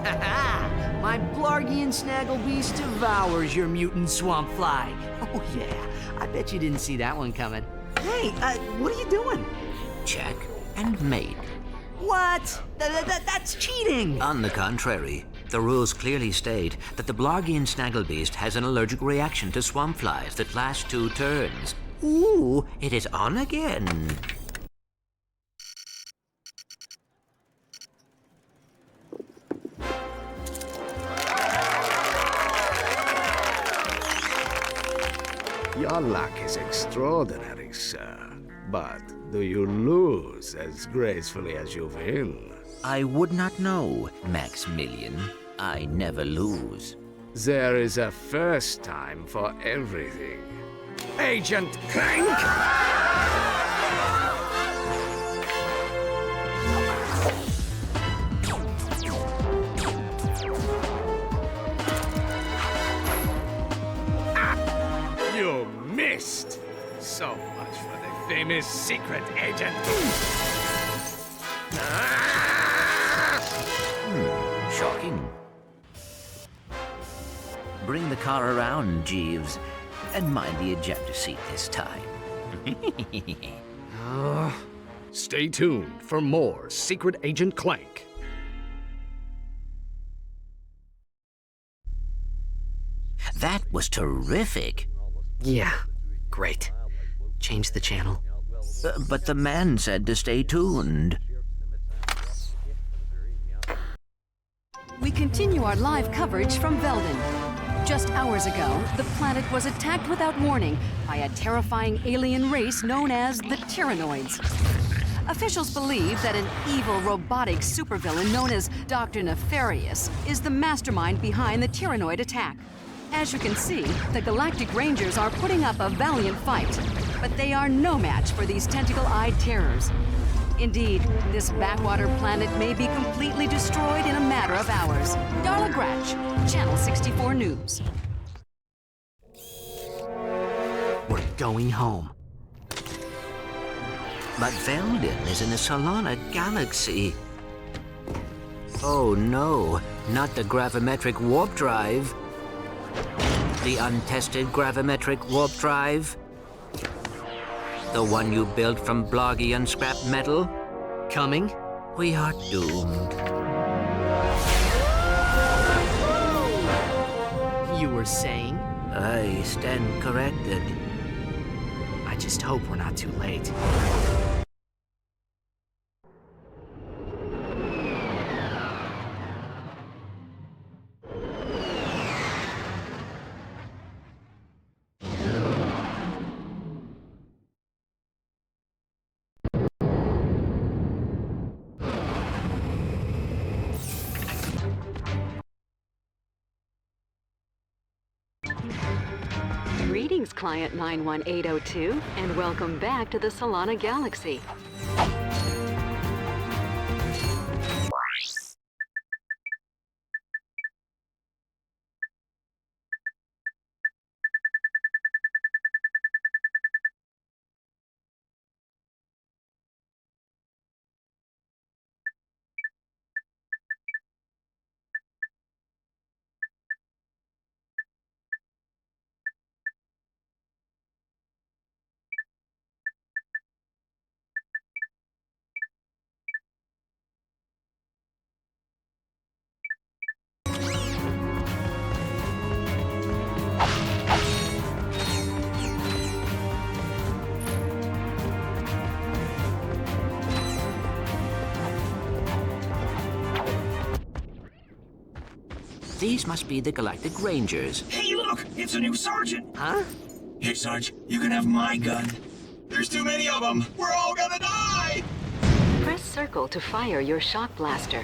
Ha! My Blargian Snagglebeast devours your mutant swamp fly. Oh yeah, I bet you didn't see that one coming. Hey, what are you doing? Check and mate. What? That's cheating! On the contrary, the rules clearly state that the Blargian Snagglebeast has an allergic reaction to swamp flies that last 2 turns. Ooh, it is on again. Your luck is extraordinary, sir. But do you lose as gracefully as you win? I would not know, Maximilian. I never lose. There is a first time for everything. Agent Clank! You missed! So much for the famous secret agent. Shocking. Bring the car around, Jeeves, and mind the ejector seat this time. Stay tuned for more Secret Agent Clank. That was terrific. Yeah, great. Change the channel. But the man said to stay tuned. We continue our live coverage from Veldin. Just hours ago, the planet was attacked without warning by a terrifying alien race known as the Tyranoids. Officials believe that an evil robotic supervillain known as Dr. Nefarious is the mastermind behind the Tyranoid attack. As you can see, the Galactic Rangers are putting up a valiant fight, but they are no match for these tentacle-eyed terrors. Indeed, this backwater planet may be completely destroyed in a matter of hours. Darla Gratch, Channel 64 News. We're going home. But Veldin is in the Solana Galaxy. Oh no, not the gravimetric warp drive. The untested gravimetric warp drive? The one you built from Blargian scrap metal? Coming? We are doomed. You were saying? I stand corrected. I just hope we're not too late. Greetings, Client 91802, and welcome back to the Solana Galaxy. These must be the Galactic Rangers. Hey, look! It's a new sergeant! Huh? Hey, Sarge, you can have my gun. There's too many of them! We're all gonna die! Press circle to fire your shock blaster.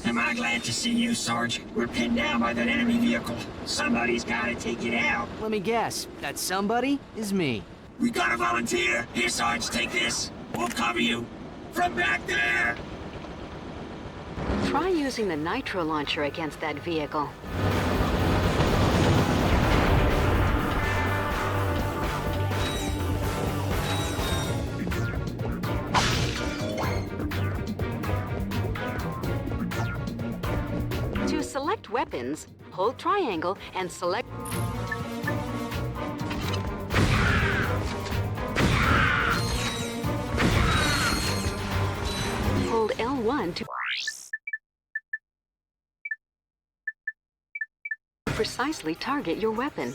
Am I glad to see you, Sarge? We're pinned down by that enemy vehicle. Somebody's gotta take it out. Let me guess. That somebody is me. We gotta volunteer. Here, Sarge, take this. We'll cover you. From back there! Try using the nitro launcher against that vehicle. To select weapons, hold triangle and select... Hold L1 to precisely target your weapon.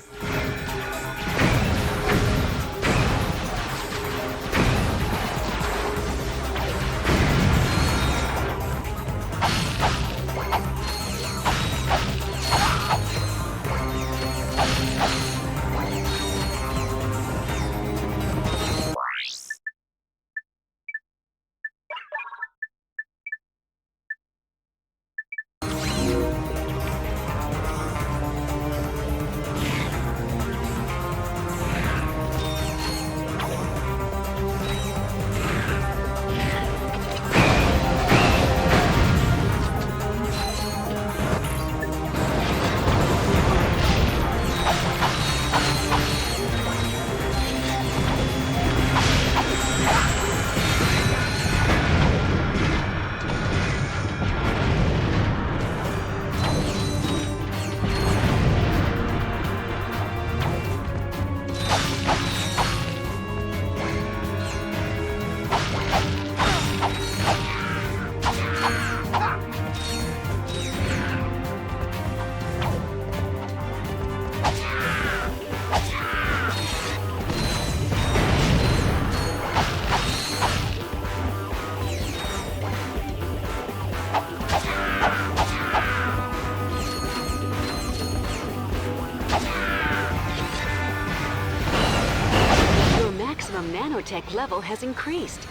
Nanotech level has increased.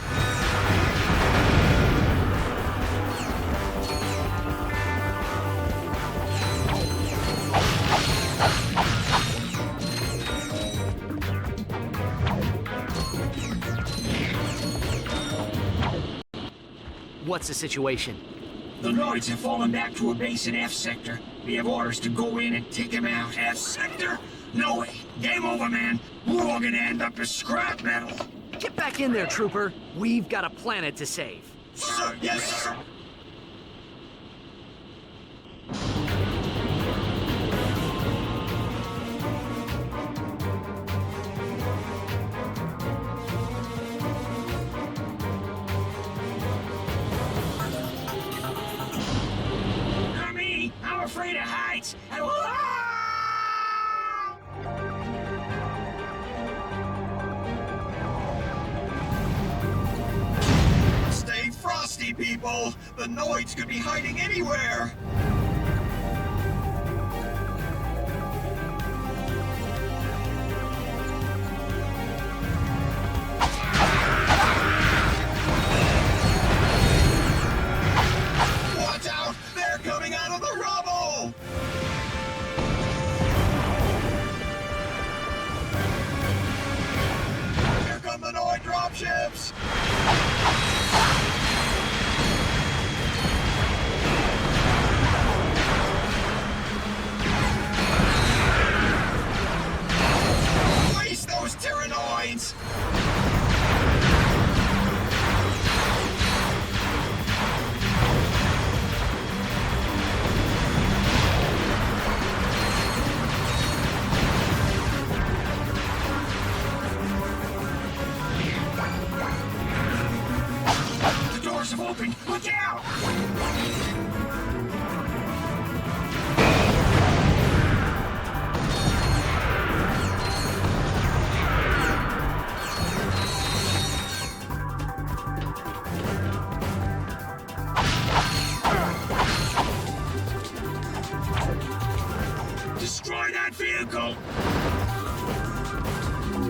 What's the situation? The Noids have fallen back to a base in F sector. We have orders to go in and take them out. F sector? No way. Game over, man. We're all gonna end up as scrap metal. Get back in there, trooper. We've got a planet to save. Sir, yes, sir. Not me. I'm afraid of heights. Stay frosty, people. The Noids could be hiding anywhere. Watch out! They're coming out of the rubble! Here come the Noid dropships! Waste those Tyranoids! The doors have opened! Look out! Destroy that vehicle!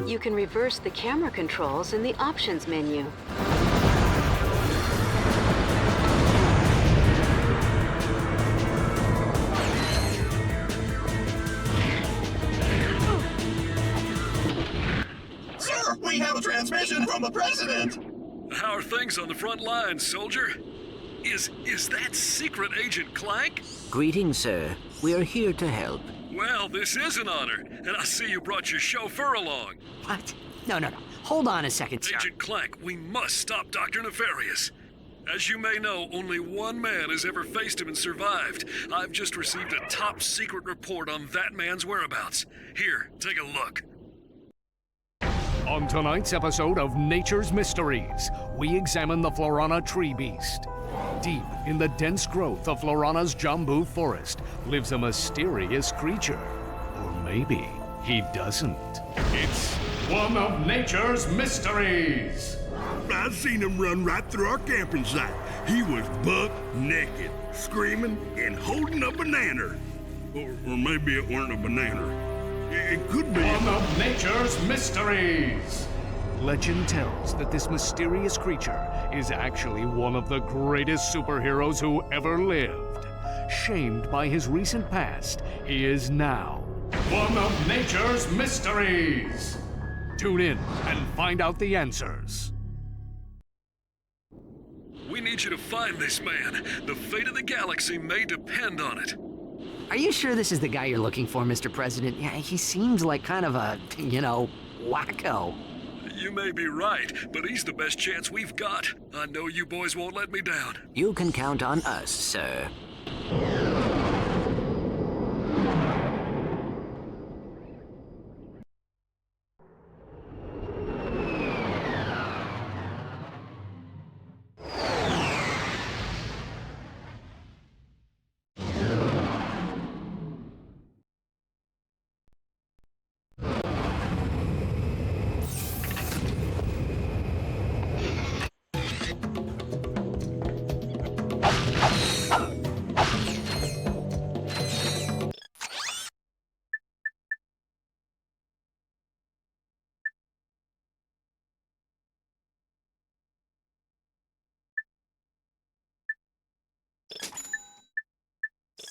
You can reverse the camera controls in the options menu. Sir, we have a transmission from the president! How are things on the front lines, soldier? Is that Secret Agent Clank? Greetings, sir. We are here to help. Well, this is an honor, and I see you brought your chauffeur along. What? No. Hold on a second, sir. Agent Clank, we must stop Dr. Nefarious. As you may know, only one man has ever faced him and survived. I've just received a top-secret report on that man's whereabouts. Here, take a look. On tonight's episode of Nature's Mysteries, we examine the Florana tree beast. Deep in the dense growth of Florana's Jambu forest lives a mysterious creature. Or maybe he doesn't. It's one of Nature's Mysteries! I seen him run right through our camping site. He was buck naked, screaming and holding a banana. Or maybe it weren't a banana. It could be one of Nature's Mysteries! Legend tells that this mysterious creature is actually one of the greatest superheroes who ever lived. Shamed by his recent past, he is now one of Nature's Mysteries! Tune in and find out the answers. We need you to find this man. The fate of the galaxy may depend on it. Are you sure this is the guy you're looking for, Mr. President? Yeah, he seems like kind of a, wacko. You may be right, but he's the best chance we've got. I know you boys won't let me down. You can count on us, sir.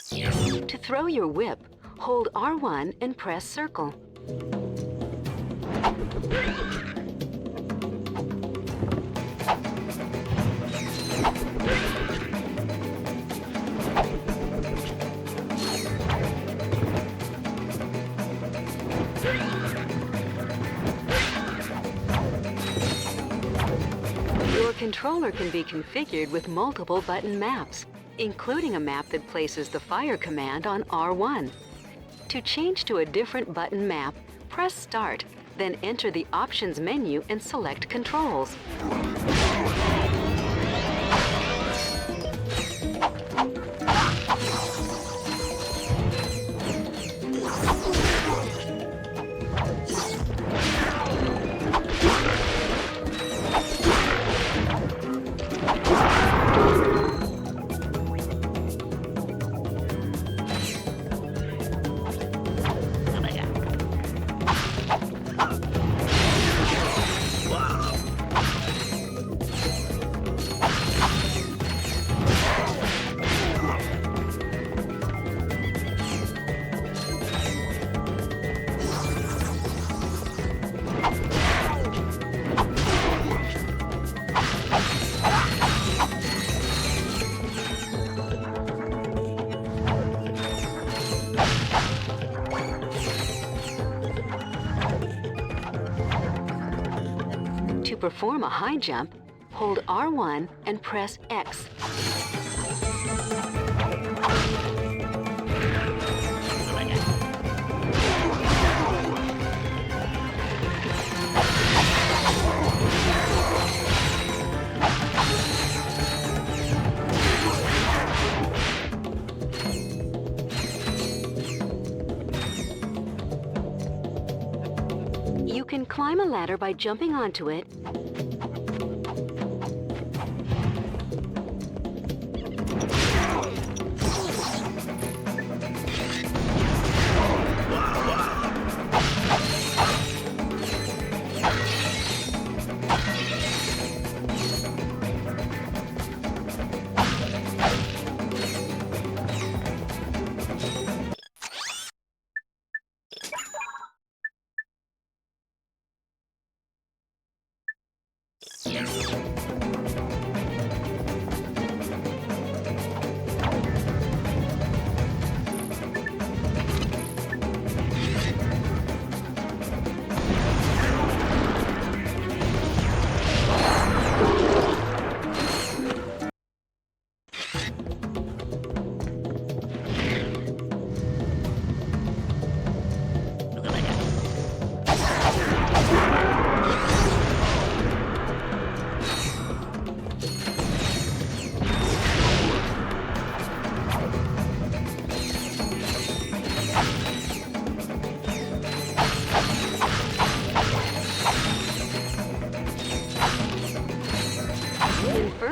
To throw your whip, hold R1 and press circle. Your controller can be configured with multiple button maps, including a map that places the fire command on R1. To change to a different button map, press Start, then enter the Options menu and select Controls. To perform a high jump, hold R1 and press X. You can climb a ladder by jumping onto it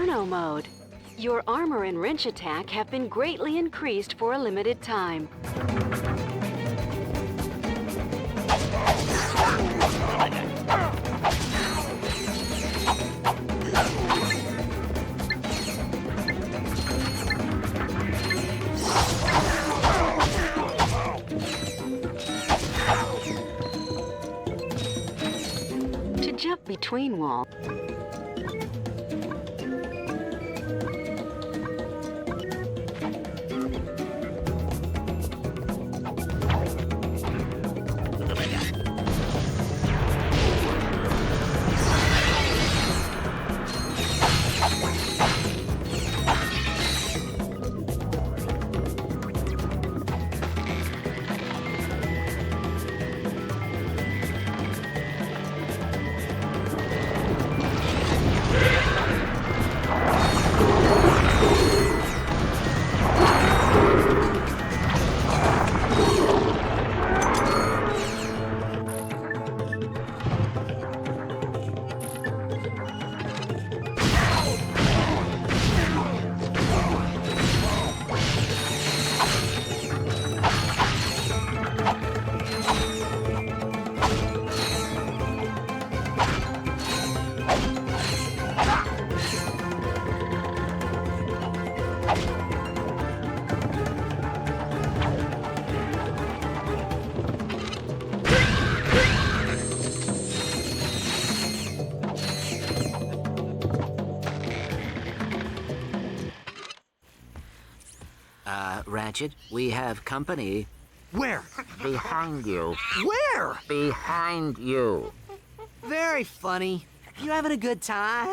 Inferno mode. Your armor and wrench attack have been greatly increased for a limited time. To jump between walls, Ratchet, we have company. Where? Behind you. Where? Behind you. Very funny. You having a good time?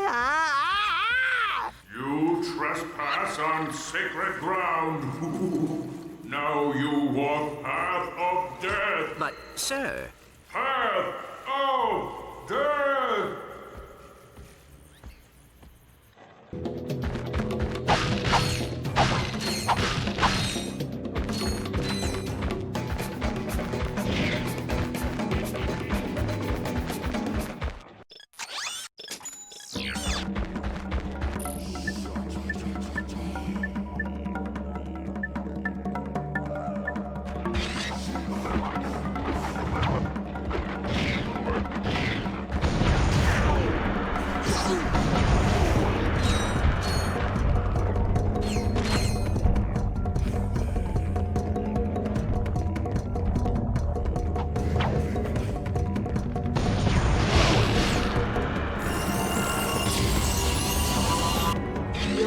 You trespass on sacred ground. Now you walk path of death. But, sir... Path of death!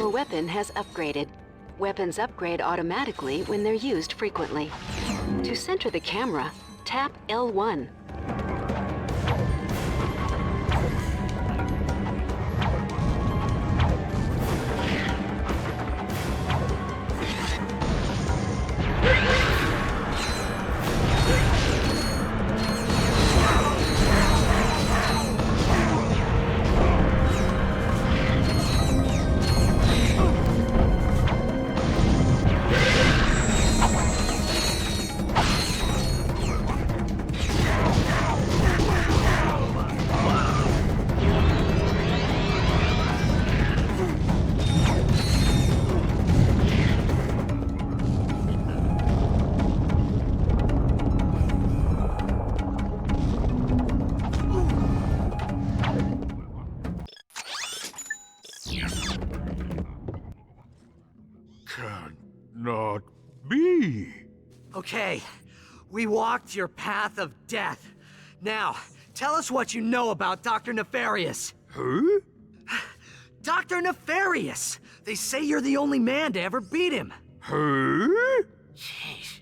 your weapon has upgraded. Weapons upgrade automatically when they're used frequently. To center the camera, tap L1. Not be. Okay, we walked your path of death. Now, tell us what you know about Dr. Nefarious. Huh? Dr. Nefarious! They say you're the only man to ever beat him. Huh? Jeez,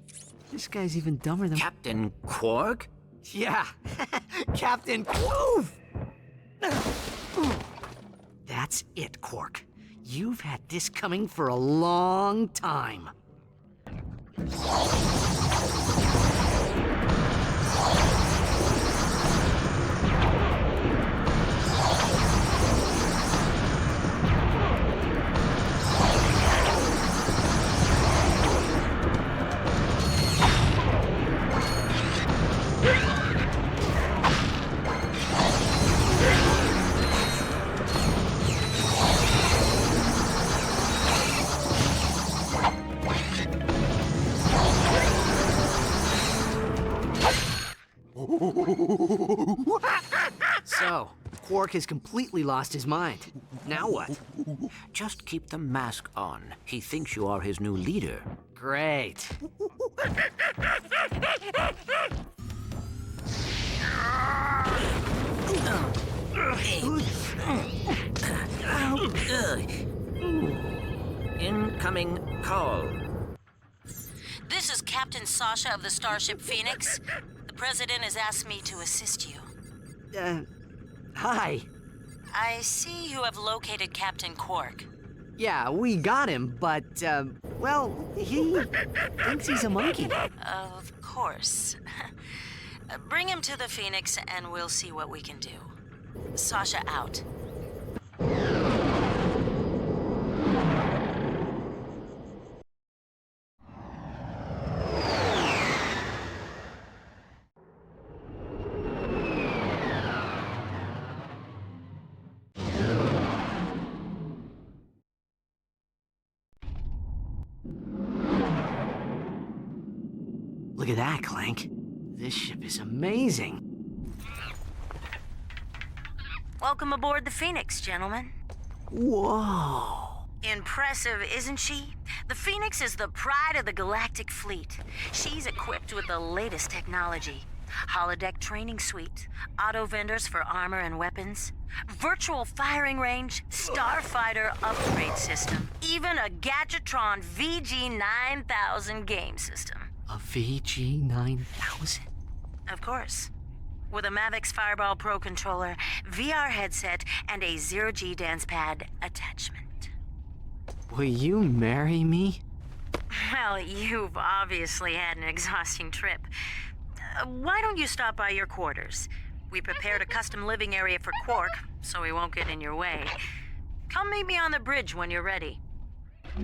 this guy's even dumber than... Captain Qwark? Yeah, Captain Qwark! That's it, Qwark. You've had this coming for a long time. So, Qwark has completely lost his mind. Now what? Just keep the mask on. He thinks you are his new leader. Great. Incoming call. This is Captain Sasha of the Starship Phoenix. The President has asked me to assist you. Hi. I see you have located Captain Qwark. Yeah, we got him, but, well, he thinks he's a monkey. Of course. Bring him to the Phoenix and we'll see what we can do. Sasha out. Look at that, Clank. This ship is amazing. Welcome aboard the Phoenix, gentlemen. Whoa. Impressive, isn't she? The Phoenix is the pride of the Galactic Fleet. She's equipped with the latest technology. Holodeck training suite, auto vendors for armor and weapons, virtual firing range, starfighter upgrade system, even a Gadgetron VG9000 game system. A VG9000? Of course. With a Mavix Fireball Pro controller, VR headset, and a zero-G dance pad attachment. Will you marry me? Well, you've obviously had an exhausting trip. Why don't you stop by your quarters? We prepared a custom living area for Qwark, so he won't get in your way. Come meet me on the bridge when you're ready.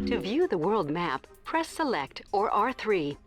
To view the world map, press Select or R3.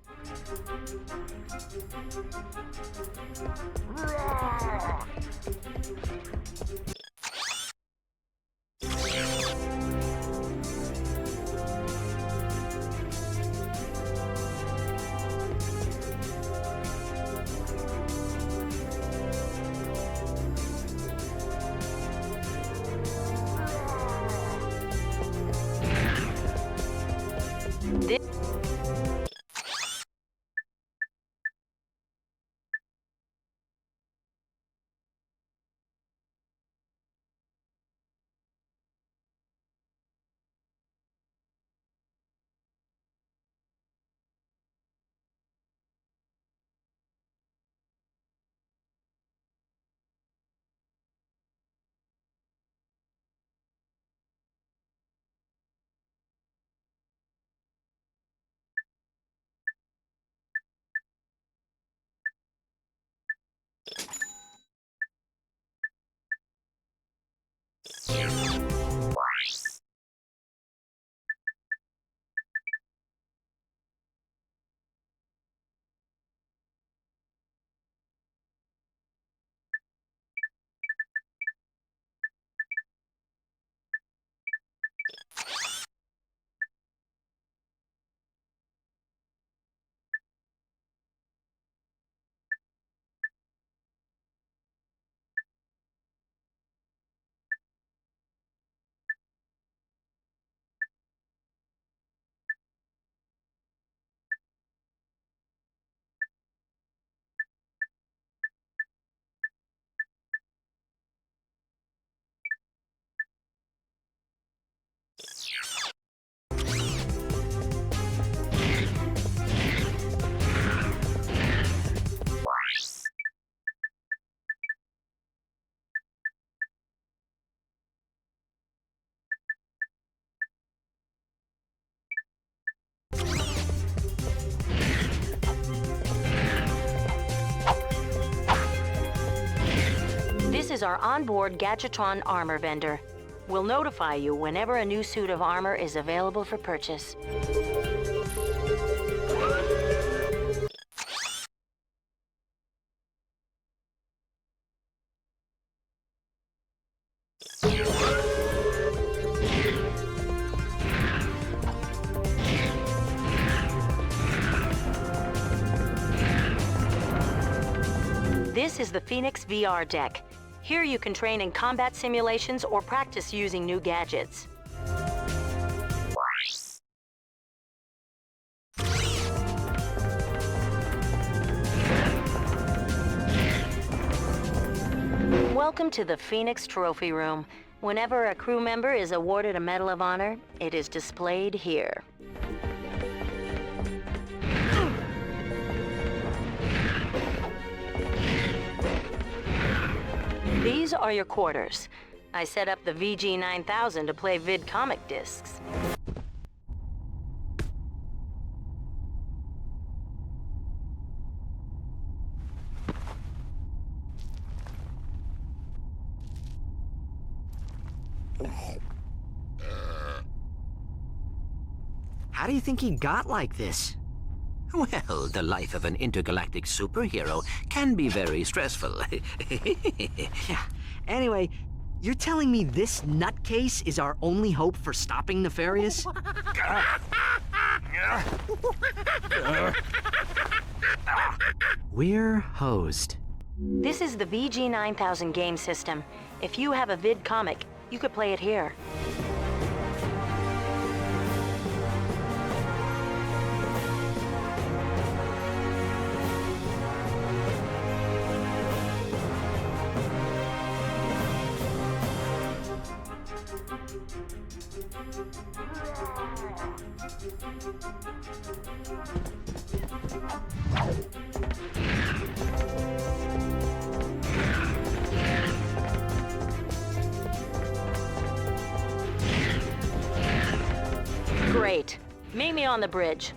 This is our onboard Gadgetron armor vendor. We'll notify you whenever a new suit of armor is available for purchase. This is the Phoenix VR deck. Here you can train in combat simulations or practice using new gadgets. Welcome to the Phoenix Trophy Room. Whenever a crew member is awarded a Medal of Honor, it is displayed here. These are your quarters. I set up the VG9000 to play vid comic discs. How do you think he got like this? Well, the life of an intergalactic superhero can be very stressful. Yeah. Anyway, you're telling me this nutcase is our only hope for stopping Nefarious? We're hosed. This is the VG9000 game system. If you have a vid comic, you could play it here. Great. Meet me on the bridge.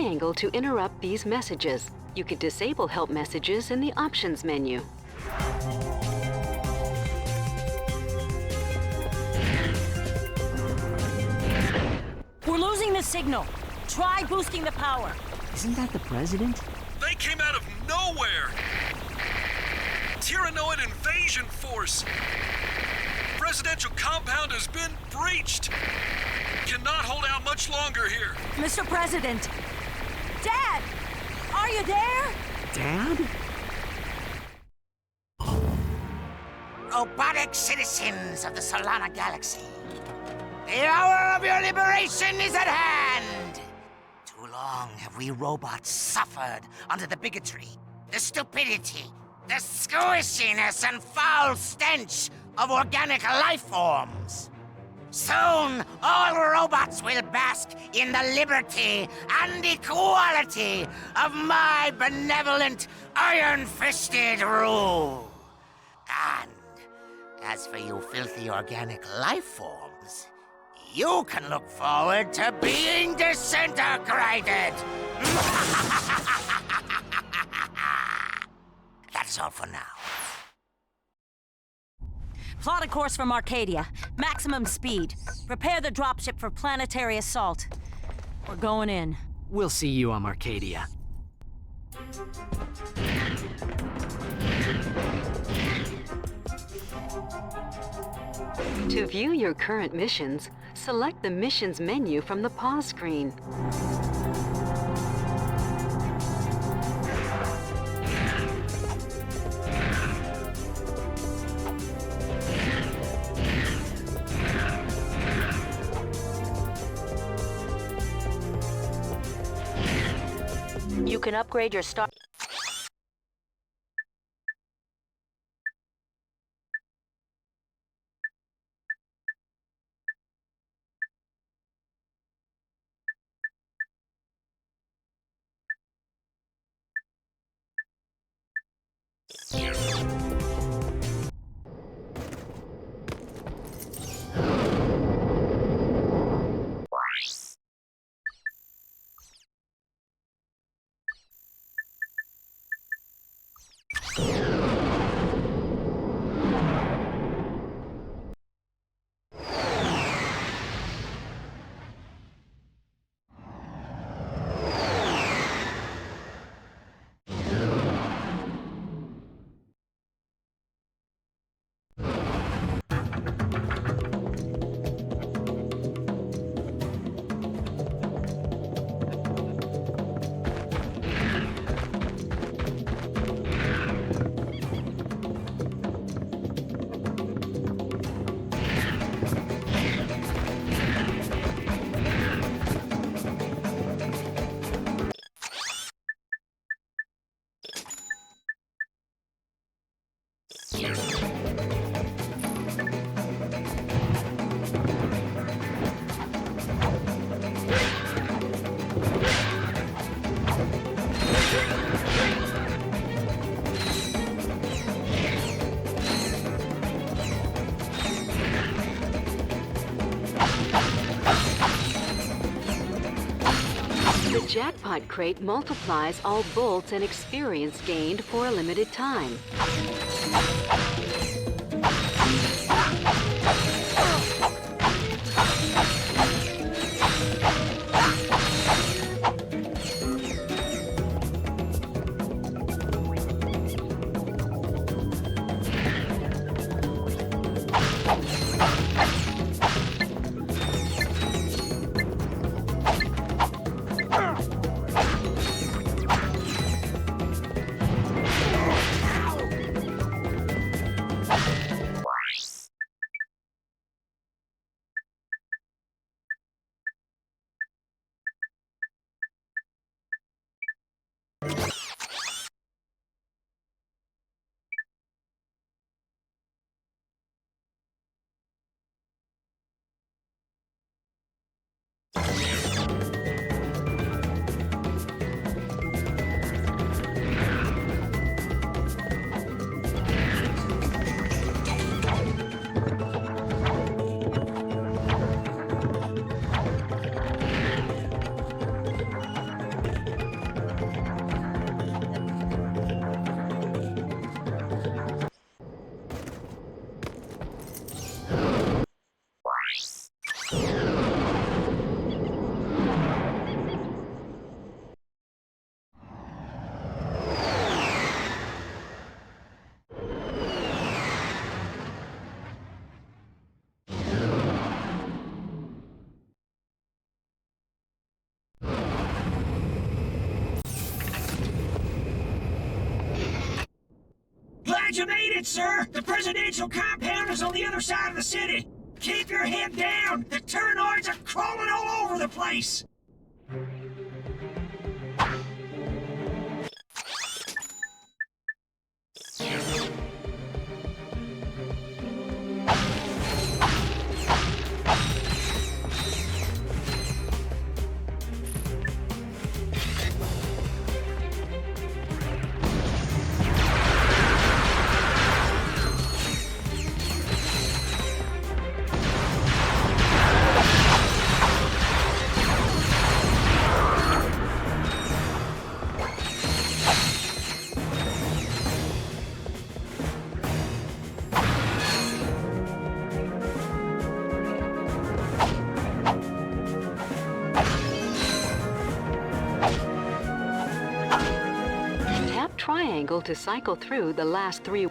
triangle to interrupt these messages. You can disable help messages in the options menu. We're losing the signal. Try boosting the power. Isn't that the president? They came out of nowhere! Tyranoid invasion force! Presidential compound has been breached! Cannot hold out much longer here. Mr. President! Dad! Are you there? Dad? Robotic citizens of the Solana Galaxy, the hour of your liberation is at hand! Too long have we robots suffered under the bigotry, the stupidity, the squishiness and foul stench of organic life forms. Soon, all robots will bask in the liberty and equality of my benevolent, iron-fisted rule. And as for you filthy organic life forms, you can look forward to being disintegrated. That's all for now. Plot a course for Marcadia. Maximum speed. Prepare the dropship for planetary assault. We're going in. We'll see you on Marcadia. To view your current missions, select the missions menu from the pause screen. You can upgrade your star. The jackpot crate multiplies all bolts and experience gained for a limited time. glad you made it, sir. The presidential compound is on the other side of the city. Keep your head down. The Tyranoids are crawling all over the place. Triangle to cycle through the last 3.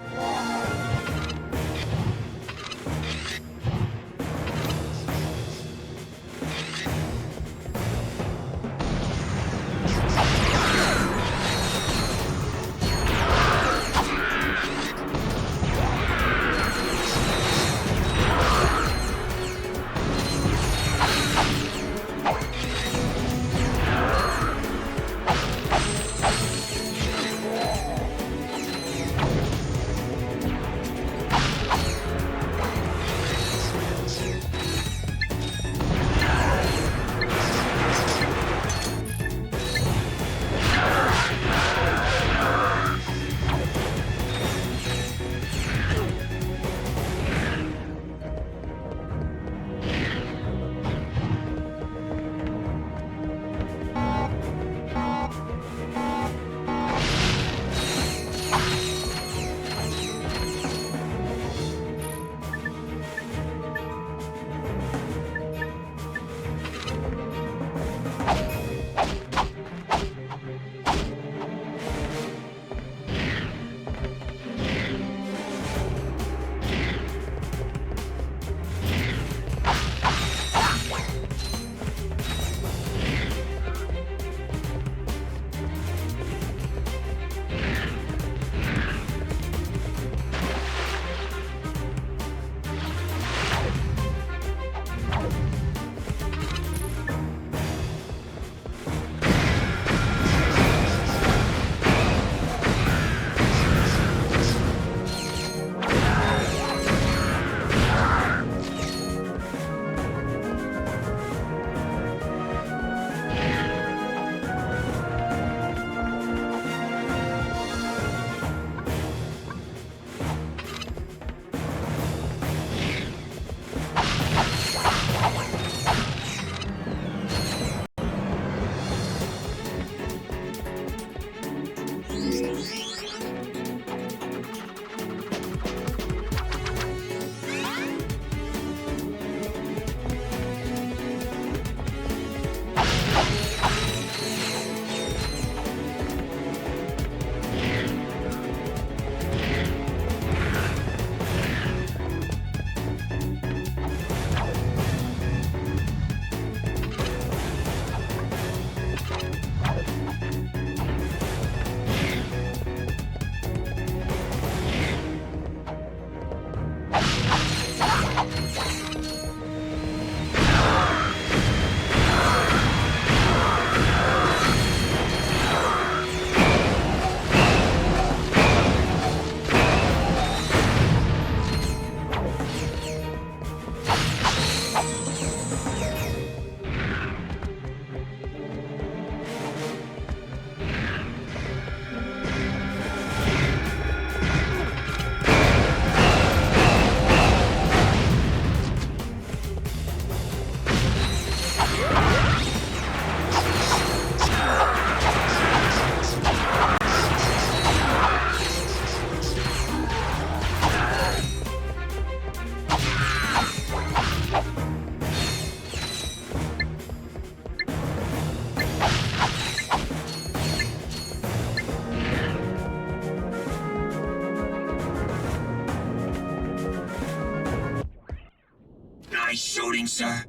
Nice shooting, sir.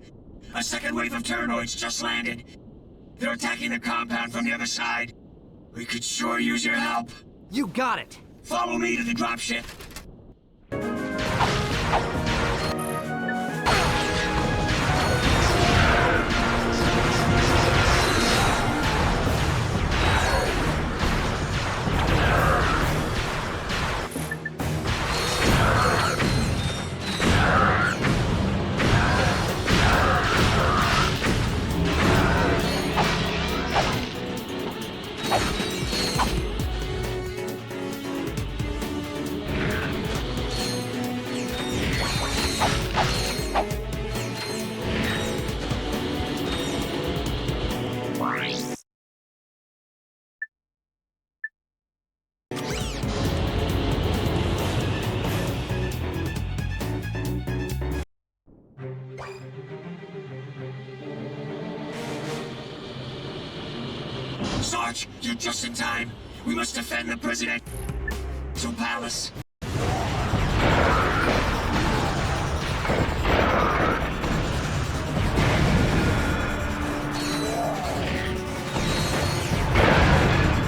A second wave of Tyranoids just landed. They're attacking the compound from the other side. We could sure use your help. You got it. Follow me to the dropship. Sarge, you're just in time. We must defend the presidential palace.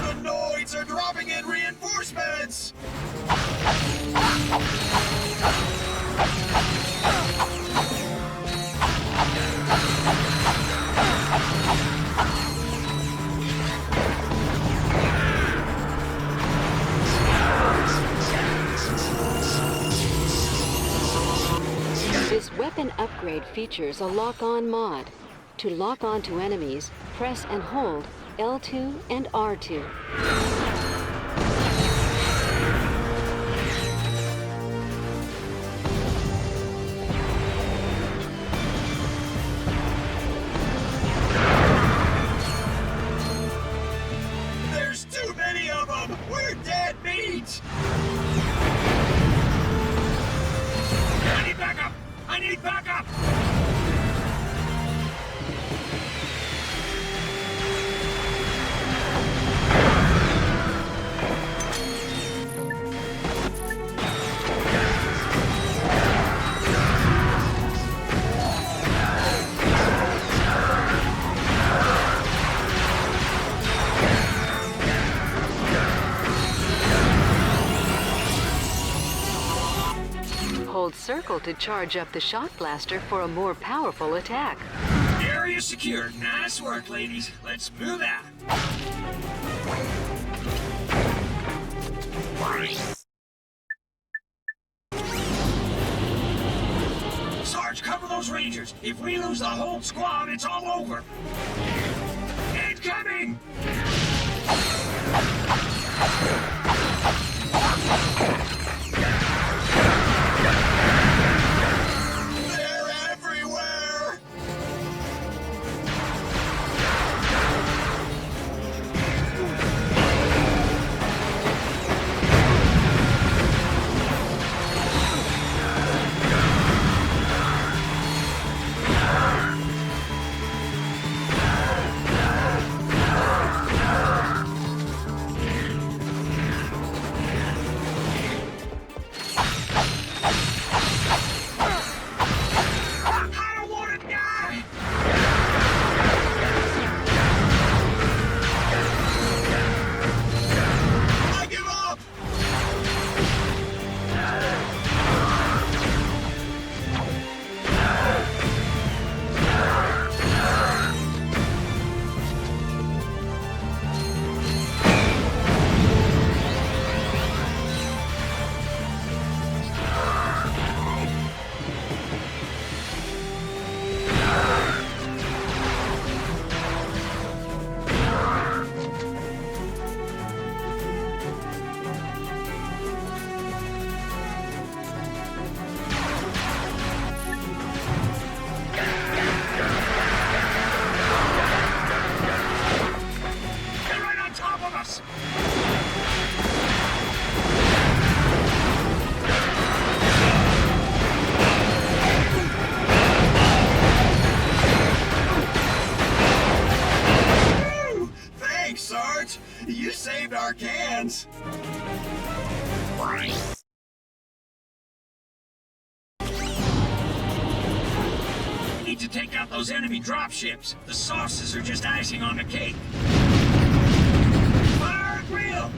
The Noids are dropping in reinforcements! This weapon upgrade features a lock-on mod. To lock on to enemies, press and hold L2 and R2. There's too many of them! We're dead meat! I need backup! I need backup! Hold circle to charge up the shock blaster for a more powerful attack. Area secure. Nice work, ladies. Let's move out. Sarge, cover those Rangers. If we lose the whole squad, it's all over. Incoming! They're everywhere! saved our cans! Need to take out those enemy dropships. The sauces are just icing on the cake. Fire at wheel!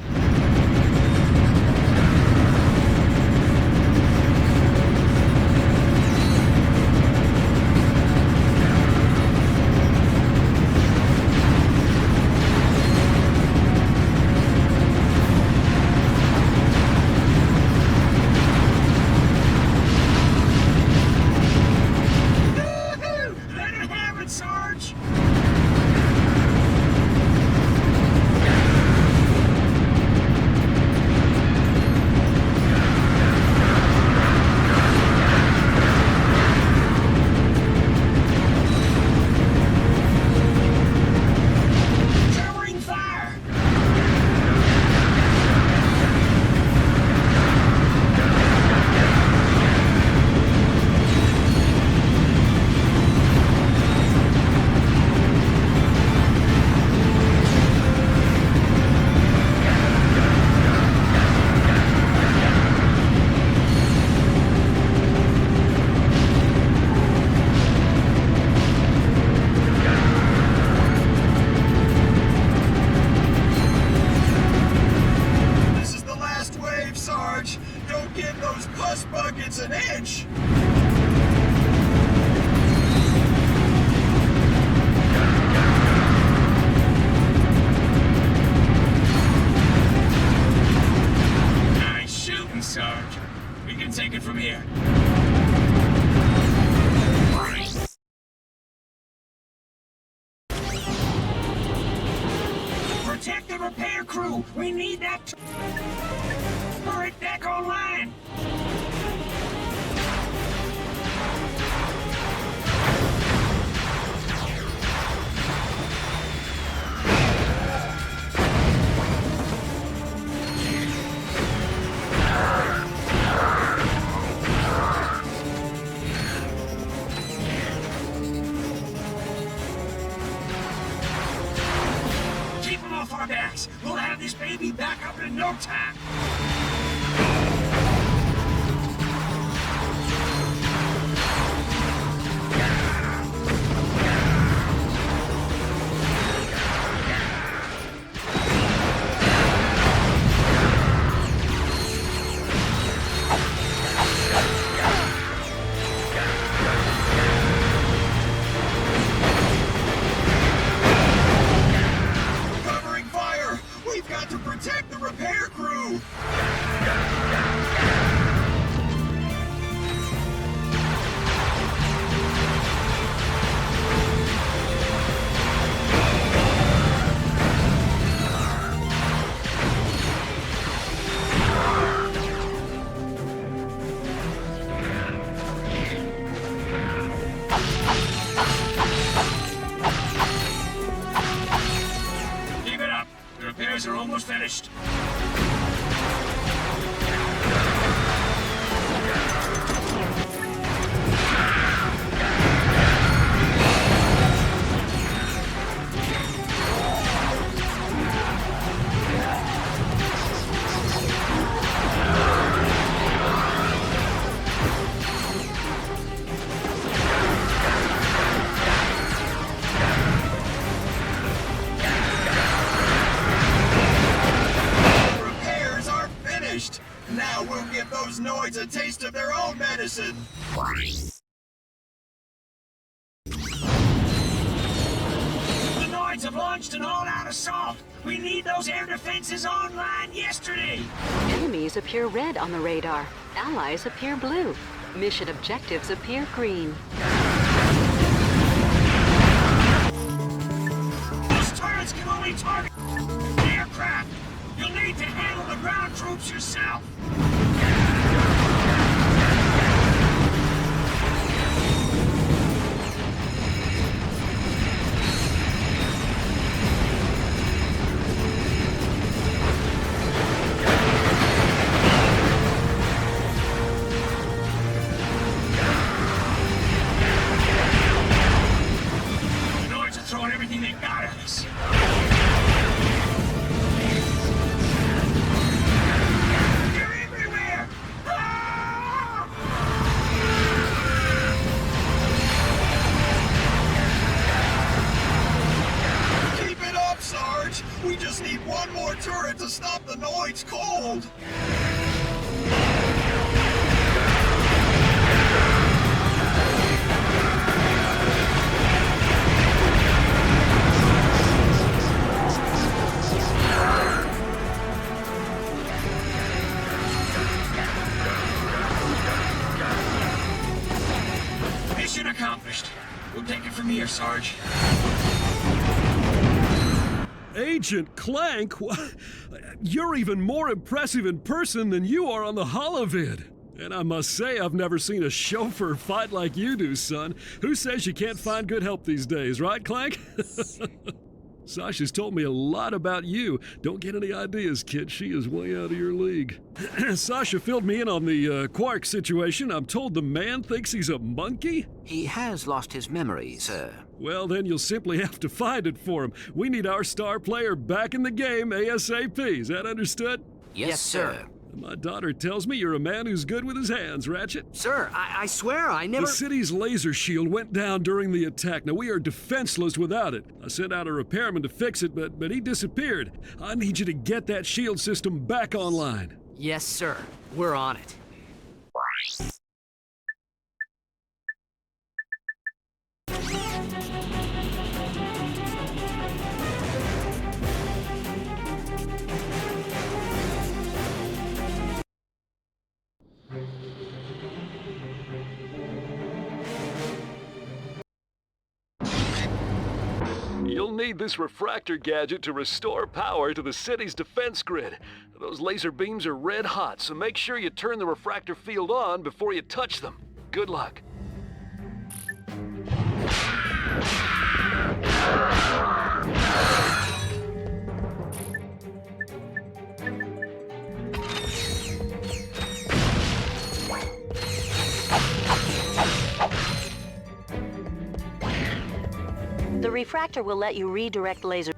give those pus buckets an inch! Nice shooting, Sarge. We can take it from here. Protect the repair crew! We need that turret deck online! Keep them off our backs! We'll have this baby back up in no time! Covering fire! We've got to protect the repair crew! Keep it up! The repairs are almost finished. Repairs are finished! Now we'll give those Noids a taste of their own medicine! The Noids have launched an all-out assault! We need those air defenses online yesterday! Enemies appear red on the radar. Allies appear blue. Mission objectives appear green. Those turrets can only target aircraft! You'll need to handle the ground troops yourself! The Noids are throwing everything they've got at us! They're everywhere! Ah! Keep it up, Sarge! We just need one more turret to stop the Noids cold! Mission accomplished. We'll take it from here, Sarge. Agent Clank? You're even more impressive in person than you are on the holovid. And I must say, I've never seen a chauffeur fight like you do, son. Who says you can't find good help these days, right, Clank? Sasha's told me a lot about you. Don't get any ideas, kid. She is way out of your league. Sasha filled me in on the Qwark situation. I'm told the man thinks he's a monkey? He has lost his memory, sir. Well, then you'll simply have to find it for him. We need our star player back in the game ASAP. Is that understood? Yes, sir. My daughter tells me you're a man who's good with his hands, Ratchet. Sir, I swear I never... The city's laser shield went down during the attack. Now, we are defenseless without it. I sent out a repairman to fix it, but he disappeared. I need you to get that shield system back online. Yes, sir. We're on it. need this refractor gadget to restore power to the city's defense grid. Those laser beams are red hot, so make sure you turn the refractor field on before you touch them. Good luck. The refractor will let you redirect laser.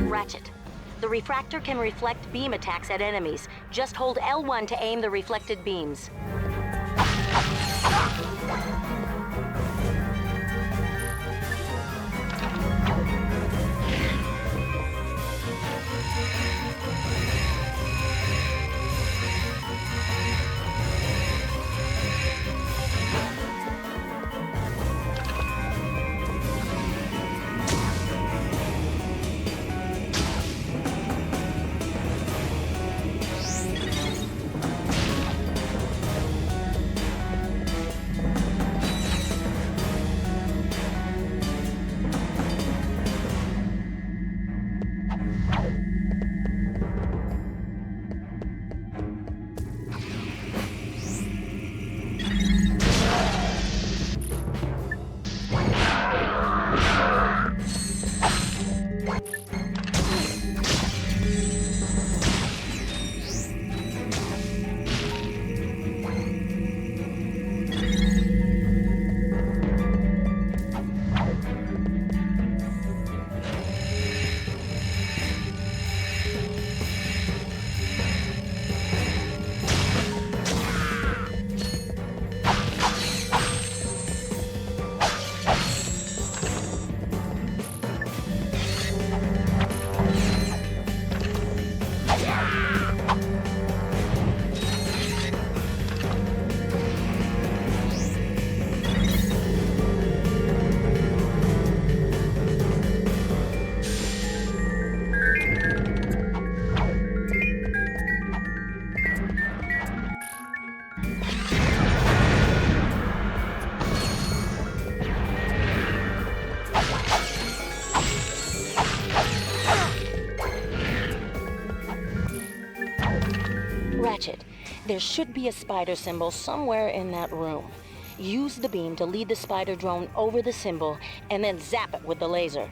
Ratchet. The refractor can reflect beam attacks at enemies. Just hold L1 to aim the reflected beams. Ratchet, there should be a spider symbol somewhere in that room. Use the beam to lead the spider drone over the symbol, and then zap it with the laser.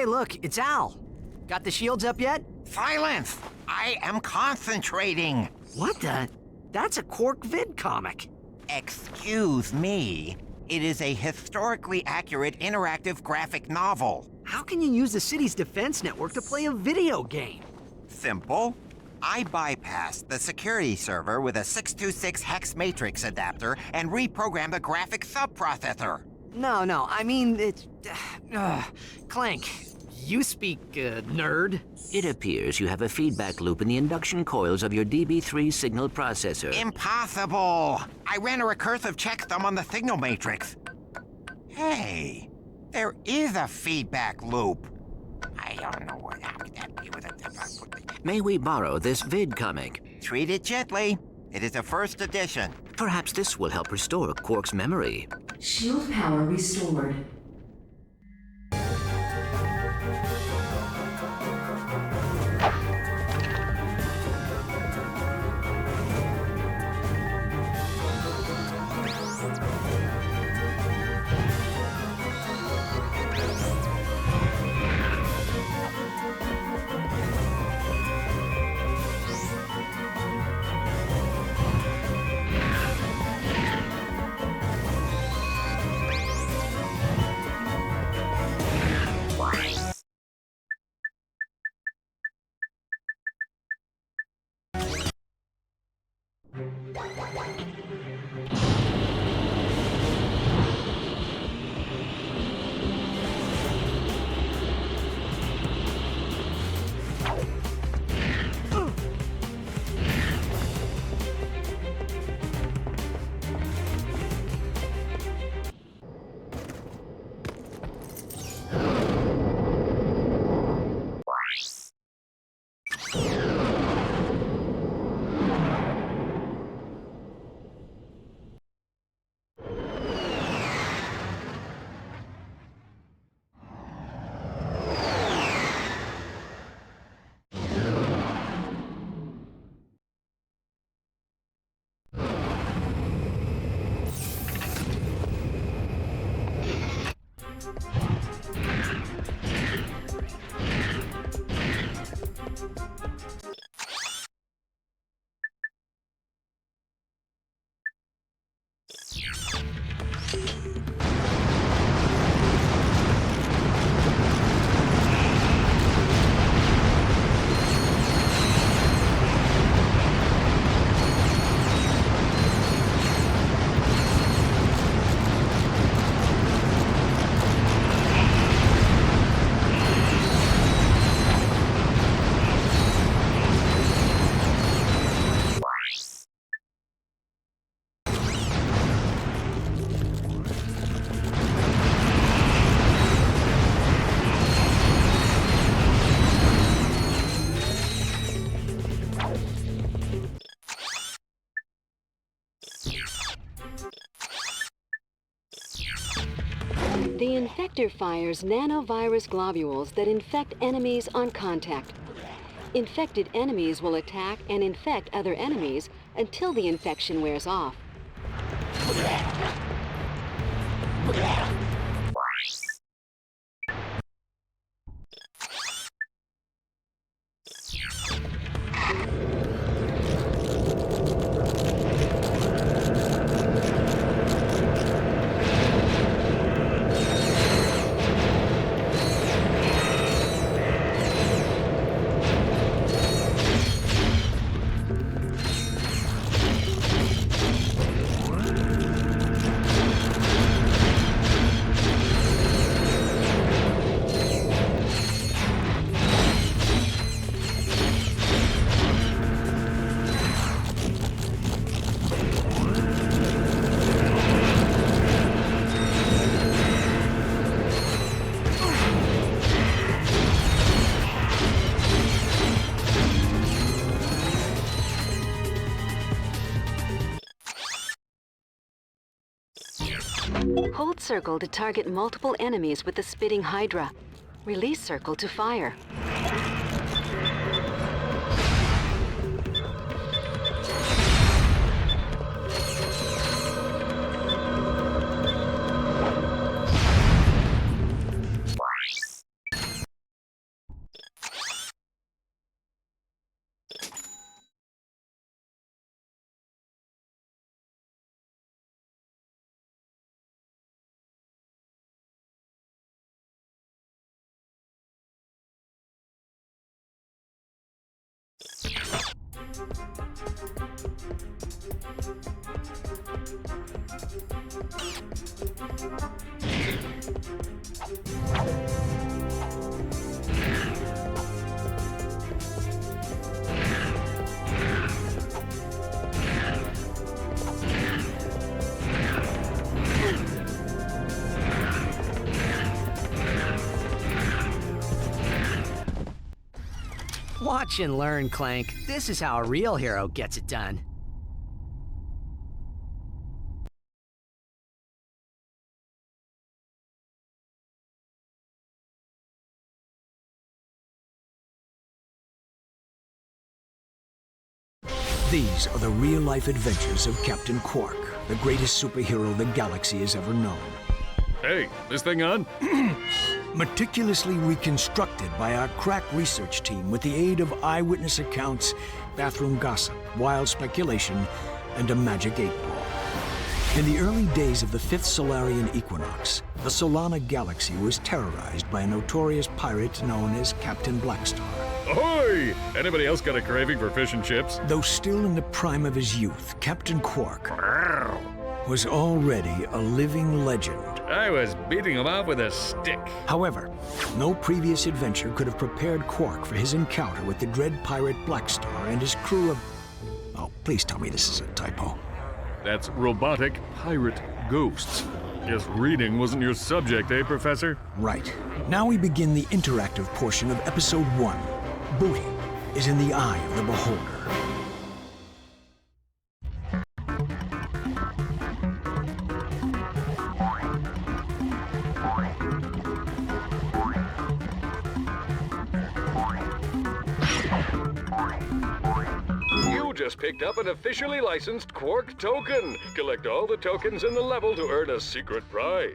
Hey, look, it's Al. Got the shields up yet? Silence! I am concentrating. What the? That's a Qwark vid comic. Excuse me. It is a historically accurate interactive graphic novel. How can you use the city's defense network to play a video game? Simple. I bypassed the security server with a 626 hex matrix adapter and reprogrammed the graphic subprocessor. No, I mean, it's... Clank, you speak, nerd. It appears you have a feedback loop in the induction coils of your DB3 signal processor. Impossible! I ran a recursive checksum on the signal matrix. Hey, there is a feedback loop. I don't know what happened. May we borrow this vid comic? Treat it gently. It is a first edition. Perhaps this will help restore Qwark's memory. Shield power restored. The infector fires nanovirus globules that infect enemies on contact. Infected enemies will attack and infect other enemies until the infection wears off. Hold circle to target multiple enemies with the spitting Hydra. Release circle to fire. Watch and learn, Clank. This is how a real hero gets it done. These are the real-life adventures of Captain Qwark, the greatest superhero the galaxy has ever known. Hey, this thing on? Meticulously reconstructed by our crack research team with the aid of eyewitness accounts, bathroom gossip, wild speculation, and a magic 8-ball. In the early days of the 5th Solarian equinox, the Solana galaxy was terrorized by a notorious pirate known as Captain Blackstar. Ahoy! Anybody else got a craving for fish and chips? Though still in the prime of his youth, Captain Qwark was already a living legend. I was beating him off with a stick. However, no previous adventure could have prepared Qwark for his encounter with the dread pirate Blackstar and his crew of... Oh, please tell me this is a typo. That's robotic pirate ghosts. Guess reading wasn't your subject, eh, Professor? Right. Now we begin the interactive portion of Episode 1. Booty is in the eye of the beholder. You just picked up an officially licensed Qwark token. Collect all the tokens in the level to earn a secret prize.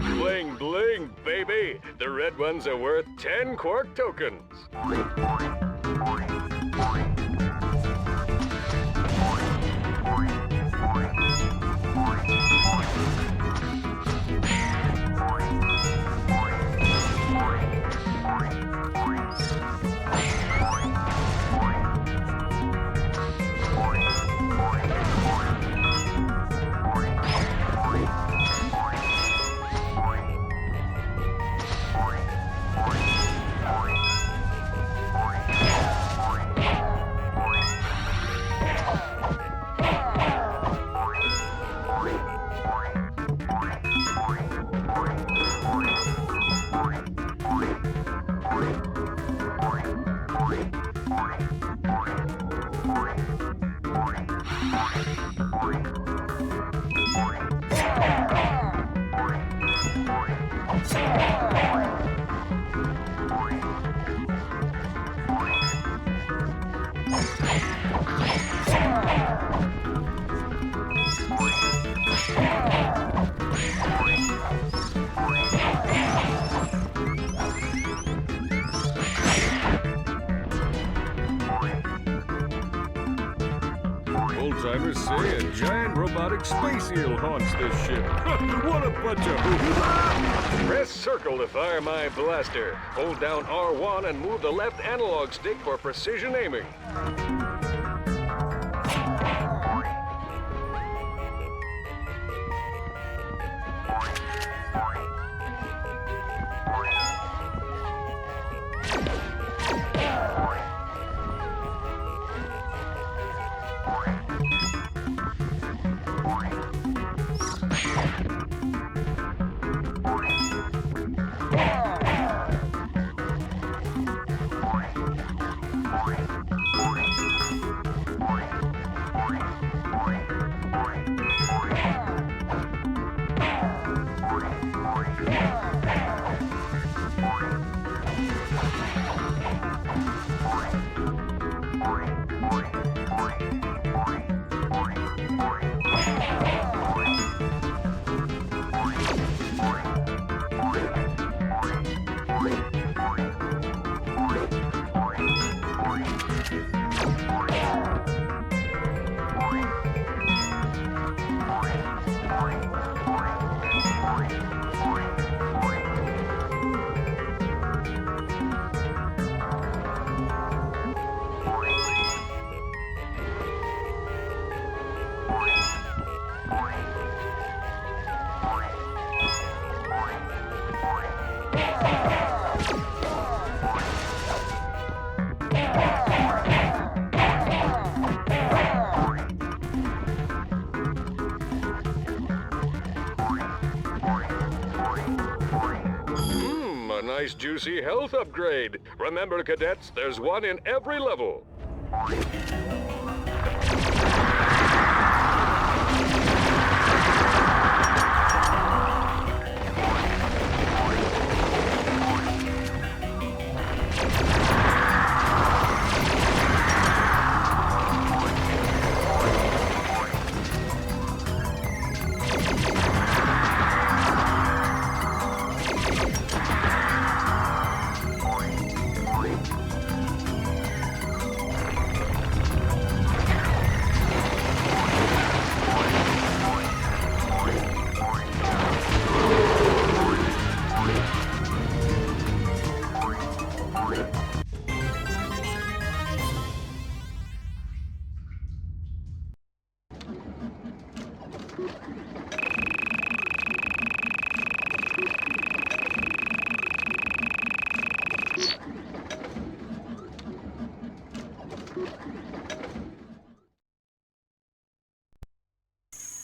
Bling bling, baby! The red ones are worth 10 Qwark tokens. Old-timers say a giant robotic space eel haunts this ship. What a bunch of hoops! Press circle to fire my blaster. Hold down R1 and move the left analog stick for precision aiming. nice juicy health upgrade. Remember, cadets, there's one in every level.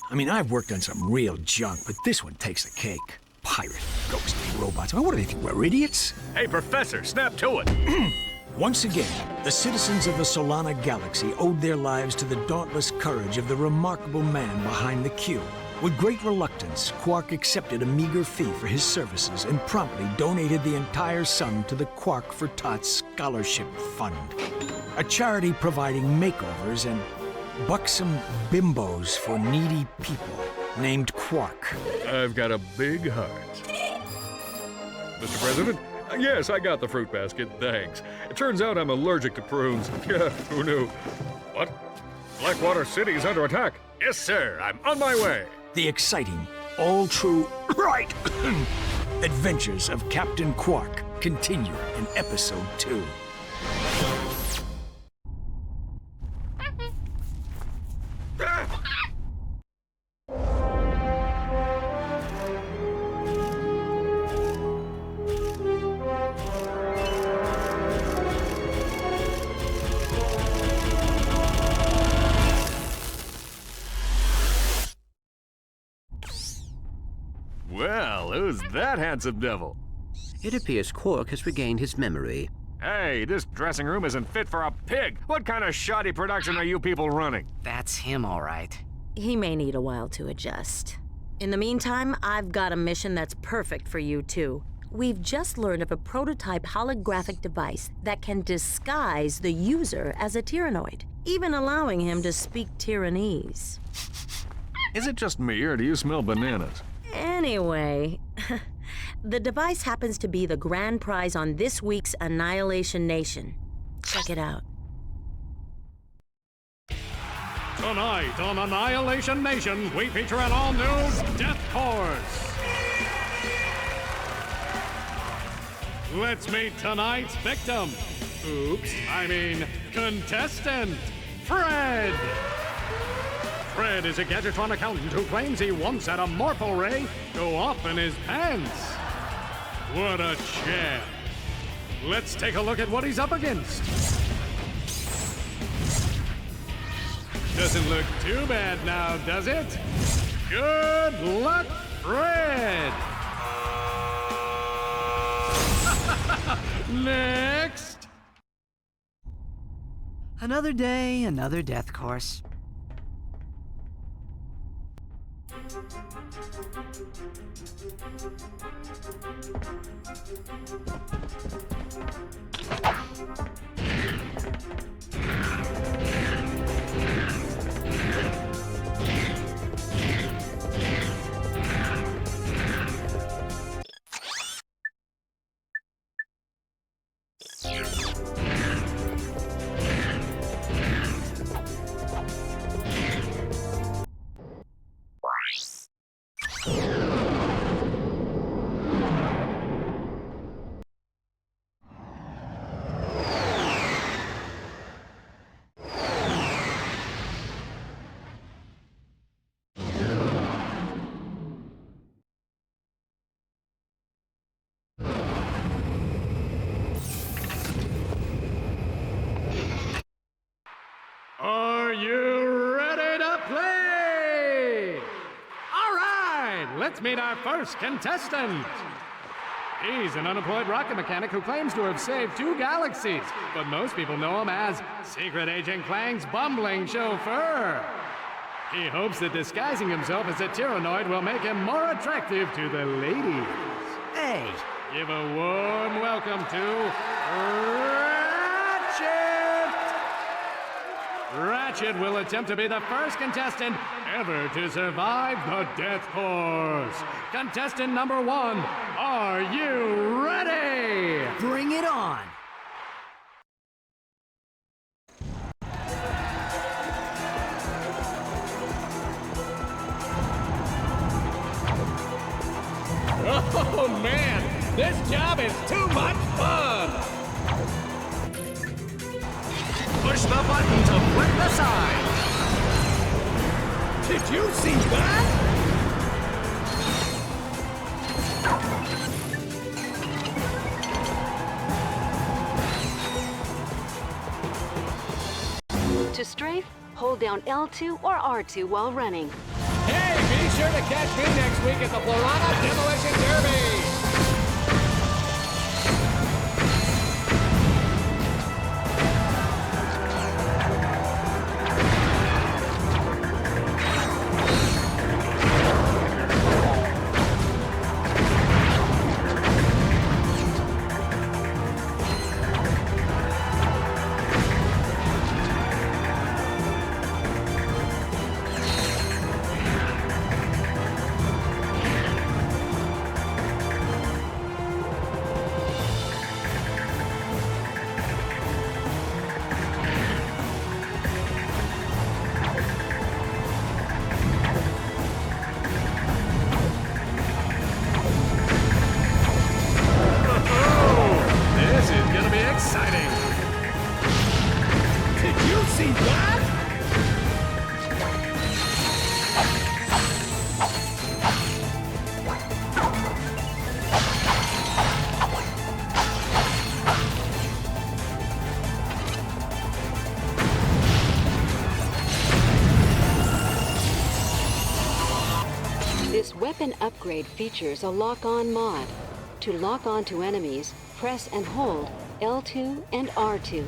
I mean, I've worked on some real junk, but this one takes the cake. Pirate, ghostly robots. What do they think, we're idiots? Hey, Professor, snap to it! Once again, the citizens of the Solana Galaxy owed their lives to the dauntless courage of the remarkable man behind the cube. With great reluctance, Qwark accepted a meager fee for his services and promptly donated the entire sum to the Qwark for Tots Scholarship Fund, a charity providing makeovers and buxom bimbos for needy people named Qwark. I've got a big heart. Mr. President? Yes, I got the fruit basket, thanks. It turns out I'm allergic to prunes. Yeah, who knew? What? Blackwater City is under attack. Yes, sir, I'm on my way. The exciting, all-true, right, adventures of Captain Qwark continue in Episode 2. Well, who's that handsome devil? It appears Qwark has regained his memory. Hey, this dressing room isn't fit for a pig. What kind of shoddy production are you people running? That's him, all right. He may need a while to adjust. In the meantime, I've got a mission that's perfect for you two. We've just learned of a prototype holographic device that can disguise the user as a Tyrannoid, even allowing him to speak Tyrannese. Is it just me, or do you smell bananas? Anyway, the device happens to be the grand prize on this week's Annihilation Nation. Check it out. Tonight on Annihilation Nation, we feature an all-new Death Course. Let's meet tonight's victim. Oops, I mean contestant, Fred. Fred is a Gadgetron accountant who claims he once had a Morpho Ray go off in his pants. What a champ. Let's take a look at what he's up against. Doesn't look too bad now, does it? Good luck, Fred! Next! Another day, another death course. Are you ready to play? All right, let's meet our first contestant. He's an unemployed rocket mechanic who claims to have saved 2 galaxies, but most people know him as Secret Agent Clang's bumbling chauffeur. He hopes that disguising himself as a Tyrannoid will make him more attractive to the ladies. Hey! Give a warm welcome to Ratchet! Ratchet will attempt to be the first contestant ever to survive the death course. Contestant number 1, are you ready? Bring it on! Oh man, this job is too much fun! Push the button to flip the side. Did you see that? To strafe, hold down L2 or R2 while running. Hey, be sure to catch me next week at the Florana Demolition Derby! This weapon upgrade features a lock-on mod. To lock on to enemies, press and hold L2 and R2.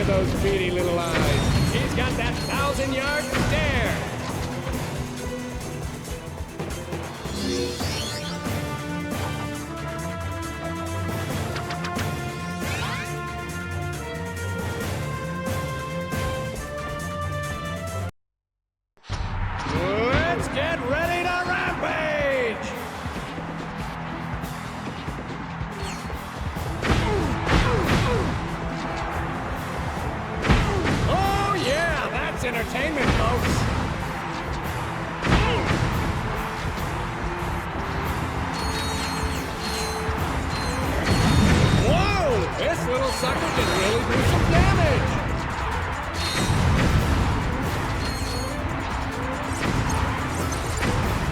Those beady little eyes. He's got that 1,000-yard stare. Let's get ready to rampage! Entertainment, folks. Whoa! This little sucker can really do some damage.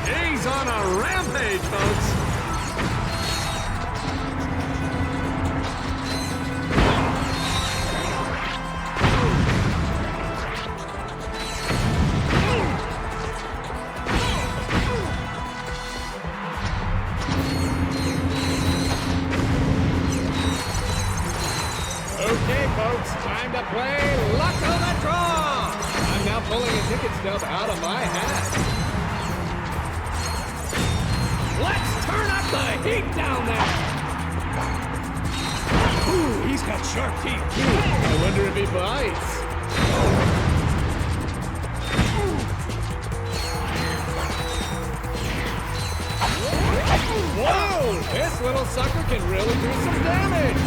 He's on a rampage, folks. Time to play Luck of the Draw! I'm now pulling a ticket stub out of my hat. Let's turn up the heat down there! Ooh, he's got sharp teeth, too. I wonder if he bites. Whoa! This little sucker can really do some damage!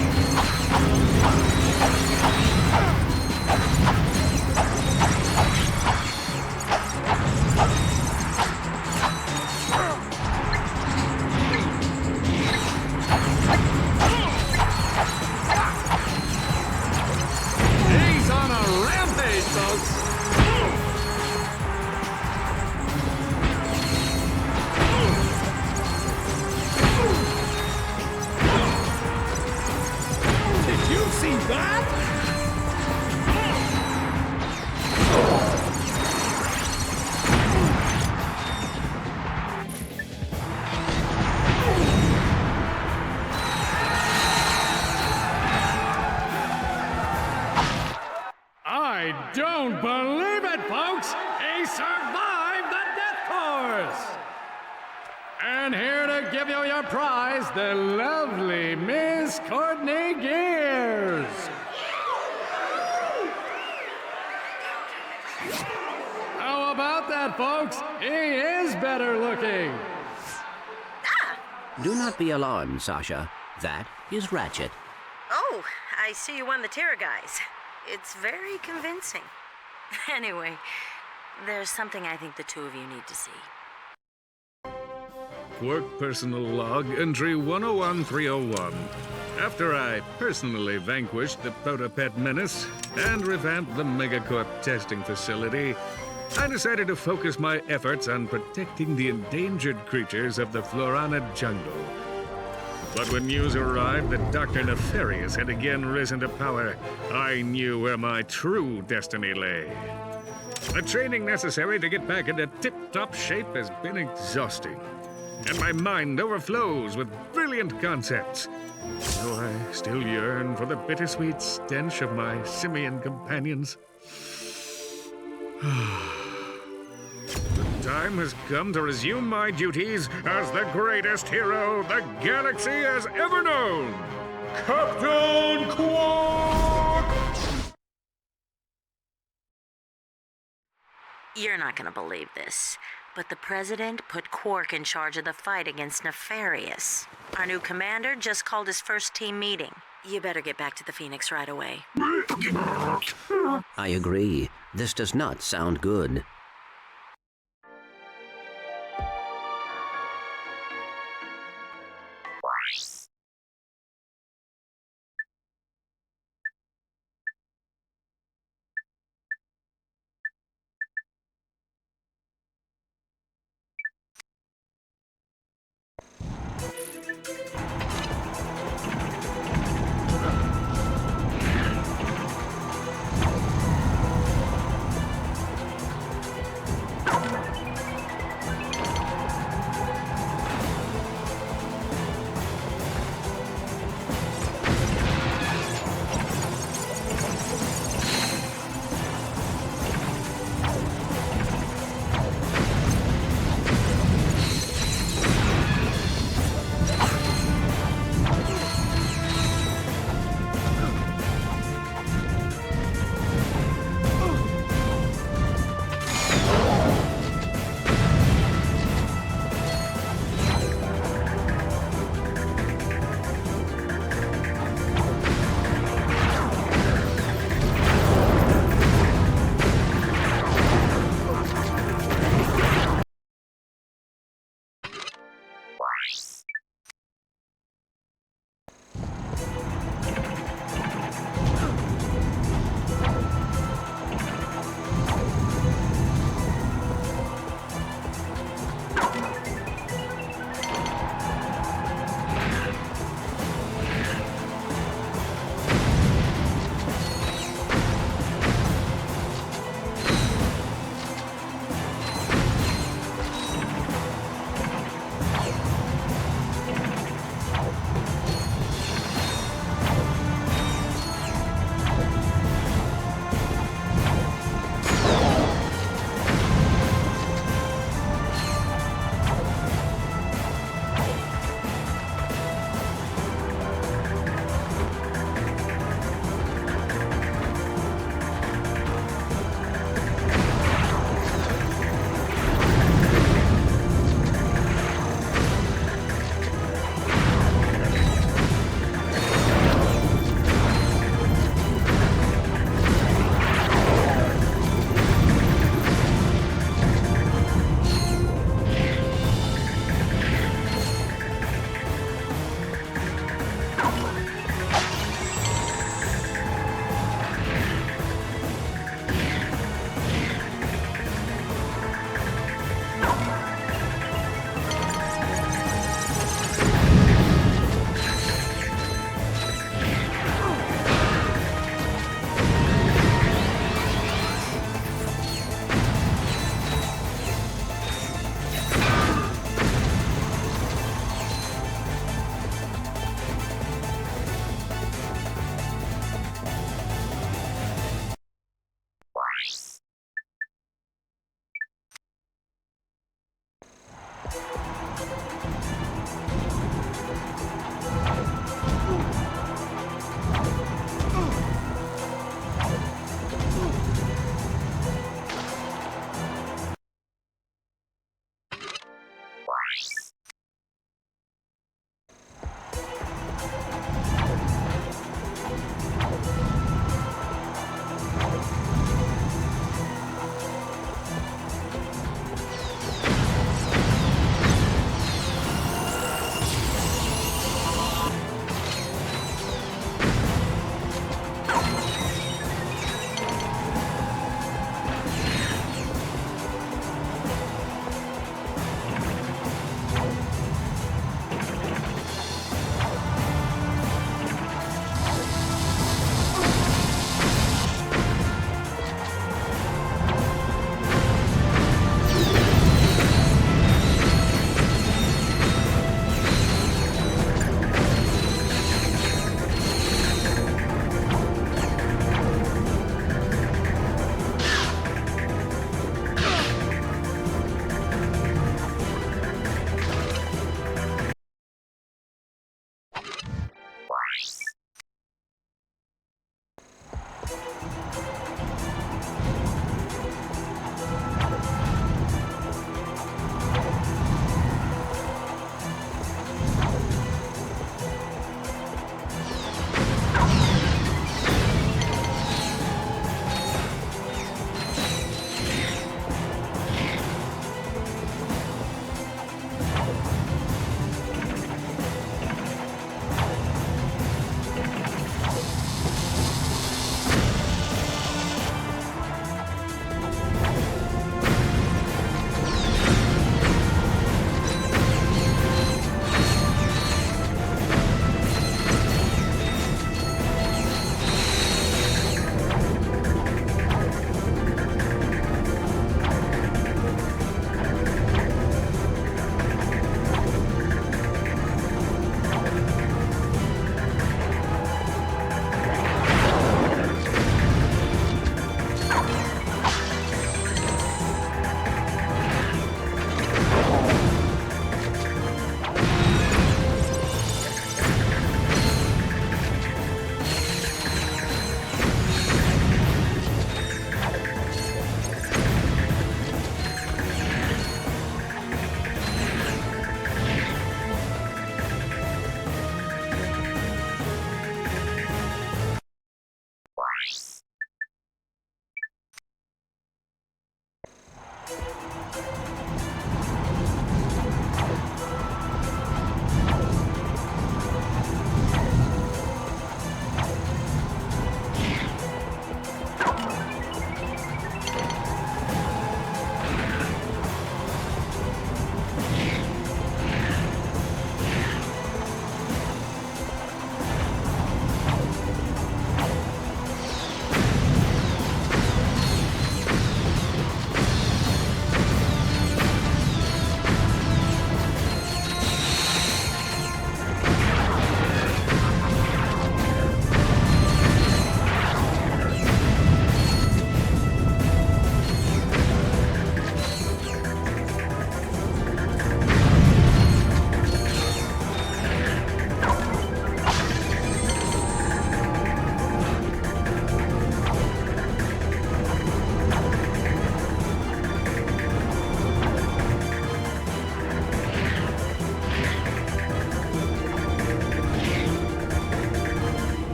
survived the death course! And here to give you your prize, the lovely Miss Courtney Gears! How about that, folks? He is better looking! Do not be alarmed, Sasha. That is Ratchet. Oh, I see you won the Terror guys. It's very convincing. Anyway, there's something I think the two of you need to see. Qwark personal log, entry 101301. After I personally vanquished the Protopet menace and revamped the Megacorp testing facility, I decided to focus my efforts on protecting the endangered creatures of the Florana jungle. But when news arrived that Dr. Nefarious had again risen to power, I knew where my true destiny lay. The training necessary to get back into tip-top shape has been exhausting, and my mind overflows with brilliant concepts. Though I still yearn for the bittersweet stench of my simian companions. The time has come to resume my duties as the greatest hero the galaxy has ever known, Captain Qwark! You're not gonna believe this, but the President put Qwark in charge of the fight against Nefarious. Our new commander just called his first team meeting. You better get back to the Phoenix right away. I agree. This does not sound good.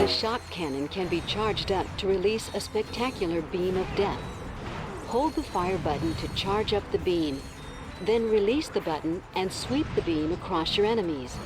The shock cannon can be charged up to release a spectacular beam of death. Hold the fire button to charge up the beam, then release the button and sweep the beam across your enemies.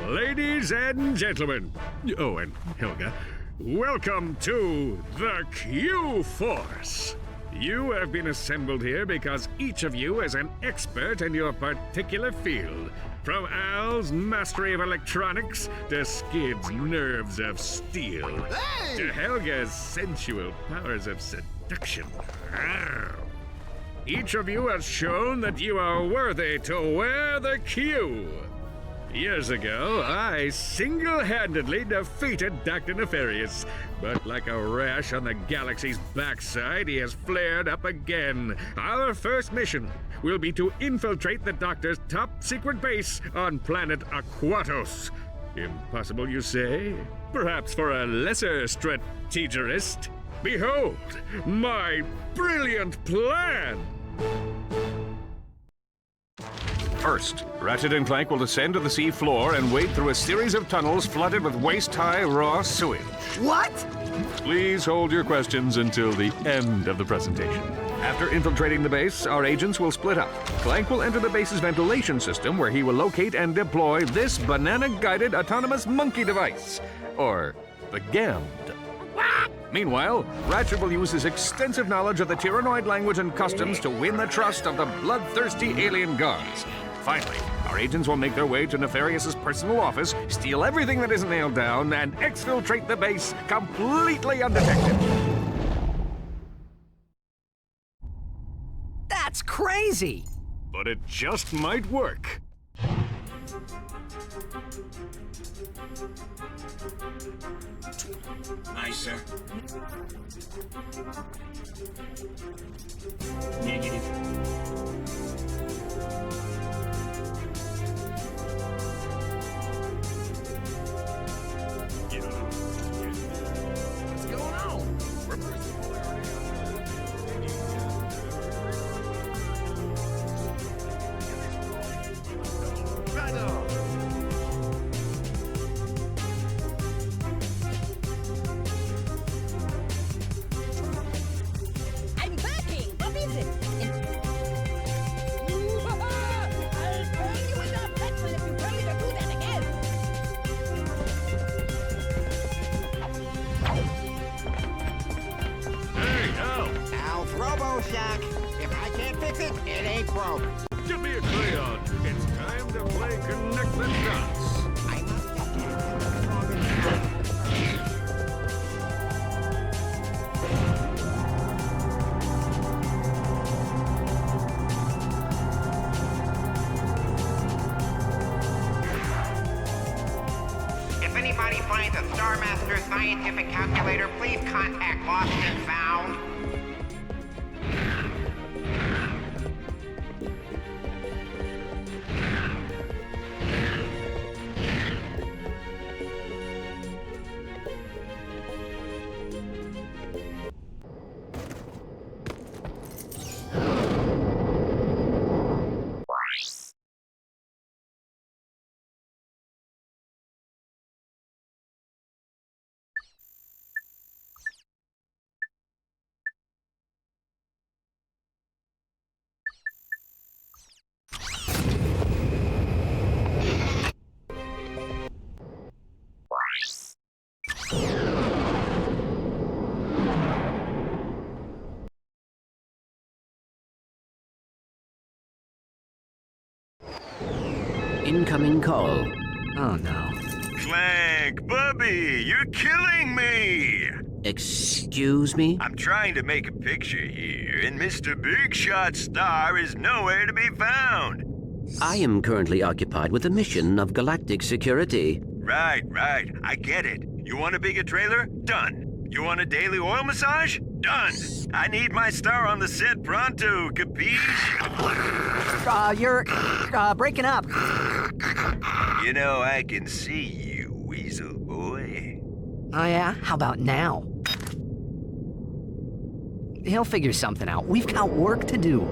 Ladies and gentlemen, oh, and Helga, welcome to the Q-Force. You have been assembled here because each of you is an expert in your particular field. From Al's mastery of electronics to Skid's nerves of steel, to Helga's sensual powers of seduction. Each of you has shown that you are worthy to wear the Q. Years ago, I single-handedly defeated Dr. Nefarious, but like a rash on the galaxy's backside, he has flared up again. Our first mission will be to infiltrate the Doctor's top-secret base on Planet Aquatos. Impossible, you say? Perhaps for a lesser strategist? Behold, my brilliant plan! First, Ratchet and Clank will descend to the sea floor and wade through a series of tunnels flooded with waist-high raw sewage. What? Please hold your questions until the end of the presentation. After infiltrating the base, our agents will split up. Clank will enter the base's ventilation system, where he will locate and deploy this banana-guided autonomous monkey device, or the GAMD. Meanwhile, Ratchet will use his extensive knowledge of the Tyrannoid language and customs to win the trust of the bloodthirsty alien guards. Finally, our agents will make their way to Nefarious's personal office, steal everything that isn't nailed down, and exfiltrate the base completely undetected. That's crazy! But it just might work. Aye, sir. Negative. What's going on? Right on. I'm backing! What is it? I'll turn you into a pretzel if you tell me to do that again! Hey, Al! Al's RoboShock. If I can't fix it, it ain't broke. Give me a crayon. It's time to play Connect the Dots. I must have the wrong If anybody finds a Star Master scientific calculator, please contact Lost and Found. Incoming call. Oh no. Clank, Bubby, you're killing me! Excuse me? I'm trying to make a picture here, and Mr. Big Shot Star is nowhere to be found. I am currently occupied with a mission of galactic security. Right, I get it. You want a bigger trailer? Done. You want a daily oil massage? Done. I need my star on the set pronto, capiche? You're breaking up. You know, I can see you, weasel boy. Oh yeah? How about now? He'll figure something out. We've got work to do.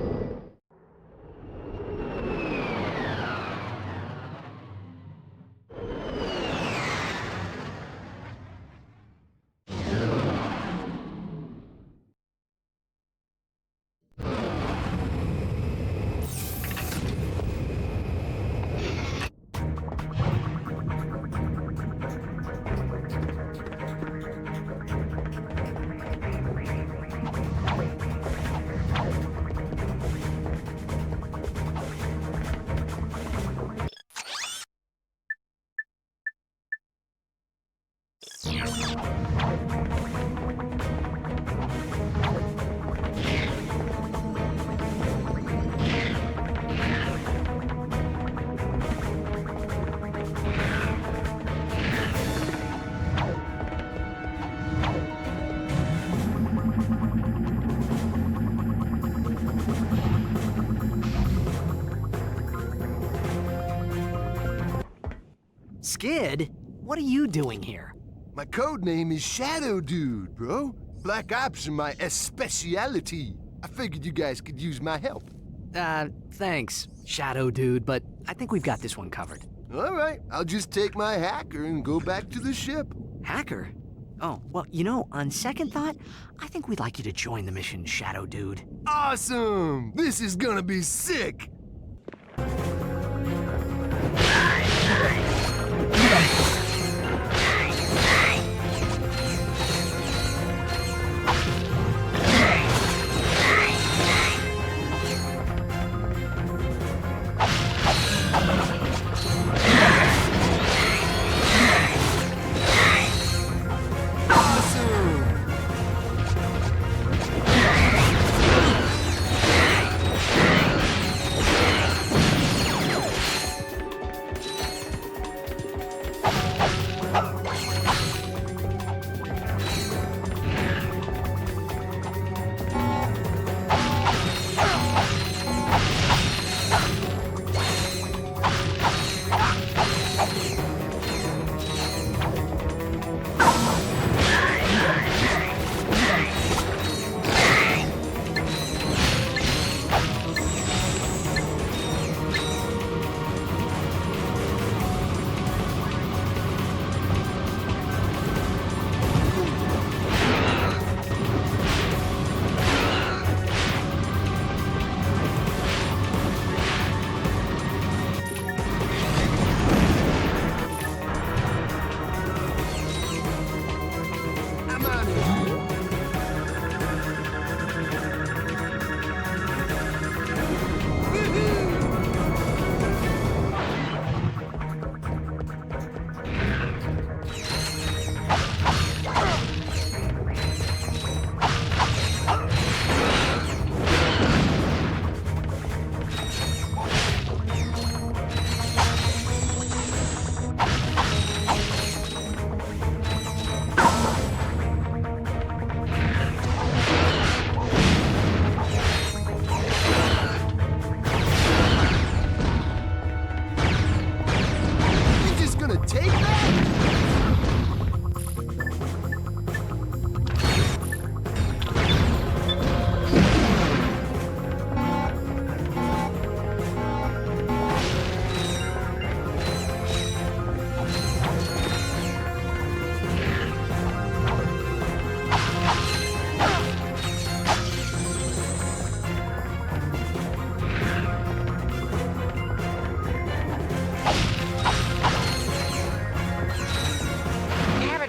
Skid? What are you doing here? My code name is Shadow Dude, bro. Black ops are my speciality. I figured you guys could use my help. Thanks, Shadow Dude, but I think we've got this one covered. All right, I'll just take my hacker and go back to the ship. Hacker? Oh, well, you know, on second thought, I think we'd like you to join the mission, Shadow Dude. Awesome! This is gonna be sick!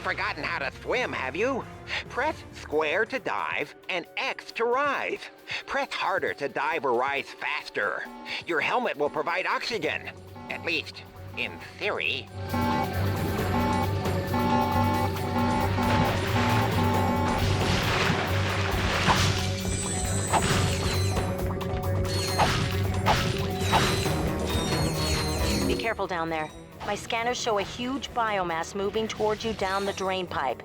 Forgotten how to swim, have you? Press square to dive and X to rise. Press harder to dive or rise faster. Your helmet will provide oxygen. At least, in theory. Be careful down there. My scanners show a huge biomass moving towards you down the drain pipe.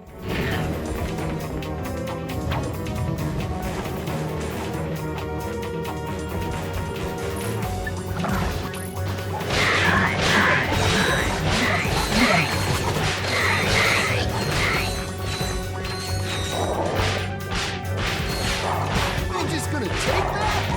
I'm just gonna take that?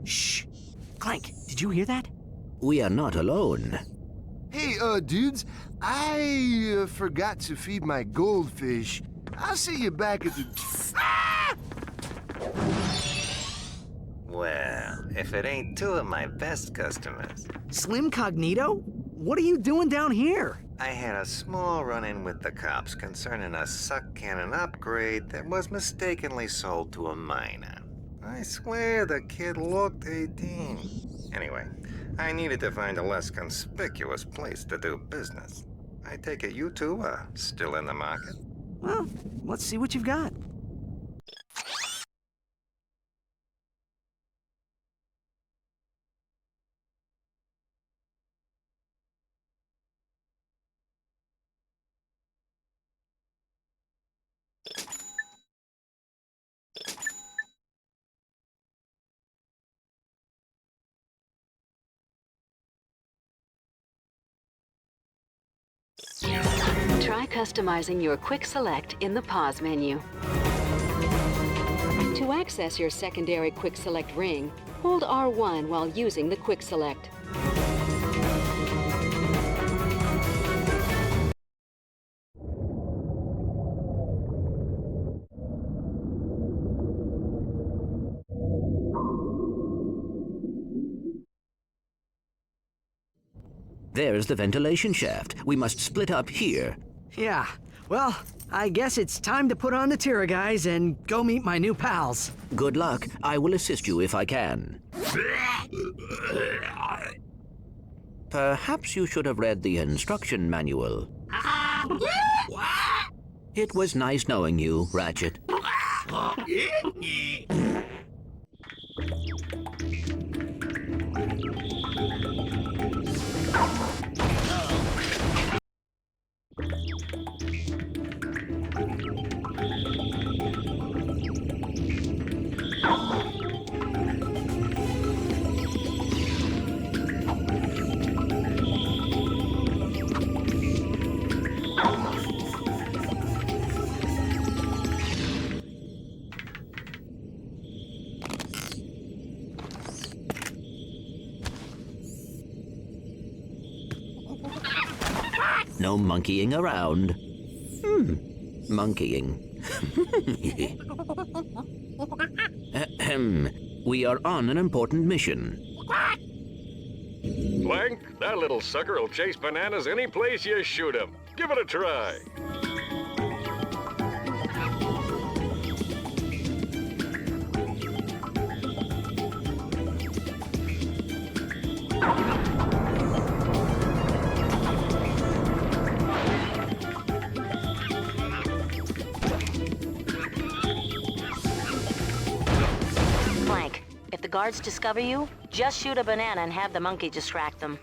Shh! Clank, did you hear that? We are not alone. Hey, dudes, I forgot to feed my goldfish. I'll see you back at the... Well, if it ain't two of my best customers. Slim Cognito? What are you doing down here? I had a small run-in with the cops concerning a suck cannon upgrade that was mistakenly sold to a minor. I swear the kid looked 18. Anyway, I needed to find a less conspicuous place to do business. I take it you two are still in the market? Well, let's see what you've got. Try customizing your Quick Select in the Pause menu. To access your secondary Quick Select ring, hold R1 while using the Quick Select. There's the ventilation shaft. We must split up here. Yeah, well, I guess it's time to put on the Tira guys and go meet my new pals. Good luck. I will assist you if I can. Perhaps you should have read the instruction manual. It was nice knowing you, Ratchet. No monkeying around. Monkeying. We are on an important mission. Clank, that little sucker will chase bananas any place you shoot him. Give it a try. If the guards discover you, just shoot a banana and have the monkey distract them.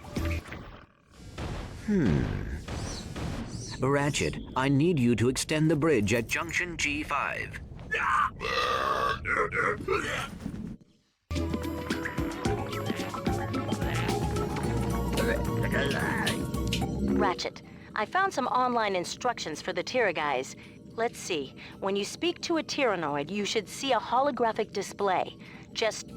Ratchet, I need you to extend the bridge at junction G5. Ratchet, I found some online instructions for the Tira guys. Let's see. When you speak to a Tyrannoid, you should see a holographic display. Just...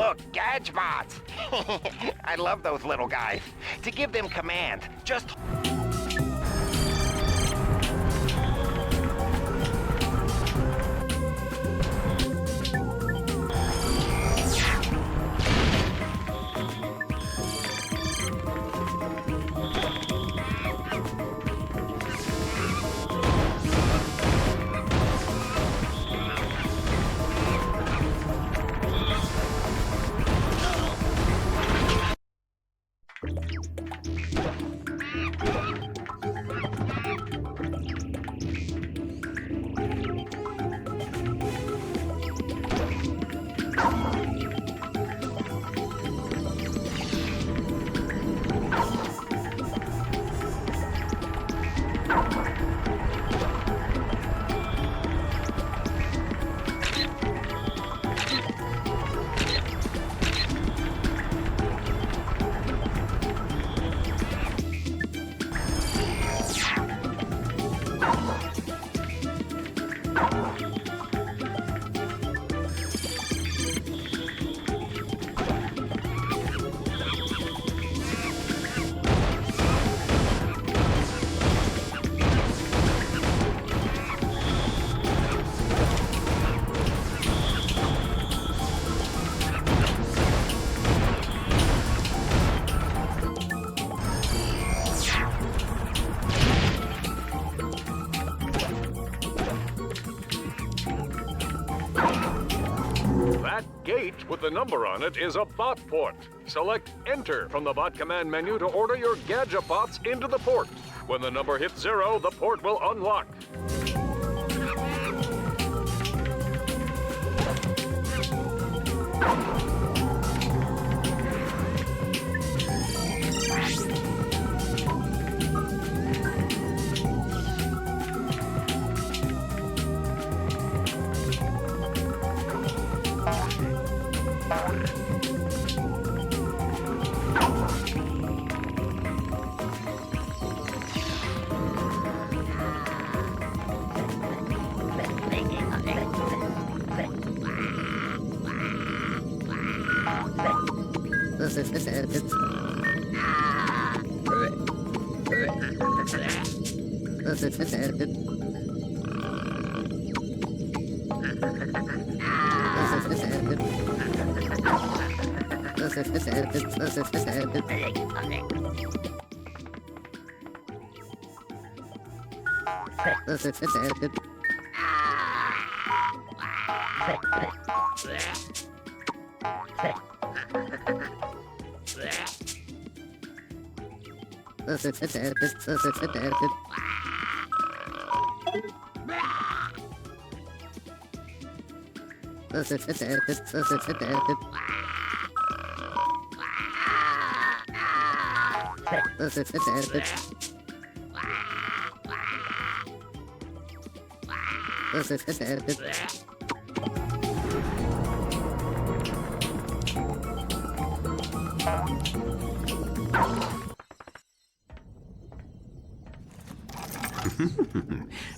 Look, Gadgebots! I love those little guys. To give them command, just... That gate with the number on it is a bot port. Select Enter from the bot command menu to order your Gadgebots into the port. When the number hits 0, the port will unlock.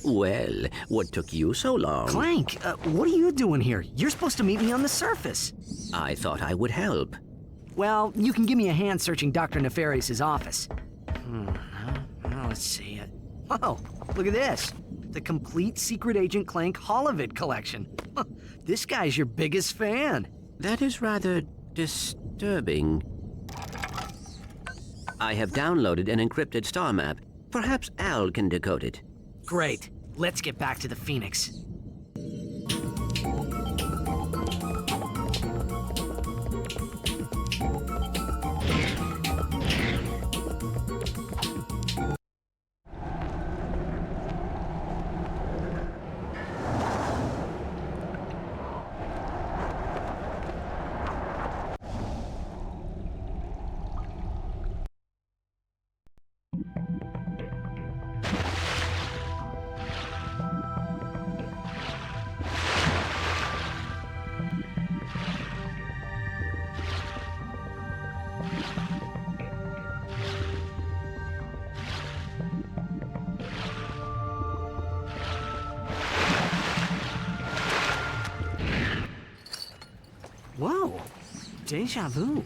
Well, what took you so long? Clank, what are you doing here? You're supposed to meet me on the surface. I thought I would help. Well, you can give me a hand searching Dr. Nefarious' office. Let's see. Oh, look at this. the complete Secret Agent Clank Holovid collection. This guy's your biggest fan. That is rather disturbing. I have downloaded an encrypted star map. Perhaps Al can decode it. Great. Let's get back to the Phoenix. Whoa, deja vu.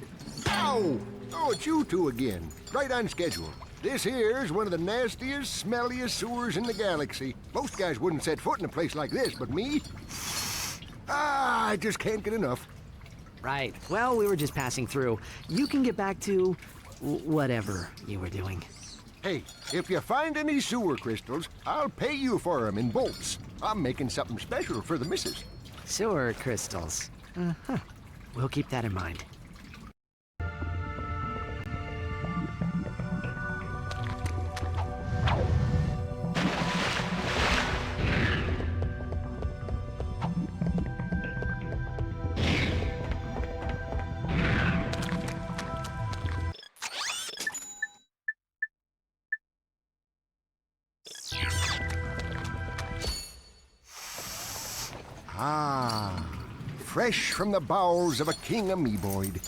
Ow! Oh, it's you two again. Right on schedule. This here's one of the nastiest, smelliest sewers in the galaxy. Most guys wouldn't set foot in a place like this, but me? I just can't get enough. Right. Well, we were just passing through. You can get back to whatever you were doing. Hey, if you find any sewer crystals, I'll pay you for them in bolts. I'm making something special for the missus. Sewer crystals. Uh-huh. We'll keep that in mind. Ah, fresh from the bowels of a king amoeboid.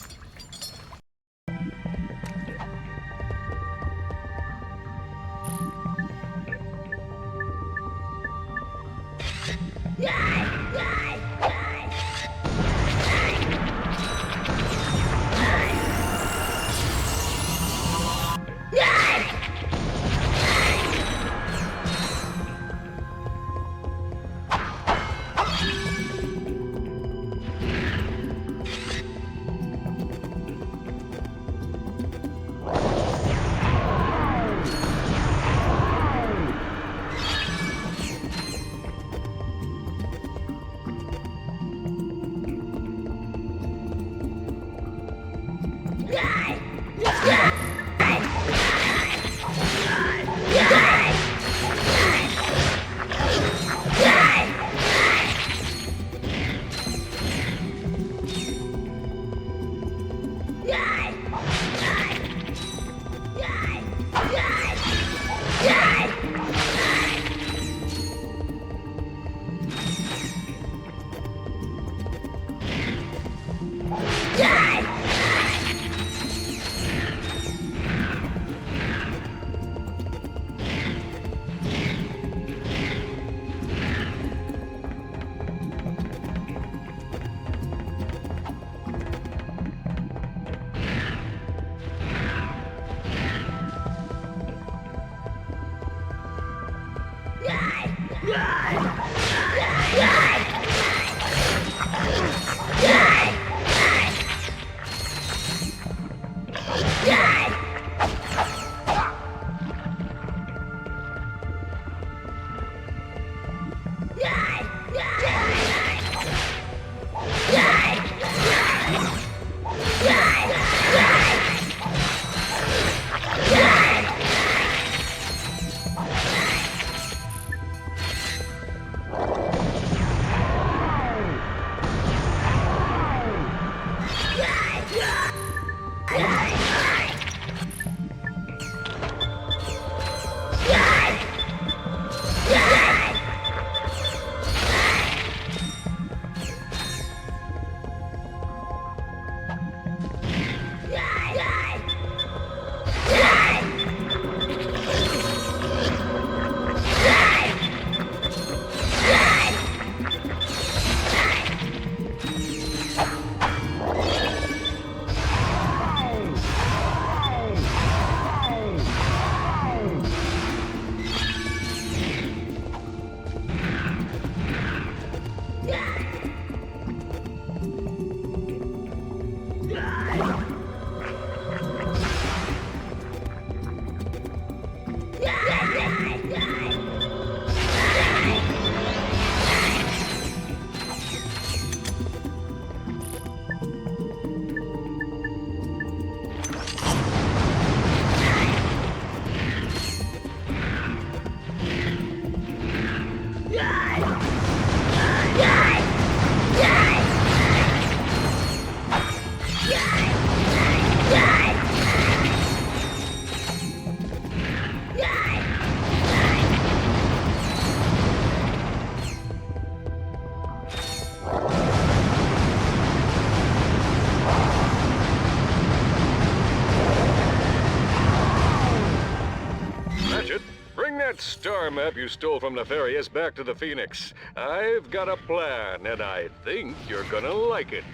Star map you stole from Nefarious back to the Phoenix. I've got a plan, and I think you're gonna like it.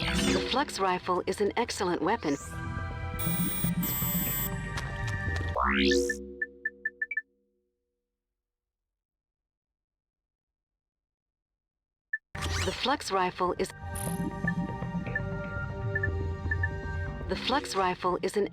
The Flux Rifle is an excellent weapon. The Flux Rifle is... The Flux Rifle is an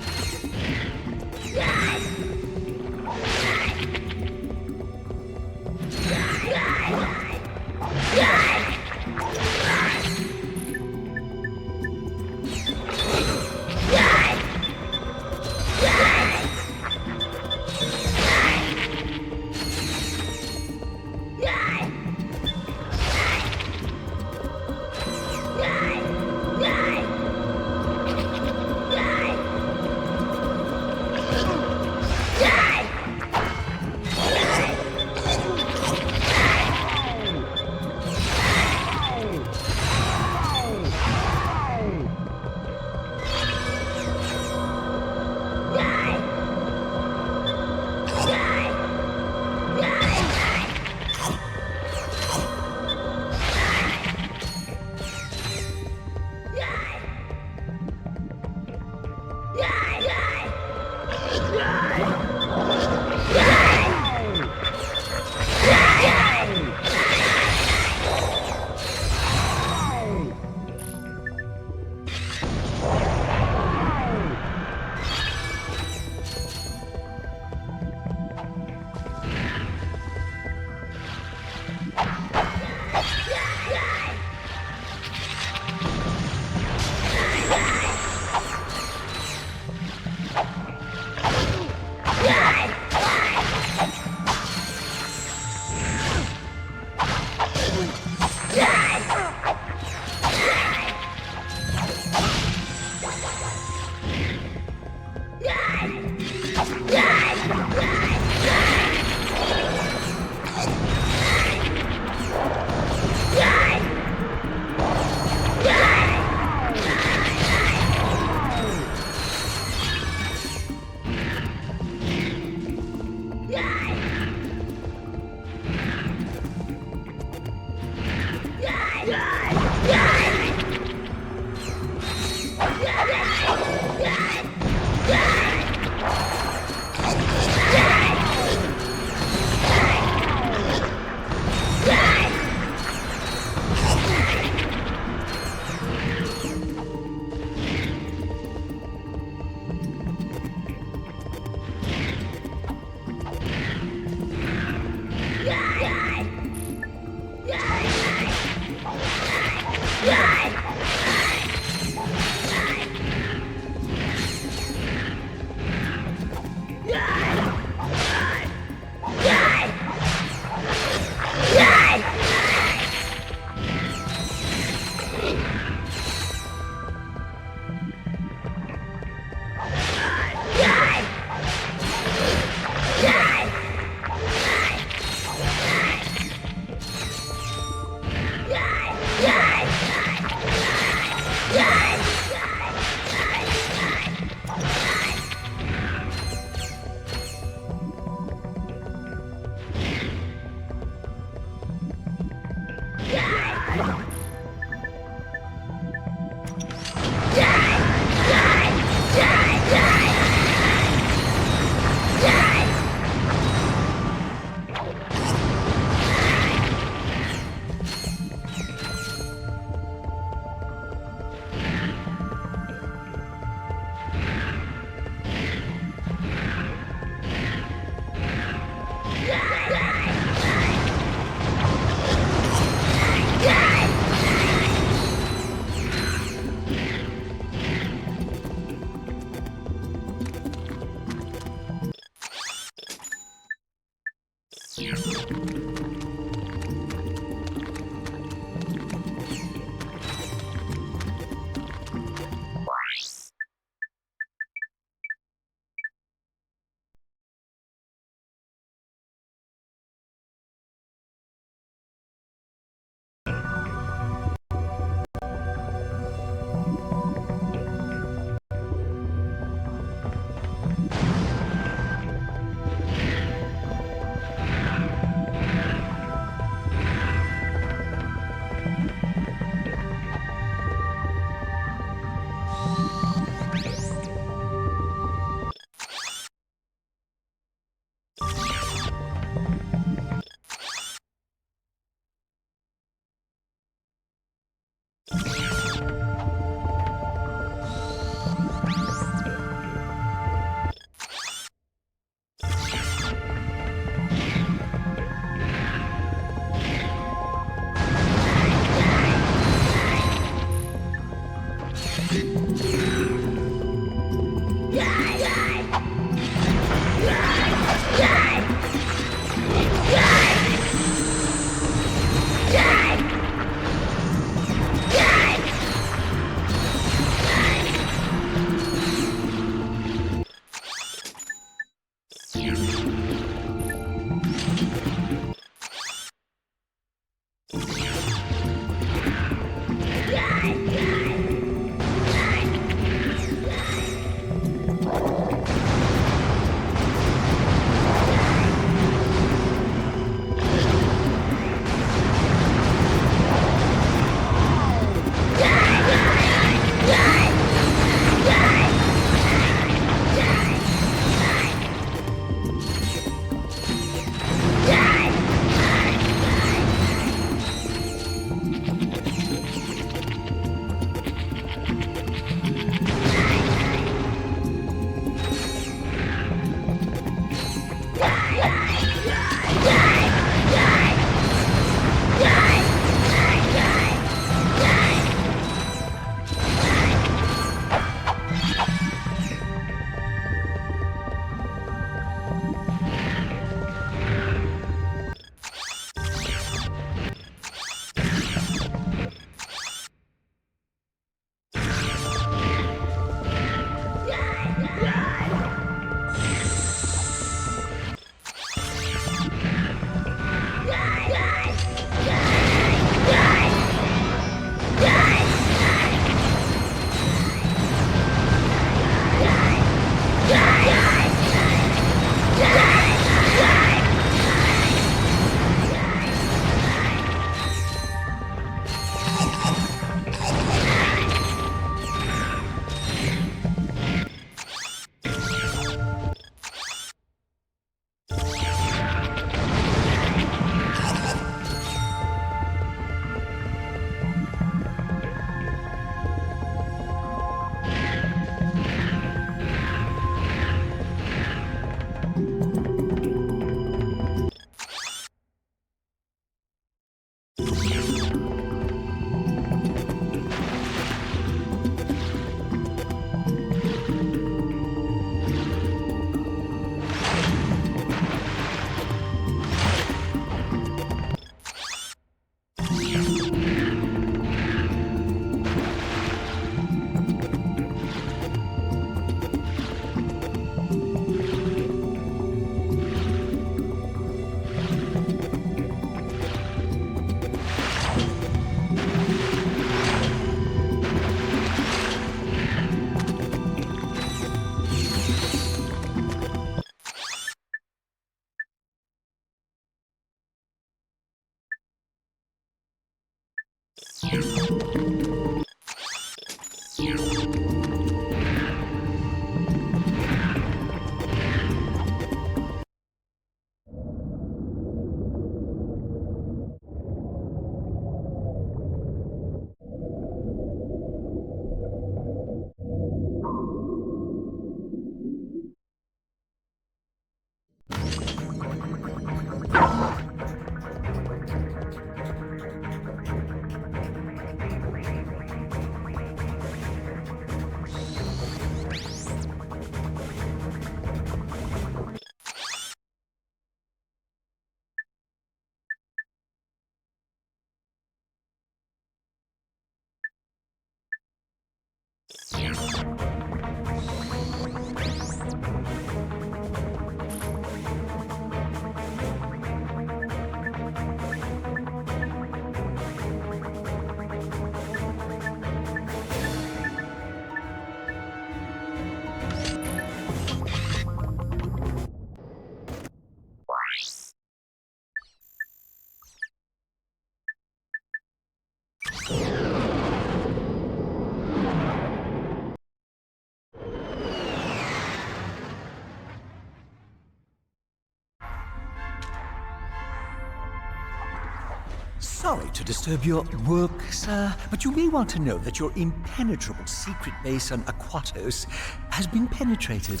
Sorry to disturb your work, sir, but you may want to know that your impenetrable secret base on Aquatos has been penetrated.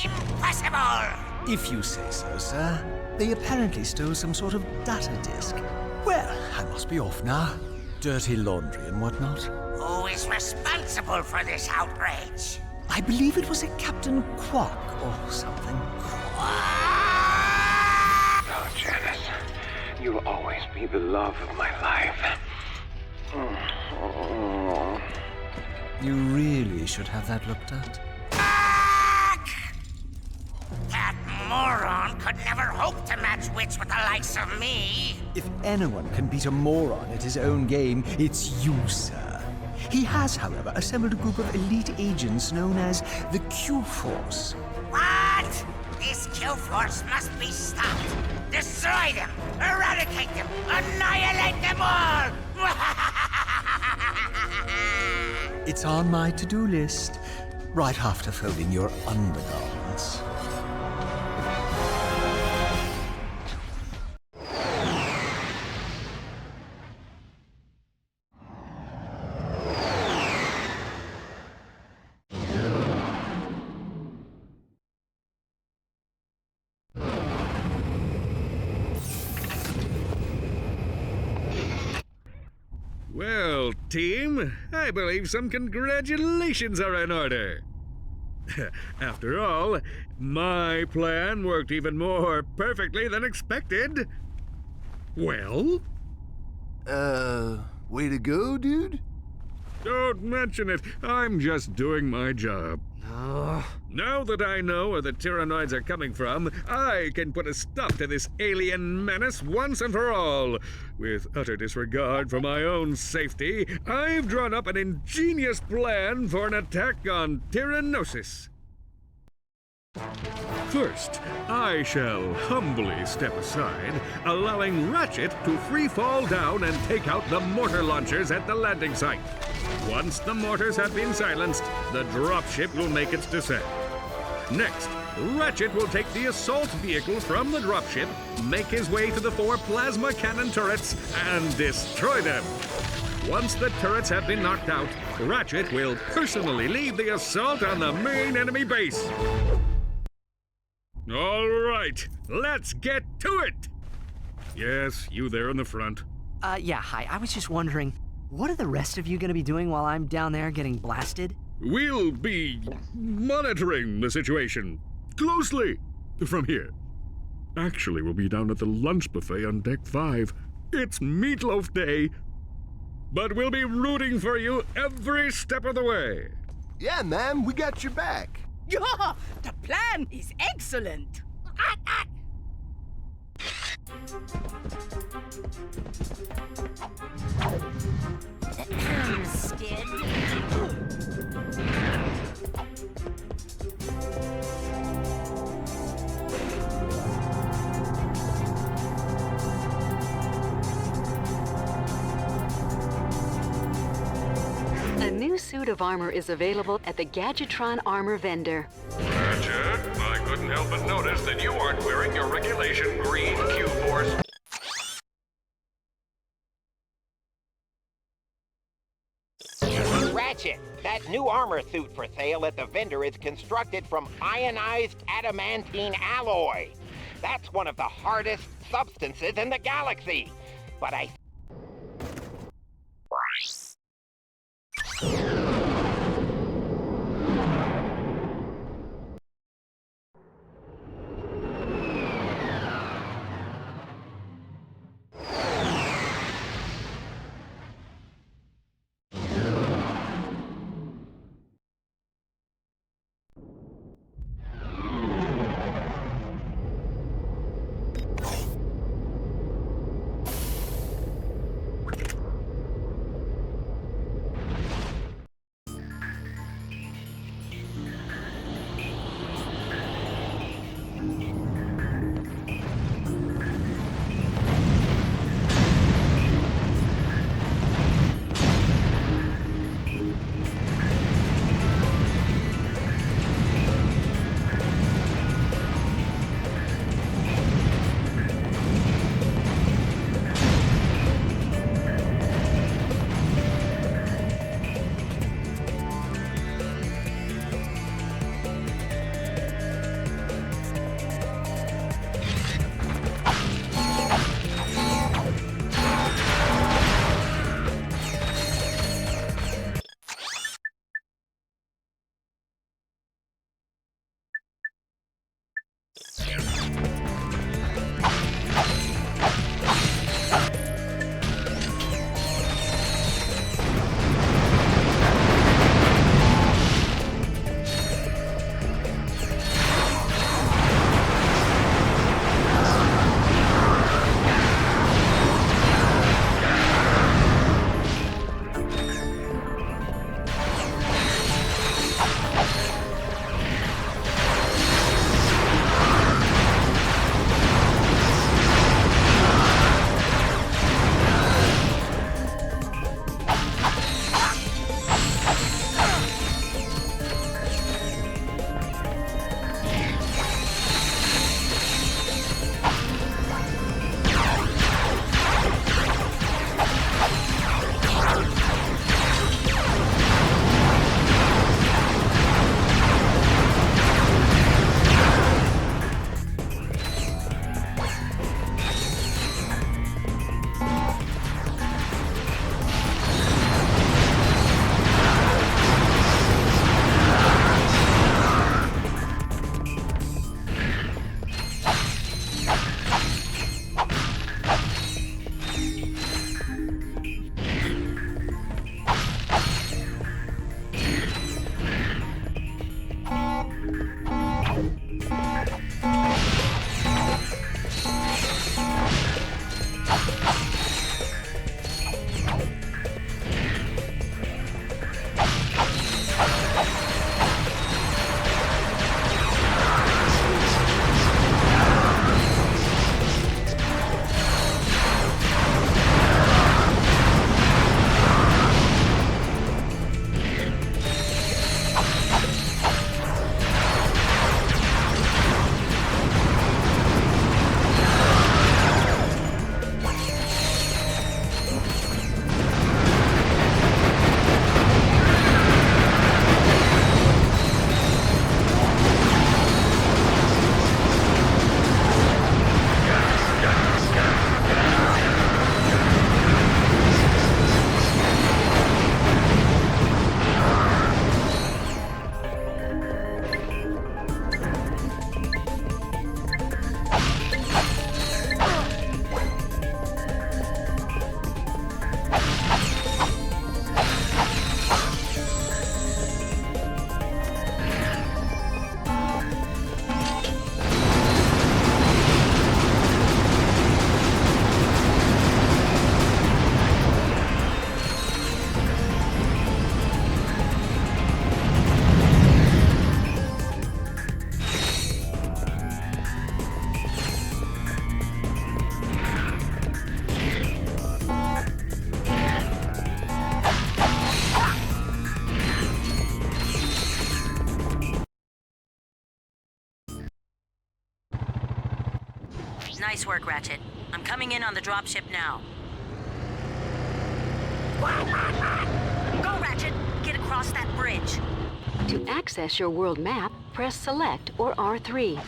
Impossible! If you say so, sir. They apparently stole some sort of data disk. Well, I must be off now. dirty laundry and whatnot. Who is responsible for this outrage? I believe it was a Captain Qwark or something. Oh, Janice, you'll always be the love of my life. You really should have that looked at. That moron could never hope to match wits with the likes of me. If anyone can beat a moron at his own game, it's you, sir. He has, however, assembled a group of elite agents known as the Q-Force. What? This Q-Force must be stopped. Destroy them, eradicate them, annihilate them all! It's on my to-do list, right after folding your undergarments. Well, team, I believe some congratulations are in order. After all, my plan worked even more perfectly than expected. Well? Way to go, dude? Don't mention it. I'm just doing my job. Now that I know where the Tyrannoids are coming from, I can put a stop to this alien menace once and for all. With utter disregard for my own safety, I've drawn up an ingenious plan for an attack on Tyranosis. First, I shall humbly step aside, allowing Ratchet to free fall down and take out the mortar launchers at the landing site. Once the mortars have been silenced, the dropship will make its descent. Next, Ratchet will take the assault vehicle from the dropship, make his way to the 4 plasma cannon turrets, and destroy them. Once the turrets have been knocked out, Ratchet will personally lead the assault on the main enemy base. All right, let's get to it! Yes, you there in the front. Yeah, hi. I was just wondering, what are the rest of you gonna be doing while I'm down there getting blasted? We'll be monitoring the situation closely from here. Actually, we'll be down at the lunch buffet on Deck 5. It's Meatloaf Day. But we'll be rooting for you every step of the way. Yeah, man, we got your back. Yeah, the plan is excellent. Skid. A new suit of armor is available at the Gadgetron armor vendor. Ratchet, I couldn't help but notice that you aren't wearing your regulation green Q-Force. Ratchet, that new armor suit for sale at the vendor is constructed from ionized adamantine alloy. That's one of the hardest substances in the galaxy. But I Nice work, Ratchet. I'm coming in on the dropship now. Go, Ratchet! Get across that bridge. To access your world map, press Select or R3.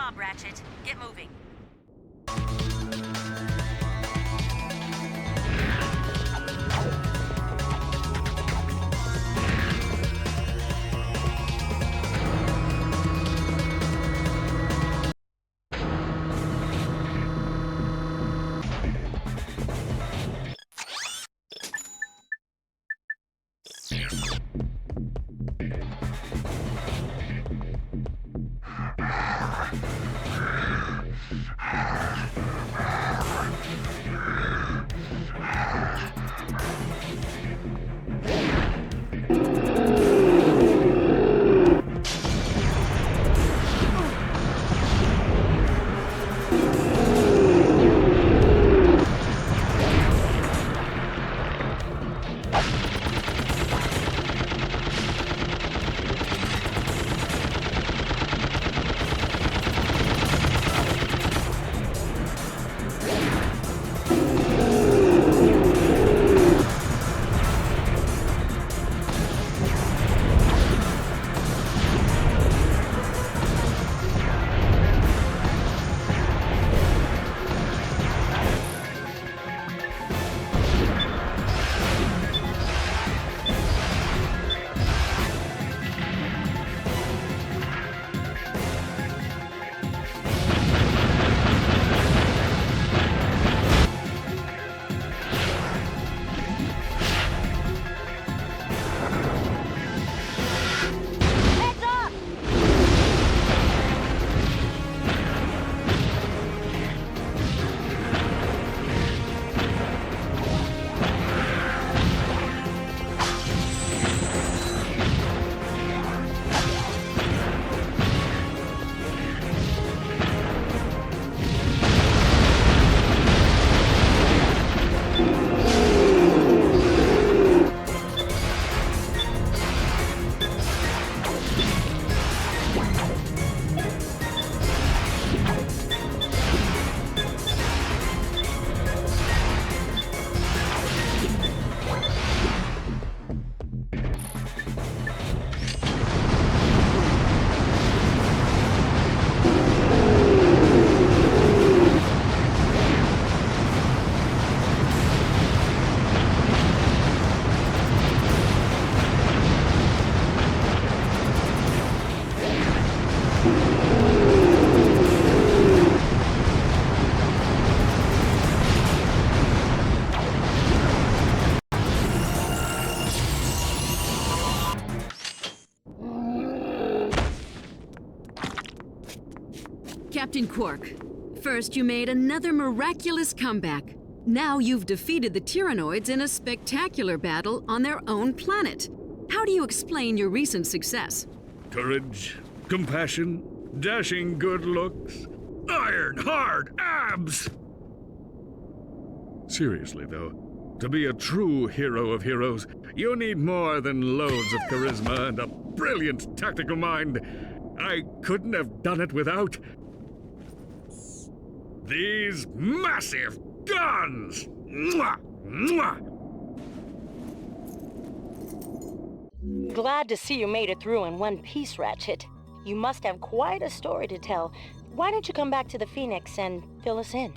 job, Ratchet. Get moving. Captain Qwark, first you made another miraculous comeback. Now you've defeated the Tyranoids in a spectacular battle on their own planet. How do you explain your recent success? Courage, compassion, dashing good looks, iron hard abs! Seriously though, to be a true hero of heroes, you need more than loads of charisma and a brilliant tactical mind. I couldn't have done it without these massive guns! Mwah! Mwah! Glad to see you made it through in one piece, Ratchet. You must have quite a story to tell. Why don't you come back to the Phoenix and fill us in?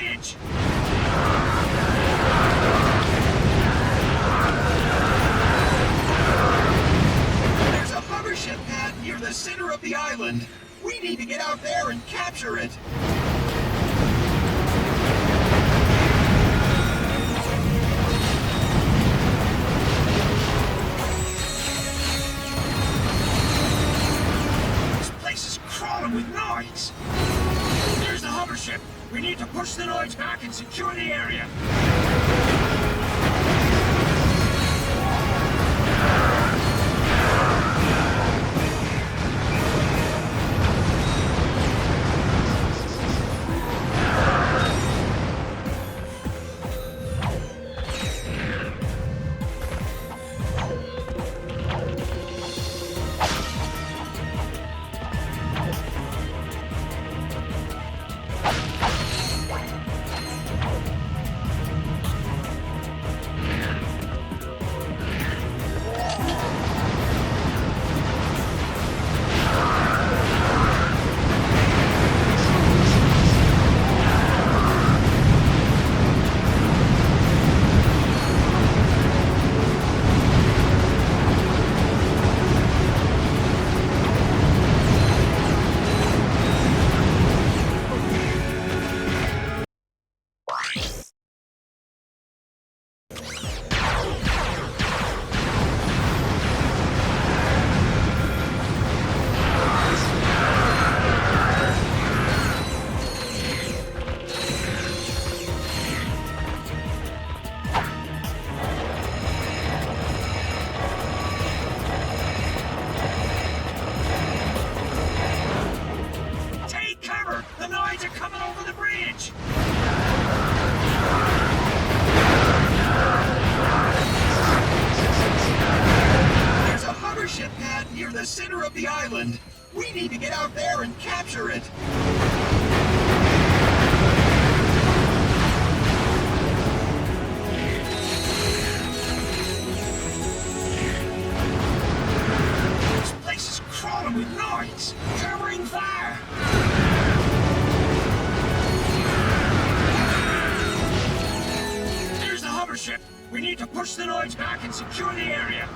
bridge! There's a hover ship pad near the center of the island. We need to get out there and capture it. This place is crawling with noise. There's the hover ship. We need to push the noise back and secure the area. The center of the island. We need to get out there and capture it. This place is crawling with noise. Covering fire. There's the hover ship. We need to push the noise back and secure the area.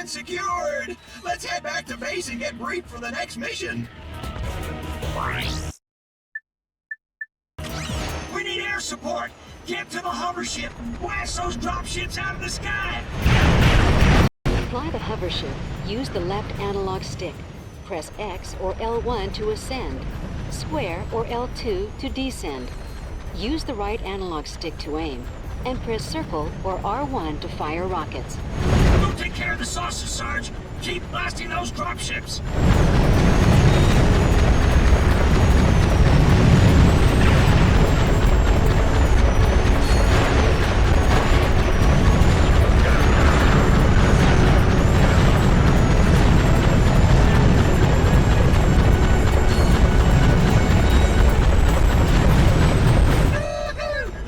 Secured! Let's head back to base and get briefed for the next mission. We need air support! Get to the hover ship! Blast those drop ships out of the sky! To fly the hover ship, use the left analog stick. Press X or L1 to ascend, square or L2 to descend. Use the right analog stick to aim, and press circle or R1 to fire rockets. We'll take care of the saucer, Sarge. Keep blasting those dropships.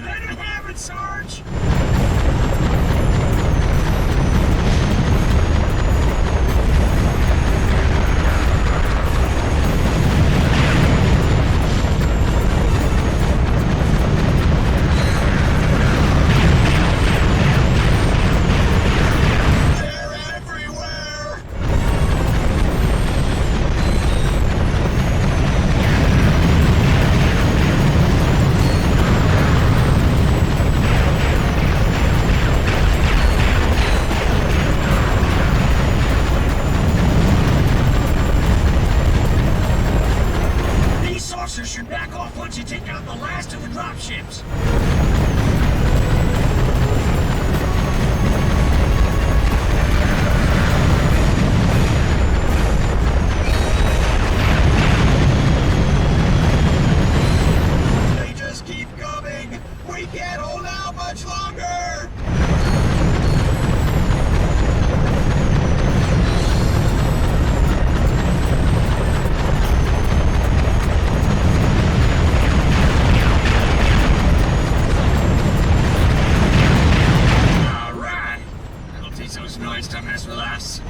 Let him have it, Sarge. us.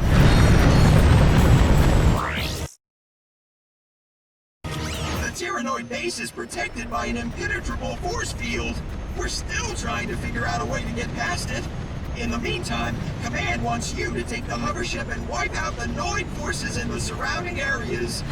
The Tyrannoid base is protected by an impenetrable force field. We're still trying to figure out a way to get past it. In the meantime, Command wants you to take the hover ship and wipe out the Noid forces in the surrounding areas.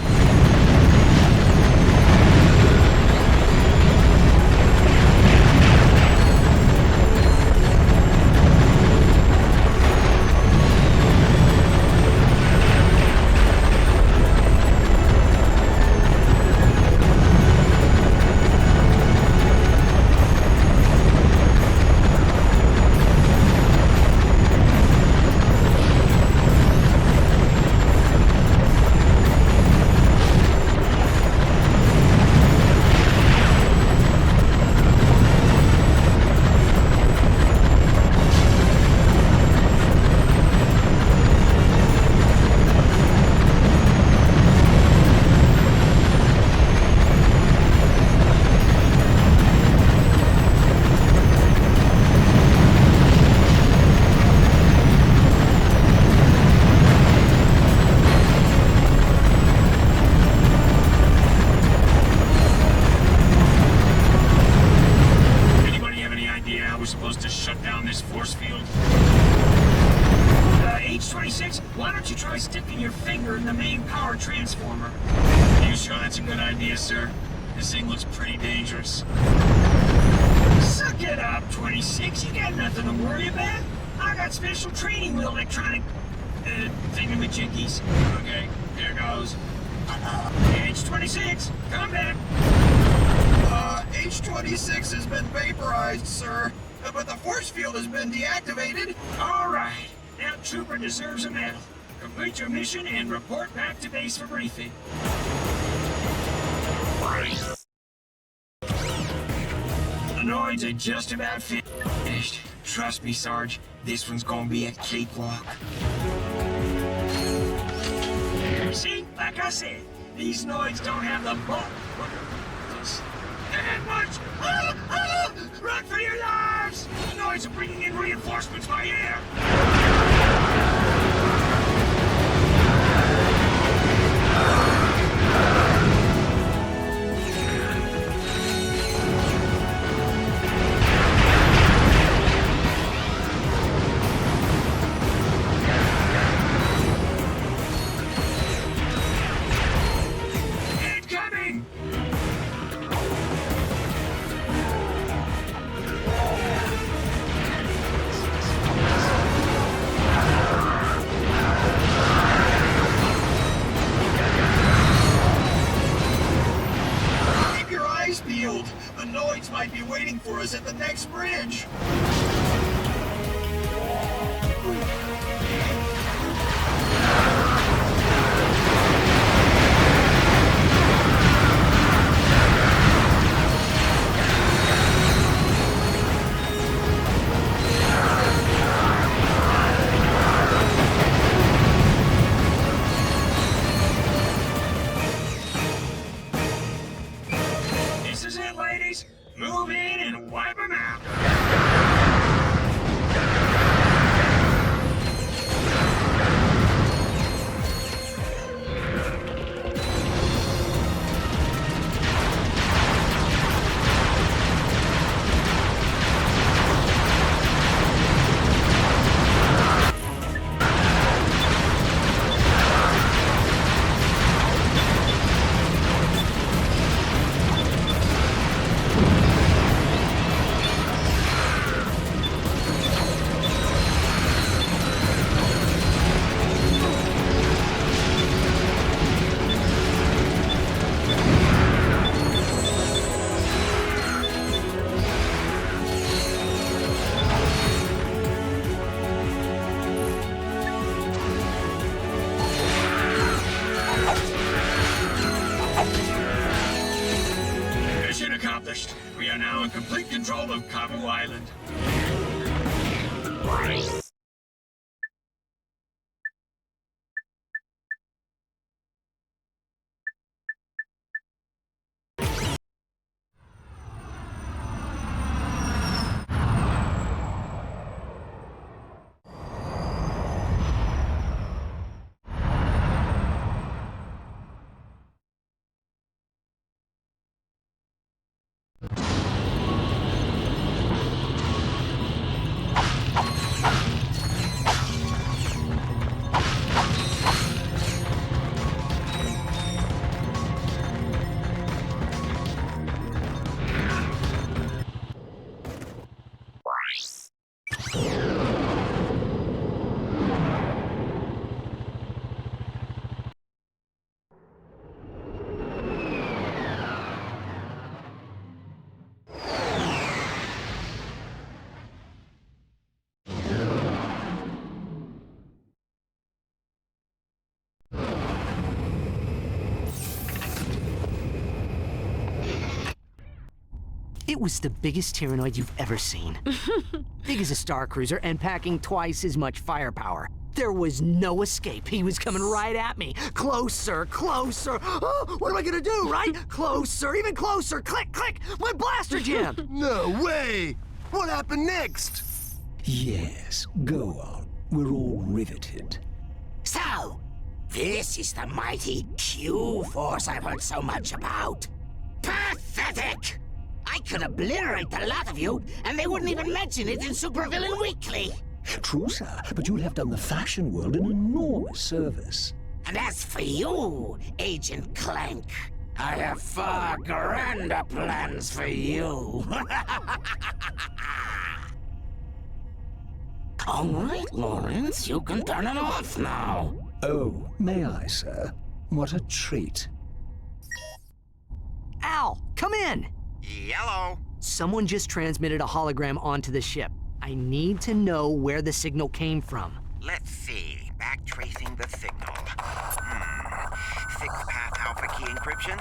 H26, why don't you try sticking your finger in the main power transformer? Are you sure that's a good idea, sir? This thing looks pretty dangerous. Suck it up, 26. You got nothing to worry about. I got special training with electronic thingamajiggies. Okay, here goes. H26, come back. H26 has been vaporized, sir. But the force field has been deactivated. All right. That trooper deserves a medal. Complete your mission and report back to base for briefing. The Noids are just about finished. Trust me, Sarge. This one's gonna be a cakewalk. See? Like I said, these Noids don't have the bulk. And much! Run for your lives! The Noids are bringing in reinforcements by air! Incoming! Peeled. The Noids might be waiting for us at the next bridge. Move in and wipe them out. We are now in complete control of Kabu Island. It was the biggest Tyranoid you've ever seen. Big as a Star Cruiser and packing twice as much firepower. There was no escape. He was coming right at me. Closer, closer. Oh, what am I gonna do, right? Closer, even closer. Click, click. My blaster jammed. No way! What happened next? Yes, go on. We're all riveted. So, this is the mighty Q-Force I've heard so much about. Pathetic! I could obliterate the lot of you, and they wouldn't even mention it in Supervillain Weekly. True, sir, but you'll have done the fashion world an enormous service. And as for you, Agent Clank, I have far grander plans for you. All right, Lawrence, you can turn it off now. Oh, may I, sir? What a treat. Al, come in! Yellow. Someone just transmitted a hologram onto the ship. I need to know where the signal came from. Let's see. Backtracing the signal. Six-path alpha key encryption?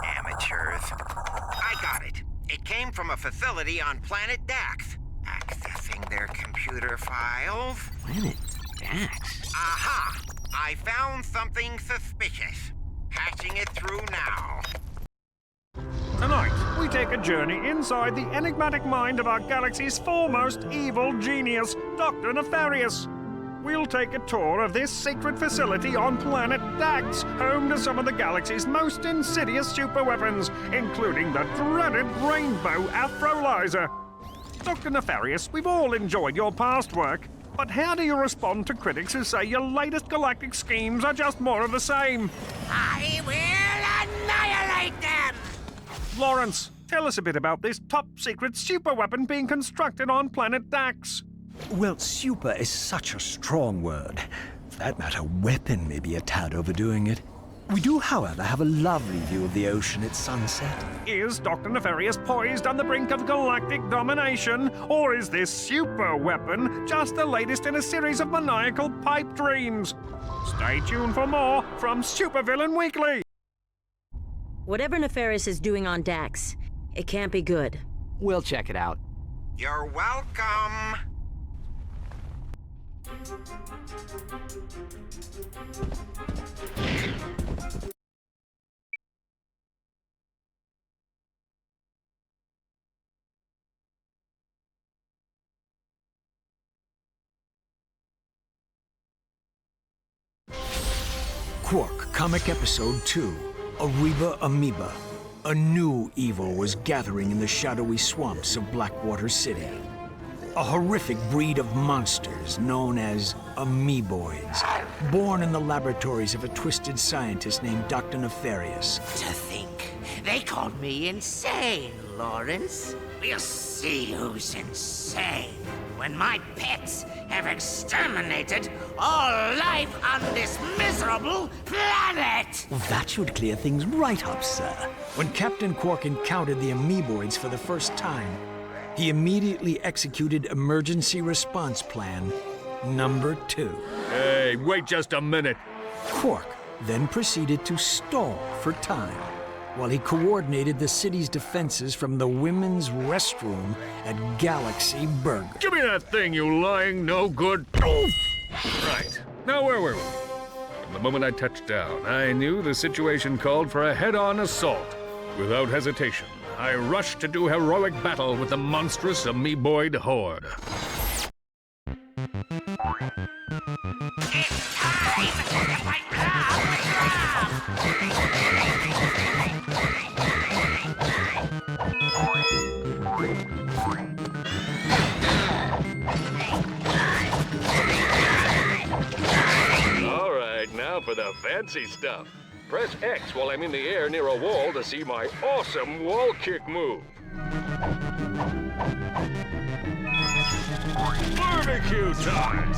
Amateurs. I got it. It came from a facility on Planet Dax. Accessing their computer files. Planet Dax? Aha! I found something suspicious. Patching it through now. Tonight, we take a journey inside the enigmatic mind of our galaxy's foremost evil genius, Dr. Nefarious. We'll take a tour of this secret facility on Planet Dax, home to some of the galaxy's most insidious superweapons, including the dreaded Rainbow Afrolyzer. Dr. Nefarious, we've all enjoyed your past work, but how do you respond to critics who say your latest galactic schemes are just more of the same? I will annihilate them! Lawrence, tell us a bit about this top-secret superweapon being constructed on Planet Dax. Well, super is such a strong word. For that matter, weapon may be a tad overdoing it. We do, however, have a lovely view of the ocean at sunset. Is Dr. Nefarious poised on the brink of galactic domination, or is this super weapon just the latest in a series of maniacal pipe dreams? Stay tuned for more from Supervillain Weekly. Whatever Nefarious is doing on Dax, it can't be good. We'll check it out. You're welcome. Qwark, Comic Episode 2. Ariba Amoeba. A new evil was gathering in the shadowy swamps of Blackwater City. A horrific breed of monsters known as amoeboids, born in the laboratories of a twisted scientist named Dr. Nefarious. To think, they called me insane, Lawrence. We'll see who's insane when my pets have exterminated all life on this miserable planet! Well, that should clear things right up, sir. When Captain Qwark encountered the amoeboids for the first time, he immediately executed Emergency Response Plan number 2. Hey, wait just a minute. Qwark then proceeded to stall for time while he coordinated the city's defenses from the women's restroom at Galaxy Burger. Give me that thing, you lying no-good... Right. Now, where were we? From the moment I touched down, I knew the situation called for a head-on assault. Without hesitation, I rushed to do heroic battle with the monstrous amoeboid horde. All right, now for the fancy stuff. Press X while I'm in the air near a wall to see my awesome wall kick move. Barbecue time!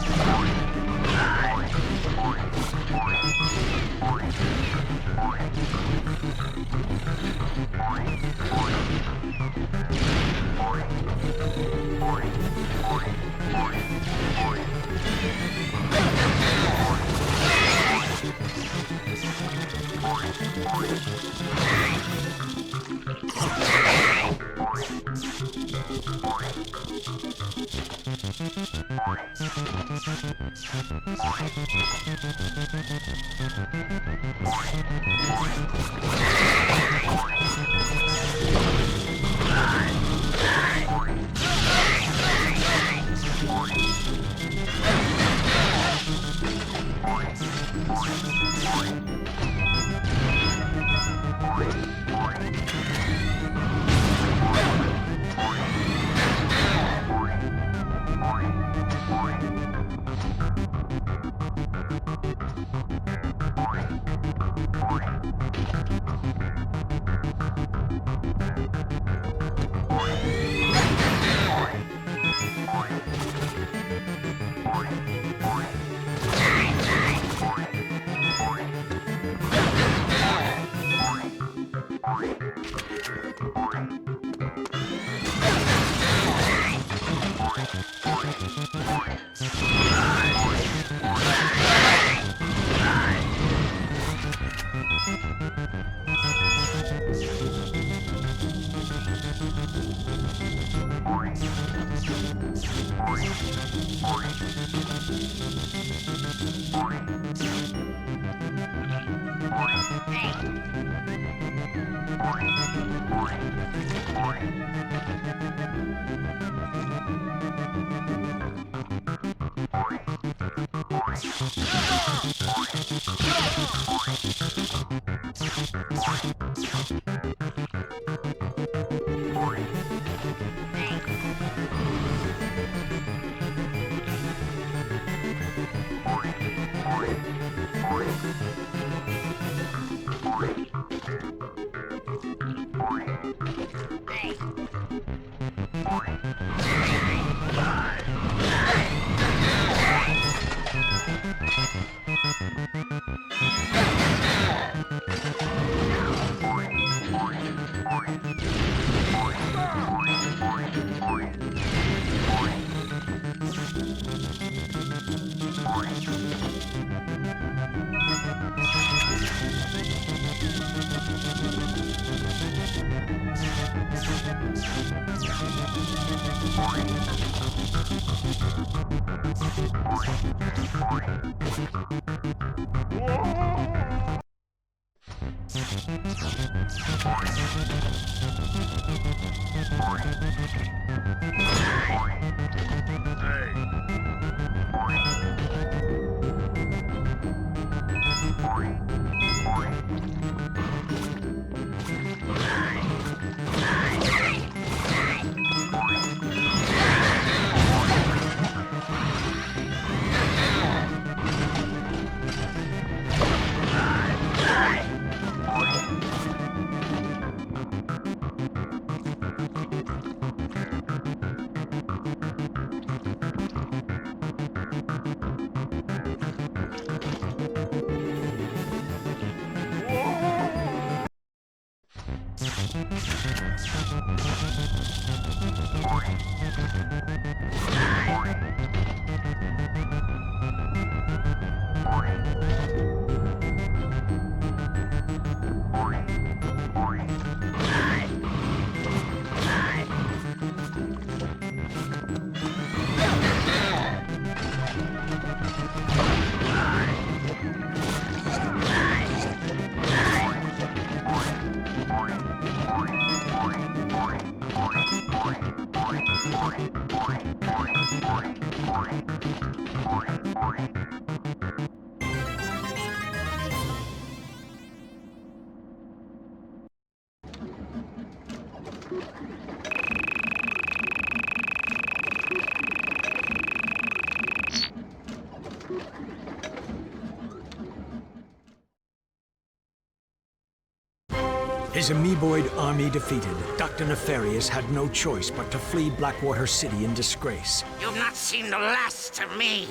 His amoeboid army defeated, Dr. Nefarious had no choice but to flee Blackwater City in disgrace. You've not seen the last of me.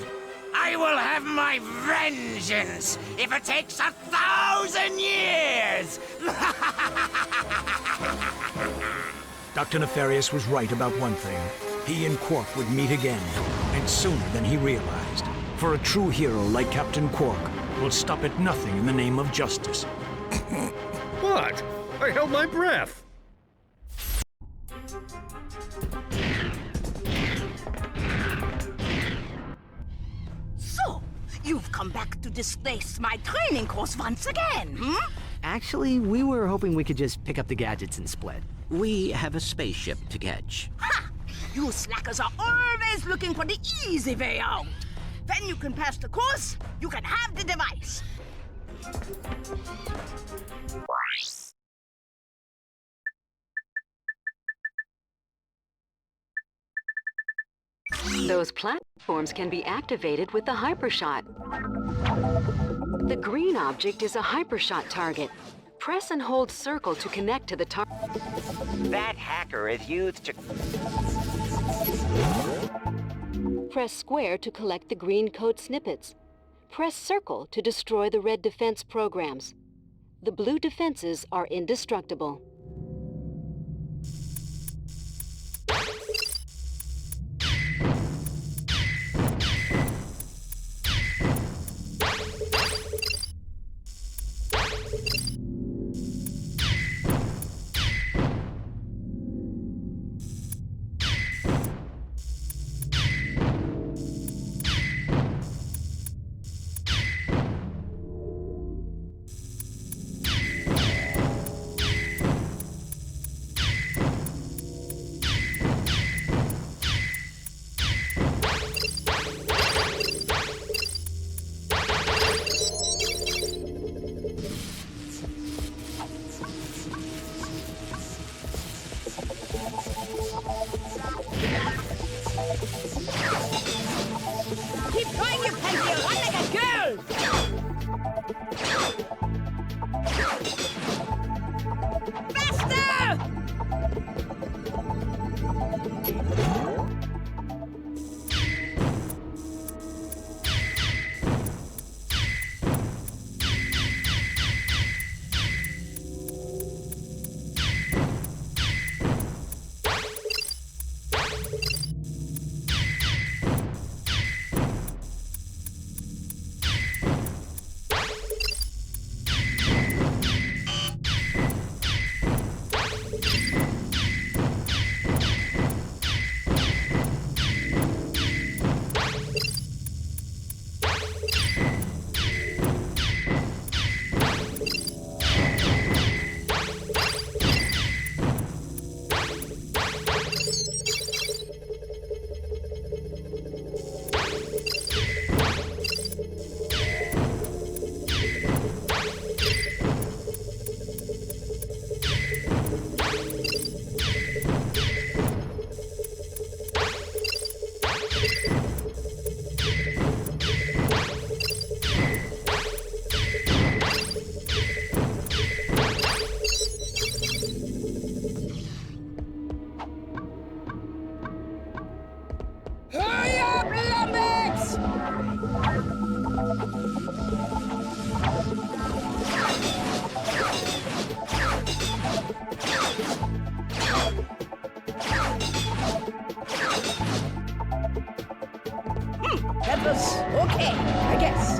I will have my vengeance if it takes 1,000 years! Dr. Nefarious was right about one thing. He and Qwark would meet again, and sooner than he realized. For a true hero like Captain Qwark will stop at nothing in the name of justice. What? I held my breath. You've come back to displace my training course once again, hmm? Actually, we were hoping we could just pick up the gadgets and split. We have a spaceship to catch. Ha! You slackers are always looking for the easy way out. When you can pass the course, you can have the device. Those platforms can be activated with the hypershot. The green object is a hypershot target. Press and hold circle to connect to the target. That hacker is used to... Press square to collect the green code snippets. Press circle to destroy the red defense programs. The blue defenses are indestructible. Keep going, you Pantheon! Run like a girl! Faster! Hurry up, Lumbex! That was okay, I guess.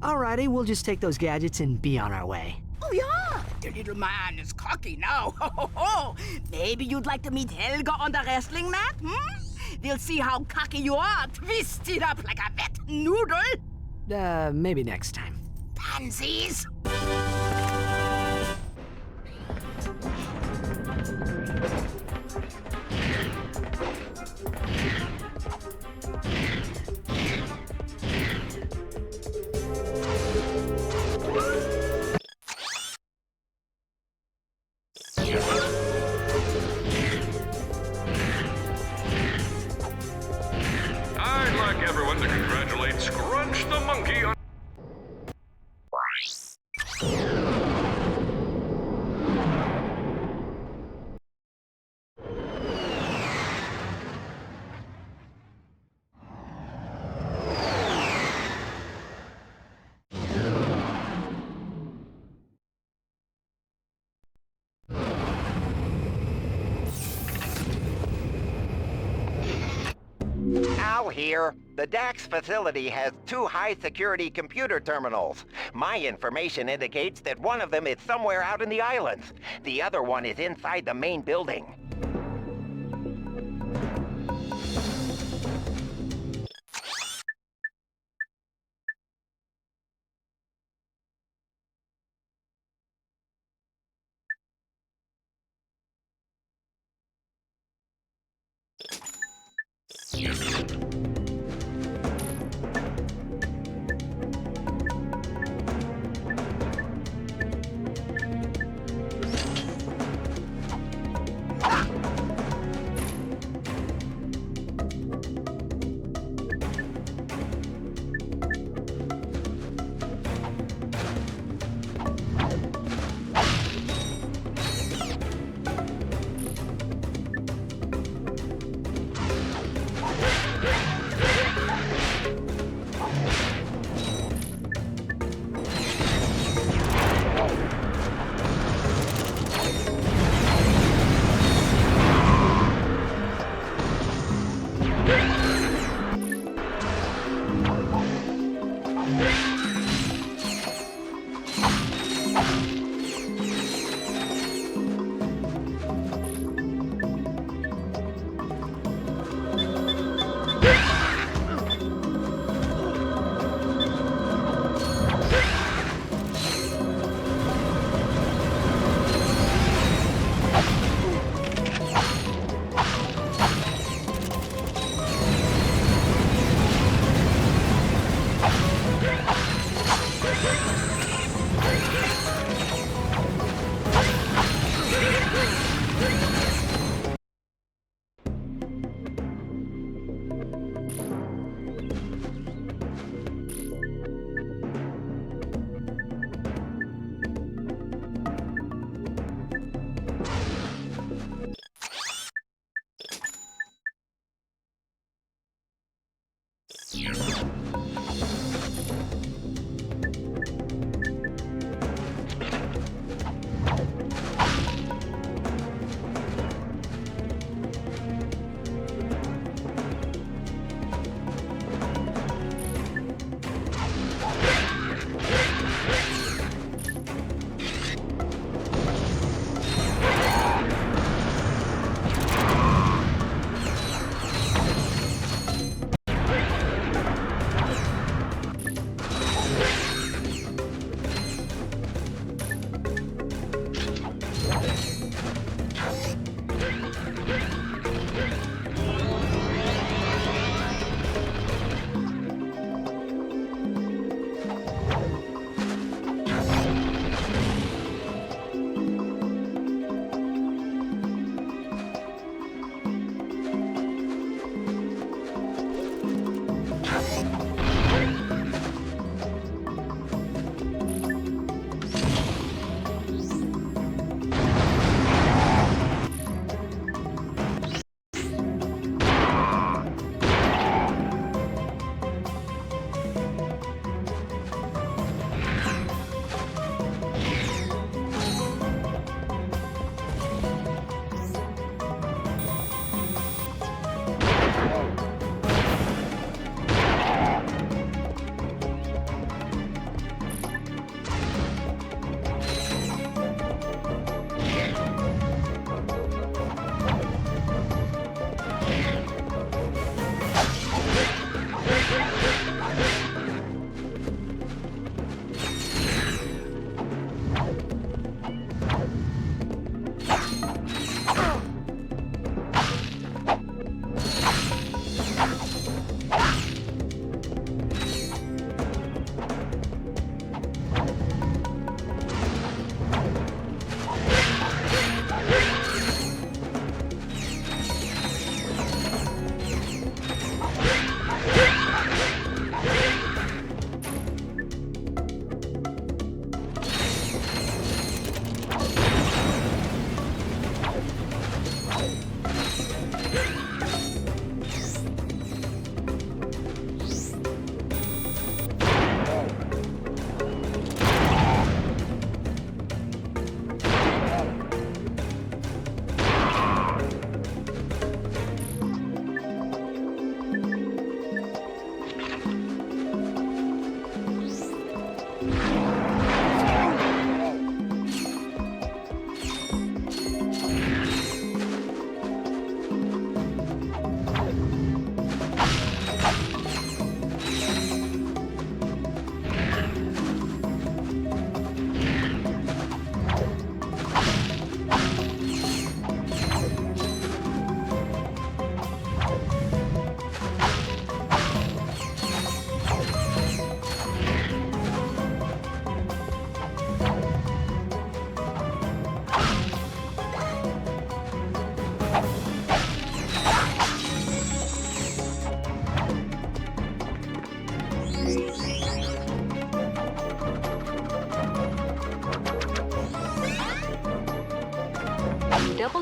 Alrighty, we'll just take those gadgets and be on our way. Oh, yeah! The little man is cocky now. Ho, ho, ho. Maybe you'd like to meet Helga on the wrestling mat, hmm? We'll see how cocky you are, twisted up like a wet noodle. Maybe next time. Pansies! I'd like everyone to congratulate Scrunch the Monkey on... Al here. The Dax facility has 2 high-security computer terminals. My information indicates that one of them is somewhere out in the islands. The other one is inside the main building.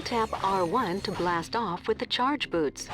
tap R1 to blast off with the charge boots.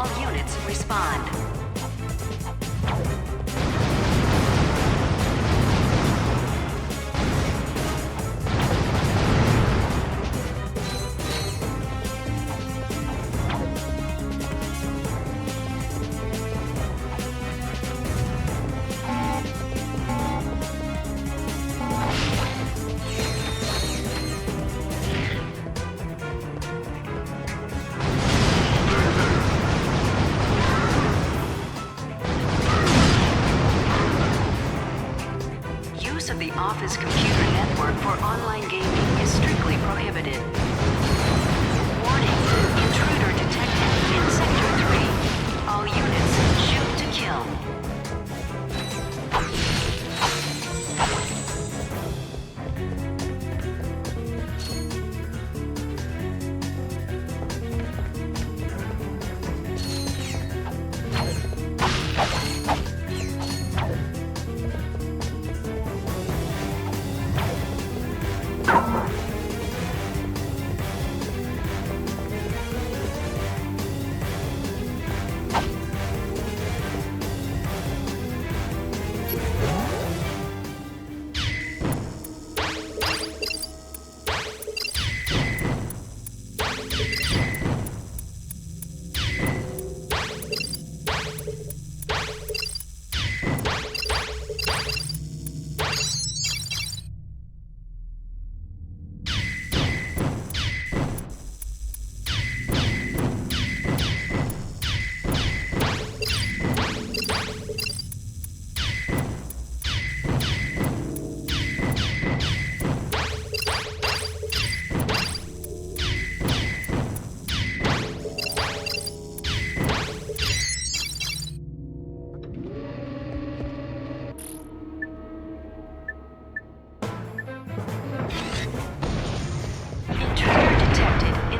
All units respond. Use of the office computer network for online gaming is strictly prohibited. Warning, intruder detected in Sector 3. All units, shoot to kill.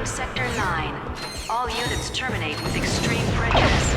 Sector 9. All units terminate with extreme prejudice.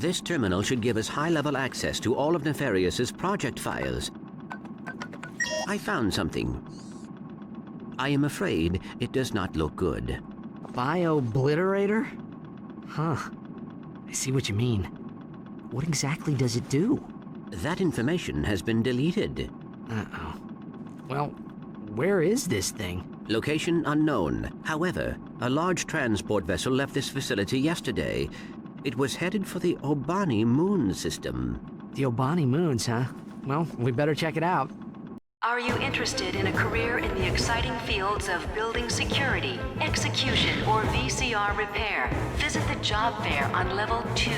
This terminal should give us high-level access to all of Nefarious's project files. I found something I am afraid it does not look good. Biobliterator? Huh. I see what you mean. What exactly does it do? That information has been deleted. Uh-oh. Well, where is this thing? Location unknown. However, a large transport vessel left this facility yesterday. It was headed for the Oani Moon system. The Oani Moons, huh? Well, we better check it out. Are you interested in a career in the exciting fields of building security, execution, or VCR repair? Visit the job fair on level 2.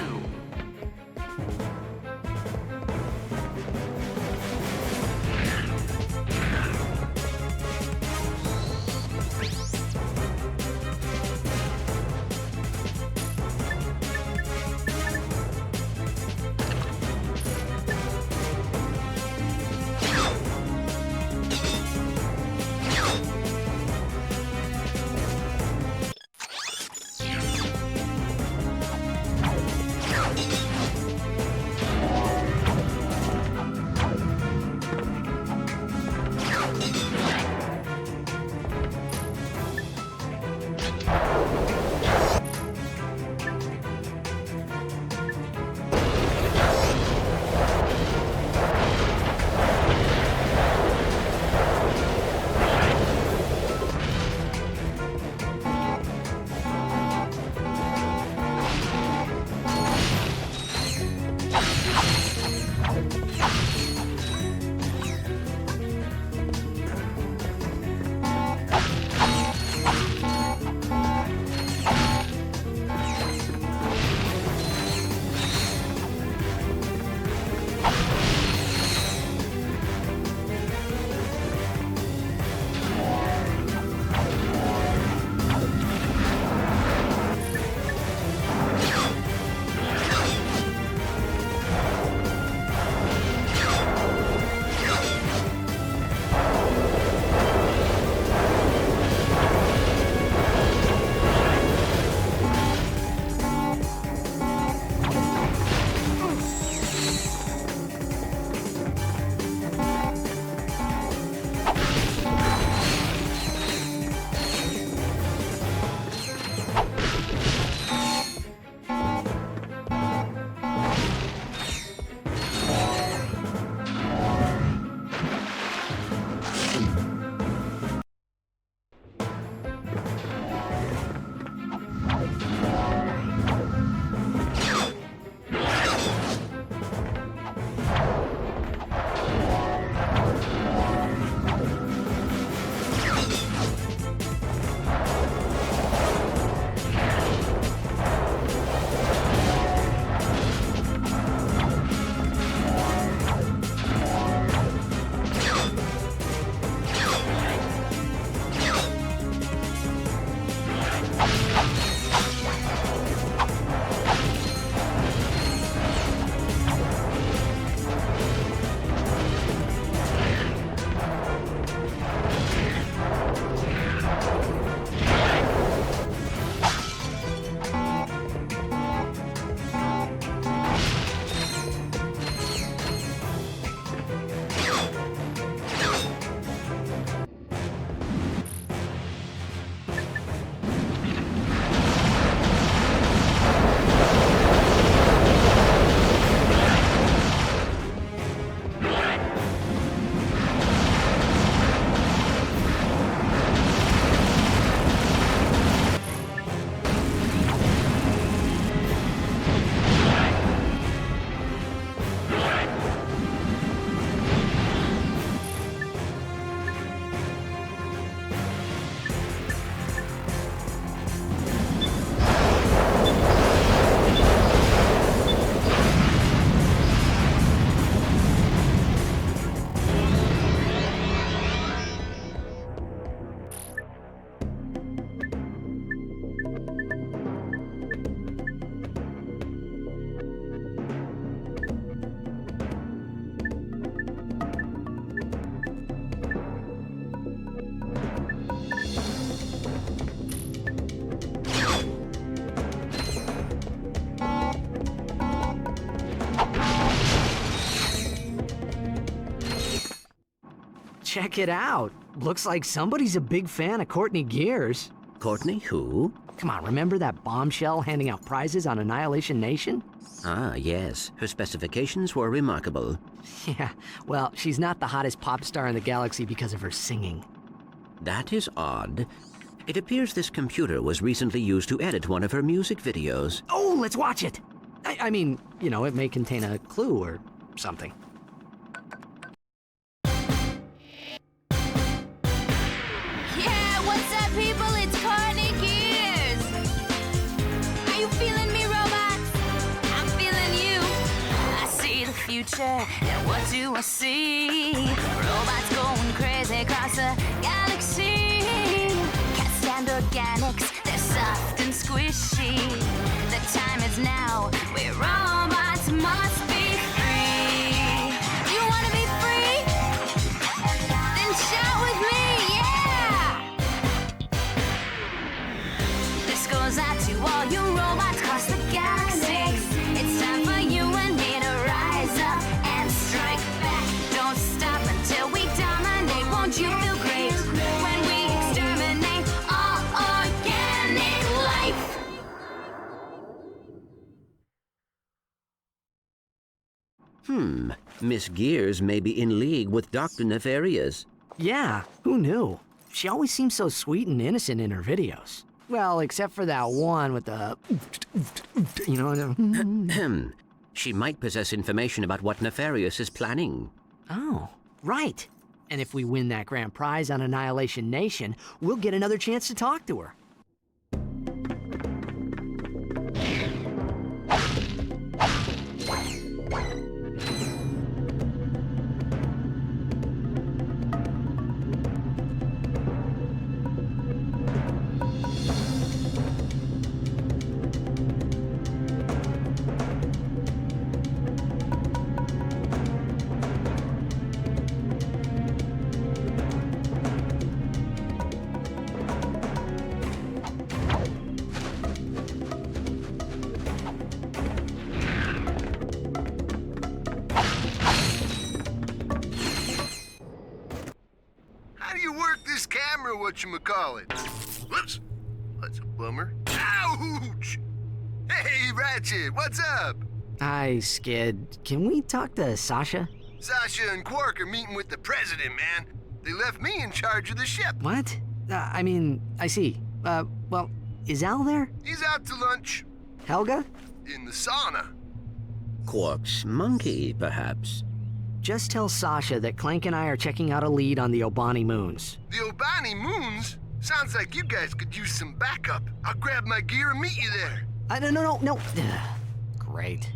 Check it out. Looks like somebody's a big fan of Courtney Gears. Courtney who? Come on, remember that bombshell handing out prizes on Annihilation Nation? Ah, yes. Her specifications were remarkable. Yeah, well, she's not the hottest pop star in the galaxy because of her singing. That is odd. It appears this computer was recently used to edit one of her music videos. Oh, let's watch it! I mean, you know, it may contain a clue or something. Yeah, what's up, people? It's Courtney Gears. Are you feeling me, robots? I'm feeling you. I see the future, and what do I see? Robots going crazy across the galaxy. Can't stand organics, they're soft and squishy. The time is now, where robots must be free. You wanna be free? Then shout with me, yeah! This goes out to all you robots across the galaxy. It's time for you and me to rise up and strike back. Don't stop until we dominate. Won't you feel great when we exterminate all organic life? Miss Gears may be in league with Dr. Nefarious. Yeah, who knew? She always seems so sweet and innocent in her videos. Well, except for that one with the... You know... She might possess information about what Nefarious is planning. Oh, right. And if we win that grand prize on Annihilation Nation, we'll get another chance to talk to her. Whatchamacallit? Whoops. That's a bummer. Ouch! Hey, Ratchet, what's up? Hi, Skid. Can we talk to Sasha? Sasha and Qwark are meeting with the president, man. They left me in charge of the ship. What? I mean, I see. Well, is Al there? He's out to lunch. Helga? In the sauna. Qwark's monkey, perhaps. Just tell Sasha that Clank and I are checking out a lead on the Oani Moons. The Oani Moons? Sounds like you guys could use some backup. I'll grab my gear and meet you there. No. Great.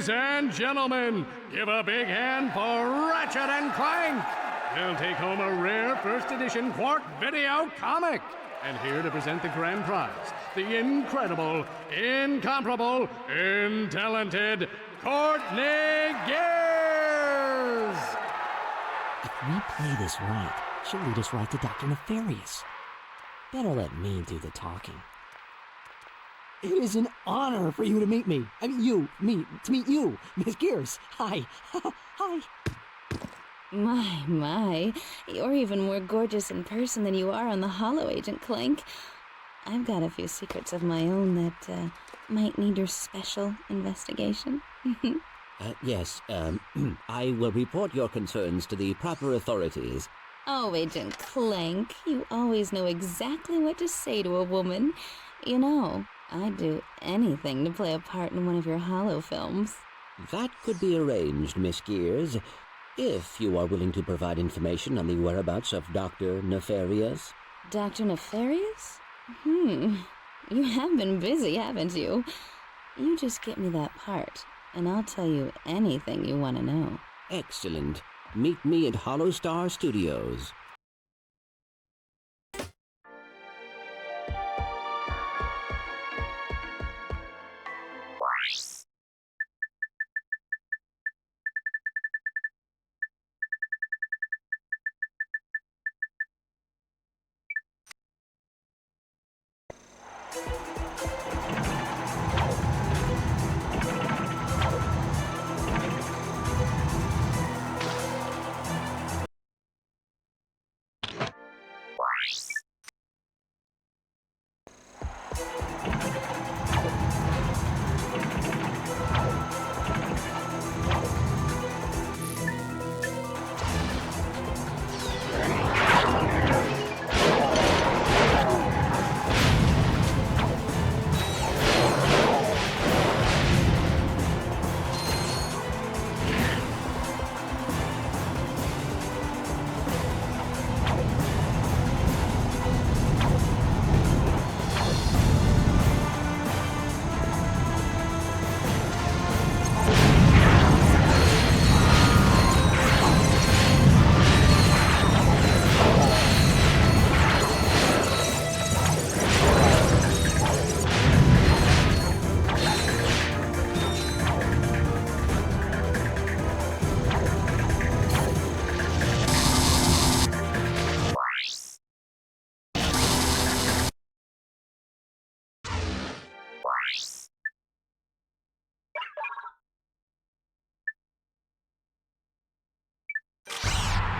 Ladies and gentlemen, give a big hand for Ratchet and Clank. They'll take home a rare first edition Qwark video comic. And here to present the grand prize, the incredible, incomparable, intalented Courtney Gears! If we play this right, she'll lead us right to Dr. Nefarious. Better let me do the talking. It is an honor for you to meet me. I mean, to meet you, Miss Gears. Hi. Hi. My, you're even more gorgeous in person than you are on the Holo, Agent Clank. I've got a few secrets of my own that might need your special investigation. Yes, I will report your concerns to the proper authorities. Oh, Agent Clank, you always know exactly what to say to a woman. You know, I'd do anything to play a part in one of your Holo-films. That could be arranged, Miss Gears, if you are willing to provide information on the whereabouts of Dr. Nefarious. Dr. Nefarious? You have been busy, haven't you? You just get me that part, and I'll tell you anything you want to know. Excellent. Meet me at Hollow Star Studios.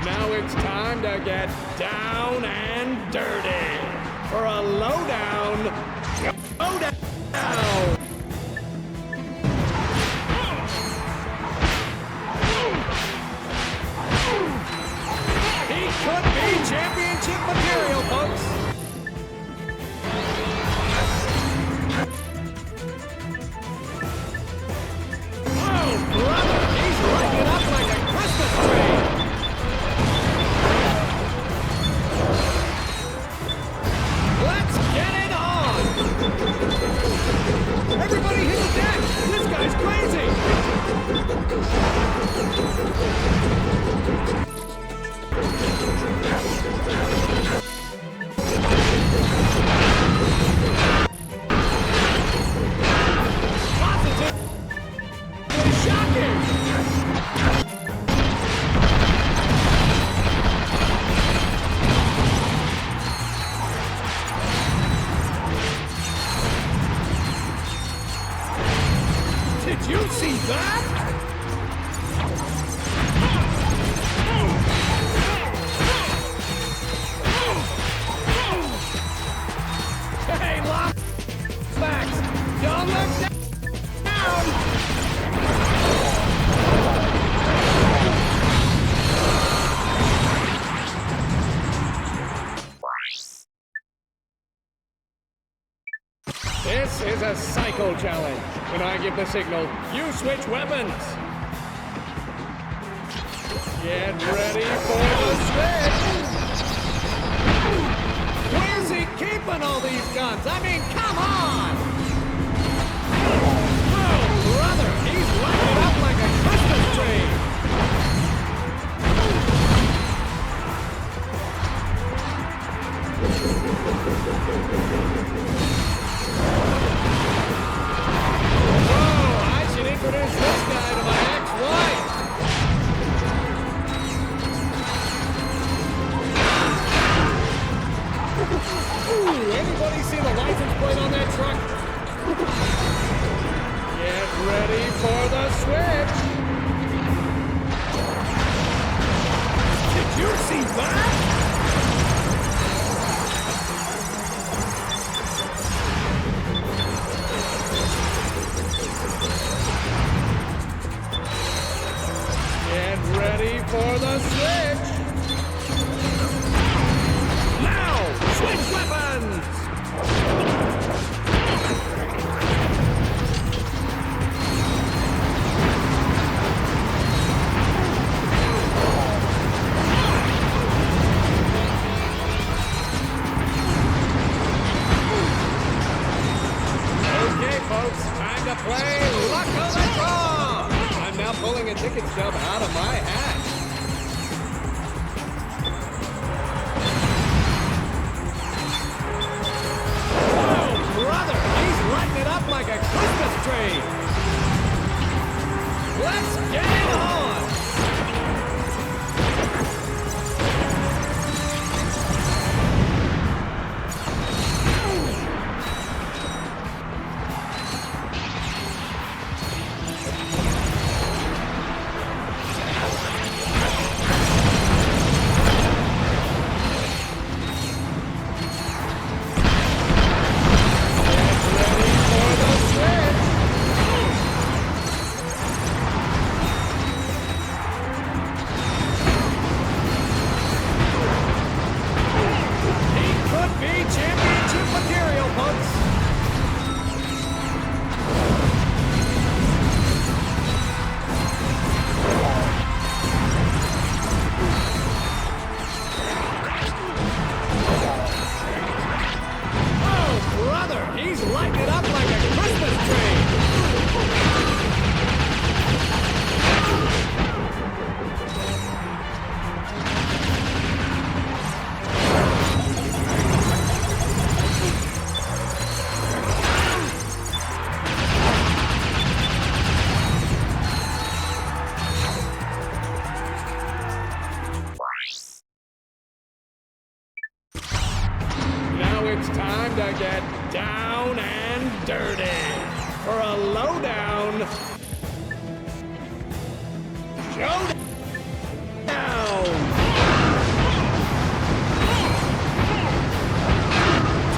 Now it's time to get down and dirty for a lowdown. He could be championship material, folks. Oh, brother, he's lighting up like a Christmas tree. Let's get it on! Everybody hit the deck! This guy's crazy! Positive! Shocking! Did you see that? Hey, lock! Max! Don't look down! This is a cycle challenge. When I give the signal, you switch weapons. Get ready for the switch. Where's he keeping all these guns? I mean, come on! Oh, brother, he's lighting I should introduce this guy to my ex-wife. Ooh, anybody see the license plate on that truck? Get ready for the switch. Did you see that? Get ready for the switch! Now! Switch weapons! Okay, folks, time to play Luck of the Draw! I'm now pulling a ticket stub out of my hat. Oh, brother! He's lighting it up like a Christmas tree! Let's get it on! It's time to get down and dirty for a lowdown showdown.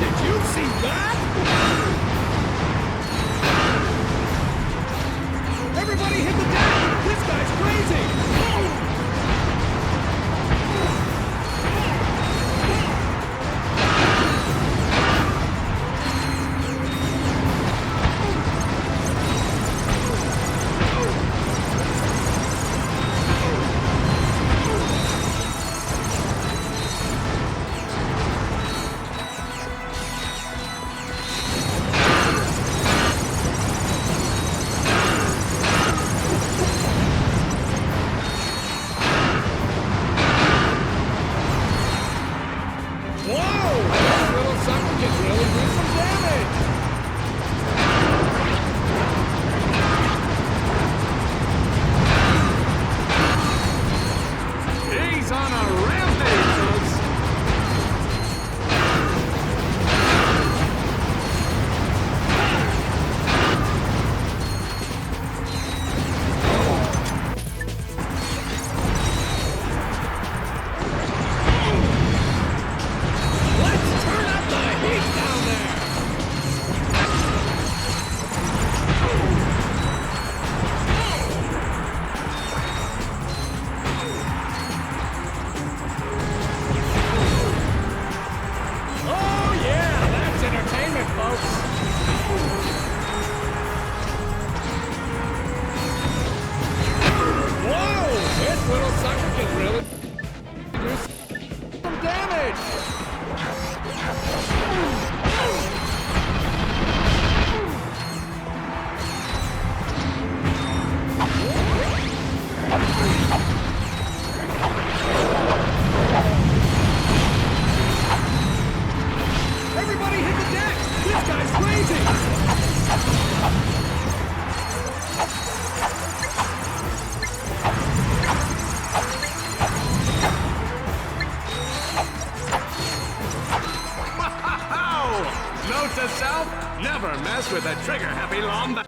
Did you see that? Everybody hit the deck! This guy's crazy! crazy! Note to self, never mess with a trigger-happy Lombat.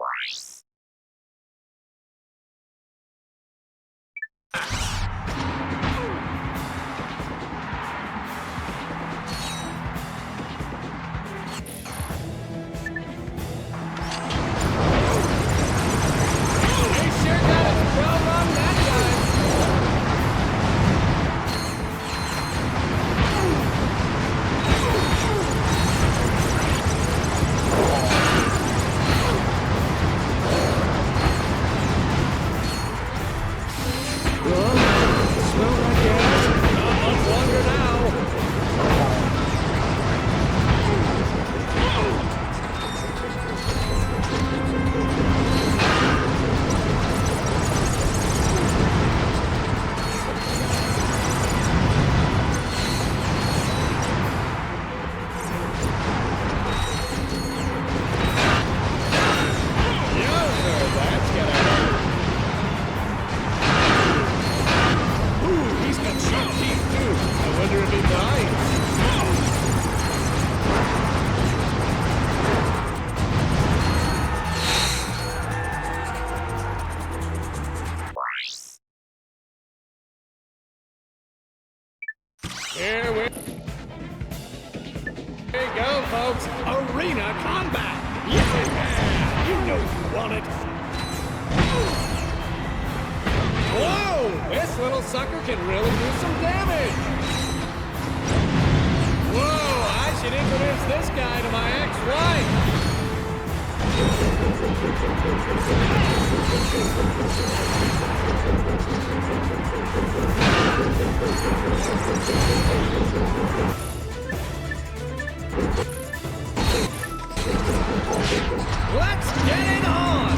Here we go, folks. Arena combat. Yeah, you know you want it. Whoa, this little sucker can really do some damage. Whoa, I should introduce this guy to my ex-wife. Let's get it on!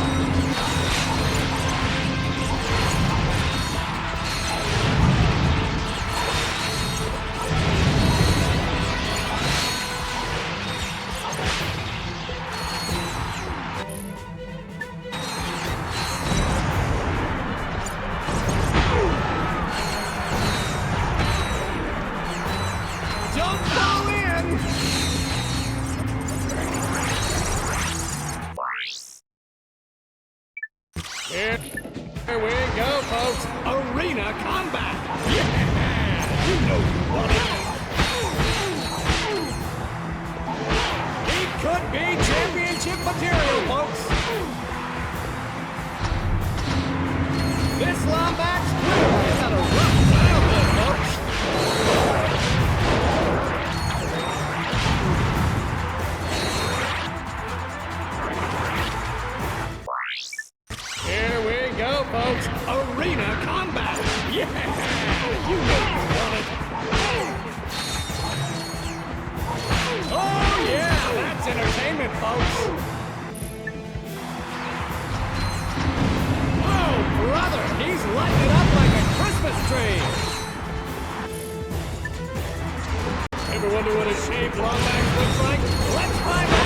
Don't fall in! Here we go, folks. Arena combat. Yeah, you know you want it. He could be championship material, folks. This Lombax clearly has had a rough childhood, folks. Here we go, folks. Arena combat. Yeah, you know you want it. Oh yeah, that's entertainment, folks. Oh brother, he's lighting it up like a Christmas tree. Ever wonder what a shaved Lombax looks like? Let's find out.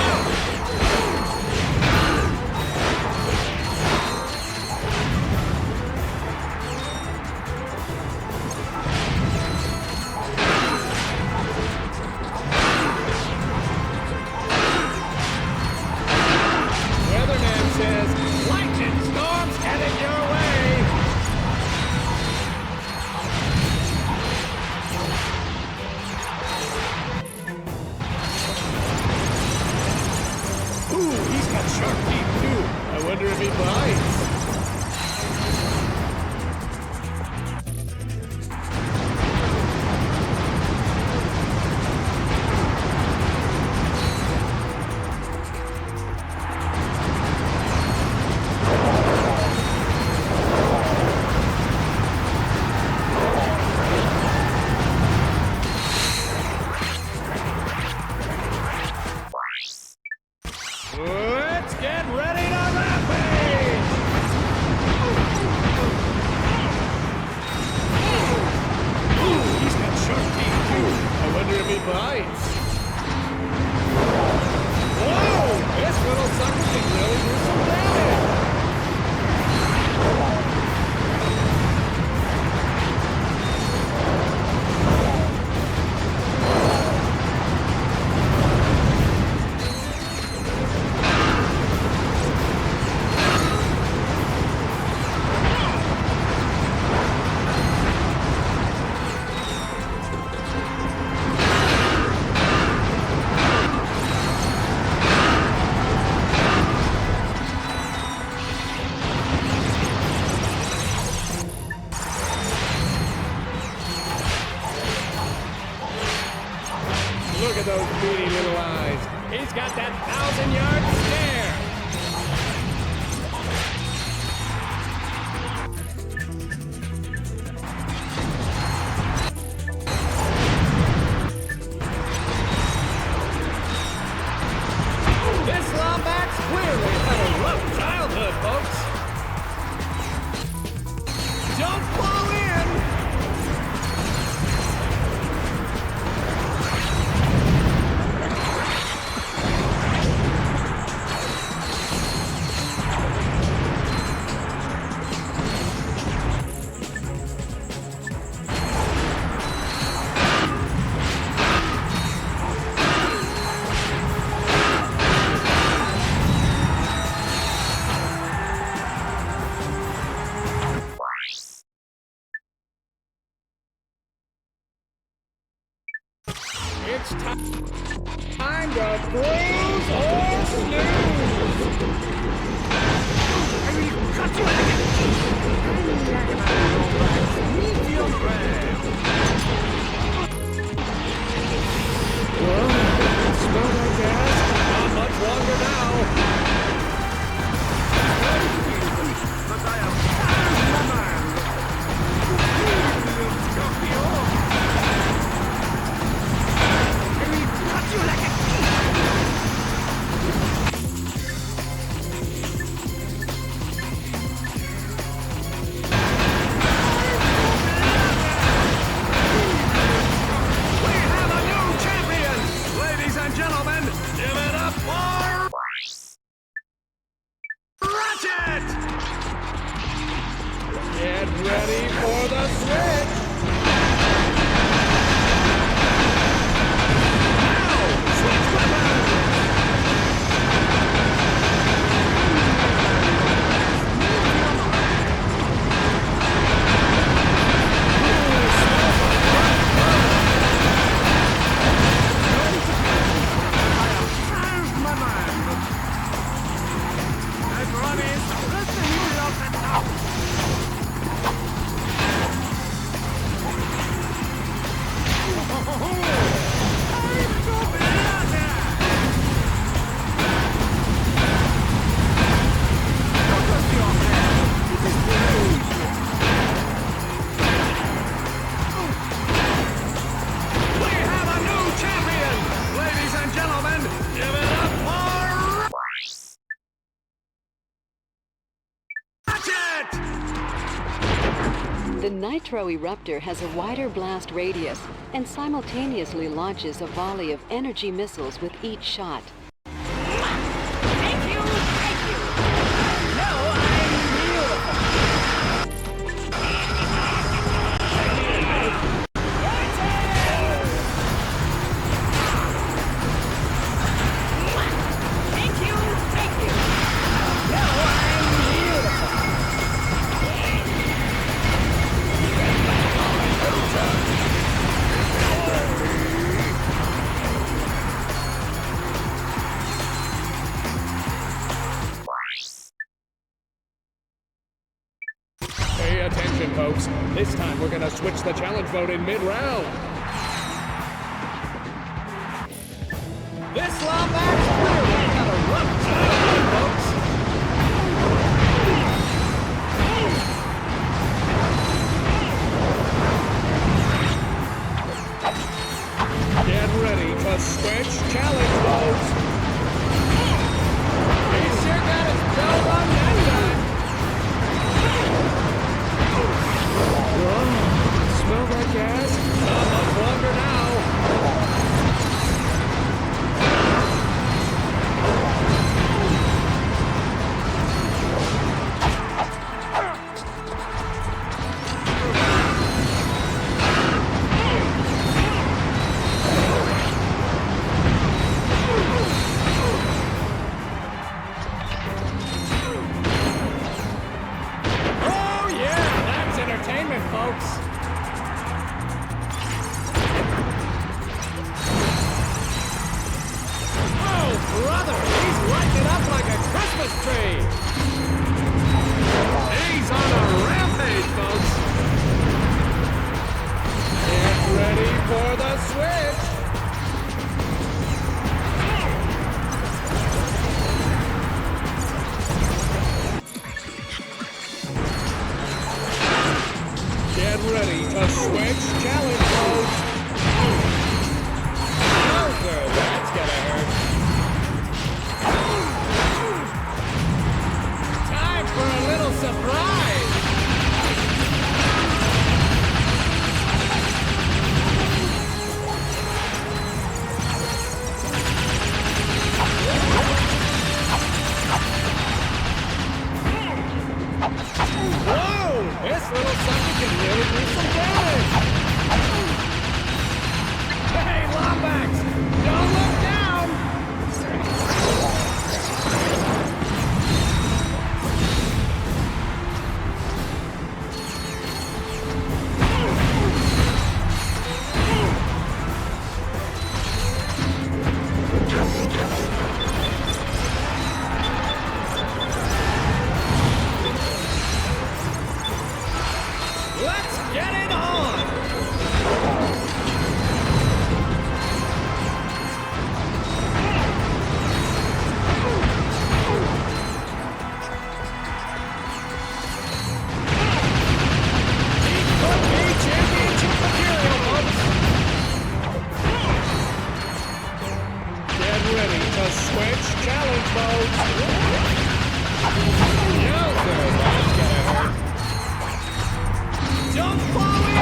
Says, lightning storms headed your way! Ooh, he's got sharp teeth too. I wonder if he bites. Let's get ready to rampage! Ooh, he's got sharp teeth too. I wonder if he bites. Whoa! He's got that 1,000-yard stare. This Lombax clearly had a rough childhood, folks. Don't blow in! It's time to cruise or snooze! Cut you medium rare! Well, smell like gas. Not much longer now. But I am my man. Cut you like a We have a new champion! Ladies and gentlemen, give it up for Ratchet! Get ready for the switch! The Nitro Eruptor has a wider blast radius and simultaneously launches a volley of energy missiles with each shot. Thank you! No, I'm beautiful! Thank you! No, I'm beautiful! Pay attention, folks. This time we're gonna switch the challenge mode in mid-round. This Lombax clearly had a rough childhood, folks. Get ready to switch challenge modes. He's sure got his job on that time. Smell that gas? Not much longer now. Oh yeah, that's entertainment, folks. Brother, he's lighting up like a Christmas tree! He's on a rampage, folks! Get ready for the switch! Let's get it on! Championship material, folks! Get ready to switch challenge modes! Yowza, that's gonna hurt! Don't fall in!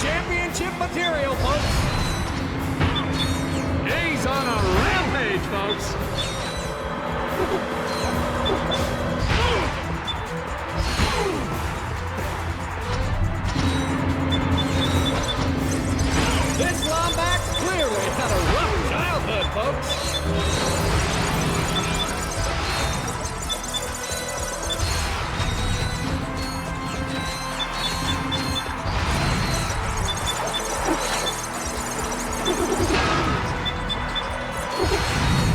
Championship material, folks! He's on a rampage, folks! This Lombax clearly had a rough childhood, folks!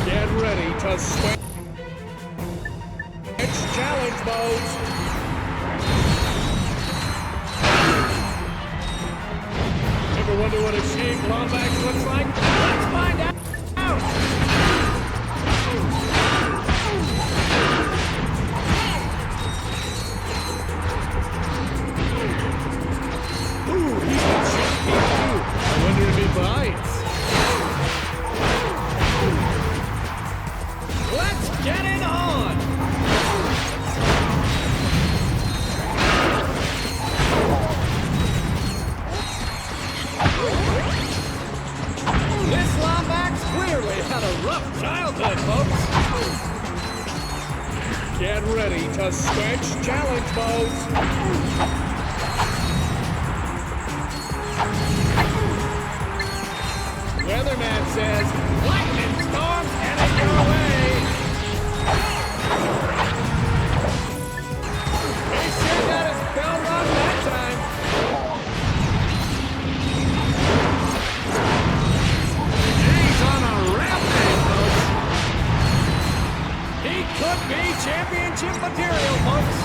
Get ready to switch challenge modes. Ever wonder what a shaved Lombax looks like? Let's find out! Ooh, he's got sharp teeth too. I wonder if he bites. Let's get it on! This Lombax clearly had a rough childhood, folks. Get ready to switch challenge modes. Weatherman says, lightning storms headed your way. He sure got his bell rung that time. He's on a rampage, folks. He could be championship material, folks.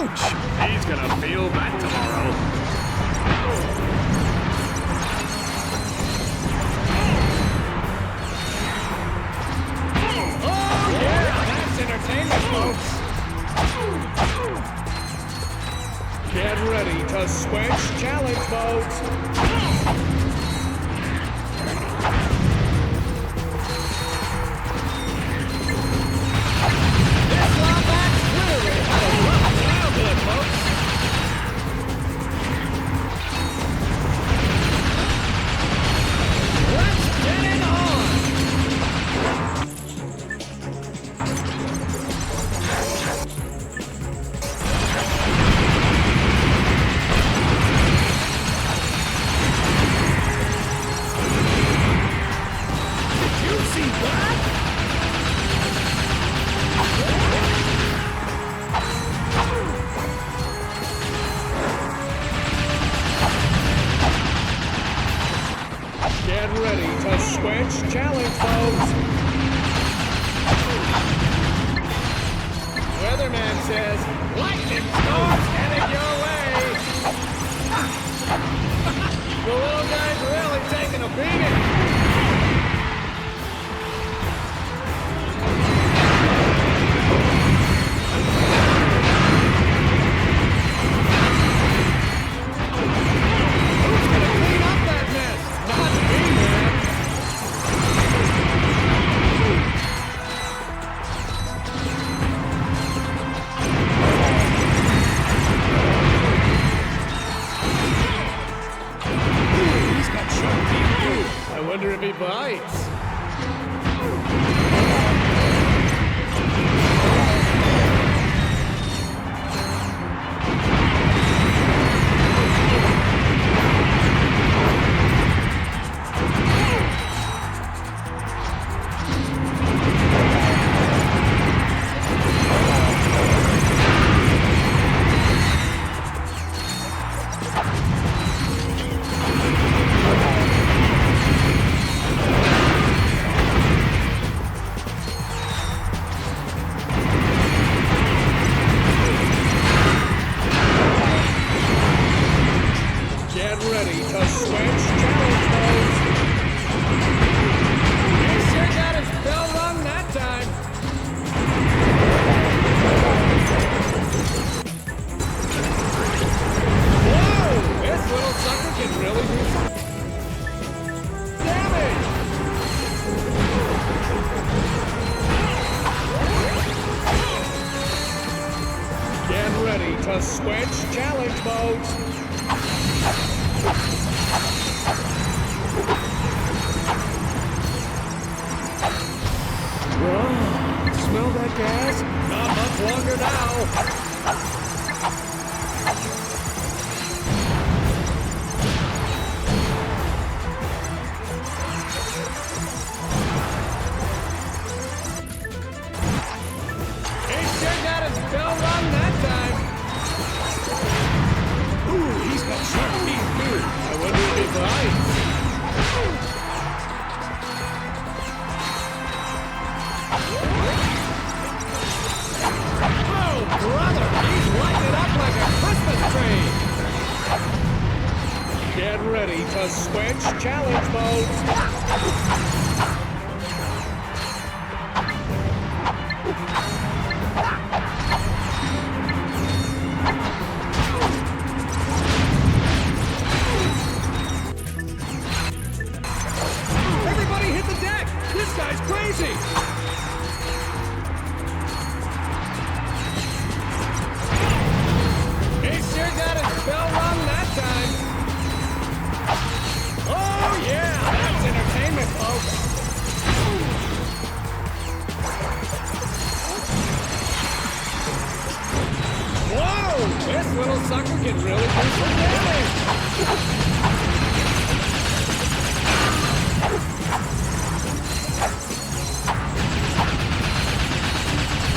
Ouch! He's gonna feel that tomorrow. Oh, yeah! That's entertainment, folks! Get ready to switch challenge modes! This Lombat's clearly had a rough childhood, folks! Let's get it on! Did you see that? Get ready to switch challenge modes. Weatherman says, lightning storm's headed your way. The little guy's really taking a beating. Who's gonna clean up that mess? Not me, man. Ooh, he's got sharp teeth too. I wonder if he bites. Get ready to switch challenge modes. He sure got his bell rung that time. Whoa! This little sucker can really do some damage. Get ready to switch challenge modes. Whoa! Smell that gas? Not much longer now. He sure got his bell rung that time. Ooh, he's got sharp teeth too. I wonder if he bites. Oh, brother! He's lighting it up like a Christmas tree! Get ready to switch challenge modes! Everybody hit the deck! This guy's crazy! He sure got his bell rung that time. Oh yeah, that's entertainment, folks. Whoa, this little sucker can really do some damage.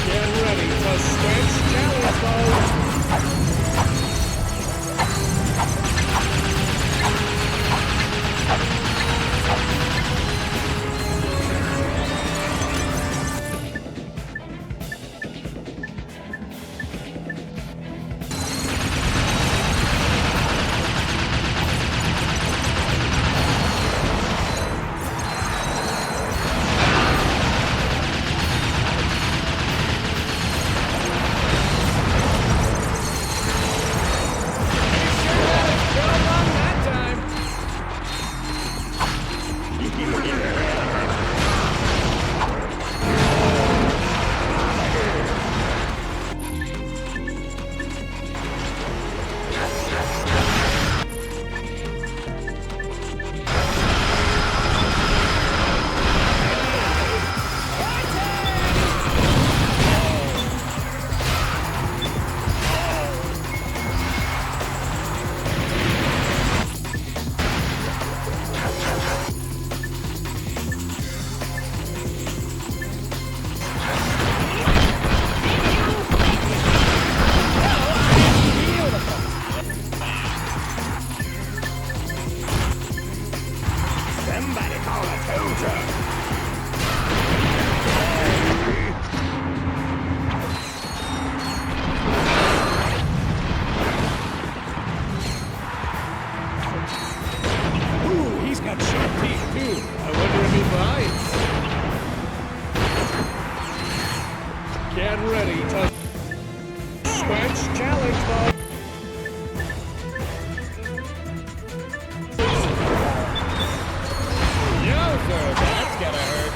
Get ready to switch challenge mode. ready to switch challenge mode. Yowzer, that's gonna hurt.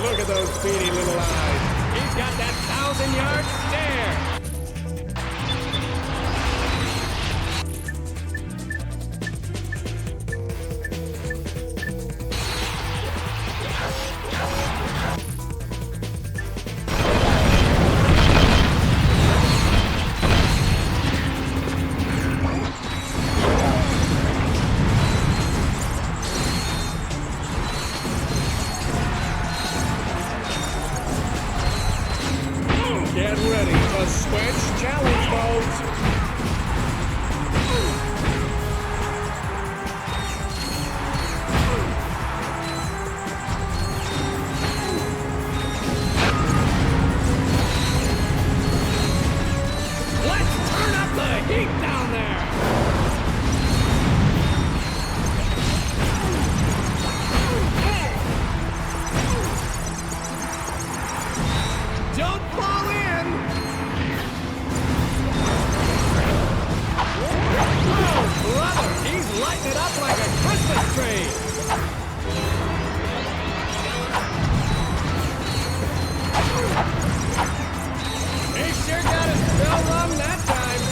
Look at those beady little eyes. He's got that 1,000-yard stare. Get ready to switch challenge modes. Let's turn up the heat down there. Don't fall in! Oh, brother! He's lighting it up like a Christmas tree! He sure got his bell rung that time!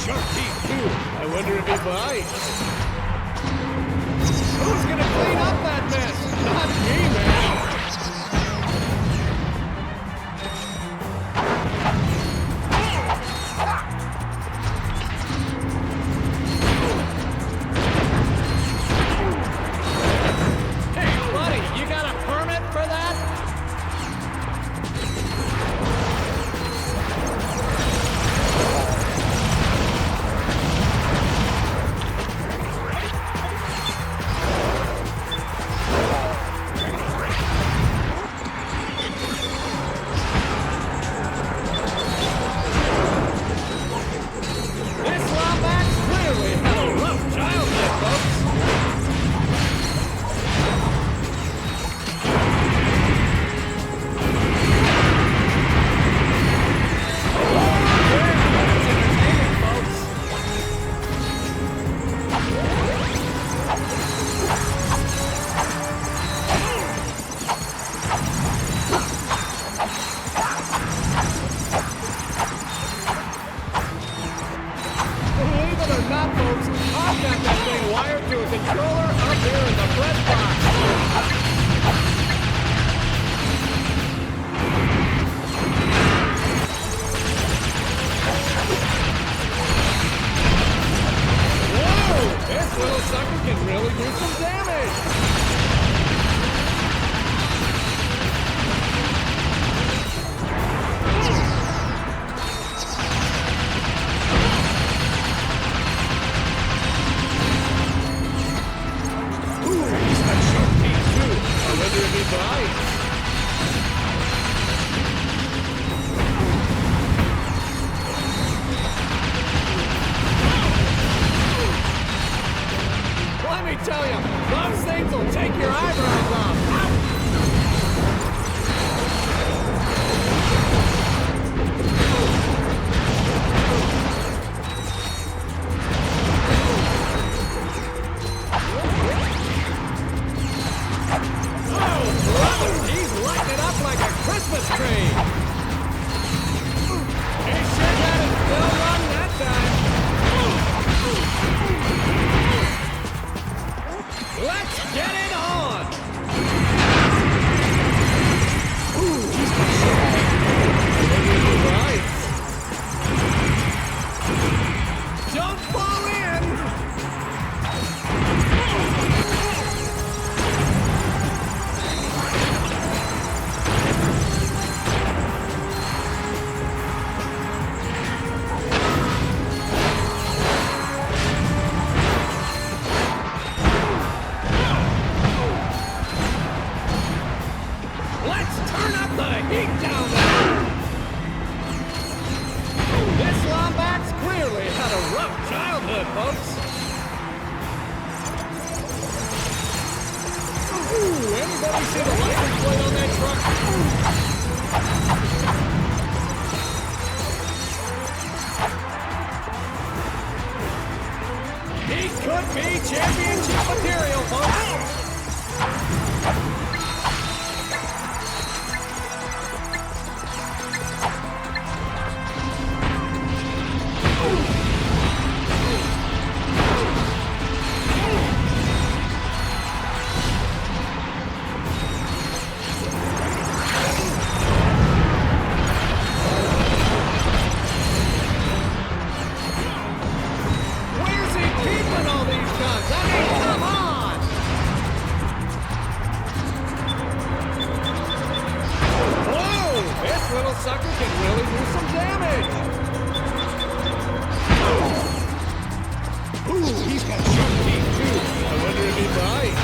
Sharp teeth, too. I wonder if he bites. Who's gonna clean up that mess? Not me, man. Hey, buddy, you got a permit for that? Let me see the license plate on that truck. He could be championship material, folks. Where's he keeping all these guns? I mean, come on! Whoa! This little sucker can really do some damage! Ooh, he's got sharp teeth too. I wonder if he bites.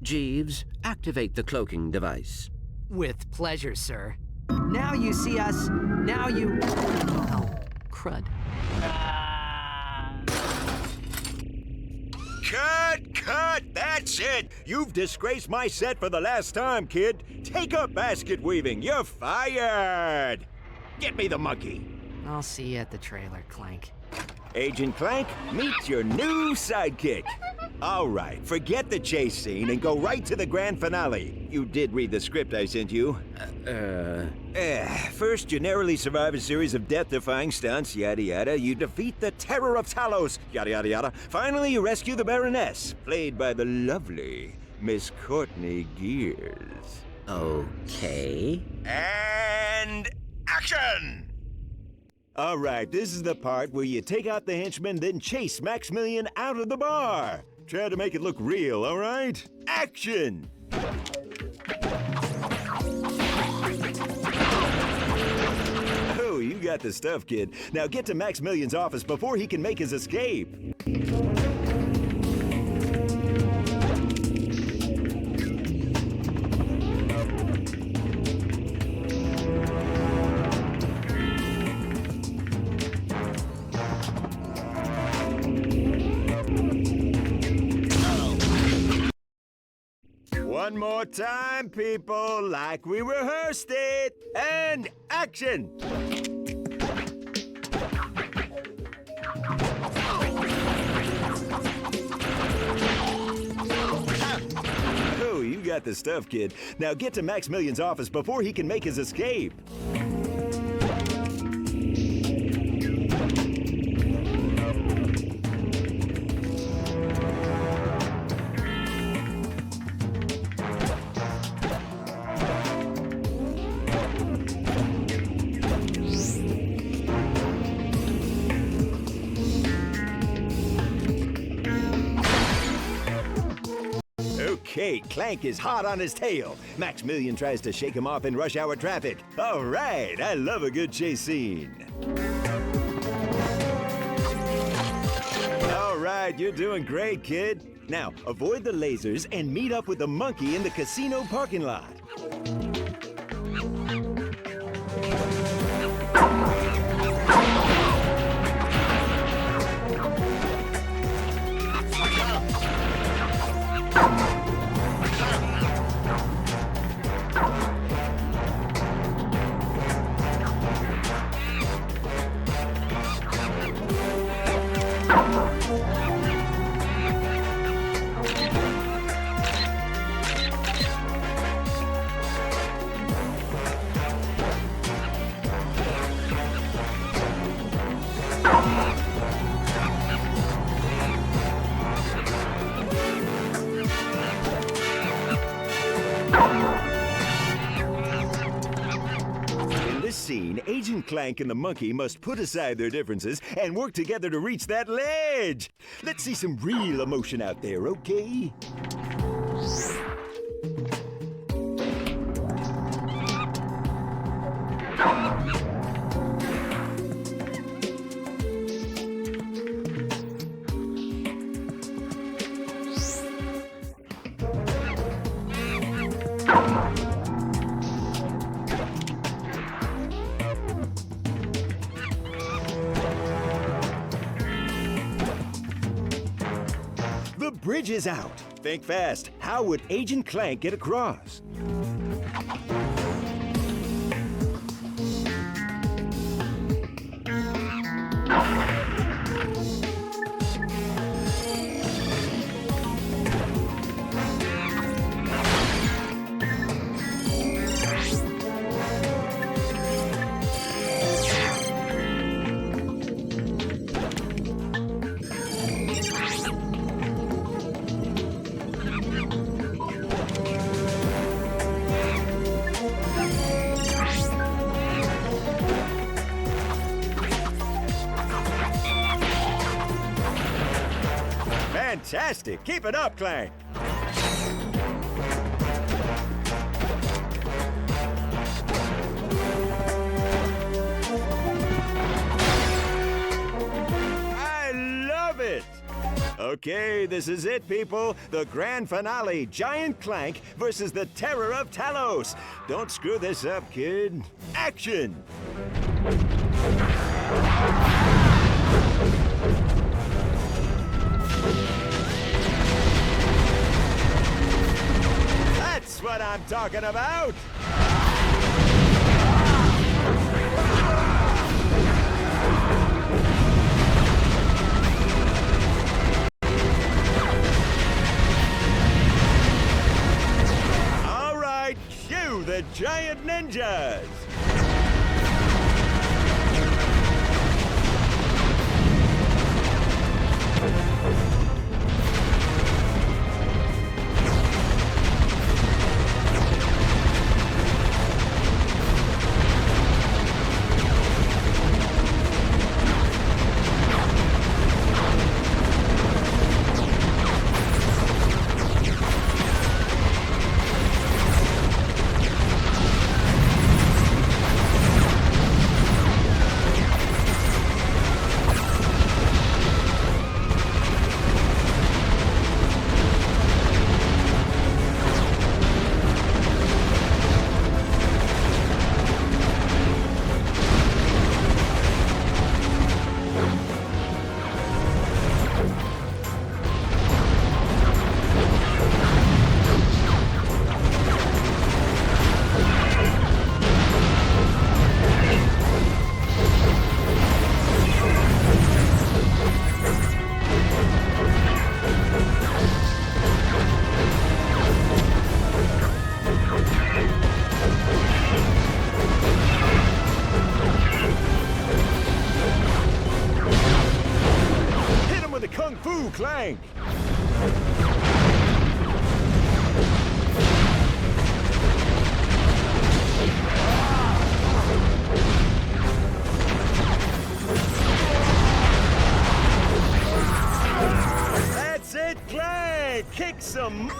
Jeeves, activate the cloaking device. With pleasure, sir. Now you see us. Now you... Oh, crud. Cut! That's it! You've disgraced my set for the last time, kid. Take up basket weaving. You're fired! Get me the monkey. I'll see you at the trailer, Clank. Agent Clank, meet your new sidekick. All right, forget the chase scene and go right to the grand finale. You did read the script I sent you. First, you narrowly survive a series of death-defying stunts, yada yada. You defeat the Terror of Talos, yada yada yada. Finally, you rescue the Baroness, played by the lovely Miss Courtney Gears. Okay. And action! All right, this is the part where you take out the henchman, then chase Maximilian out of the bar. Try to make it look real, all right? Action! Oh, you got the stuff, kid. Now get to Maximilian's office before he can make his escape. One more time, people, like we rehearsed it. And action! Oh, you got the stuff, kid. Now get to Maximilian's office before he can make his escape. Okay, Clank is hot on his tail. Maximilian tries to shake him off in rush hour traffic. All right, I love a good chase scene. All right, you're doing great, kid. Now, avoid the lasers and meet up with the monkey in the casino parking lot. Agent Clank and the monkey must put aside their differences and work together to reach that ledge. Let's see some real emotion out there, okay? Bridge is out. Think fast. How would Agent Clank get across? Fantastic! Keep it up, Clank! I love it! Okay, this is it, people. The grand finale, Giant Clank versus the Terror of Talos. Don't screw this up, kid. Action! That's what I'm talking about! All right, cue the giant ninjas! the Kung Fu Clank! That's it, Clank! Kick some...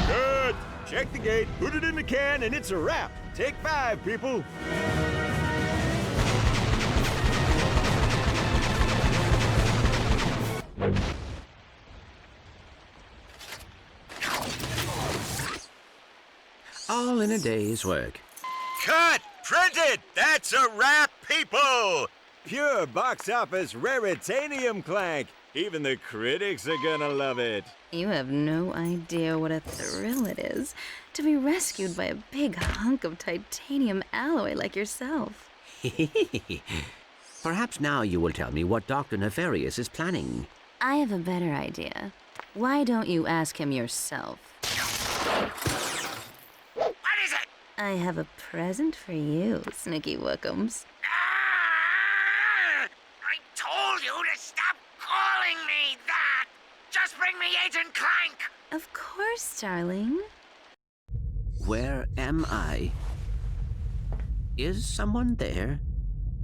Good! Check the gate, put it in the can, and it's a wrap. Take 5, people. All in a day's work. Cut! Printed! That's a wrap, people! Pure box office raritanium Clank. Even the critics are gonna love it. You have no idea what a thrill it is to be rescued by a big hunk of titanium alloy like yourself. Perhaps now you will tell me what Dr. Nefarious is planning. I have a better idea. Why don't you ask him yourself? What is it? I have a present for you, Snooky Wookums. I told you to stop calling me that! Just bring me Agent Clank! Of course, darling. Where am I? Is someone there?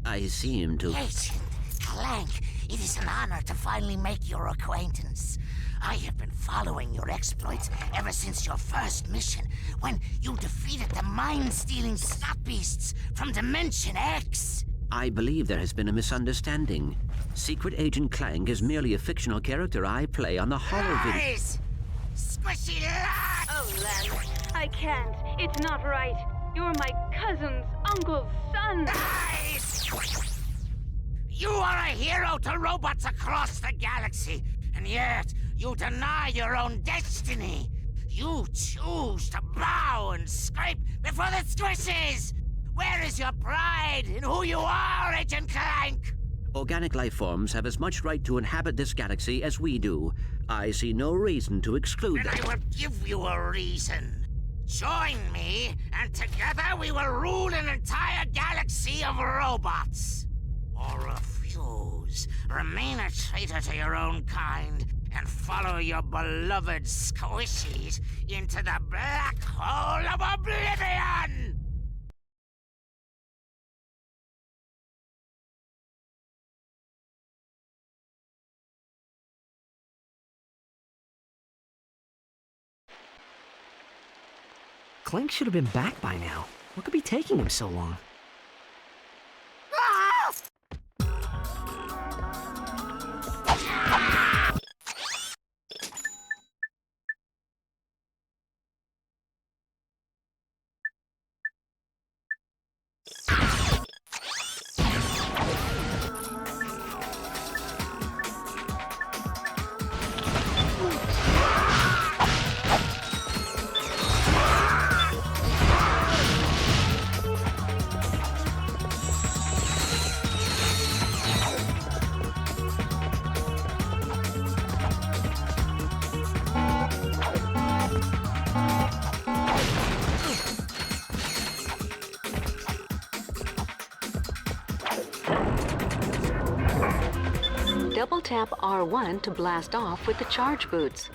I seem to... Agent Clank, it is an honor to finally make your acquaintance. I have been following your exploits ever since your first mission, when you defeated the mind-stealing snot beasts from Dimension X. I believe there has been a misunderstanding. Secret Agent Clank is merely a fictional character I play on the Holo-film. Lies! Squishy lies! Oh, Len, I can't. It's not right. You're my cousin's uncle's son. Lies! You are a hero to robots across the galaxy, and yet you deny your own destiny. You choose to bow and scrape before the squishes! Where is your pride in who you are, Agent Clank? Organic life forms have as much right to inhabit this galaxy as we do. I see no reason to exclude them. Then I will give you a reason. Join me, and together we will rule an entire galaxy of robots. Or refuse, remain a traitor to your own kind, and follow your beloved squishies into the black hole of oblivion! Clank should have been back by now. What could be taking him so long? Double tap R1 to blast off with the charge boots.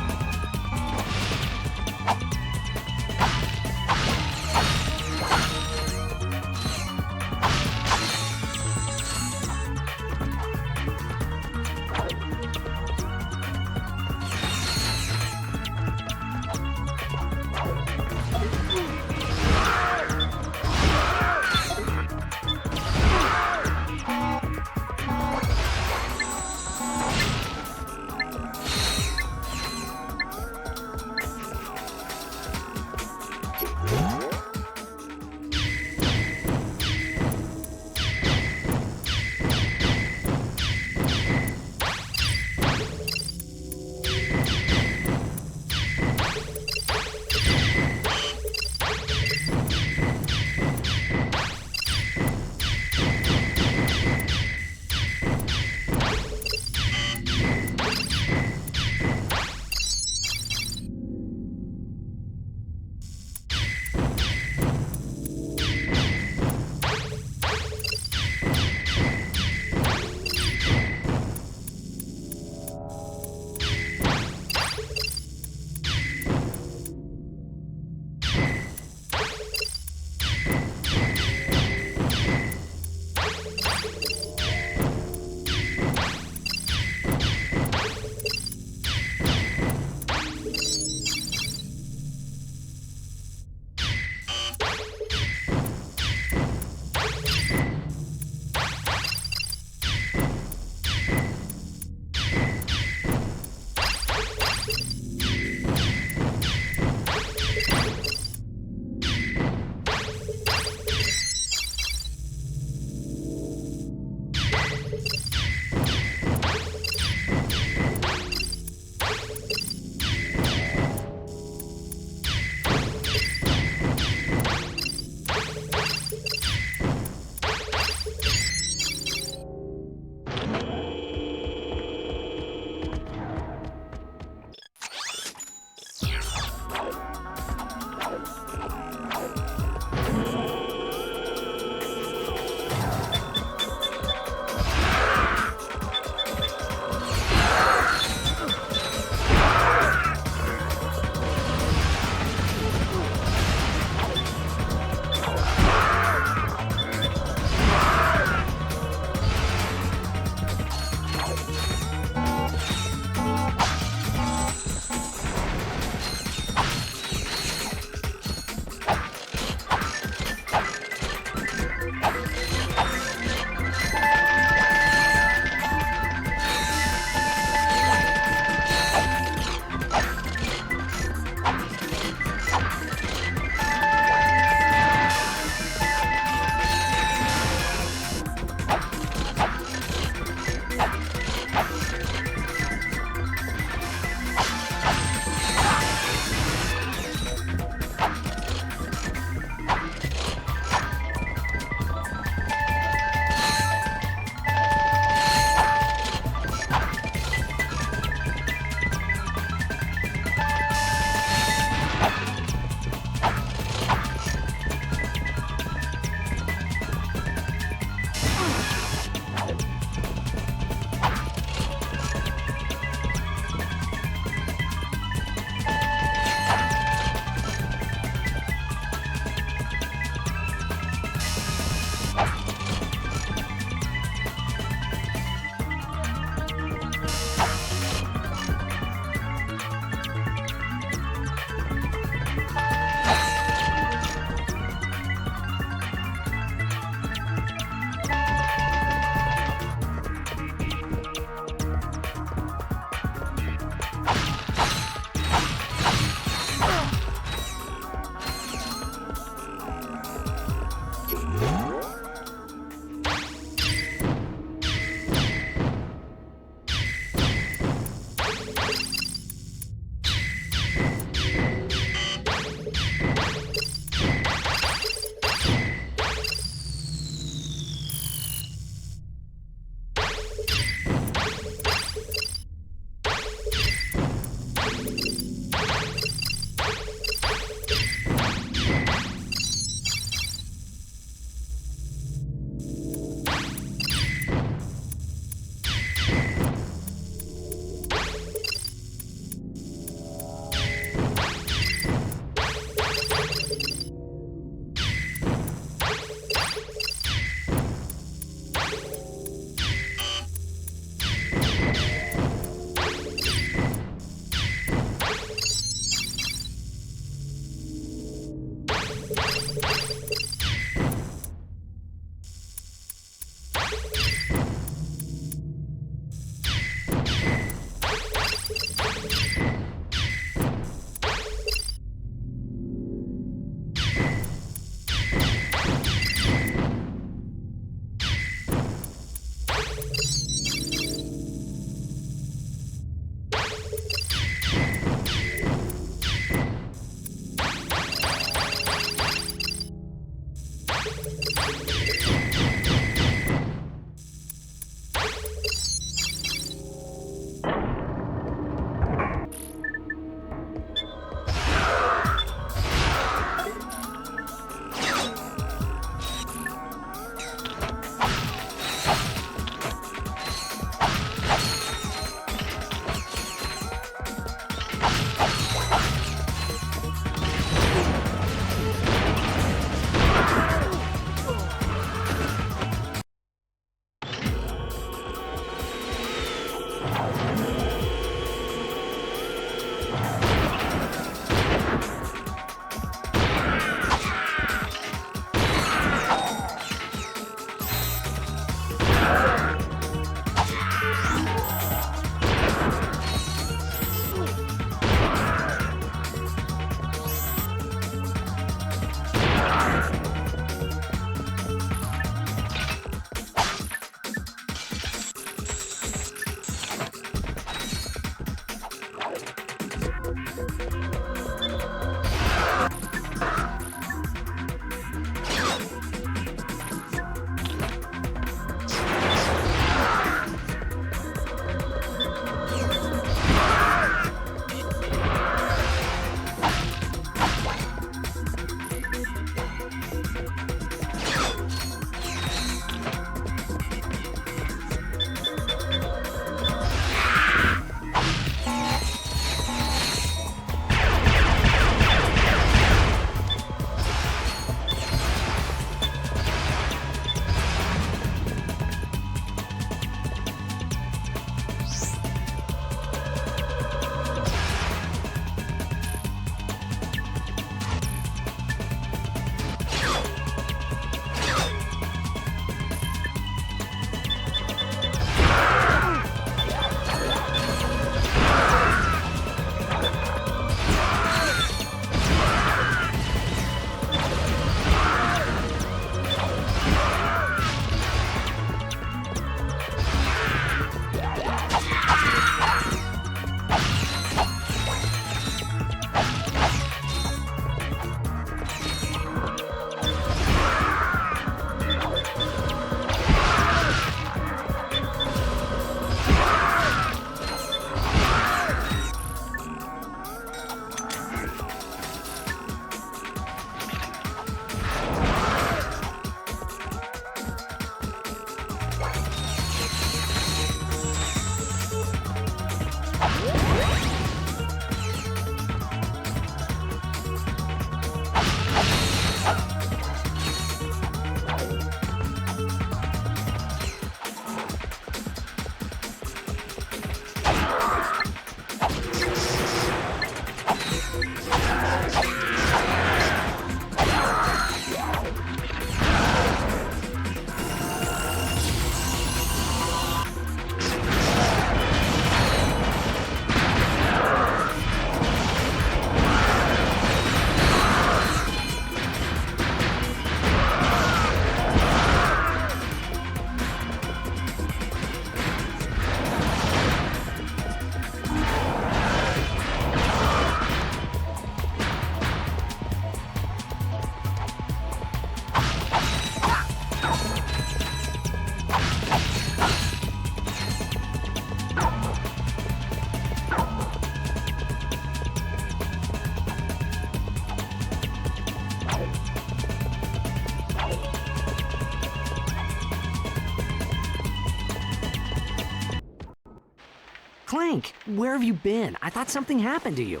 Clank, where have you been? I thought something happened to you.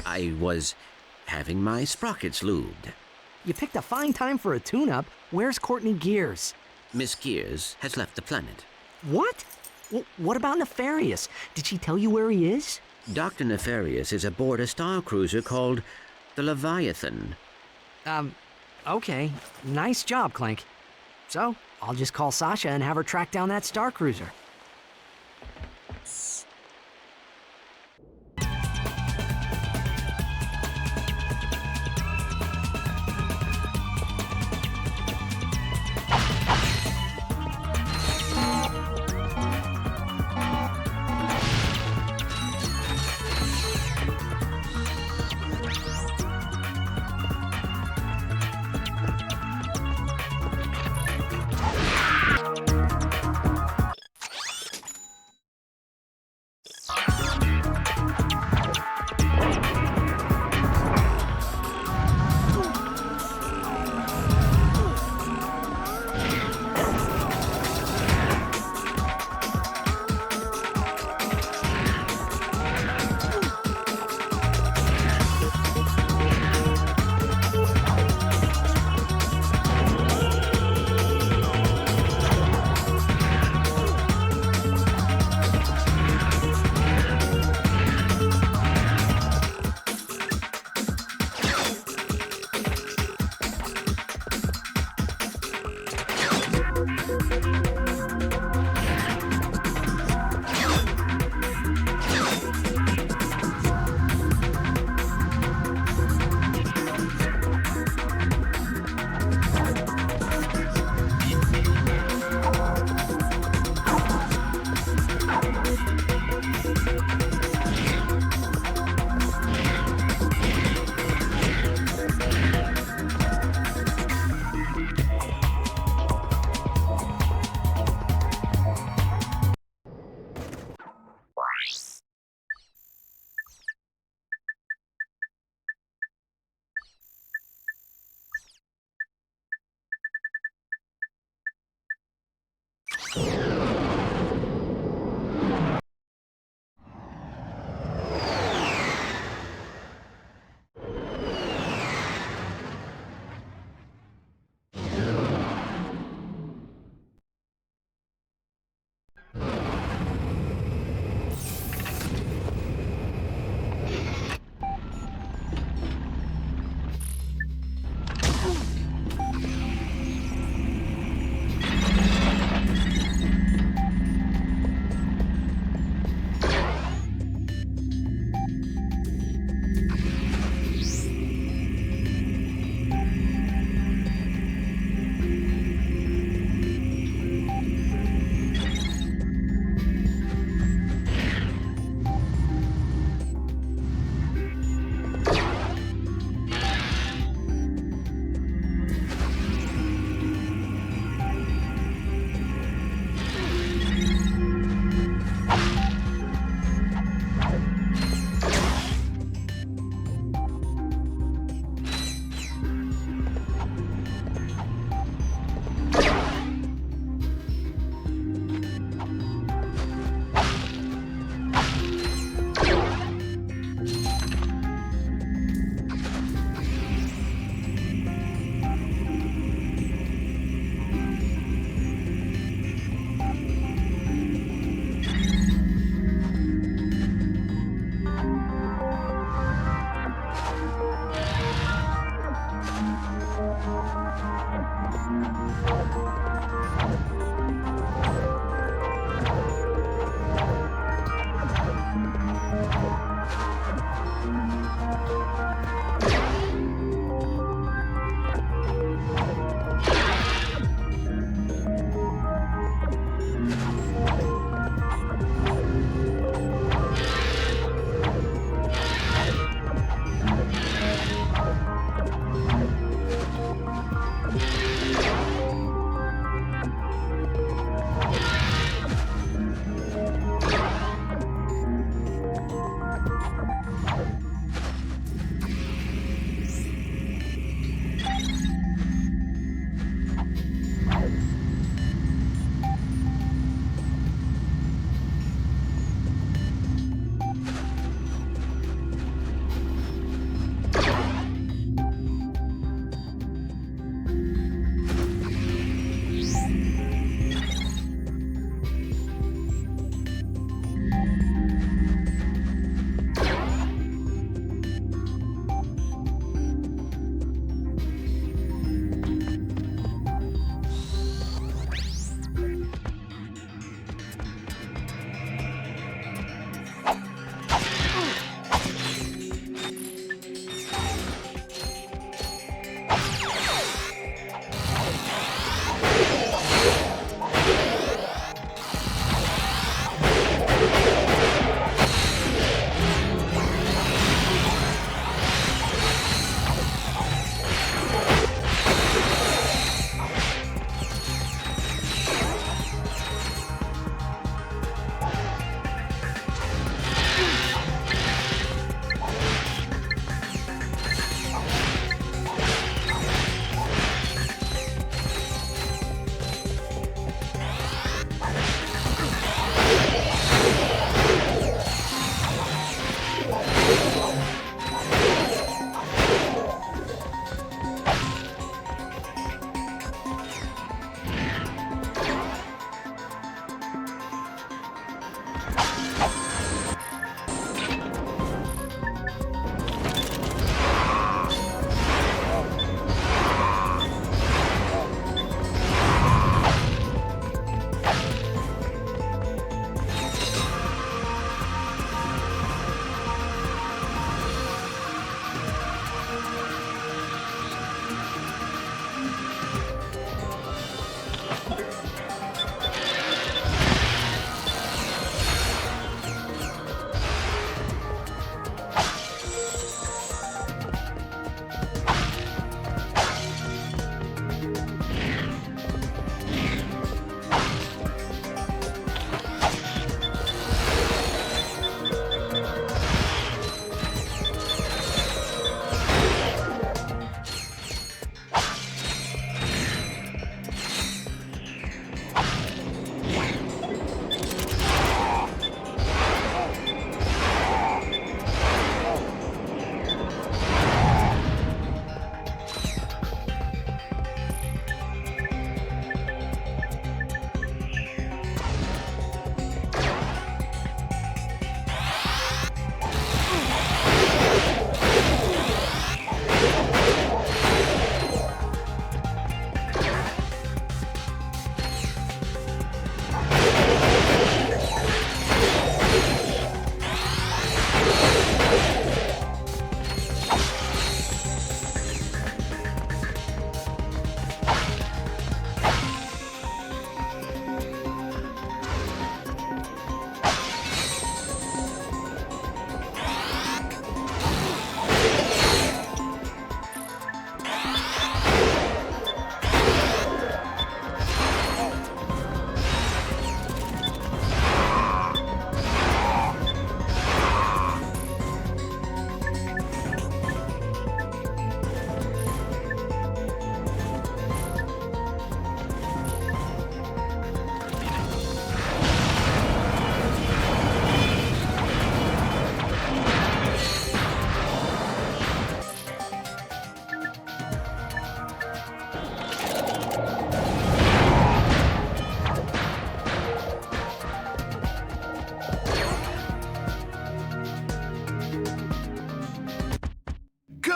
I was having my sprockets lubed. You picked a fine time for a tune-up. Where's Courtney Gears? Miss Gears has left the planet. What? What about Nefarious? Did she tell you where he is? Dr. Nefarious is aboard a star cruiser called the Leviathan. Okay. Nice job, Clank. So, I'll just call Sasha and have her track down that star cruiser.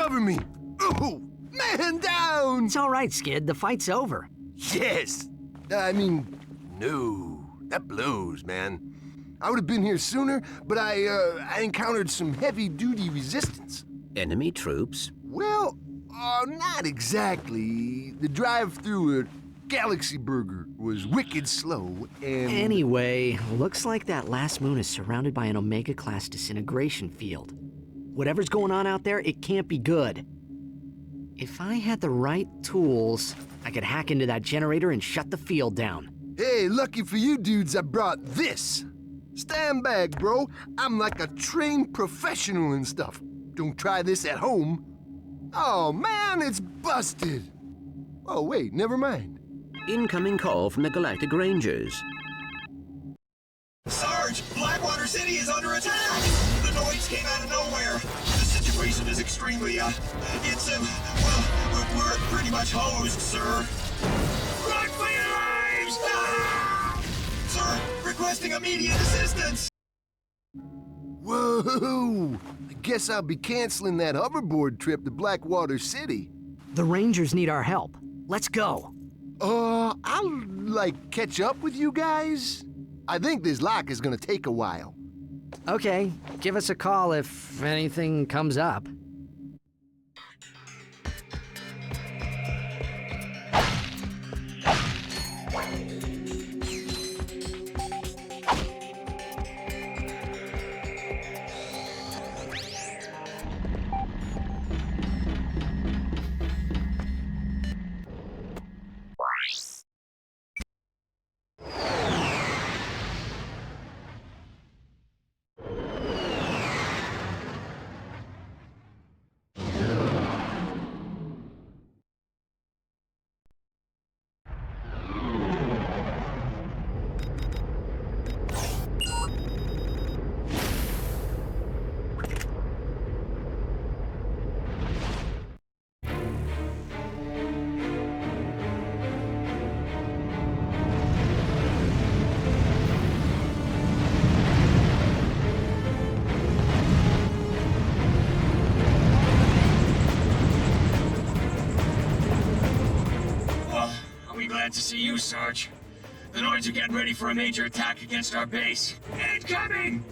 cover me! Oh, man down! It's all right, Skid. The fight's over. Yes! I mean, no. That blows, man. I would have been here sooner, but I encountered some heavy-duty resistance. Enemy troops? Well, not exactly. The drive through a Galaxy Burger was wicked slow, and... Anyway, looks like that last moon is surrounded by an Omega-class disintegration field. Whatever's going on out there, it can't be good. If I had the right tools, I could hack into that generator and shut the field down. Hey, lucky for you dudes, I brought this. Stand back, bro. I'm like a trained professional and stuff. Don't try this at home. Oh, man, it's busted. Oh, wait, never mind. Incoming call from the Galactic Rangers. Sarge, Blackwater City is under attack! The noise came out of nowhere. The situation is extremely, well, we're pretty much hosed, sir. Run for your lives! Ah! Sir, requesting immediate assistance! Whoa! I guess I'll be canceling that hoverboard trip to Blackwater City. The Rangers need our help. Let's go. I'll, catch up with you guys. I think this lock is gonna take a while. Okay, give us a call if anything comes up. To see you, Sarge. The Noids are getting ready for a major attack against our base. Incoming!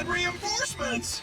Reinforcements!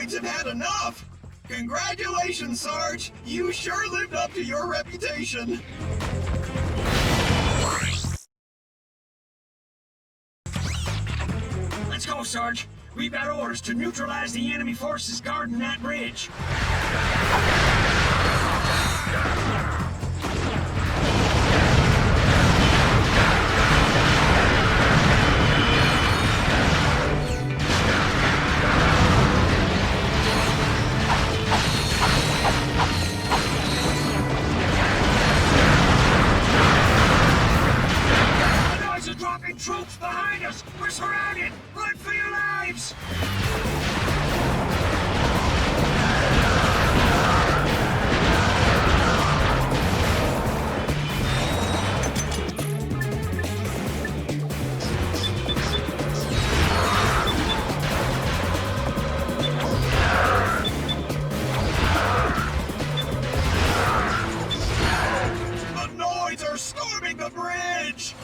Have had enough! Congratulations, Sarge! You sure lived up to your reputation! Sarge. We've got orders to neutralize the enemy forces guarding that bridge. The noise is dropping troops behind us. We're surrounded. Run for your lives. The Noids are storming the bridge!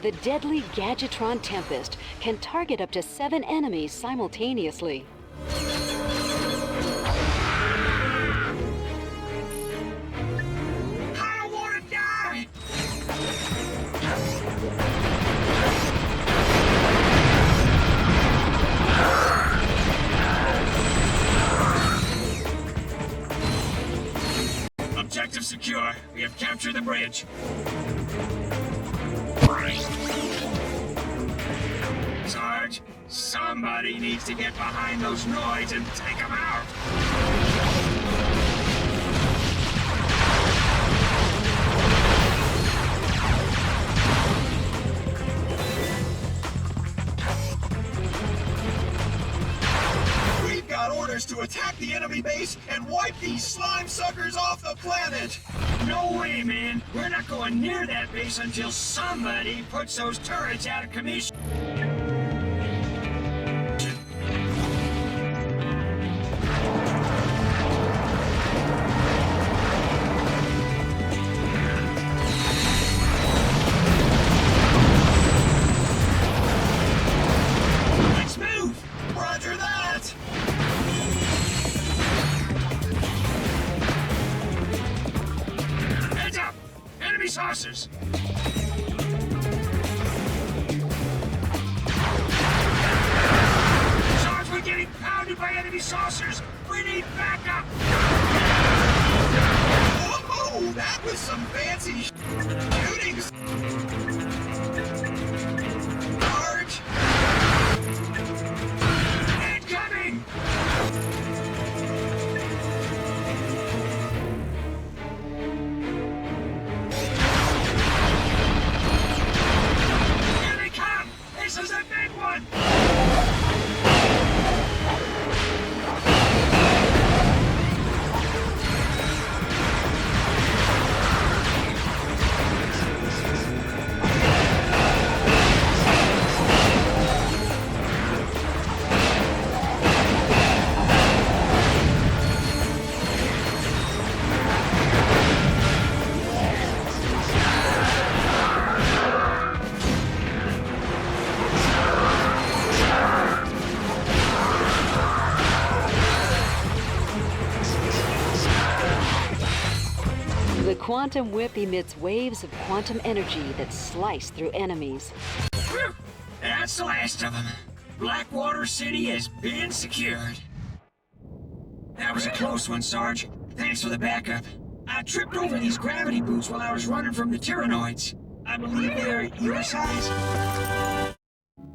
The deadly Gadgetron Tempest can target up to 7 enemies simultaneously. I don't want to die! Objective secure. We have captured the bridge. Sarge, somebody needs to get behind those Noids and take them out. We've got orders to attack the enemy base and wipe these slime suckers off the planet. No way, man. We're not going near that base until somebody puts those turrets out of commission. Let's move! Roger that! Heads up! Enemy saucers! Sarge, we're getting pounded by enemy saucers! We need backup! Oh, that was some fancy shooting! Sarge! Incoming! Here they come! This is a big one! The Quantum Whip emits waves of quantum energy that slice through enemies. Whew! That's the last of them. Blackwater City has been secured. That was a close one, Sarge. Thanks for the backup. I tripped over these gravity boots while I was running from the Tyranoids. I believe they're your size.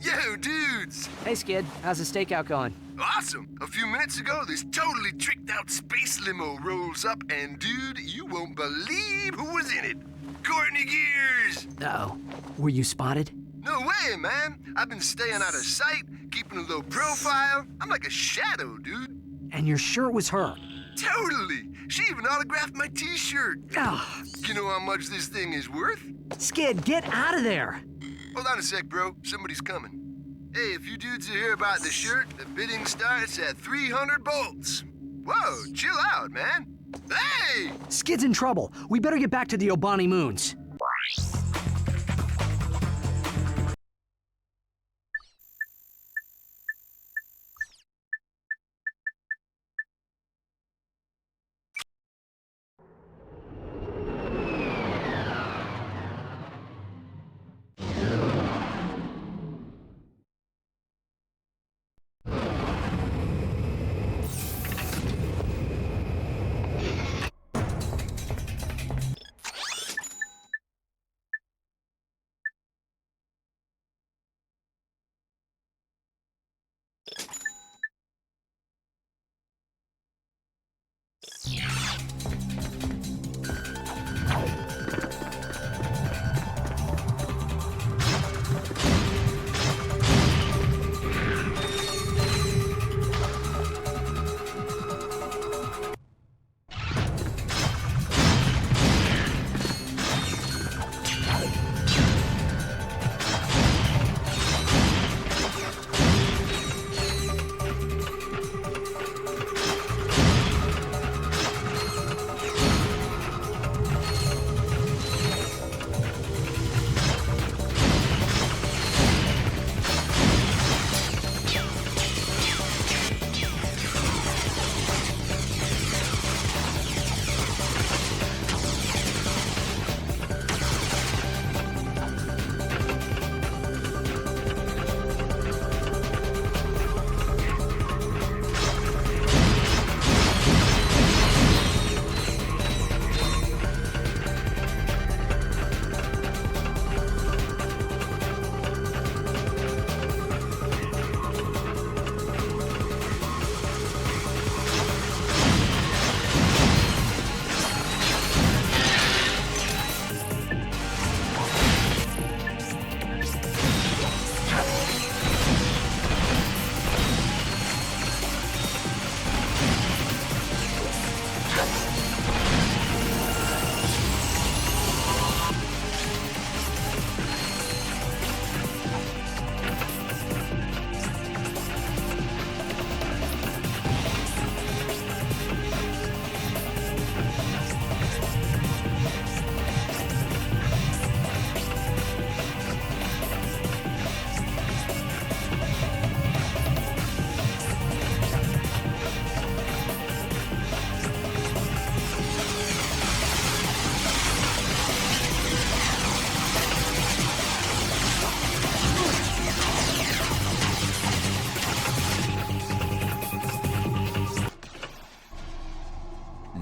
Yo, dudes! Hey, Skid. How's the stakeout going? Awesome! A few minutes ago, this totally tricked-out space limo rolls up, and dude, you won't believe who was in it. Courtney Gears! Uh-oh. Were you spotted? No way, man! I've been staying out of sight, keeping a low profile. I'm like a shadow, dude. And you're sure it was her? Totally! She even autographed my t-shirt. Ugh. You know how much this thing is worth? Skid, get out of there! Hold on a sec, bro. Somebody's coming. Hey, if you dudes are here about the shirt, the bidding starts at 300 bolts. Whoa, chill out, man. Hey! Skid's in trouble. We better get back to the Oani Moons.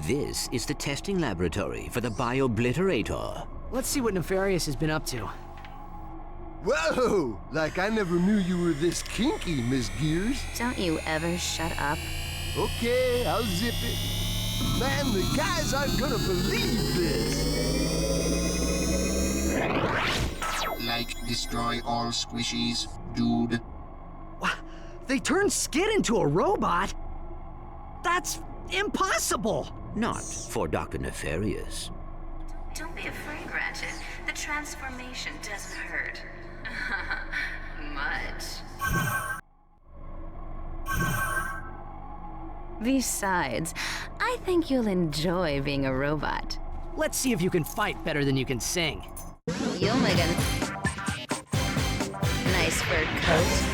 This is the testing laboratory for the Biobliterator. Let's see what Nefarious has been up to. Whoa! Like I never knew you were this kinky, Miss Gears. Don't you ever shut up. Okay, I'll zip it. Man, the guys aren't gonna believe this. Like, destroy all squishies, dude. What? They turned Skid into a robot? That's impossible! Not for Dr. Nefarious. Don't be afraid, Ratchet. The transformation doesn't hurt. Much. Besides, I think you'll enjoy being a robot. Let's see if you can fight better than you can sing. You'll make a nice fur coat.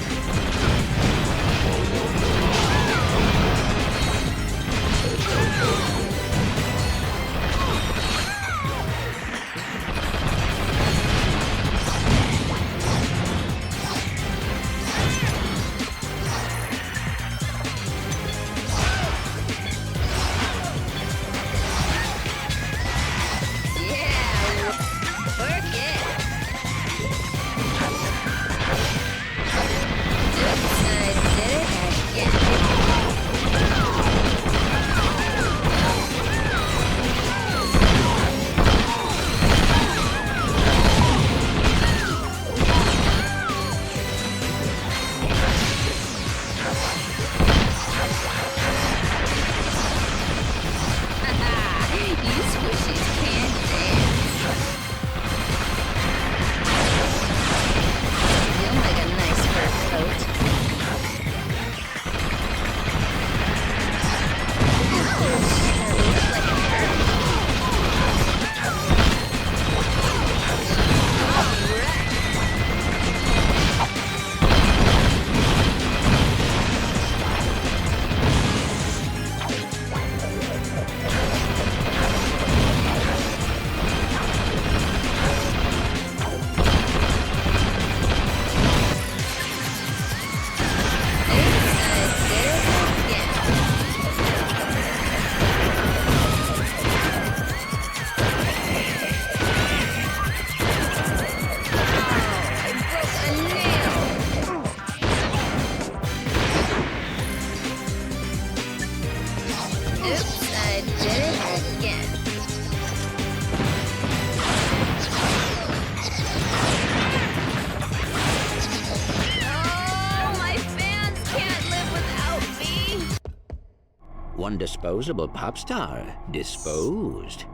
One disposable pop star disposed.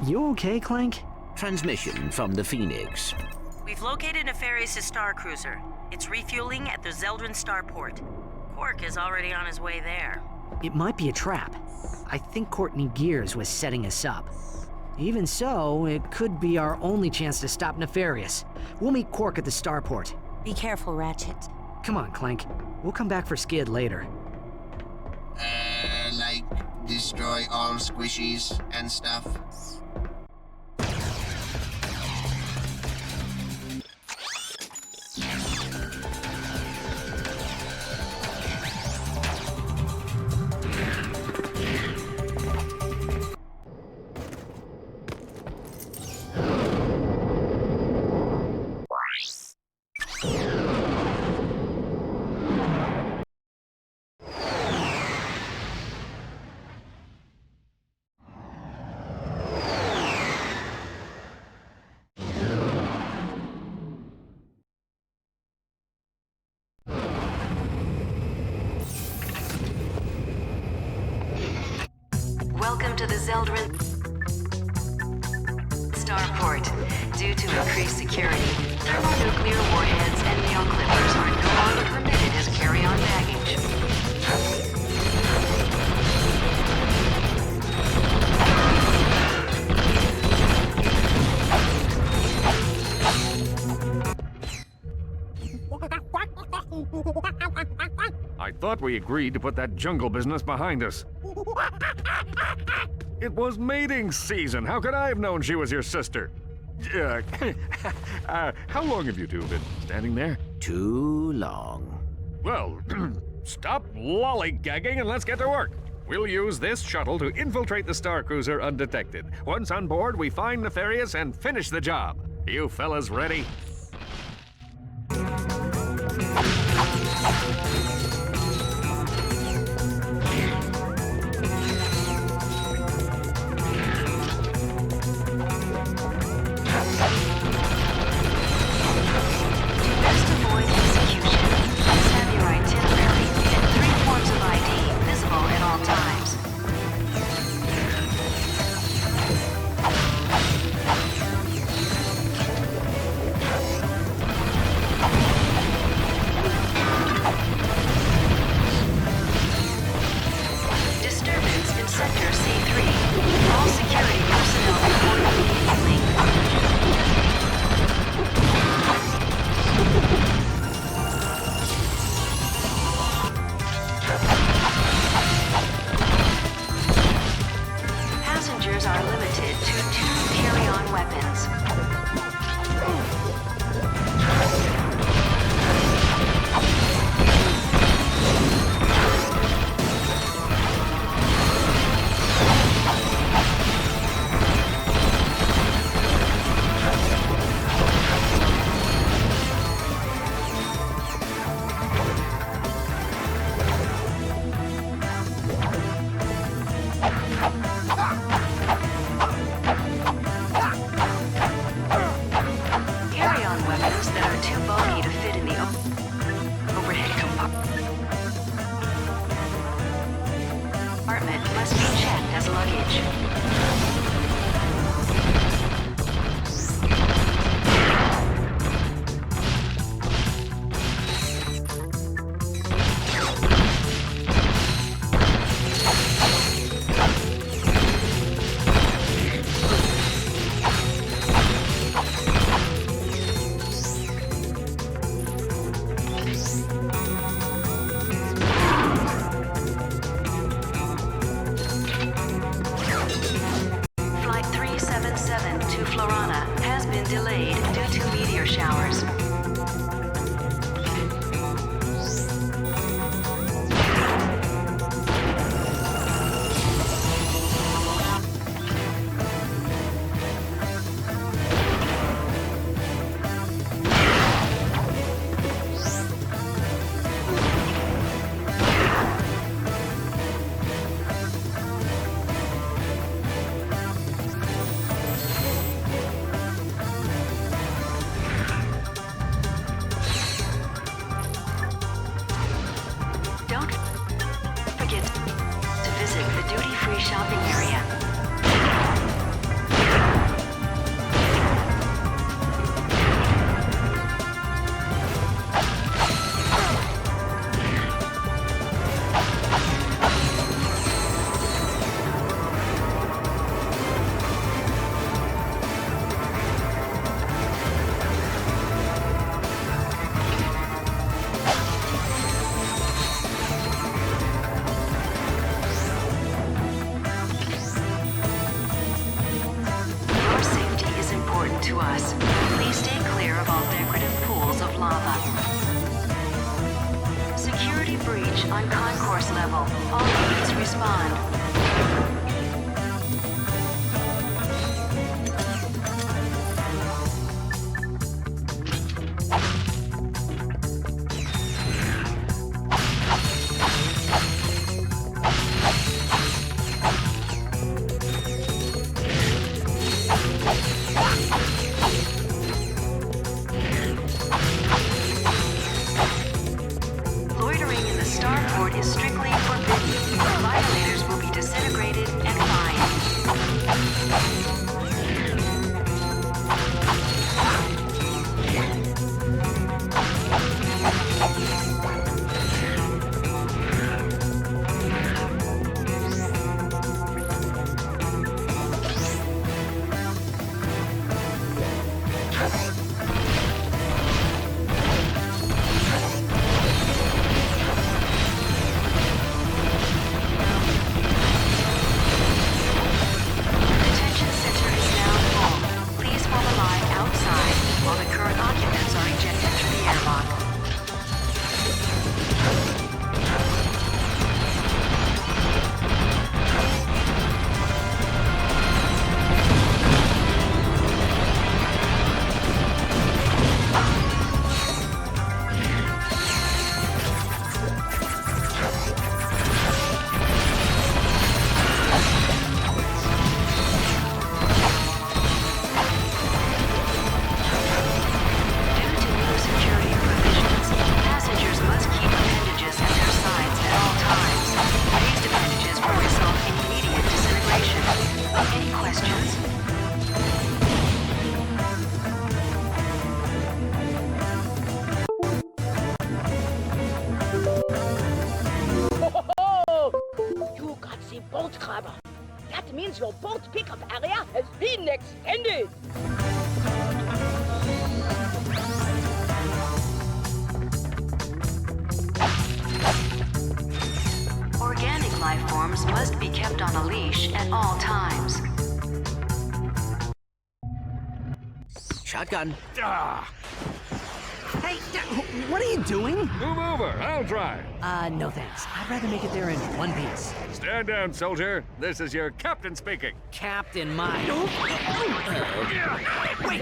You okay, Clank? Transmission from the Phoenix. We've located Nefarious' star cruiser. It's refueling at the Zeldran Starport. Qwark is already on his way there. It might be a trap. I think Courtney Gears was setting us up. Even so, it could be our only chance to stop Nefarious. We'll meet Qwark at the starport. Be careful, Ratchet. Come on, Clank. We'll come back for Skid later. Like, destroy all squishies and stuff. Welcome to the Zeldran Starport. Due to increased security, thermonuclear warheads and nail clippers are no longer permitted as carry-on baggage. I thought we agreed to put that jungle business behind us. It was mating season. How could I have known she was your sister? How long have you two been standing there? Too long. Well, stop lollygagging and let's get to work. We'll use this shuttle to infiltrate the Star Cruiser undetected. Once on board, we find Nefarious and finish the job. You fellas ready? Loitering in the starport is strictly forbidden. Violators will be means your boat pickup area has been extended. Organic life forms must be kept on a leash at all times. Shotgun. Hey, what are you doing? Move over, I'll drive. No thanks. I'd rather make it there in one piece. Stand down, soldier. This is your captain speaking. Captain, my... Wait!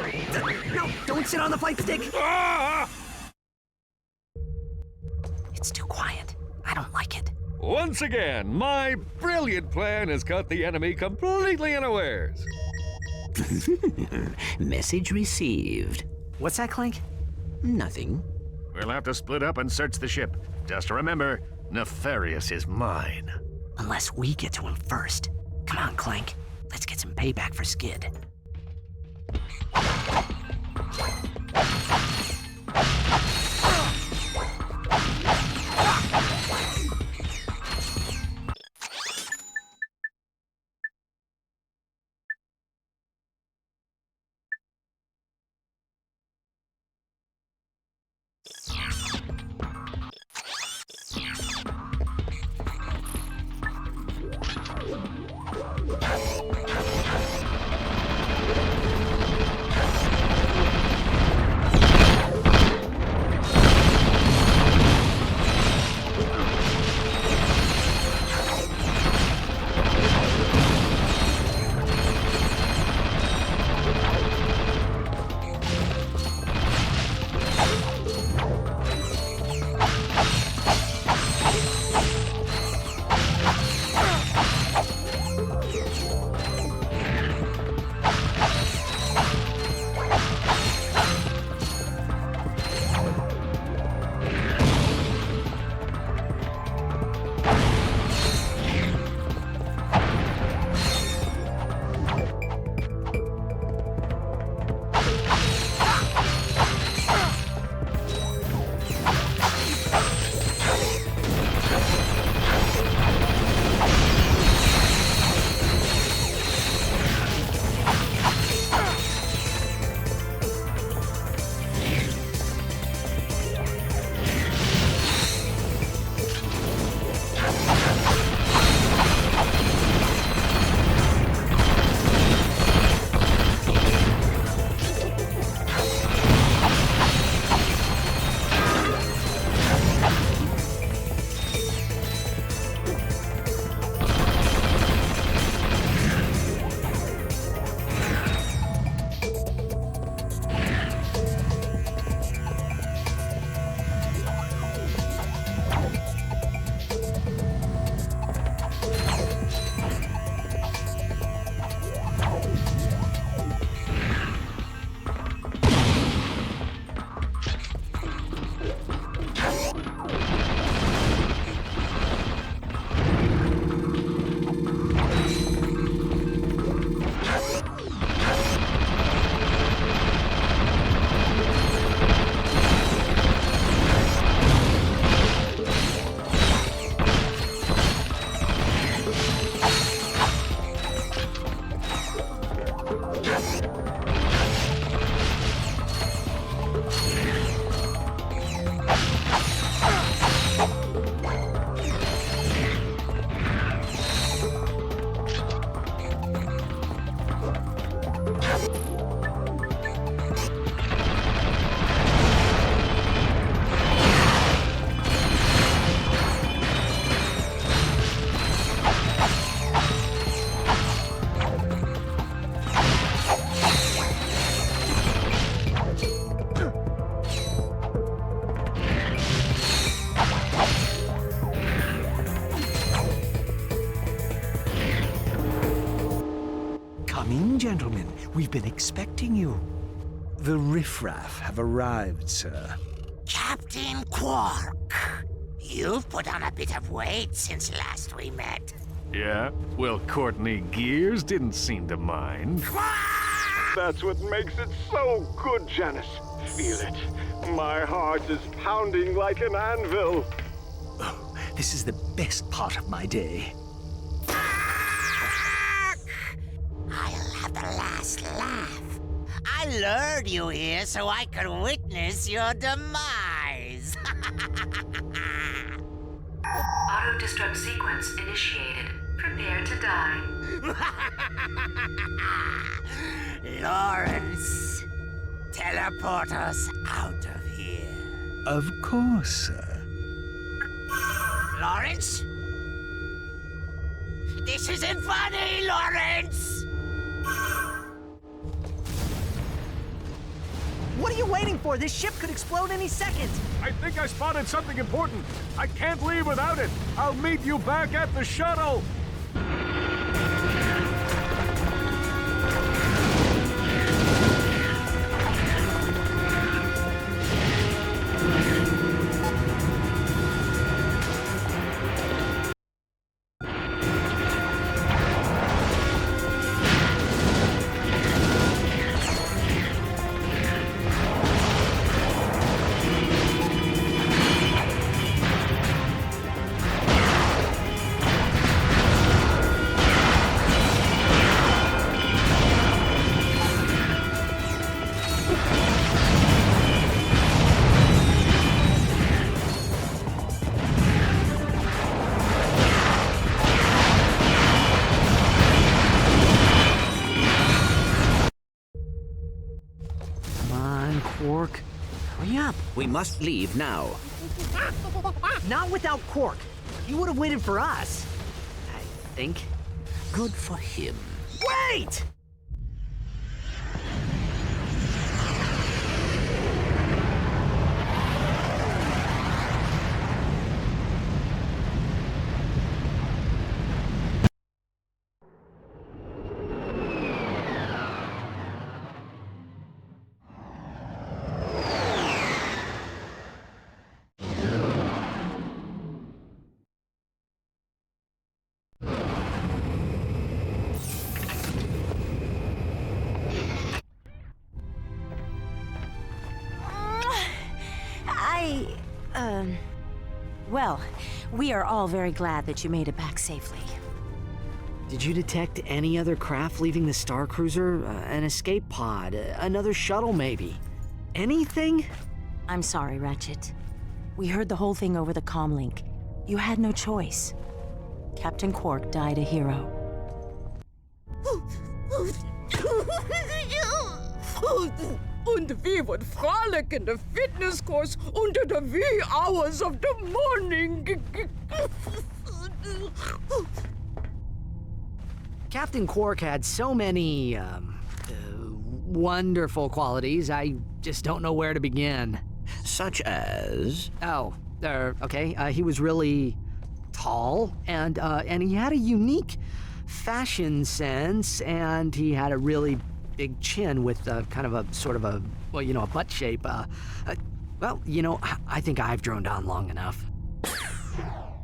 No, don't sit on the flight stick! It's too quiet. I don't like it. Once again, my brilliant plan has caught the enemy completely unawares. Message received. What's that, Clank? Nothing. We'll have to split up and search the ship. Just remember, Nefarious is mine. Unless we get to him first. Come on, Clank. Let's get some payback for Skid. Gentlemen, we've been expecting you. The riffraff have arrived, sir. Captain Qwark, you've put on a bit of weight since last we met. Yeah? Well, Courtney Gears didn't seem to mind. That's what makes it so good, Janice. Feel it. My heart is pounding like an anvil. Oh, this is the best part of my day. lured you here so I could witness your demise. Auto-destruct sequence initiated. Prepare to die. Lawrence, teleport us out of here. Of course, sir. Lawrence? This isn't funny, Lawrence! What are you waiting for? This ship could explode any second. I think I spotted something important. I can't leave without it. I'll meet you back at the shuttle. Qwark, hurry up. We must leave now. Not without Qwark. He would have waited for us. I think. Good for him. Wait! Well, we are all very glad that you made it back safely. Did you detect any other craft leaving the Star Cruiser? An escape pod? Another shuttle, maybe? Anything? I'm sorry, Ratchet. We heard the whole thing over the comlink. You had no choice. Captain Qwark died a hero. Und wir would frolic in the fitness course unter the wee hours of the morning. Captain Qwark had so many, wonderful qualities, I just don't know where to begin. Such as? Oh, okay, he was really tall, and he had a unique fashion sense, and he had a really big chin with kind of a sort of a, well, you know, a butt shape. Well, you know, I think I've droned on long enough.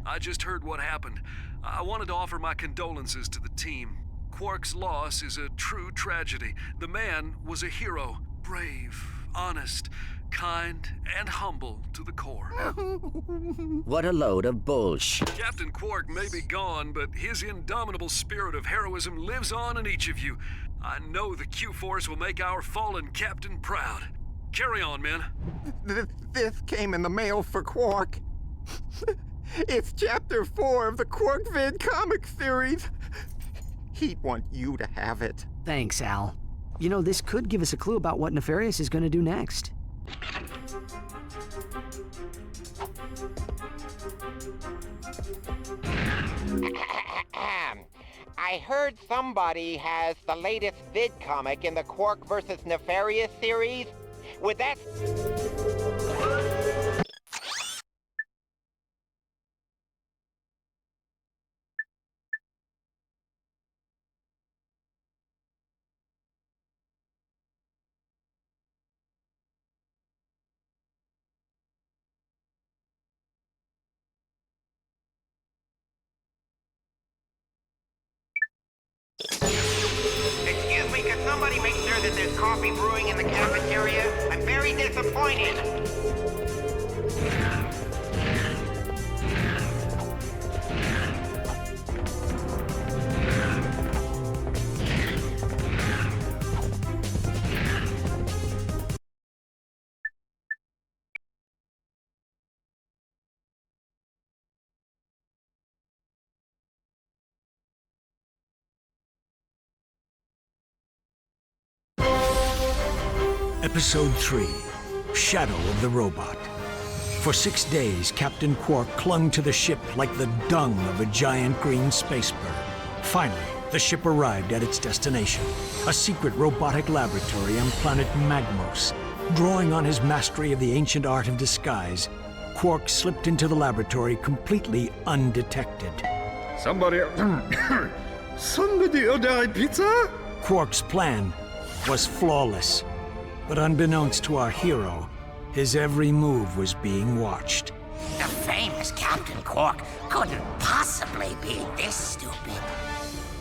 I just heard what happened. I wanted to offer my condolences to the team. Qwark's loss is a true tragedy. The man was a hero, brave, honest, kind, and humble to the core. What a load of bullsh. Captain Qwark may be gone, but his indomitable spirit of heroism lives on in each of you. I know the Q-Force will make our fallen captain proud. Carry on, men. This came in the mail for Qwark. It's Chapter 4 of the QuarkVid comic series. He'd want you to have it. Thanks, Al. You know, this could give us a clue about what Nefarious is going to do next. I heard somebody has the latest vid comic in the Qwark vs. Nefarious series. Would that... Excuse me, could somebody make sure that there's coffee brewing in the cafeteria? I'm very disappointed. Episode 3, Shadow of the Robot. For 6 days, Captain Qwark clung to the ship like the dung of a giant green space bird. Finally, the ship arrived at its destination, a secret robotic laboratory on planet Magmos. Drawing on his mastery of the ancient art of disguise, Qwark slipped into the laboratory completely undetected. Somebody order a pizza? Qwark's plan was flawless, but unbeknownst to our hero, his every move was being watched. The famous Captain Qwark couldn't possibly be this stupid,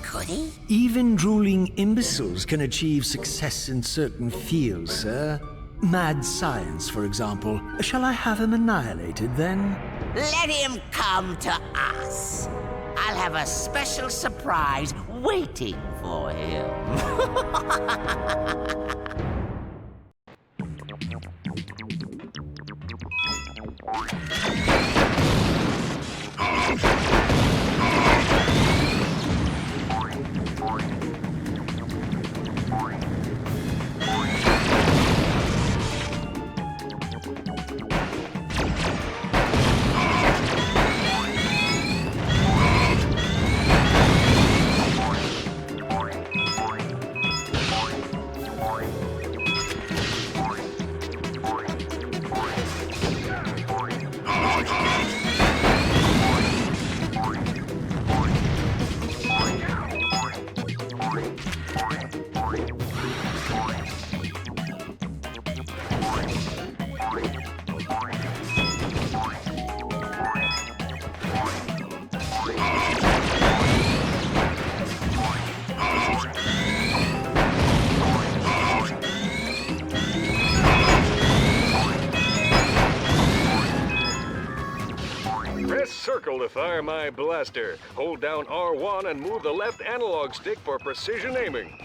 could he? Even drooling imbeciles can achieve success in certain fields, sir. Mad science, for example. Shall I have him annihilated, then? Let him come to us. I'll have a special surprise waiting for him. Circle to fire my blaster. Hold down R1 and move the left analog stick for precision aiming.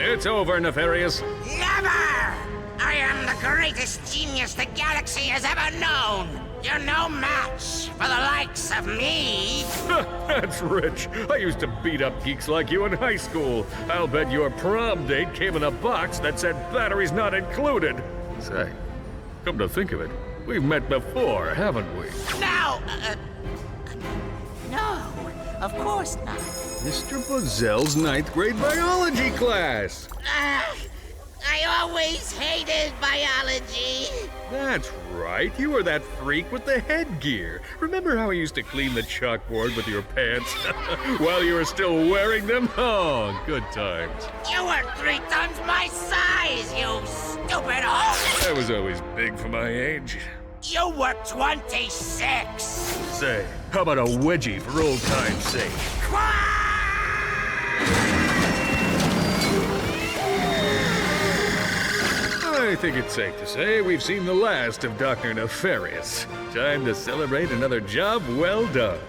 It's over, Nefarious. Never! I am the greatest genius the galaxy has ever known! You're no match for the likes of me! That's rich. I used to beat up geeks like you in high school. I'll bet your prom date came in a box that said batteries not included. Say, Come to think of it, we've met before, haven't we? No! No, of course not. Mr. Buzzell's 9th grade biology class! I always hated biology. That's right, you were that freak with the headgear. Remember how you used to clean the chalkboard with your pants while you were still wearing them? Oh, good times. You were 3 times my size, you stupid hoe! I was always big for my age. You were 26. Say, how about a wedgie for old time's sake? I think it's safe to say we've seen the last of Dr. Nefarious. Time to celebrate another job well done.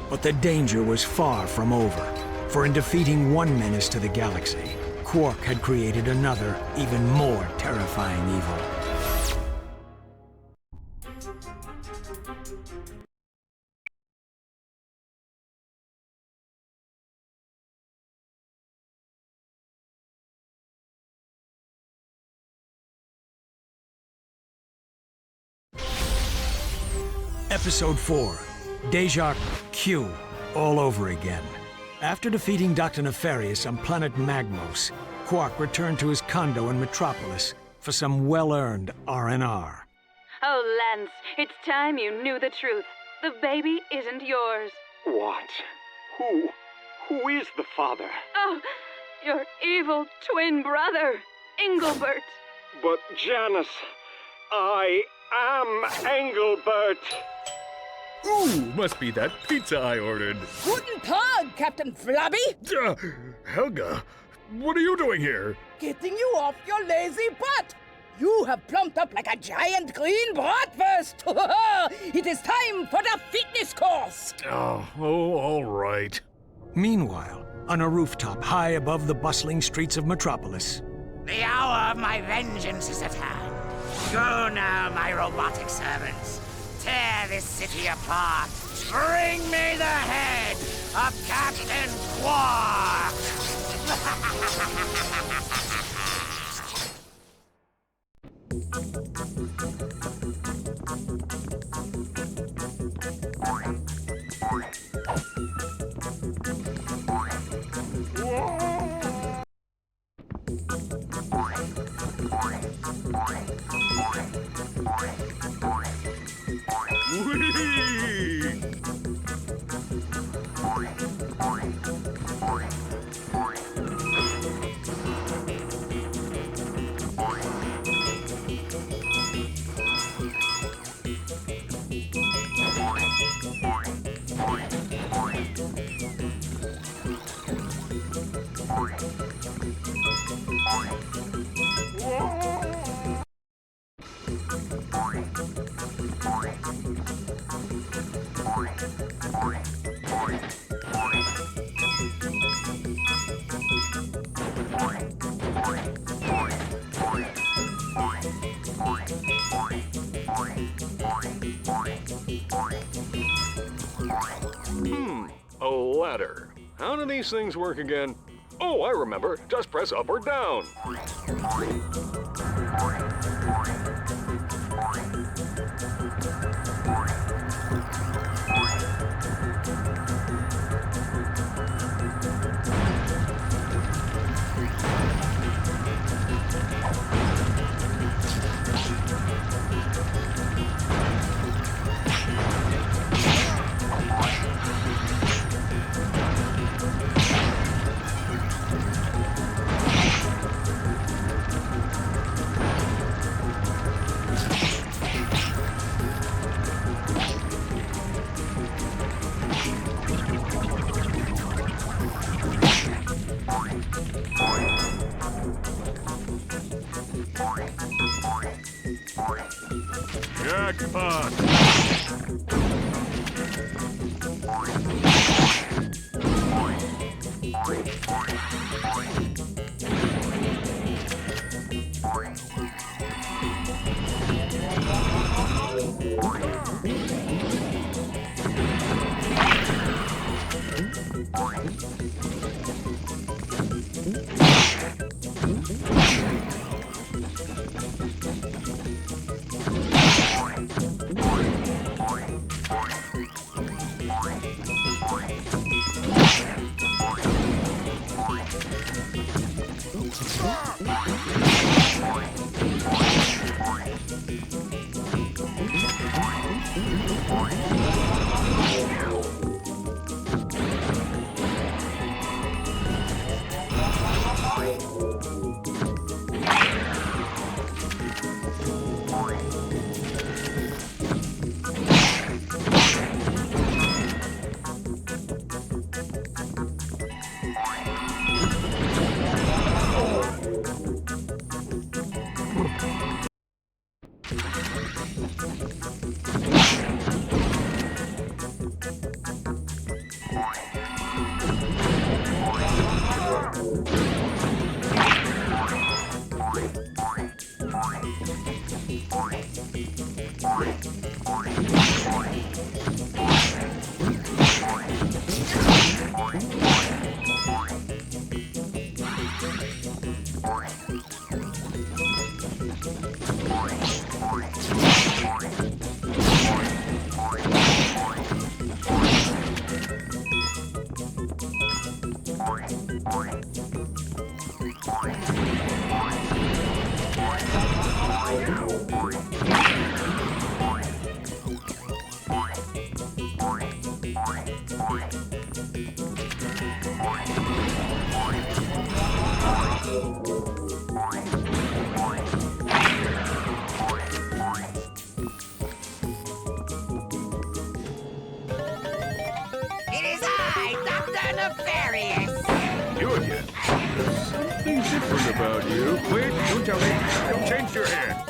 But the danger was far from over, for in defeating one menace to the galaxy, Qwark had created another, even more terrifying evil. Episode 4, Deja Q, all over again. After defeating Dr. Nefarious on planet Magmos, Qwark returned to his condo in Metropolis for some well-earned R&R. Oh, Lance, it's time you knew the truth. The baby isn't yours. What? Who is the father? Oh, your evil twin brother, Engelbert. But Janice, I am Engelbert. Ooh, must be that pizza I ordered. Guten Tag, Captain Flabby. Helga, what are you doing here? Getting you off your lazy butt. You have plumped up like a giant green bratwurst. It is time for the fitness course. Oh, all right. Meanwhile, on a rooftop high above the bustling streets of Metropolis. The hour of my vengeance is at hand. Go now, my robotic servants. Tear this city apart. Bring me the head of Captain Qwark! A ladder. How do these things work again? Oh, I remember. Just press up or down. Jackpot! It is I, Dr. Nefarious! You again? There's something different about you. Wait, don't tell me. Don't change your hair.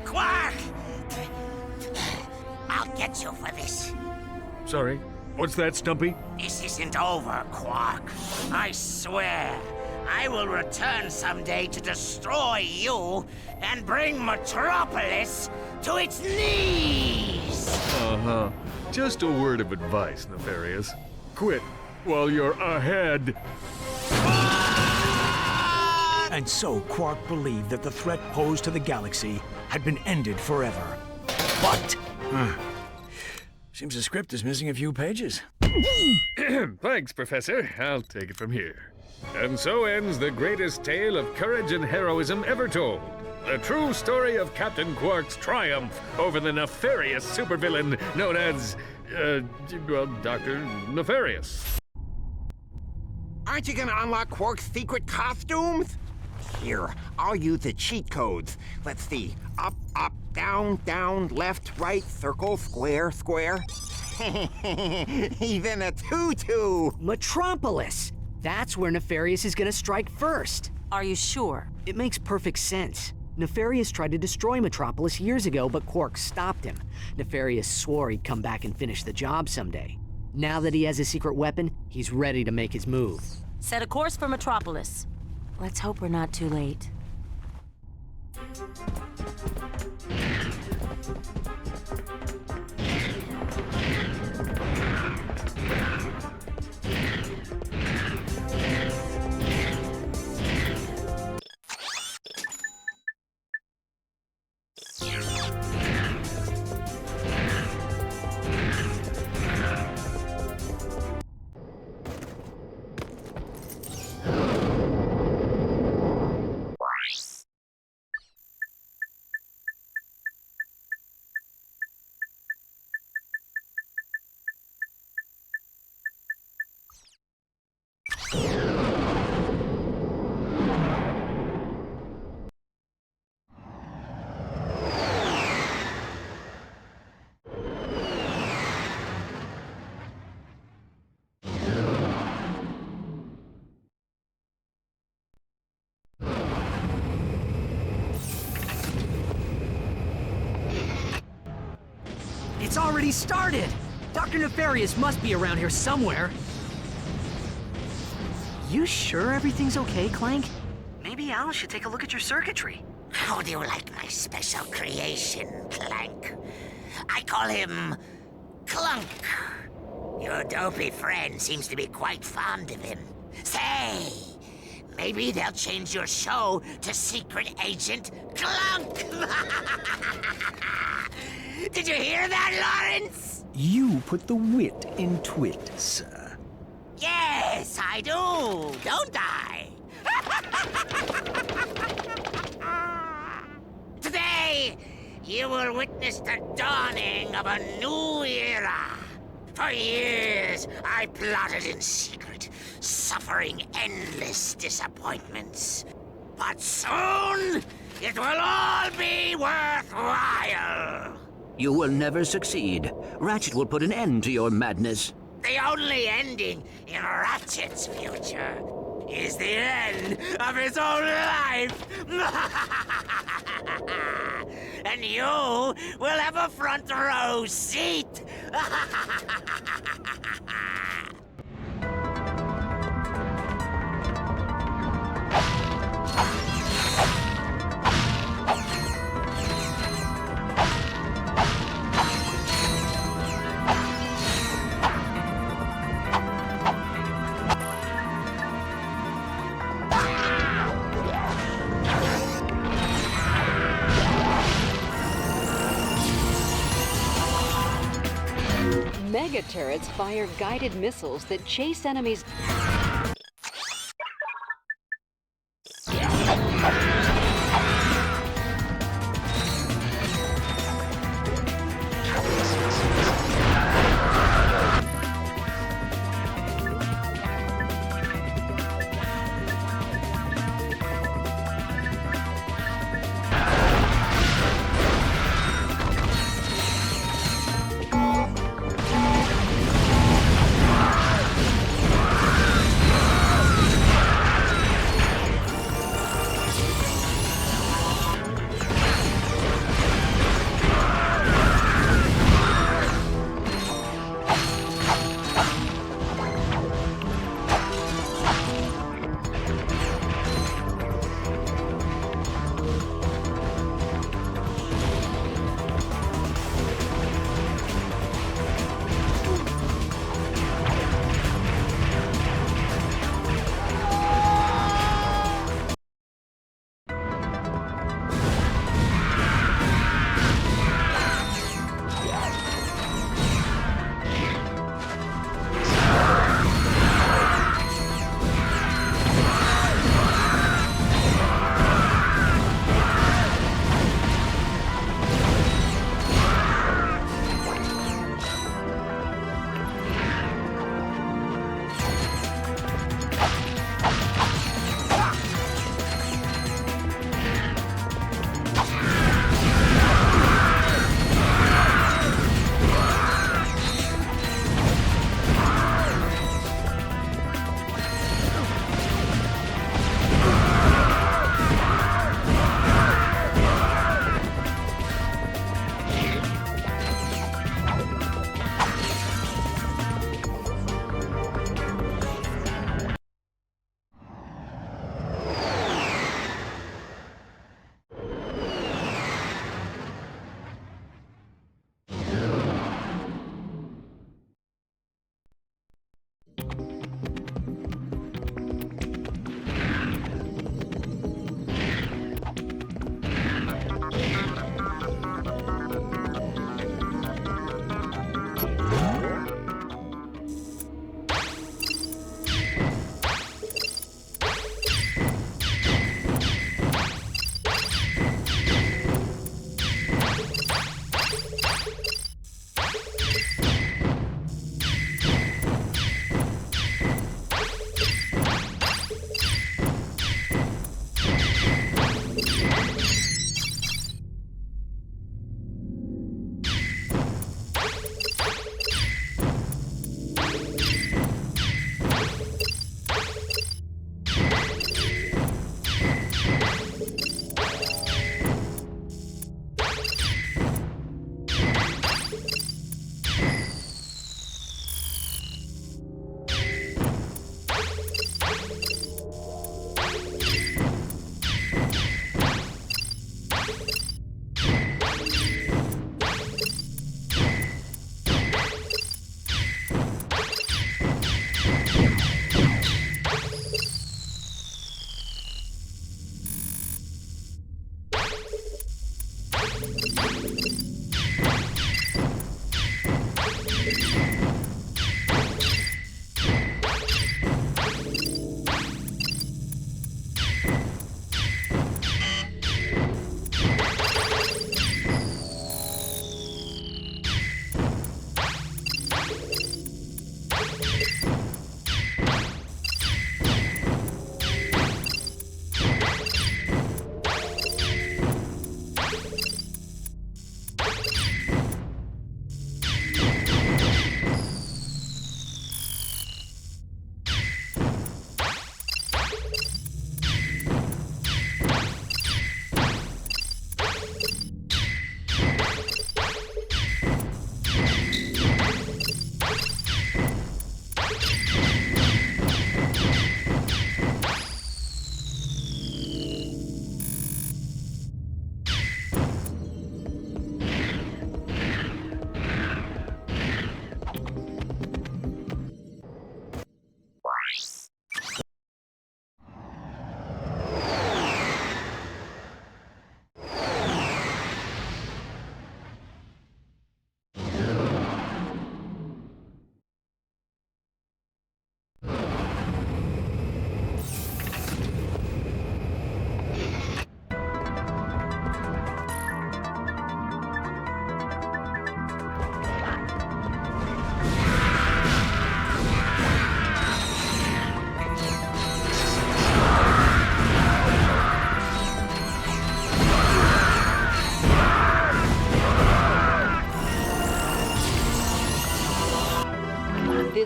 Qwark! I'll get you for this. Sorry, what's that, Stumpy? This isn't over, Qwark. I swear, I will return someday to destroy you and bring Metropolis to its knees! Uh-huh. Just a word of advice, Nefarious. Quit while you're ahead. And so Qwark believed that the threat posed to the galaxy had been ended forever. But... seems the script is missing a few pages. Thanks, Professor. I'll take it from here. And so ends the greatest tale of courage and heroism ever told. The true story of Captain Qwark's triumph over the nefarious supervillain known as, well, Dr. Nefarious. Aren't you gonna unlock Qwark's secret costumes? Here, I'll use the cheat codes. Let's see. Up, up, down, down, left, right, circle, square, square. He's in a tutu! Metropolis! That's where Nefarious is gonna strike first. Are you sure? It makes perfect sense. Nefarious tried to destroy Metropolis years ago, but Qwark stopped him. Nefarious swore he'd come back and finish the job someday. Now that he has a secret weapon, he's ready to make his move. Set a course for Metropolis. Let's hope we're not too late. It's already started! Dr. Nefarious must be around here somewhere. You sure everything's okay, Clank? Maybe Al should take a look at your circuitry. How do you like my special creation, Clank? I call him Clunk. Your dopey friend seems to be quite fond of him. Say, maybe they'll change your show to Secret Agent Clunk. Did you hear that, Lawrence? You put the wit in twit, sir. Yes, I do, don't I? Today, you will witness the dawning of a new era. For years, I plotted in secret, suffering endless disappointments. But soon, it will all be worthwhile. You will never succeed. Ratchet will put an end to your madness. The only ending in Ratchet's future is the end of his own life. And you will have a front row seat. Mega turrets fire guided missiles that chase enemies.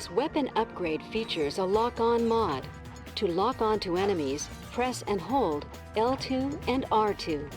This weapon upgrade features a lock-on mod. To lock on to enemies, press and hold L2 and R2.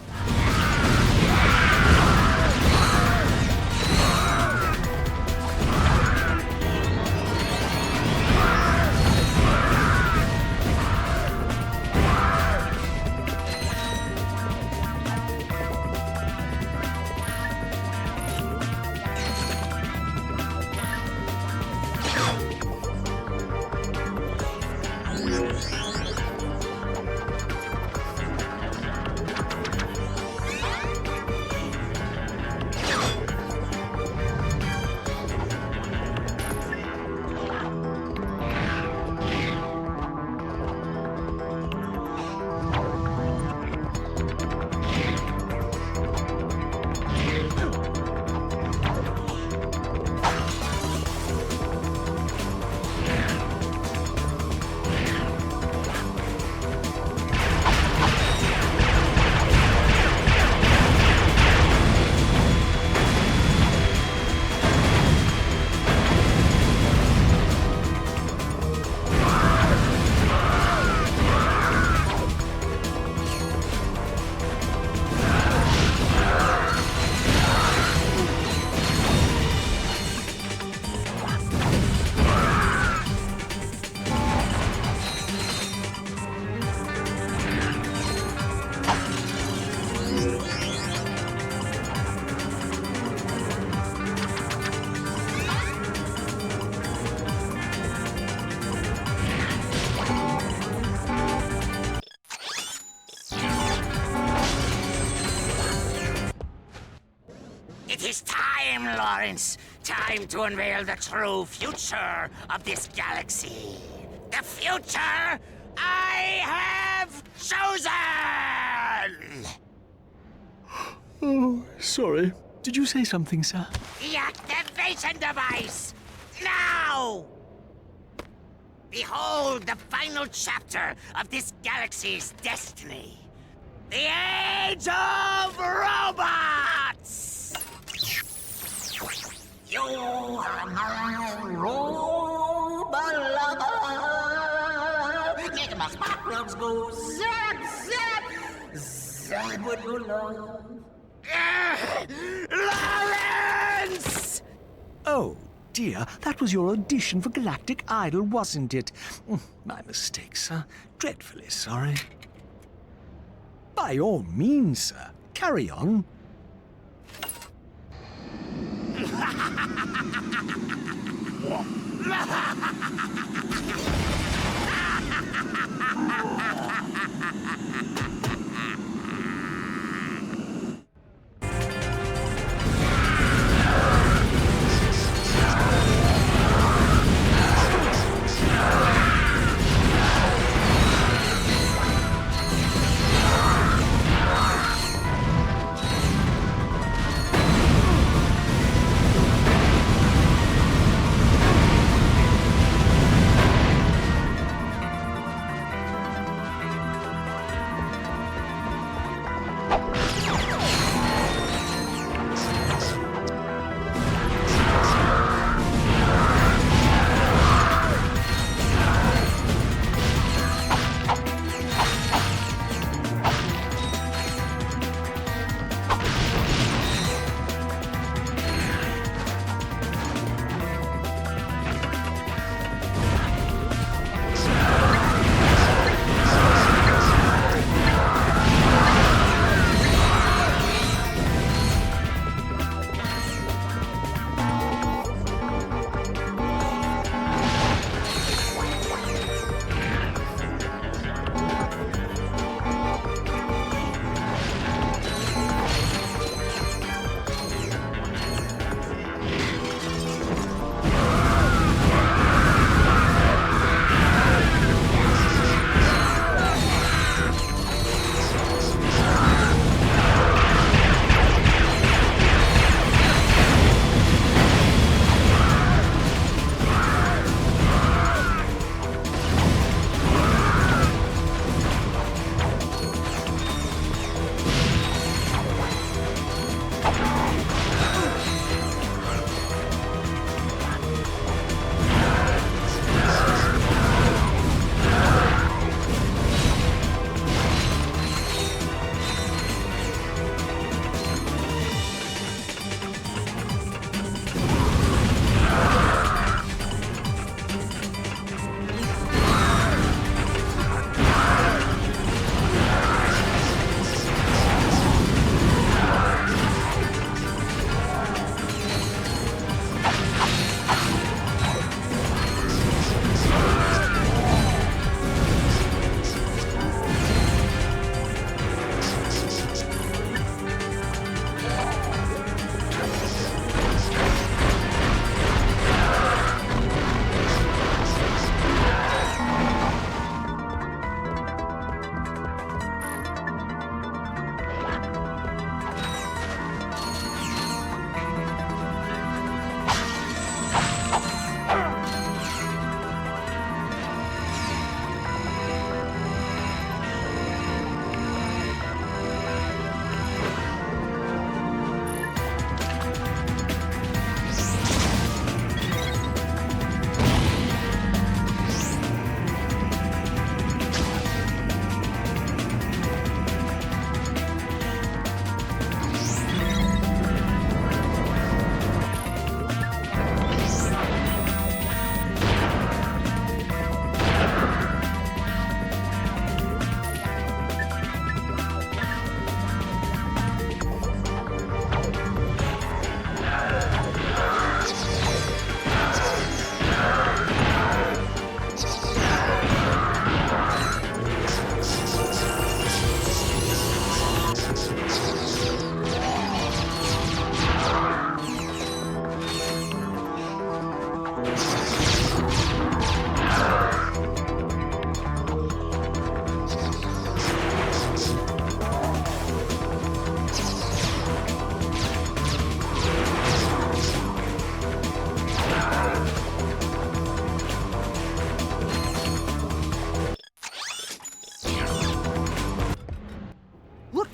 It is time, Lawrence. Time to unveil the true future of this galaxy. The future I have chosen! Oh, sorry. Did you say something, sir? The activation device! Now! Behold the final chapter of this galaxy's destiny. The Age of Robots! You are my robot lover. Make my spark plugs go zap, zap, zap with your love. Lawrence! Oh, dear, that was your audition for Galactic Idol, wasn't it? My mistake, sir. Dreadfully sorry. By all means, sir. Carry on.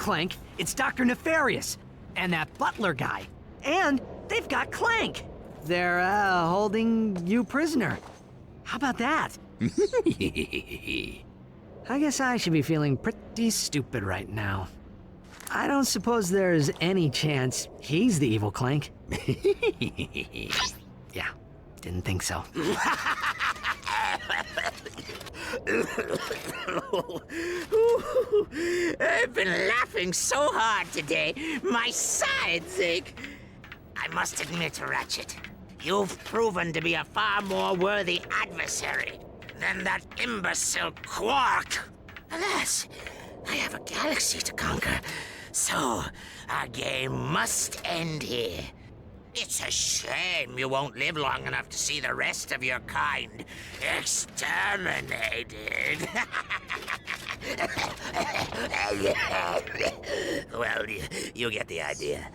Clank. It's Dr. Nefarious. And that butler guy. And they've got Clank. They're, holding you prisoner. How about that? I guess I should be feeling pretty stupid right now. I don't suppose there's any chance he's the evil Clank. Yeah, didn't think so. I've been laughing so hard today, my sides ache. I must admit, Ratchet, you've proven to be a far more worthy adversary than that imbecile Qwark. Alas, I have a galaxy to conquer, so our game must end here. It's a shame you won't live long enough to see the rest of your kind exterminated. Well, you get the idea.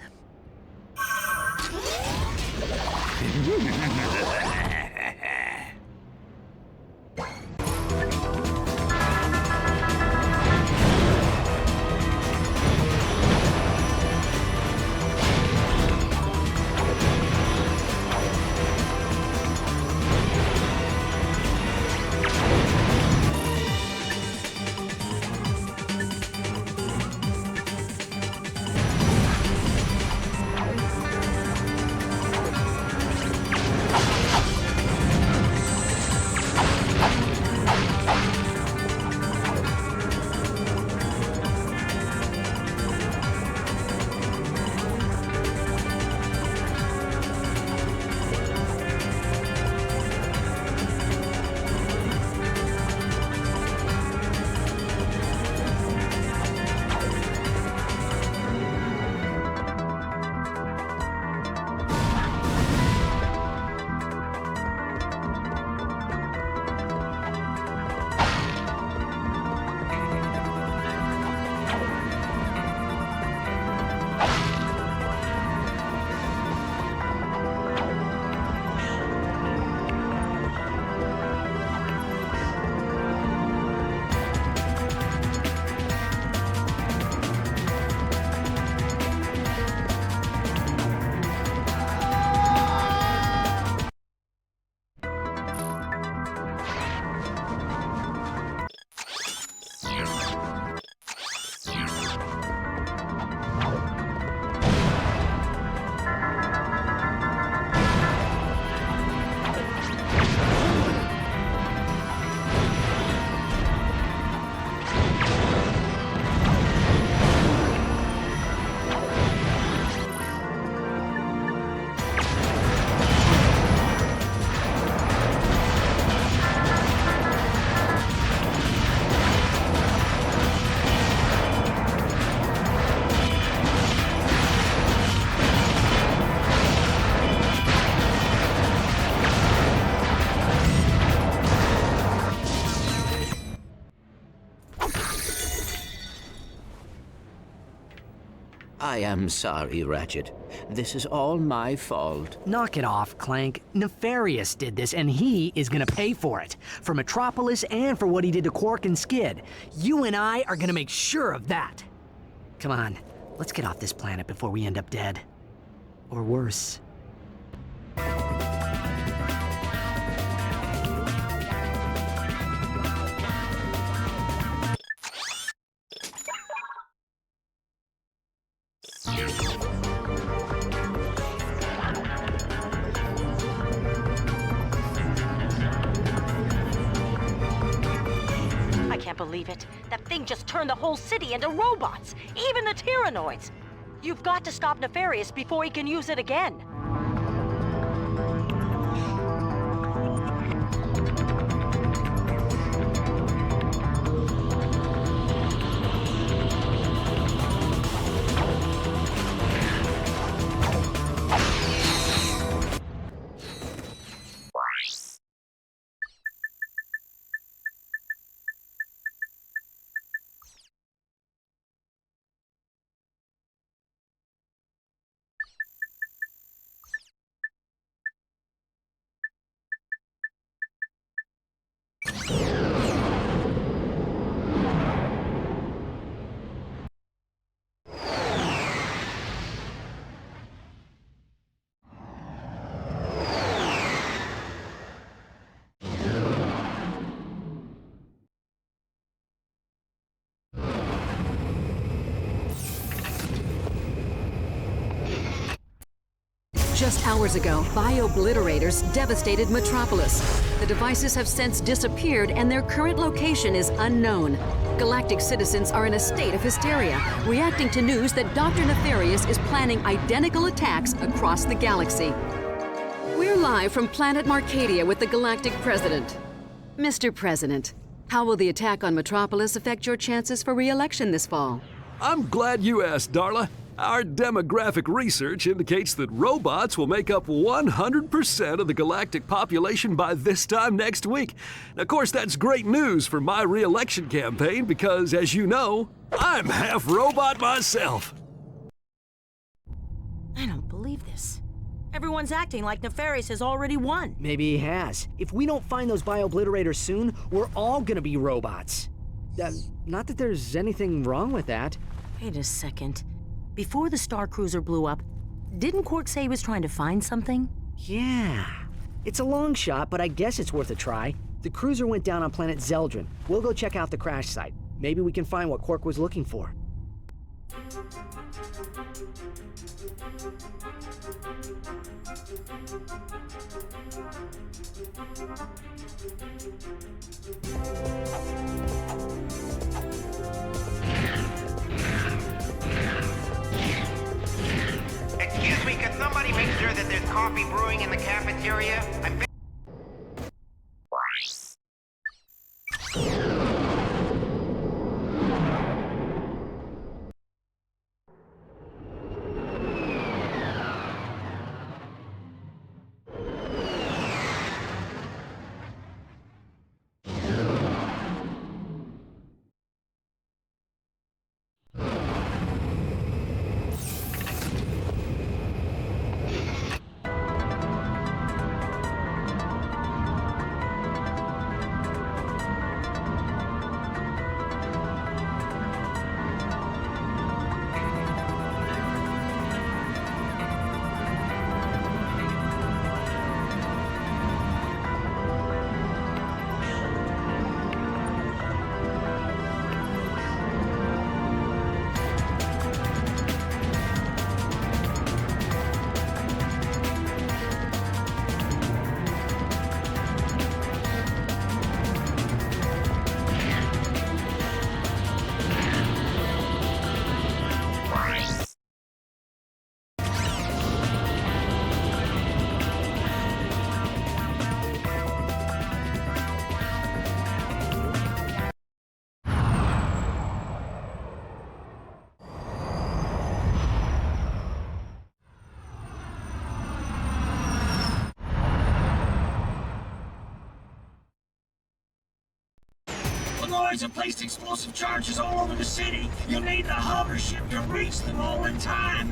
I am sorry, Ratchet. This is all my fault. Knock it off, Clank. Nefarious did this, and he is gonna pay for it. For Metropolis and for what he did to Qwark and Skid. You and I are gonna make sure of that. Come on, let's get off this planet before we end up dead. Or worse. I can't believe it. That thing just turned the whole city into robots, even the Tyranoids. You've got to stop Nefarious before he can use it again. Just hours ago, Biobliterators devastated Metropolis. The devices have since disappeared and their current location is unknown. Galactic citizens are in a state of hysteria, reacting to news that Dr. Nefarious is planning identical attacks across the galaxy. We're live from planet Marcadia with the Galactic President. Mr. President, how will the attack on Metropolis affect your chances for re-election this fall? I'm glad you asked, Darla. Our demographic research indicates that robots will make up 100% of the galactic population by this time next week. Now, of course, that's great news for my re-election campaign because, as you know, I'm half robot myself. I don't believe this. Everyone's acting like Nefarious has already won. Maybe he has. If we don't find those Biobliterators soon, we're all gonna be robots. Not that there's anything wrong with that. Wait a second. Before the Star Cruiser blew up, didn't Qwark say he was trying to find something? Yeah. It's a long shot, but I guess it's worth a try. The cruiser went down on planet Zeldran. We'll go check out the crash site. Maybe we can find what Qwark was looking for. Excuse me, could somebody make sure that there's coffee brewing in the cafeteria? Lords have placed explosive charges all over the city. You'll need the hover ship to reach them all in time.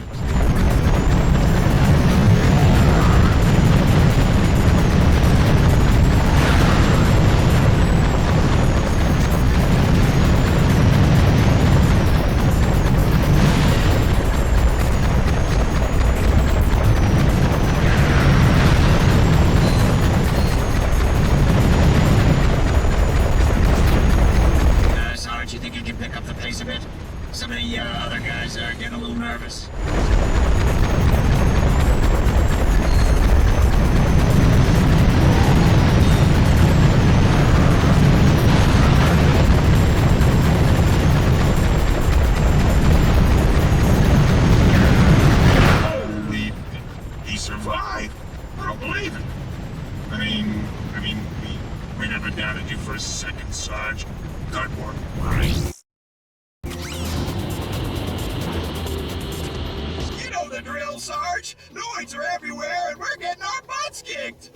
Some of the other guys are getting a little nervous. He survived? I don't believe it. I mean, we never doubted you for a second, Sarge. Good work. The drill, Sarge! Noids are everywhere, and we're getting our butts kicked!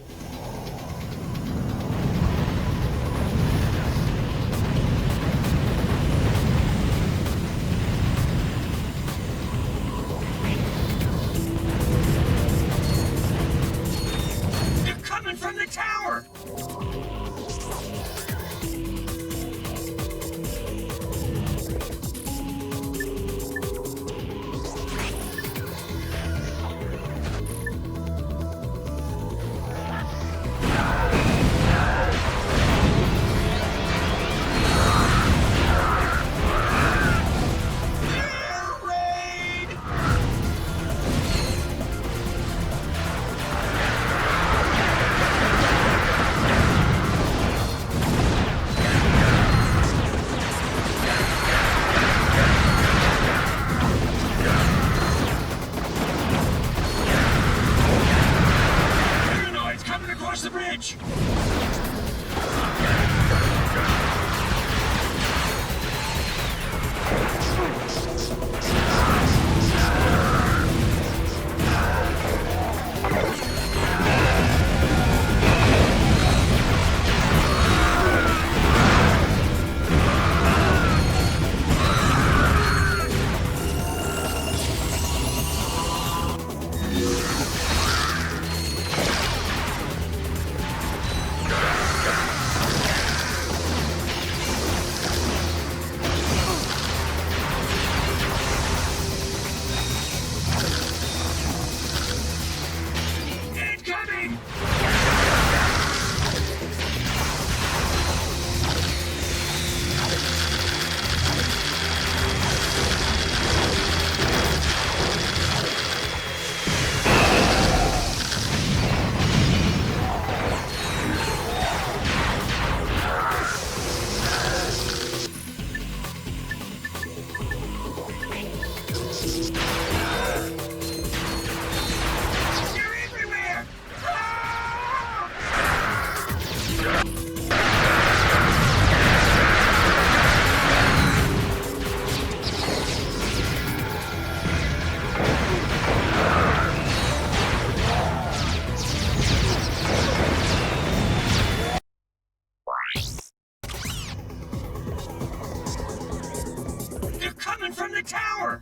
They're coming from the tower! power!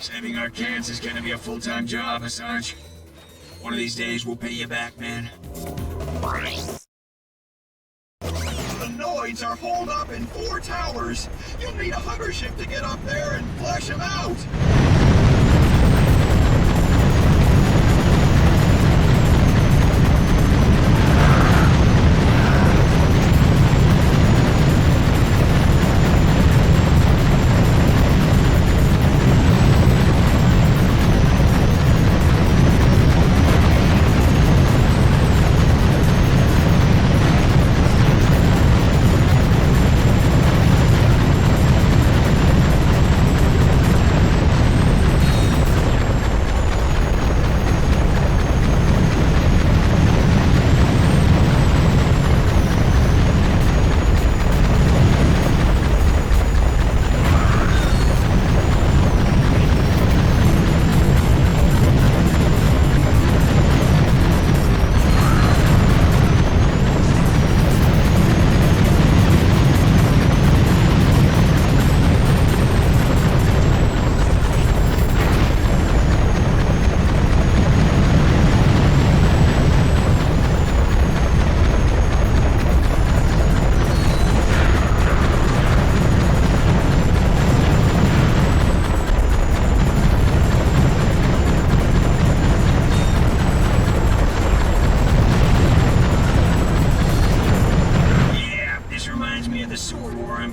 Saving our kids is gonna be a full-time job, Assange. One of these days, we'll pay you back, man. The Noids are holed up in 4 towers. You'll need a hover ship to get up there and flush them out.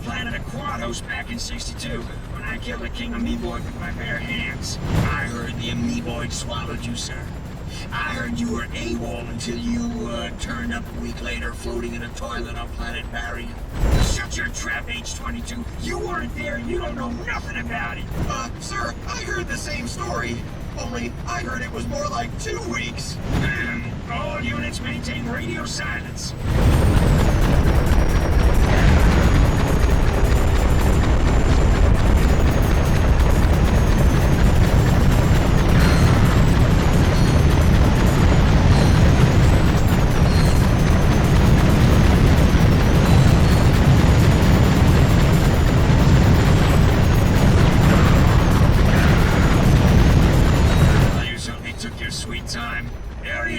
Planet Aquatos back in '62, when I killed a king amoeboid with my bare hands. I heard the amoeboid swallowed you, sir. I heard you were AWOL until you turned up a week later floating in a toilet on planet Barrion. Shut your trap, H-22. You weren't there and you don't know nothing about it. Sir, I heard the same story. Only, I heard it was more like 2 weeks. All units maintain radio silence.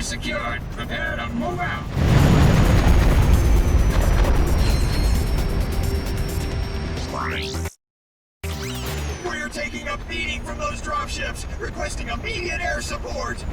Secured. Prepare to move out. taking a beating from those dropships, requesting immediate air support.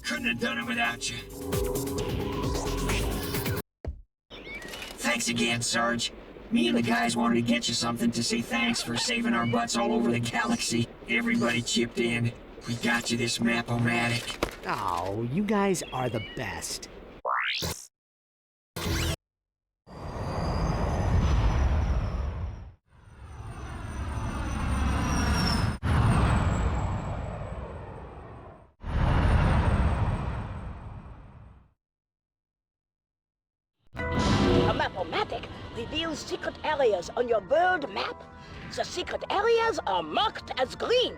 Couldn't have done it without you. Thanks again, Sarge. Me and the guys wanted to get you something to say thanks for saving our butts all over the galaxy. Everybody chipped in. We got you this map-o-matic. Oh, you guys are the best. A map-o-matic reveals secret areas on your world map. The secret areas are marked as green.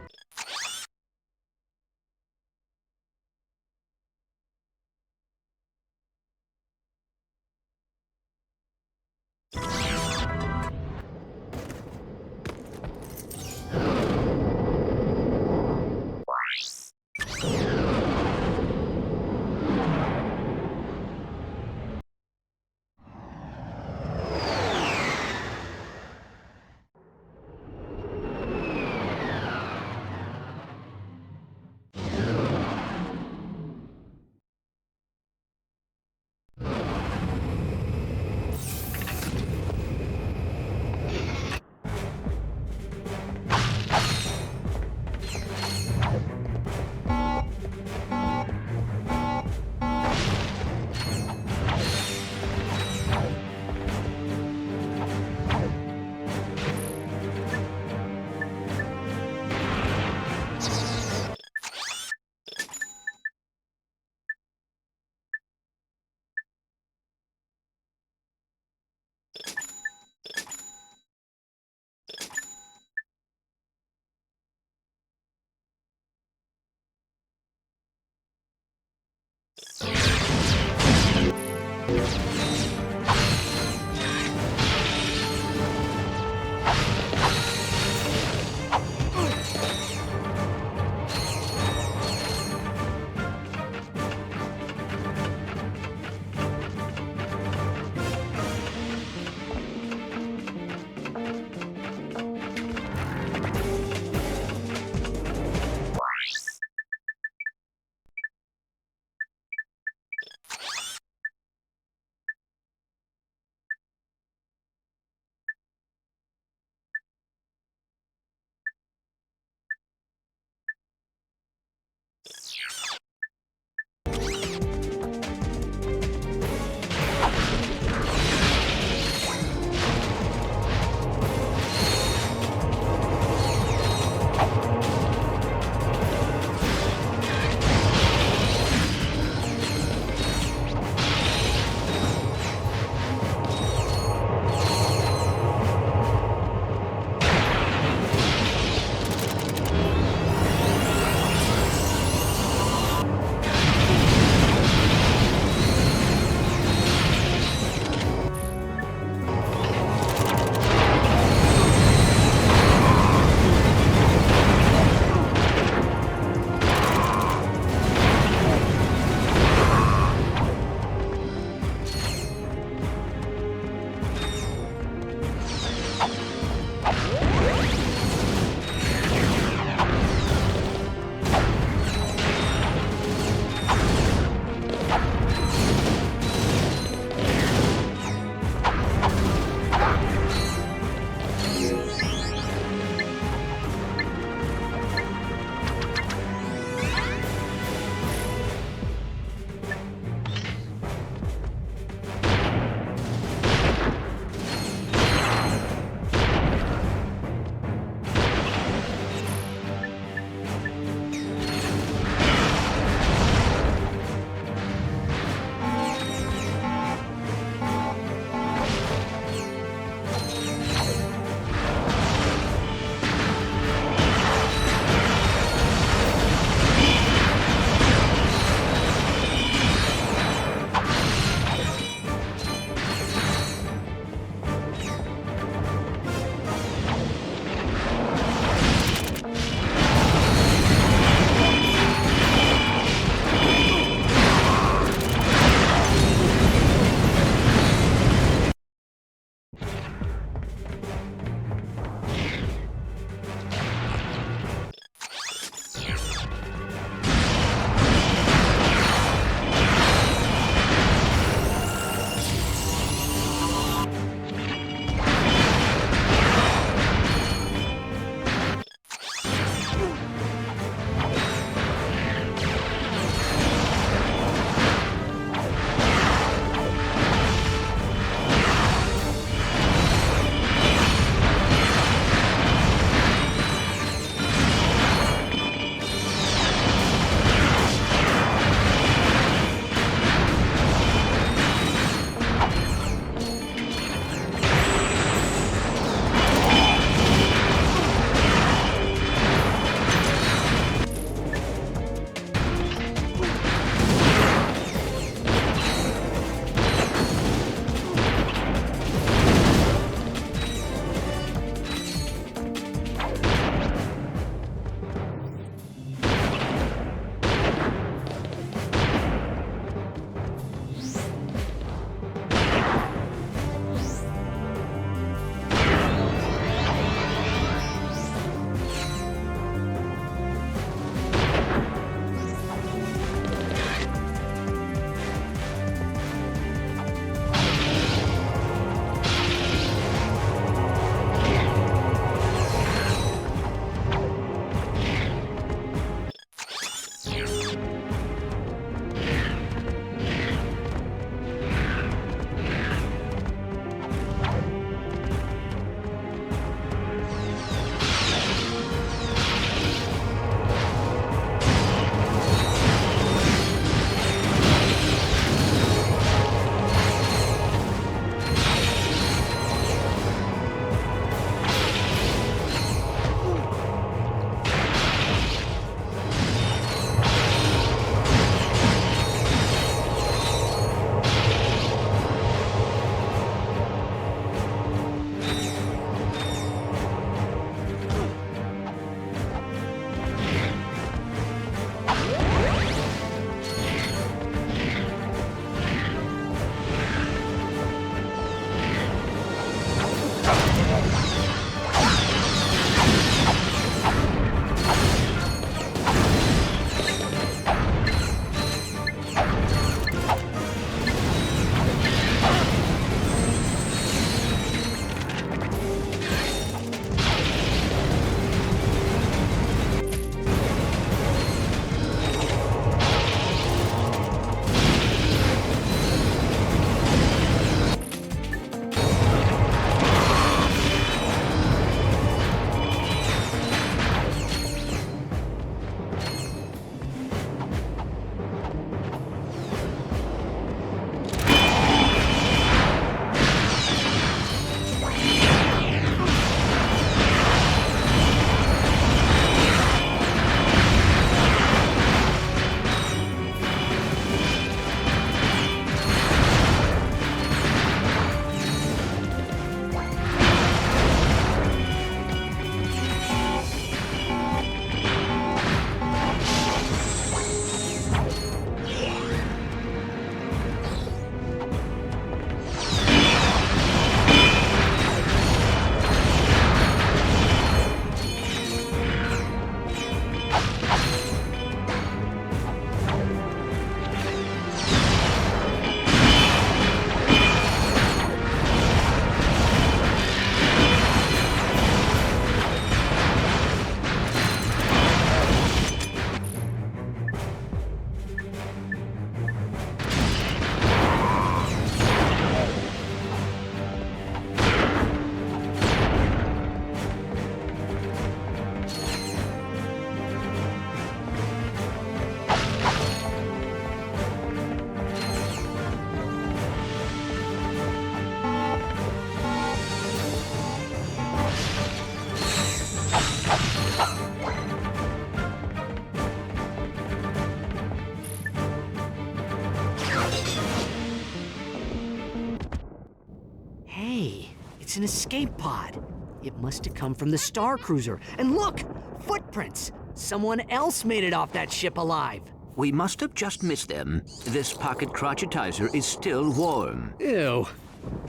It's an escape pod. It must have come from the Star Cruiser. And look! Footprints! Someone else made it off that ship alive. We must have just missed them. This pocket crotchetizer is still warm. Ew.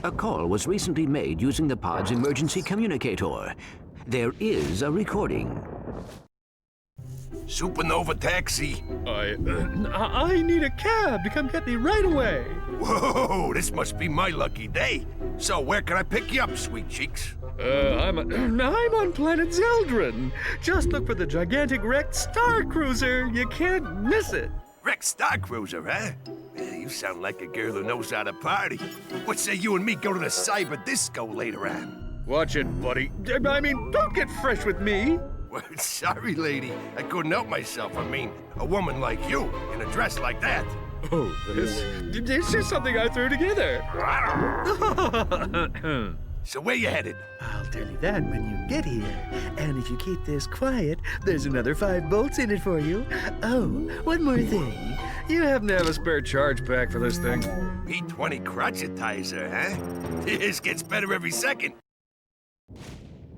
A call was recently made using the pod's emergency communicator. There is a recording. Supernova taxi. I need a cab to come get me right away. Whoa, this must be my lucky day. So where can I pick you up, sweet cheeks? I'm on planet Zeldran. Just look for the gigantic wrecked Star Cruiser. You can't miss it. Wrecked Star Cruiser, huh? Yeah, you sound like a girl who knows how to party. What say you and me go to the cyber disco later on? Watch it, buddy. I mean, don't get fresh with me. Well, sorry, lady. I couldn't help myself. I mean, a woman like you in a dress like that. Oh, this is something I threw together. So where you headed? I'll tell you that when you get here. And if you keep this quiet, there's another 5 bolts in it for you. Oh, one more thing. You happen to have a spare charge pack for this thing. P20 crotchetizer, huh? This gets better every second.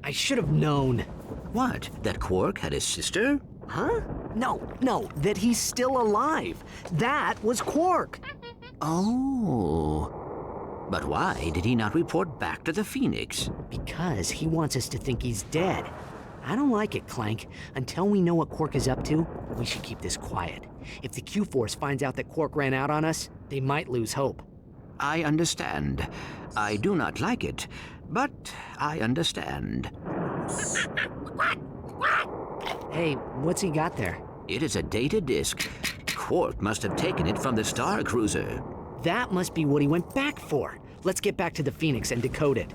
I should have known. What? That Qwark had a sister? Huh? No, that he's still alive. That was Qwark. Oh. But why did he not report back to the Phoenix? Because he wants us to think he's dead. I don't like it, Clank. Until we know what Qwark is up to, we should keep this quiet. If the Q-Force finds out that Qwark ran out on us, they might lose hope. I understand. I do not like it, but I understand. Hey, what's he got there? It is a data disk. Qwark must have taken it from the Star Cruiser. That must be what he went back for. Let's get back to the Phoenix and decode it.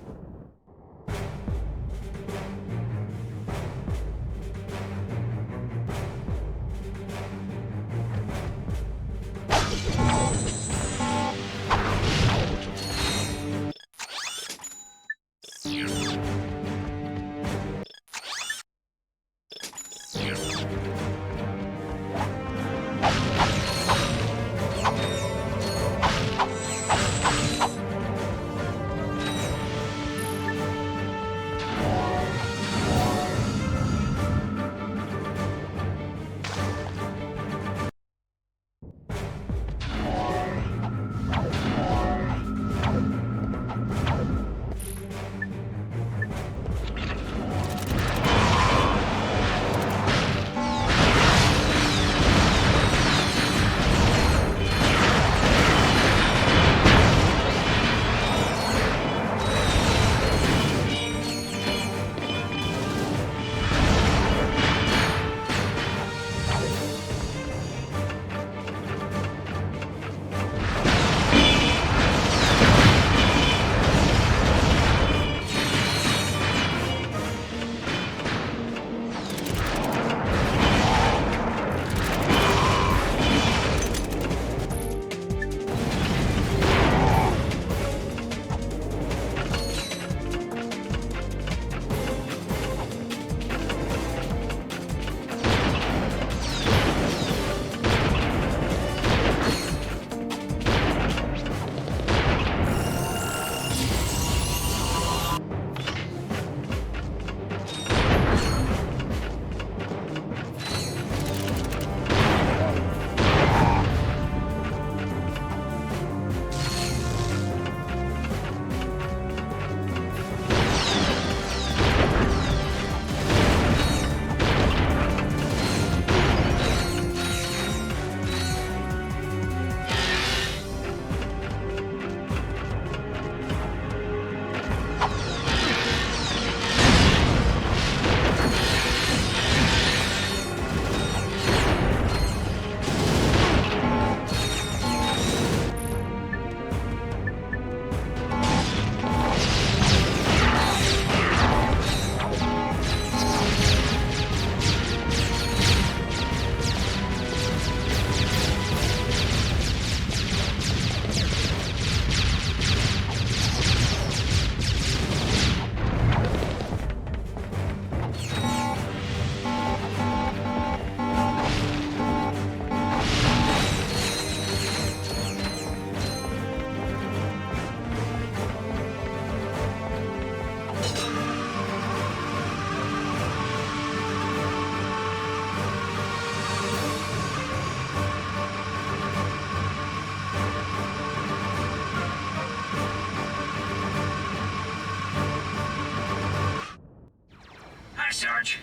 Hi, Sarge.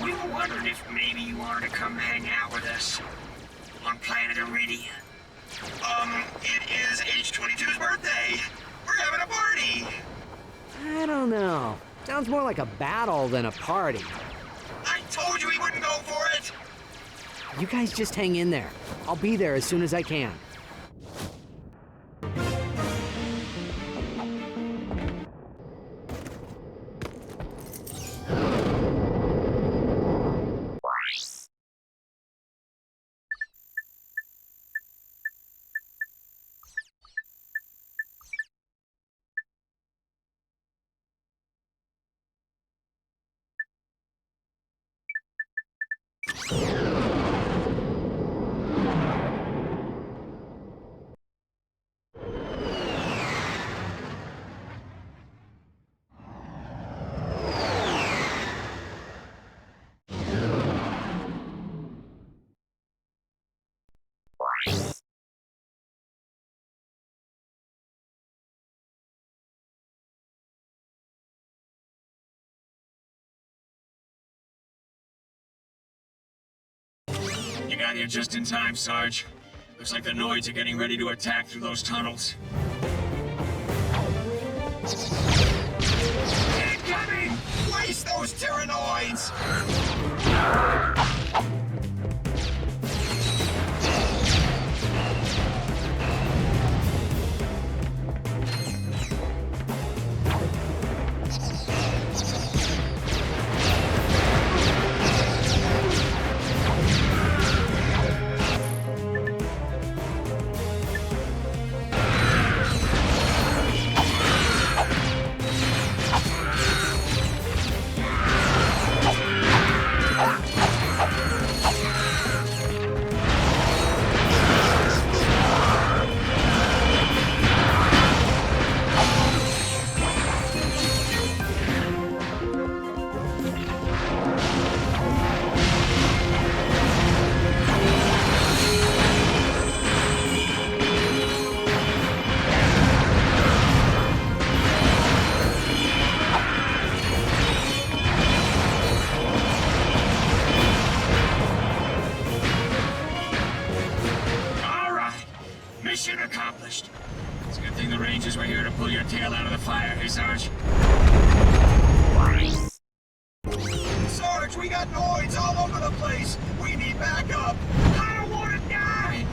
We were wondering if maybe you wanted to come hang out with us on Planet Iridia. It is H22's birthday. We're having a party. I don't know. Sounds more like a battle than a party. I told you he wouldn't go for it. You guys just hang in there. I'll be there as soon as I can. You got here just in time, Sarge. Looks like the Noids are getting ready to attack through those tunnels. Incoming! Waste those Tyranoids! Mission accomplished. It's a good thing the Rangers were here to pull your tail out of the fire, hey, Sarge? Sarge, we got Noids all over the place. We need backup. I don't want to die!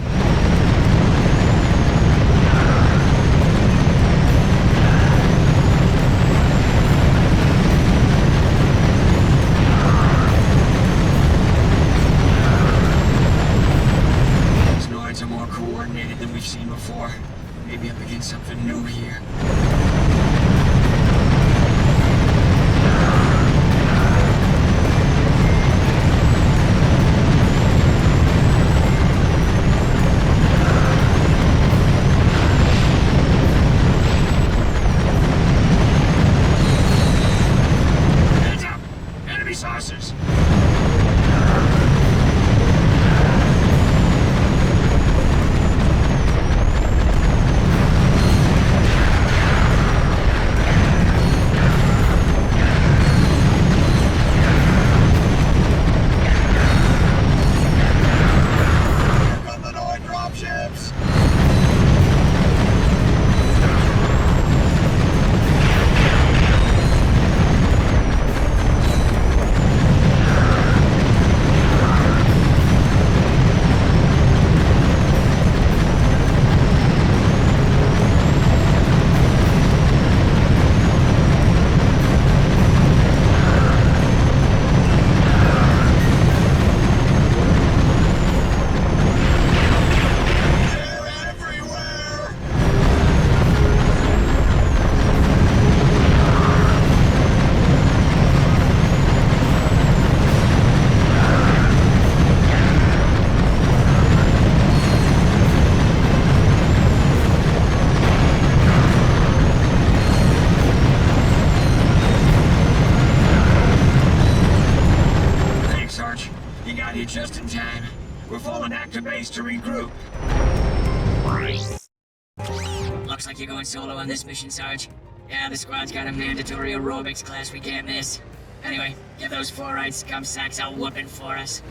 These Noids are more coordinated than we've seen before. Maybe up against something new here. Hands up! Enemy saucers! Just in time. We're falling back to base to regroup. Looks like you're going solo on this mission, Sarge. Yeah, the squad's got a mandatory aerobics class we can't miss. Anyway, give those four-eyed scum sacks a whooping for us.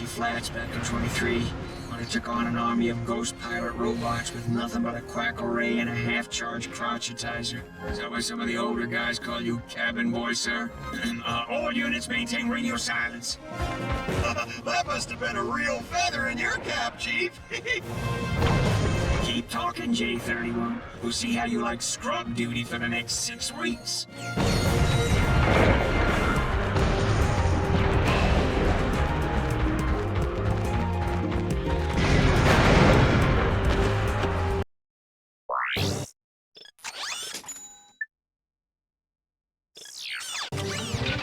Flats back in 23, when I took on an army of ghost pirate robots with nothing but a quack array and a half-charged crotchetizer. Is that why some of the older guys call you cabin boy, sir? All units maintain radio silence. That must have been a real feather in your cap, Chief. Keep talking, J31. We'll see how you like scrub duty for the next 6 weeks.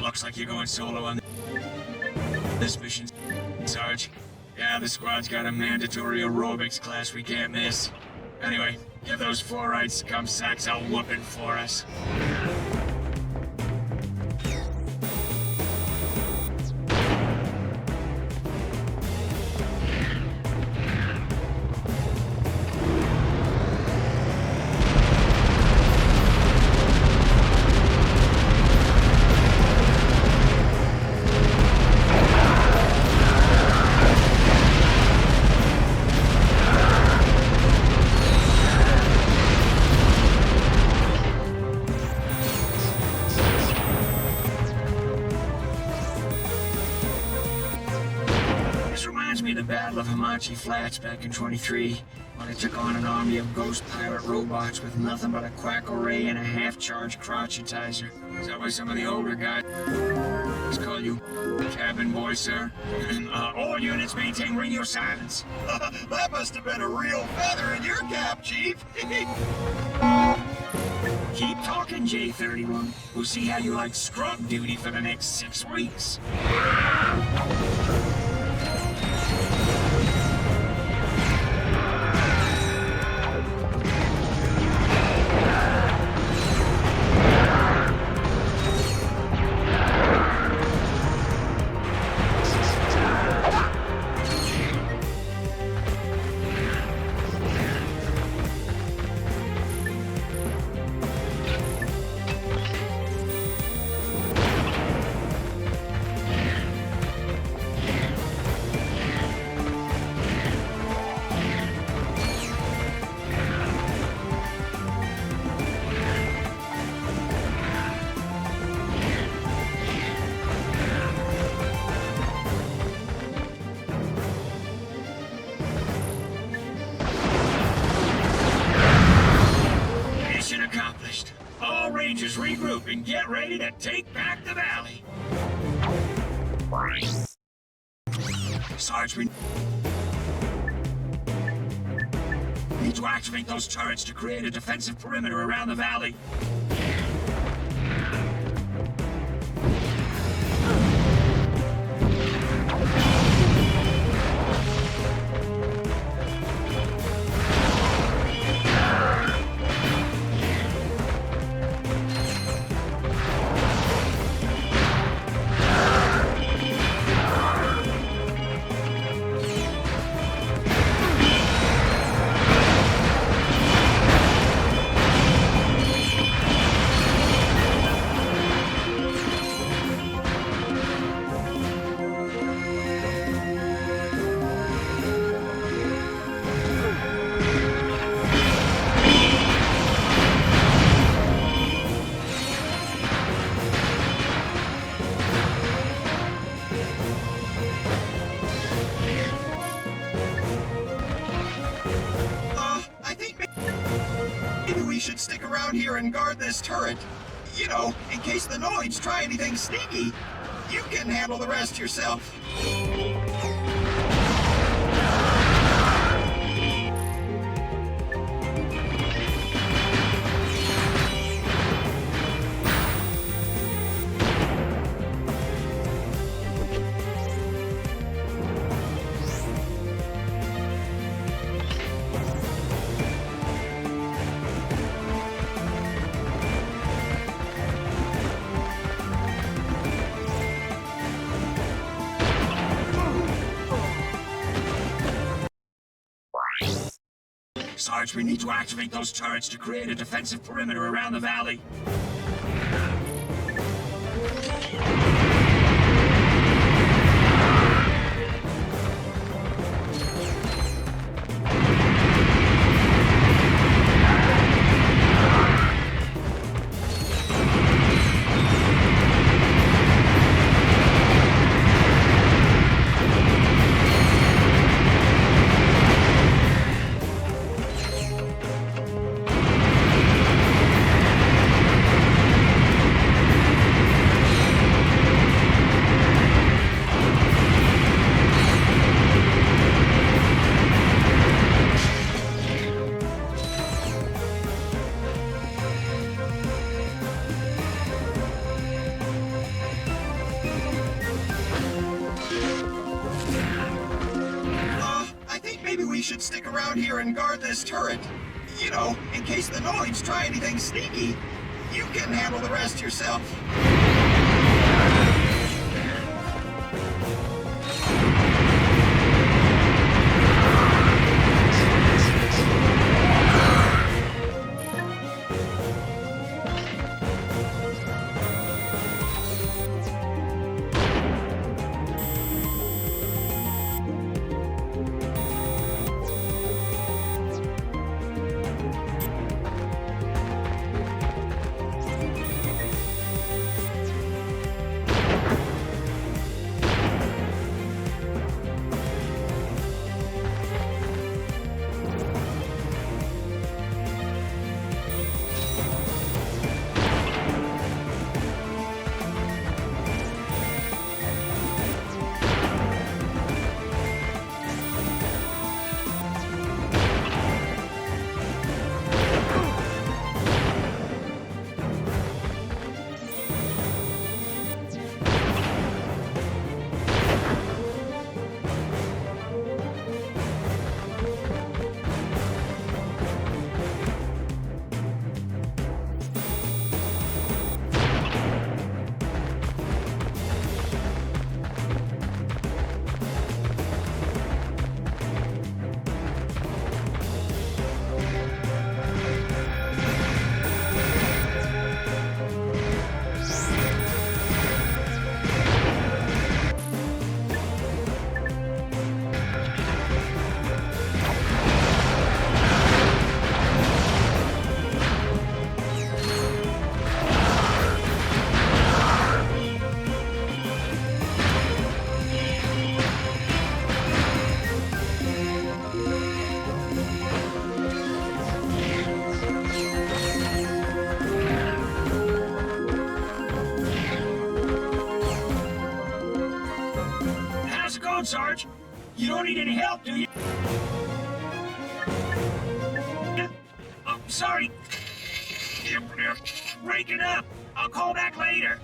Looks like you're going solo on this mission, Sarge. Yeah, the squad's got a mandatory aerobics class we can't miss. Anyway, give those four-eyed scum sacks a whooping for us. Flats back in 23, when I took on an army of ghost pirate robots with nothing but a quack array and a half-charged crotchetizer. Is that why some of the older guys call you cabin boy, sir? All units maintain radio silence. That must have been a real feather in your cap, Chief. Keep talking, J31. We'll see how you like scrub duty for the next 6 weeks. Rangers regroup and get ready to take back the valley. Sarge, we need to activate those turrets to create a defensive perimeter around the valley. stick around here and guard this turret. You know, in case the Noids try anything sneaky. You can handle the rest yourself. Sarge, we need to activate those turrets to create a defensive perimeter around the valley. Stick around here and guard this turret. You know, in case the Noids try anything sneaky. You can handle the rest yourself. Sarge. You don't need any help, do you? Oh, sorry. Break it up. I'll call back later.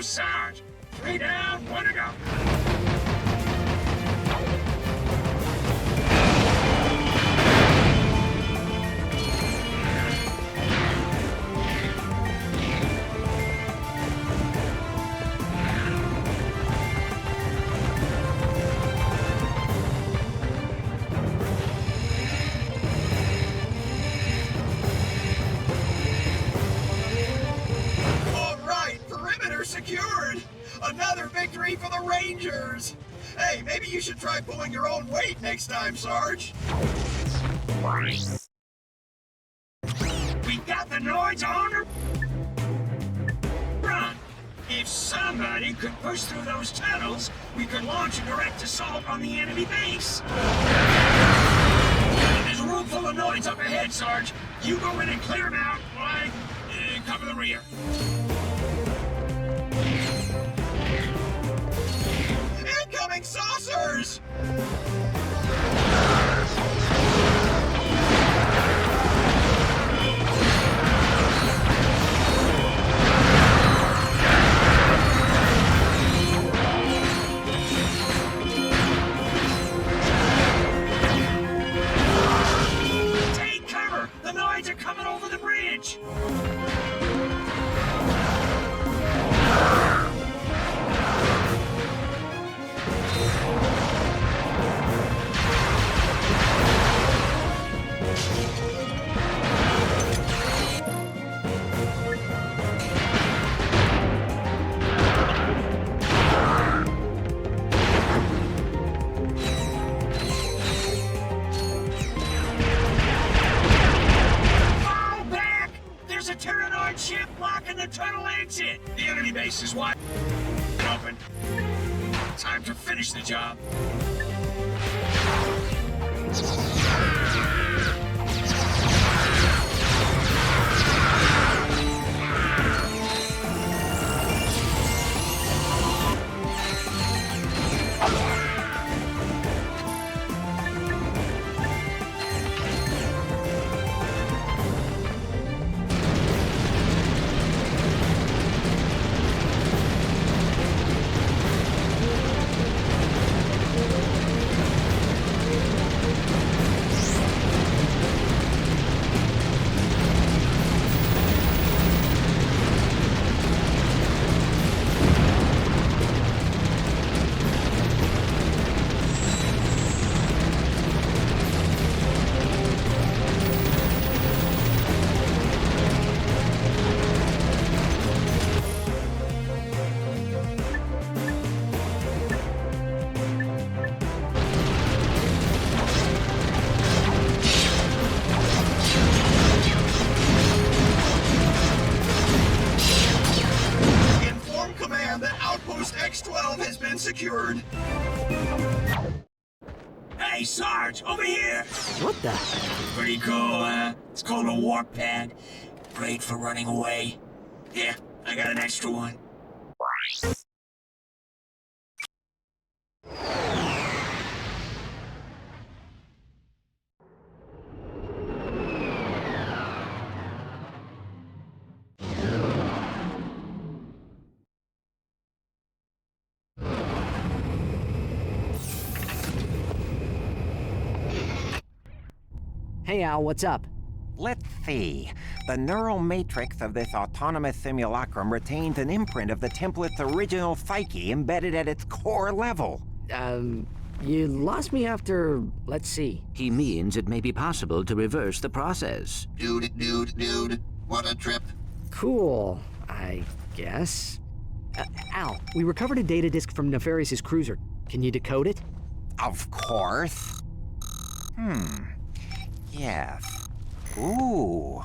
Sarge! 3 down, 1 to go! victory for the Rangers! Hey, maybe you should try pulling your own weight next time, Sarge. We got the Noids on the run. If somebody could push through those tunnels, we could launch a direct assault on the enemy base. There's a room full of Noids up ahead, Sarge. You go in and clear them out while I cover the rear. Incoming saucers! Take cover! The Noids are coming over the bridge! Fall back! There's a Tyranoid ship blocking the tunnel exit! The enemy base is wide open. Time to finish the job. Secured. Hey, Sarge, over here! What the? Pretty cool, huh? It's called a warp pad. Great for running away. Yeah, I got an extra one. Hey Al, what's up? Let's see. The neural matrix of this autonomous simulacrum retains an imprint of the template's original psyche embedded at its core level. You lost me after, let's see. He means it may be possible to reverse the process. Dude. What a trip. Cool, I guess. Al, we recovered a data disk from Nefarious' cruiser. Can you decode it? Of course. Yes. Ooh.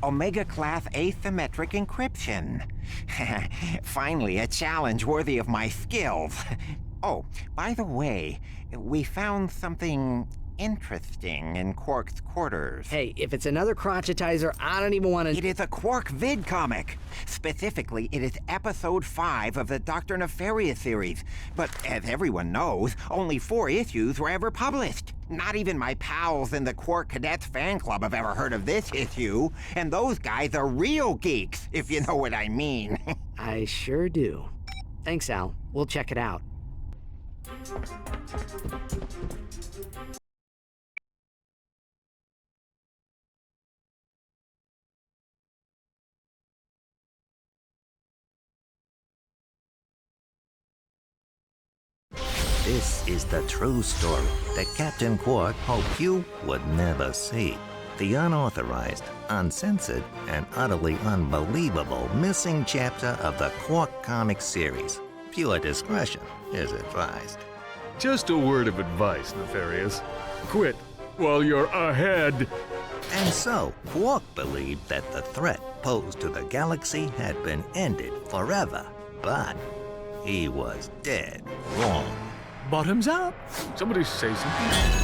Omega-class asymmetric encryption. Finally, a challenge worthy of my skills. Oh, by the way, we found something interesting in Qwark's quarters. Hey, if it's another crotchetizer, I don't even want to... It is a Qwark vid comic. Specifically, it is episode 5 of the Dr. Nefarious series. But as everyone knows, only 4 issues were ever published. Not even my pals in the Qwark Cadets fan club have ever heard of this issue. And those guys are real geeks, if you know what I mean. I sure do. Thanks, Al. We'll check it out. This is the true story that Captain Qwark hoped you would never see. The unauthorized, uncensored, and utterly unbelievable missing chapter of the Qwark comic series, Viewer discretion is advised. Just a word of advice, Nefarious. Quit while you're ahead. And so, Qwark believed that the threat posed to the galaxy had been ended forever. But he was dead wrong. Bottoms up. Somebody say something.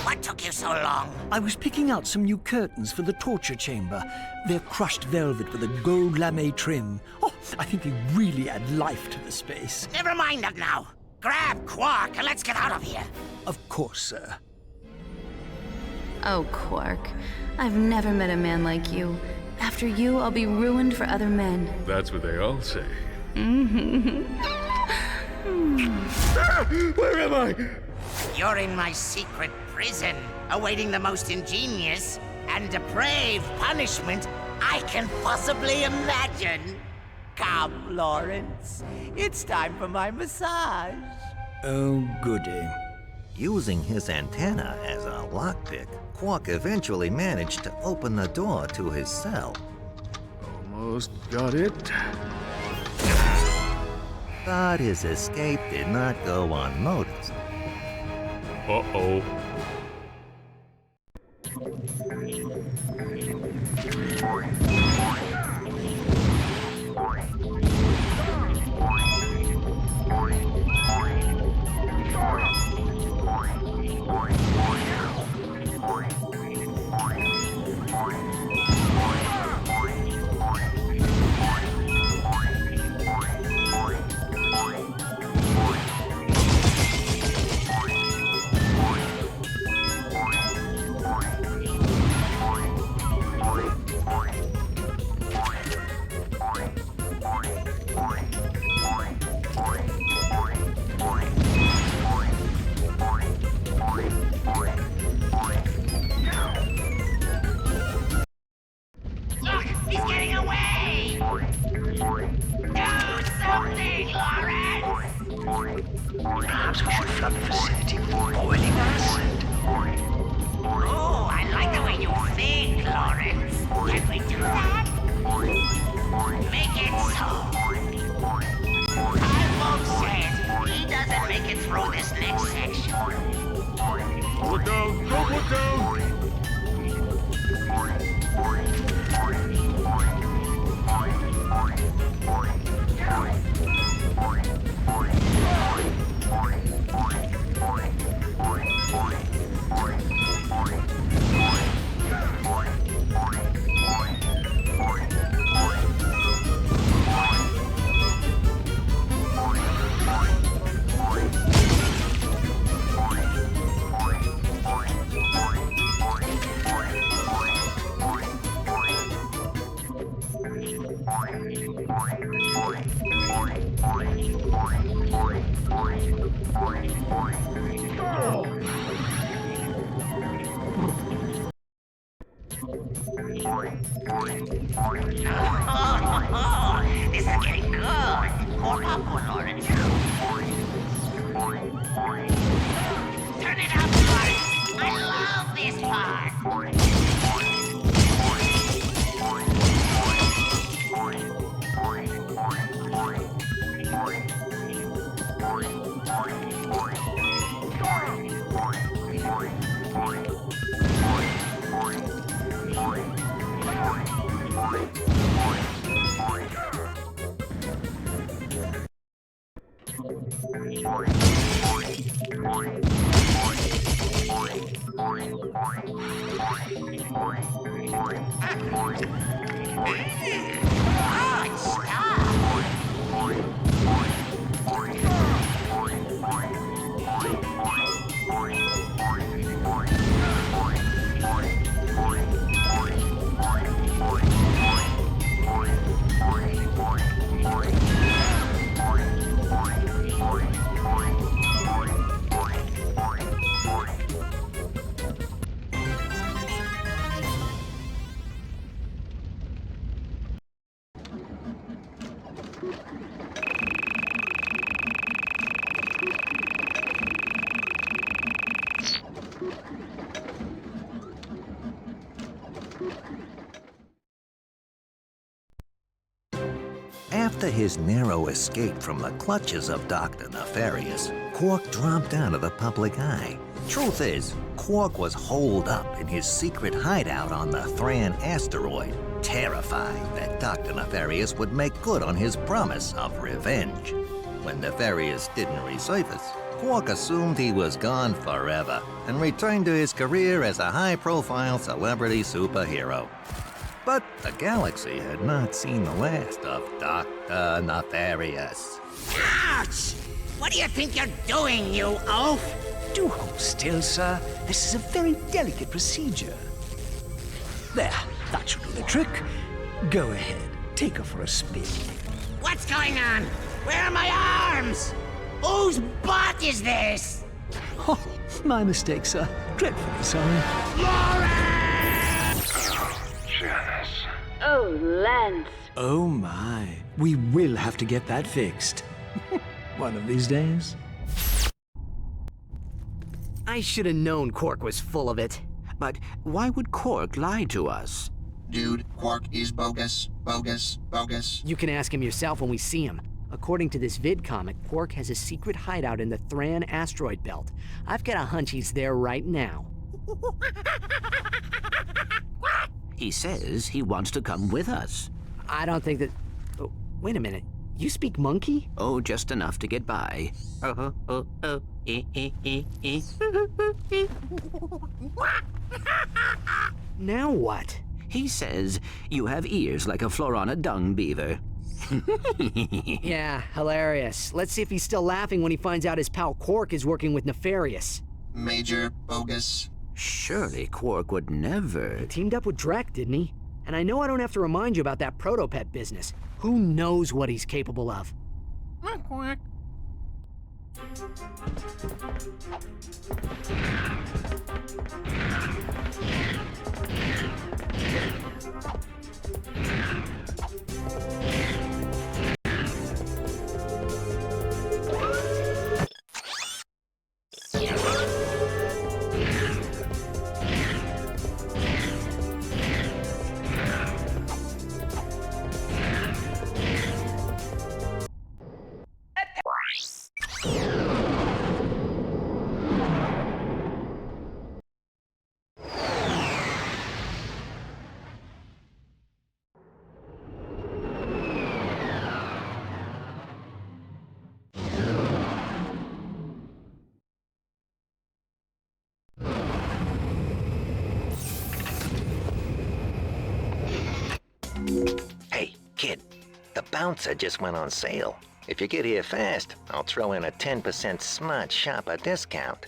What took you so long? I was picking out some new curtains for the torture chamber. They're crushed velvet with a gold lame trim. Oh, I think they really add life to the space. Never mind that now. Grab Qwark and let's get out of here. Of course, sir. Oh, Qwark. I've never met a man like you. After you, I'll be ruined for other men. That's what they all say. Where am I? You're in my secret prison, awaiting the most ingenious and depraved punishment I can possibly imagine. Come, Lawrence. It's time for my massage. Oh, goody. Using his antenna as a lockpick, Qwark eventually managed to open the door to his cell. Almost got it. But his escape did not go unnoticed. Uh-oh. Look, he's getting away! Do something, Lawrence! Perhaps we should flood the facility with boiling acid. Oh, I like the way you think, Lawrence. Can we do that? Make it so. I won't say it. He doesn't make it through this next section. Look down! Don't look down! This is getting good. More popcorn, Lawrence. Turn it up, Lawrence. I love this part. his narrow escape from the clutches of Dr. Nefarious, Qwark dropped out of the public eye. Truth is, Qwark was holed up in his secret hideout on the Thran asteroid, terrified that Dr. Nefarious would make good on his promise of revenge. When Nefarious didn't resurface, Qwark assumed he was gone forever and returned to his career as a high-profile celebrity superhero. But the galaxy had not seen the last of Dr. Nefarious. Ouch! What do you think you're doing, you oaf? Do hold still, sir. This is a very delicate procedure. There, that should do the trick. Go ahead, take her for a spin. What's going on? Where are my arms? Whose butt is this? Oh, my mistake, sir. Dreadfully sorry. Janice. Oh, Lance. Oh my. We will have to get that fixed. One of these days. I should have known Qwark was full of it. But why would Qwark lie to us? Dude, Qwark is bogus, bogus, bogus. You can ask him yourself when we see him. According to this vid comic, Qwark has a secret hideout in the Thran asteroid belt. I've got a hunch he's there right now. He says he wants to come with us. I don't think that... Oh, wait a minute. You speak monkey? Oh, just enough to get by. Now what? He says you have ears like a Florana dung beaver. Yeah, hilarious. Let's see if he's still laughing when he finds out his pal Qwark is working with Nefarious. Major bogus. Surely Qwark would never... He teamed up with Drek, didn't he? And I know I don't have to remind you about that protopet business. Who knows what he's capable of? Quack. Hey, kid, the bouncer just went on sale. If you get here fast, I'll throw in a 10% smart shopper discount.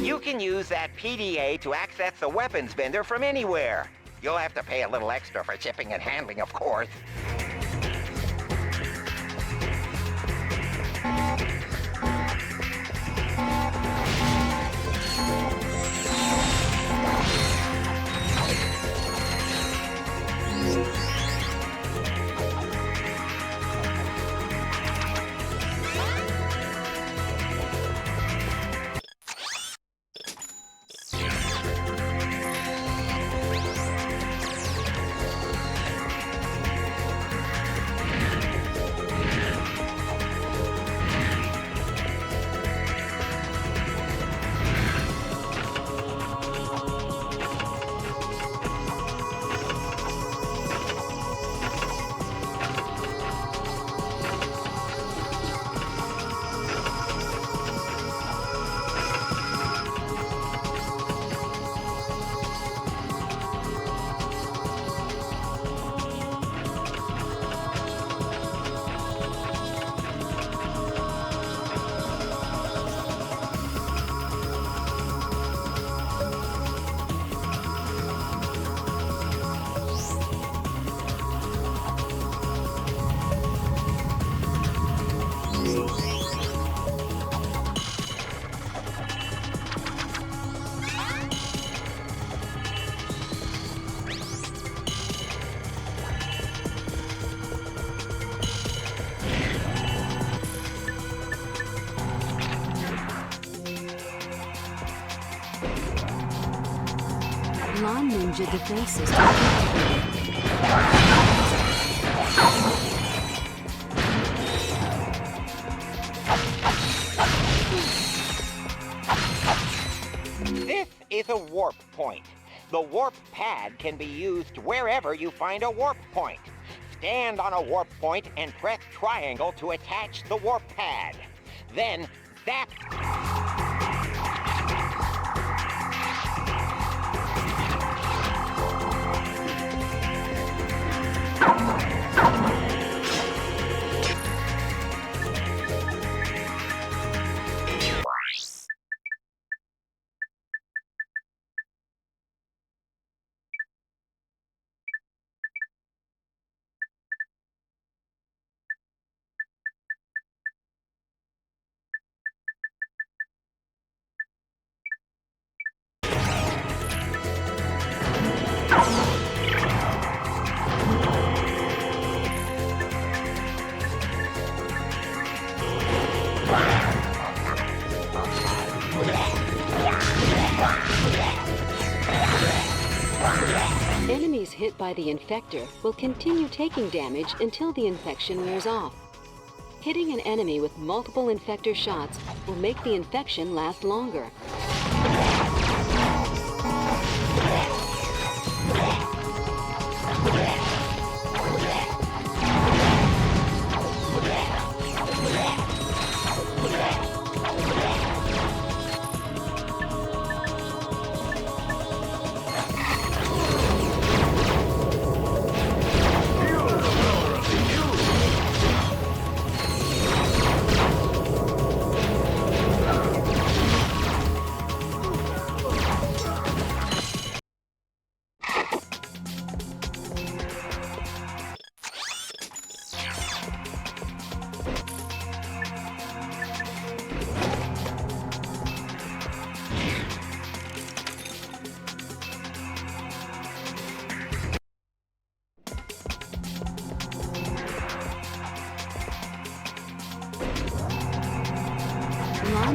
You can use that PDA to access the weapons vendor from anywhere. You'll have to pay a little extra for shipping and handling, of course. Ninja defense system. This is a warp point. The warp pad can be used wherever you find a warp point. Stand on a warp point and press triangle to attach the warp pad. Then zap. Enemies hit by the infector will continue taking damage until the infection wears off. Hitting an enemy with multiple infector shots will make the infection last longer.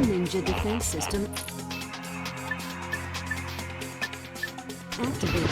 Ninja defense system activated.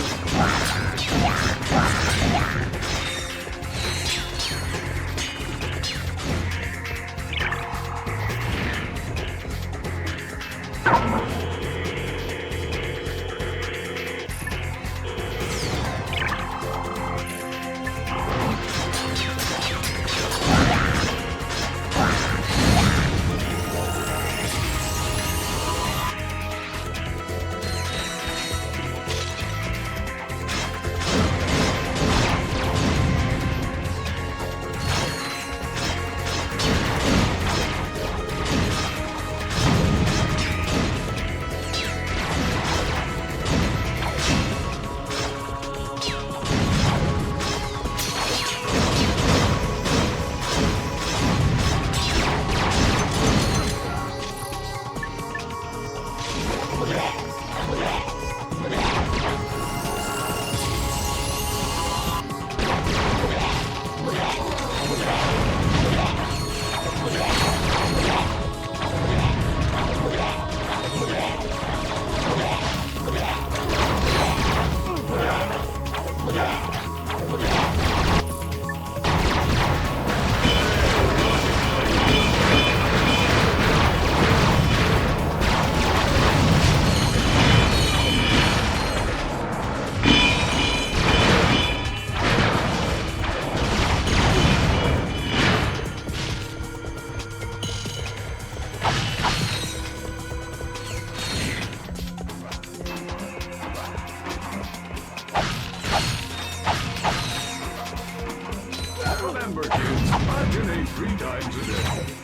Urinate 3 times a day.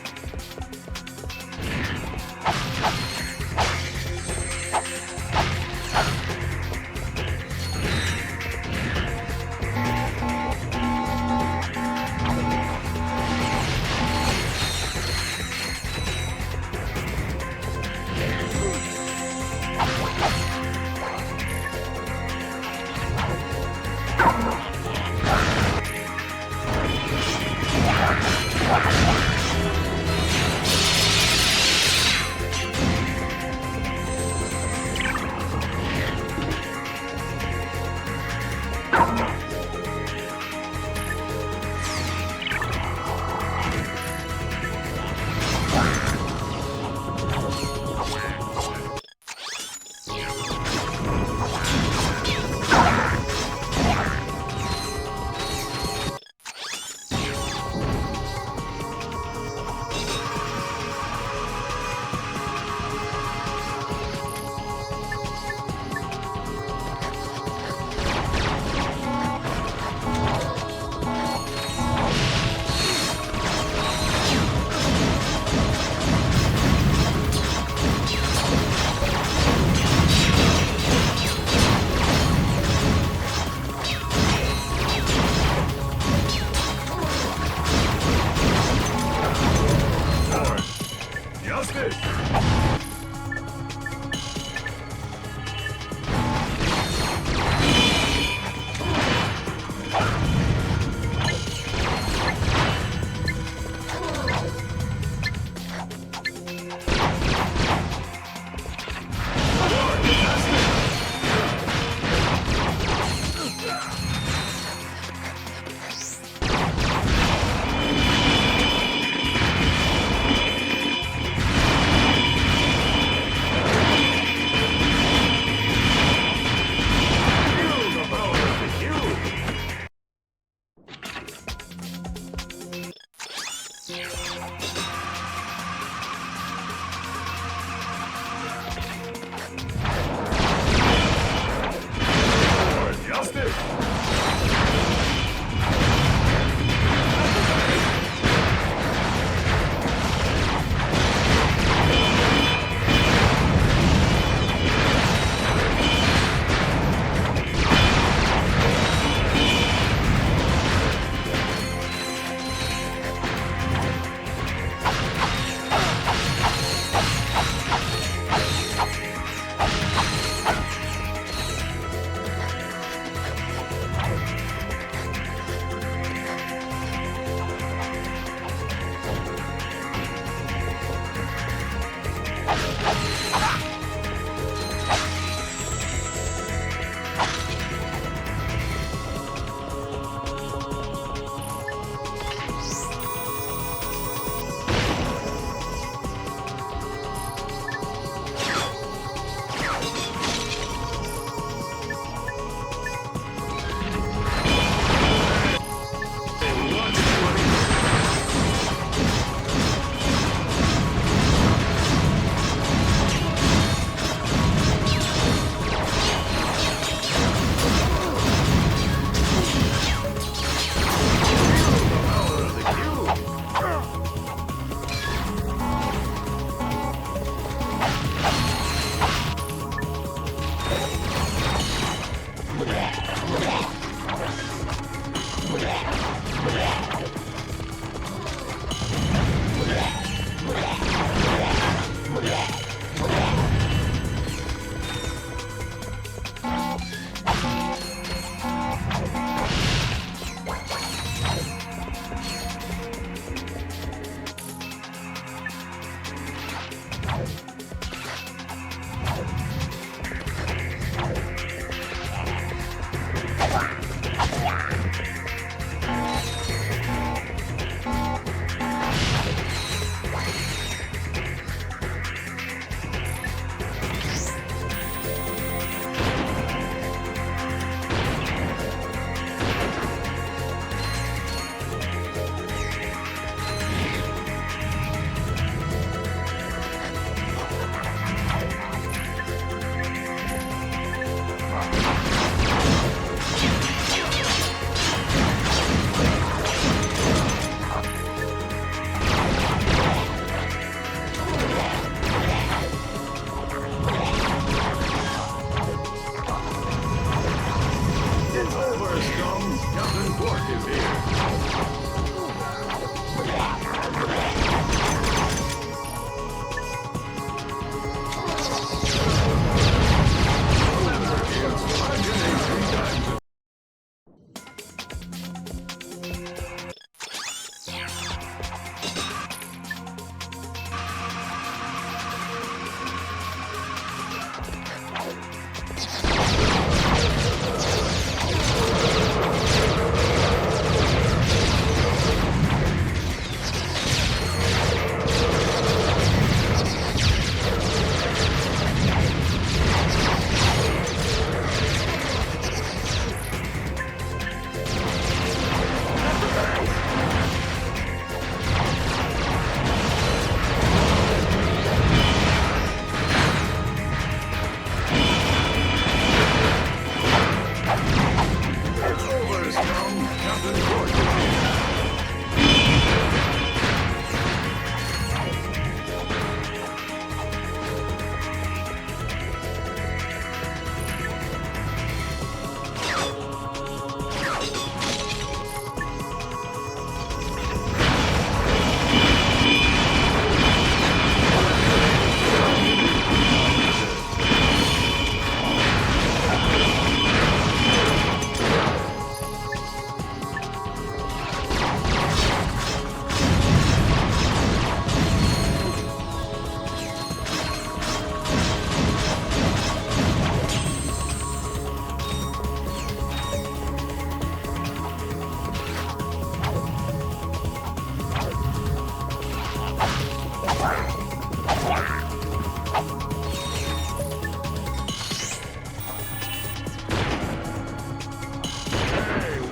Hey,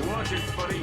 watch it, buddy.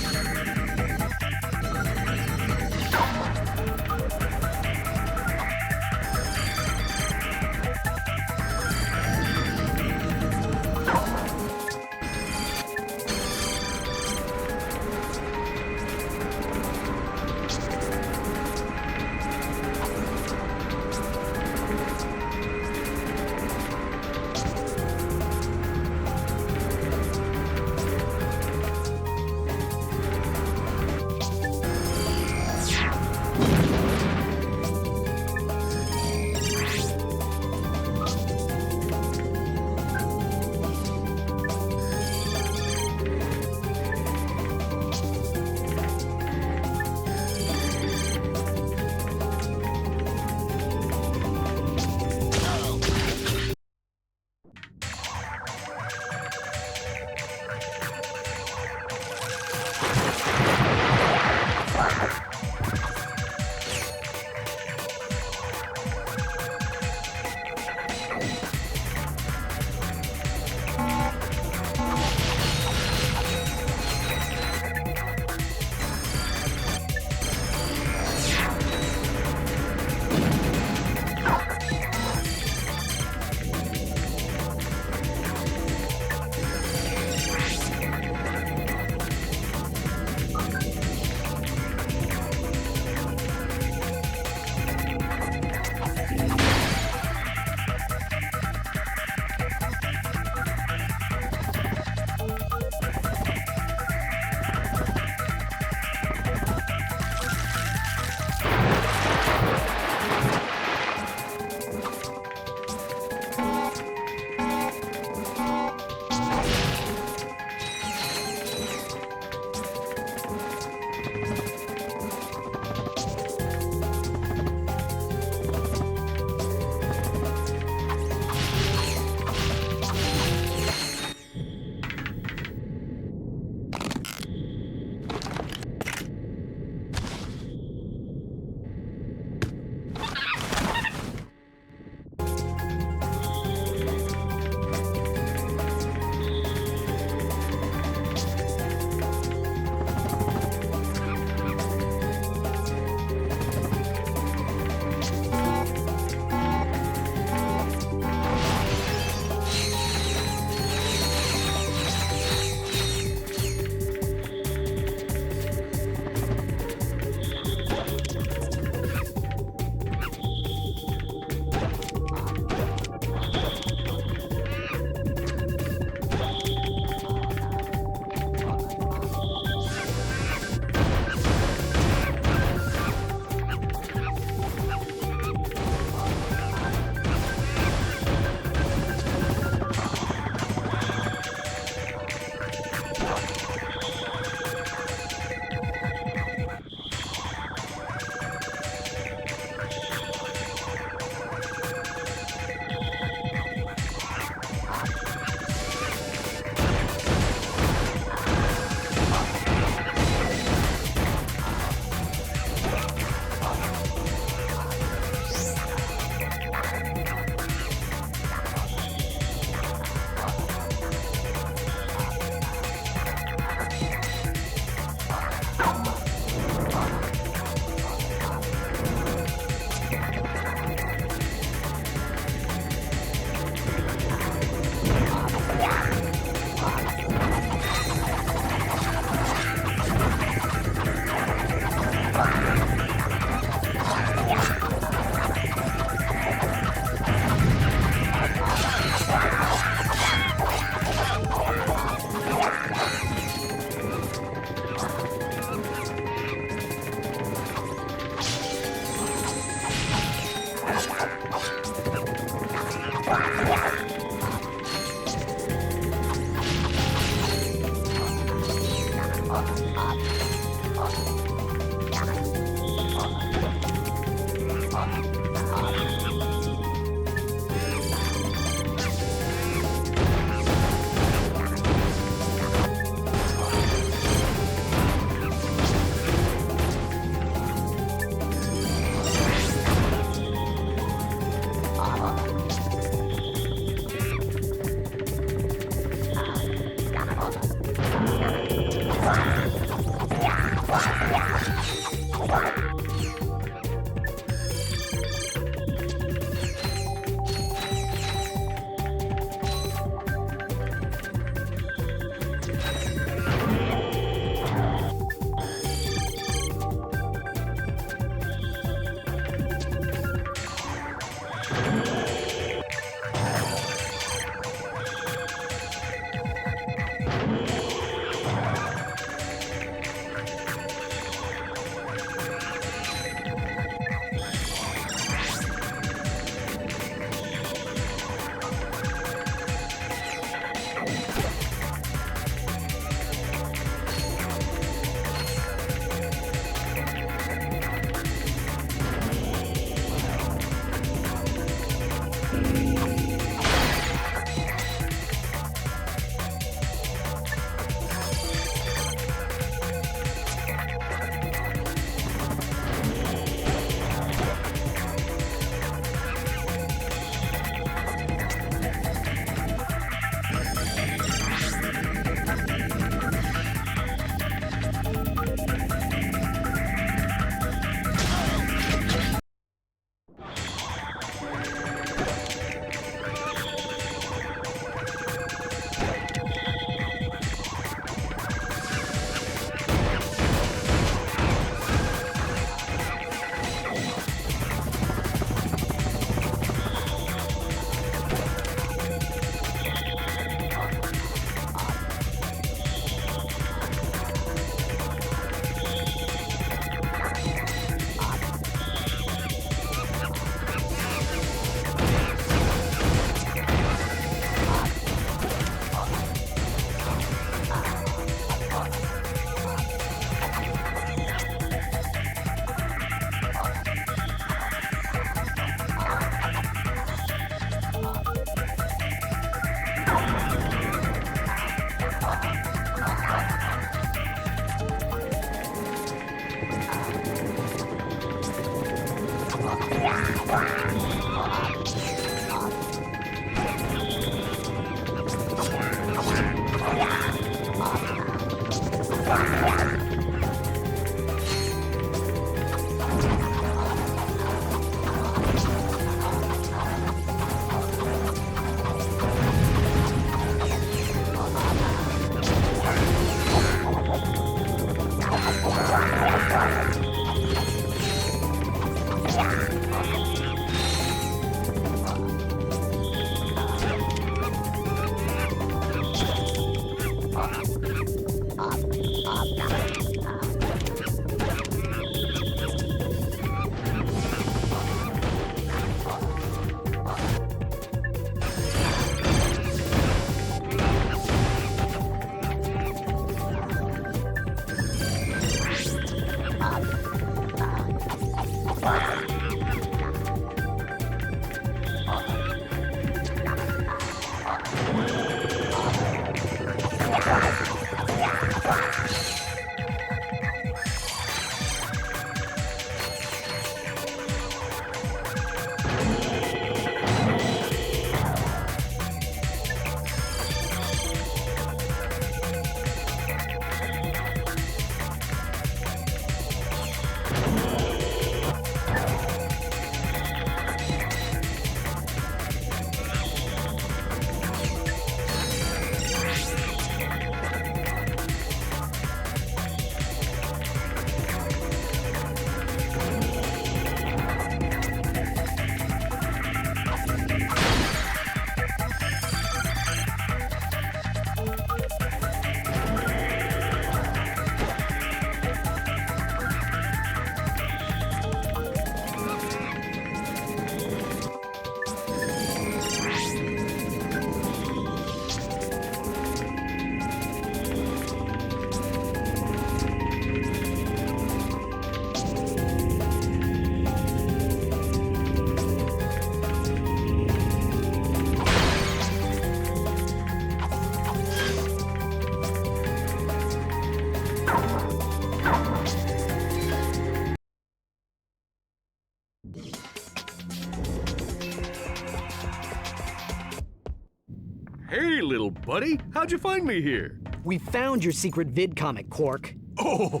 Hey, little buddy. How'd you find me here? We found your secret vid comic, Qwark. Oh,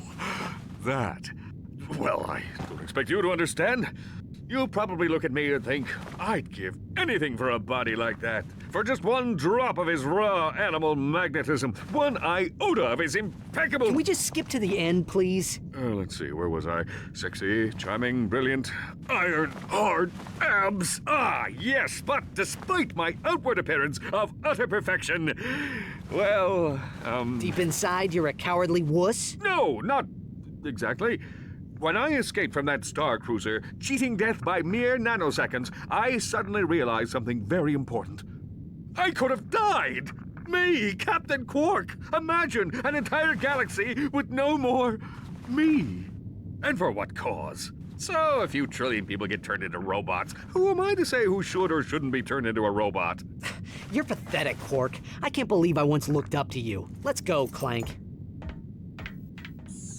that. Well, I don't expect you to understand. You'll probably look at me and think, I'd give anything for a body like that. For just one drop of his raw animal magnetism, one iota of his impeccable... Can we just skip to the end, please? Let's see, where was I? Sexy, charming, brilliant, iron, hard, abs. Ah, yes, but despite my outward appearance of utter perfection, well, Deep inside, you're a cowardly wuss? No, not exactly. When I escaped from that star cruiser, cheating death by mere nanoseconds, I suddenly realized something very important. I could have died! Me, Captain Qwark! Imagine an entire galaxy with no more me. And for what cause? So, a few trillion people get turned into robots. Who am I to say who should or shouldn't be turned into a robot? You're pathetic, Qwark. I can't believe I once looked up to you. Let's go, Clank.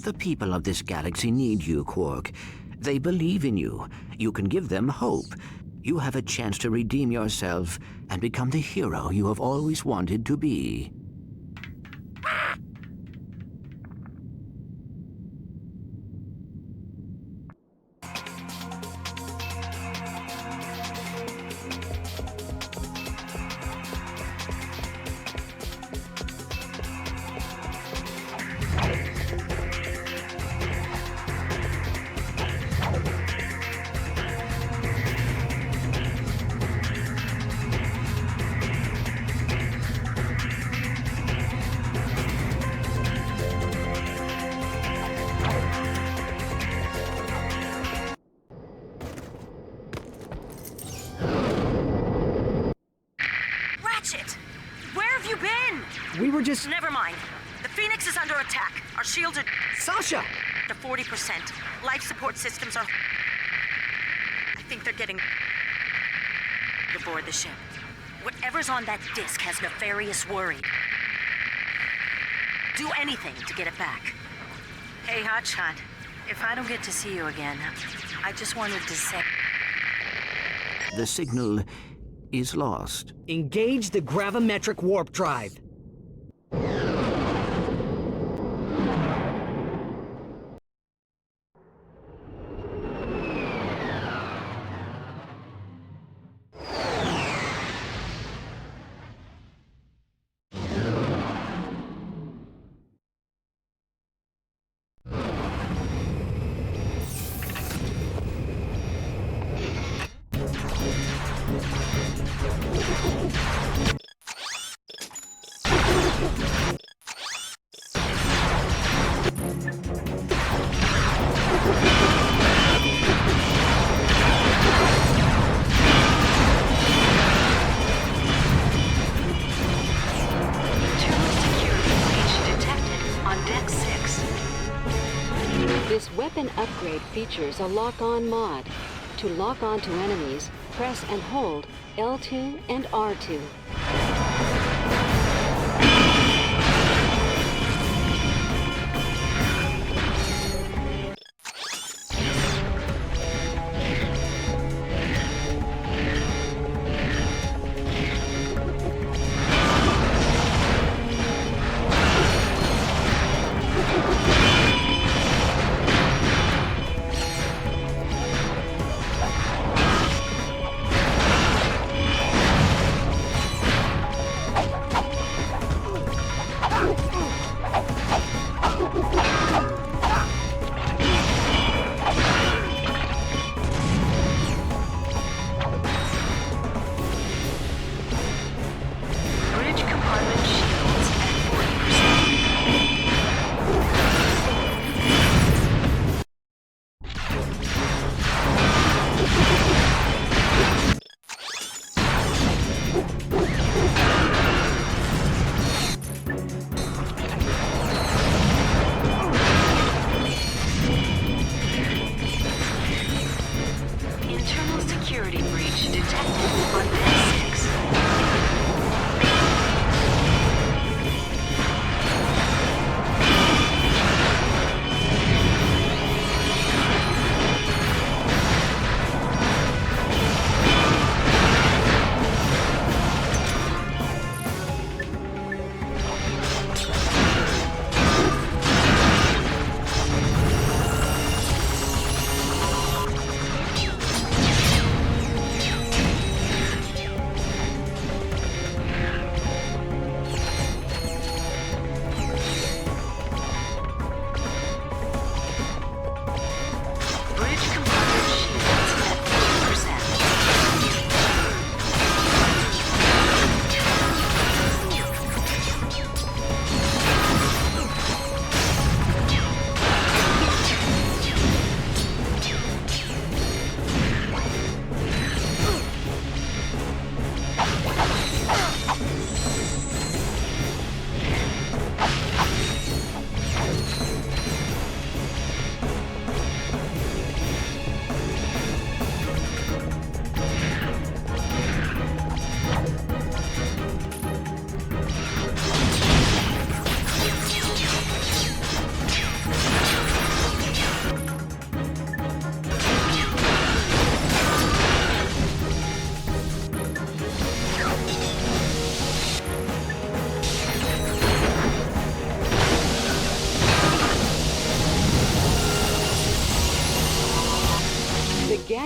The people of this galaxy need you, Qwark. They believe in you. You can give them hope. You have a chance to redeem yourself and become the hero you have always wanted to be. Never mind. The Phoenix is under attack. Our shields are... Sasha! ...to 40%. Life support systems are... I think they're getting... aboard the ship. Whatever's on that disk has Nefarious worried. Do anything to get it back. Hey, Hotshot. If I don't get to see you again, I just wanted to say... The signal is lost. Engage the gravimetric warp drive. Upgrade features a lock-on mod. To lock on to enemies, press and hold L2 and R2.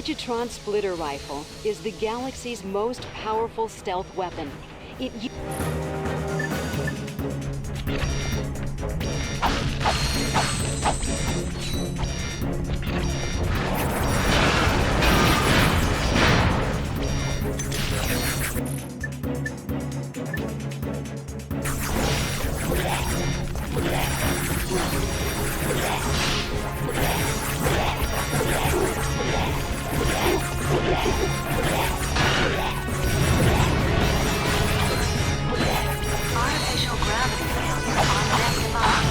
Magitron Splitter Rifle is the galaxy's most powerful stealth weapon. It Artificial gravity failure on deck 5.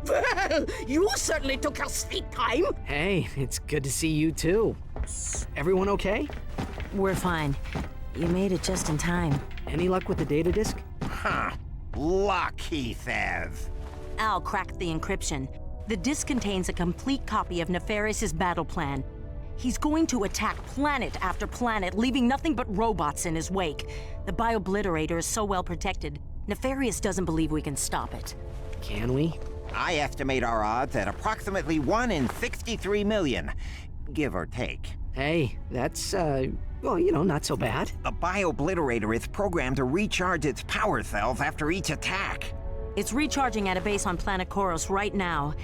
Well, you certainly took your sweet time. Hey, it's good to see you too. Everyone okay? We're fine. You made it just in time. Any luck with the data disk? Huh. Luck, he says. Al cracked the encryption. The disk contains a complete copy of Nefarious' battle plan. He's going to attack planet after planet, leaving nothing but robots in his wake. The Biobliterator is so well protected, Nefarious doesn't believe we can stop it. Can we? I estimate our odds at approximately 1 in 63 million, give or take. Hey, that's, well, you know, not so bad. The Biobliterator is programmed to recharge its power cells after each attack. It's recharging at a base on planet Koros right now.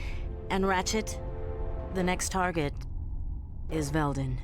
And Ratchet, the next target is Veldin.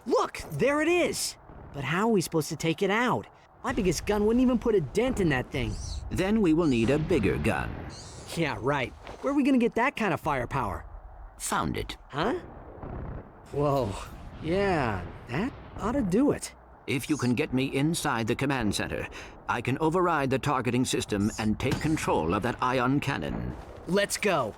Look, there it is! But how are we supposed to take it out? My biggest gun wouldn't even put a dent in that thing. Then we will need a bigger gun. Yeah, right. Where are we gonna get that kind of firepower? Found it. Huh? Whoa. Yeah, that ought to do it. If you can get me inside the command center, I can override the targeting system and take control of that ion cannon. Let's go.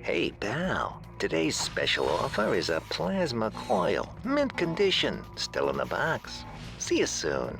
Hey, pal. Today's special offer is a plasma coil. Mint condition. Still in the box. See you soon.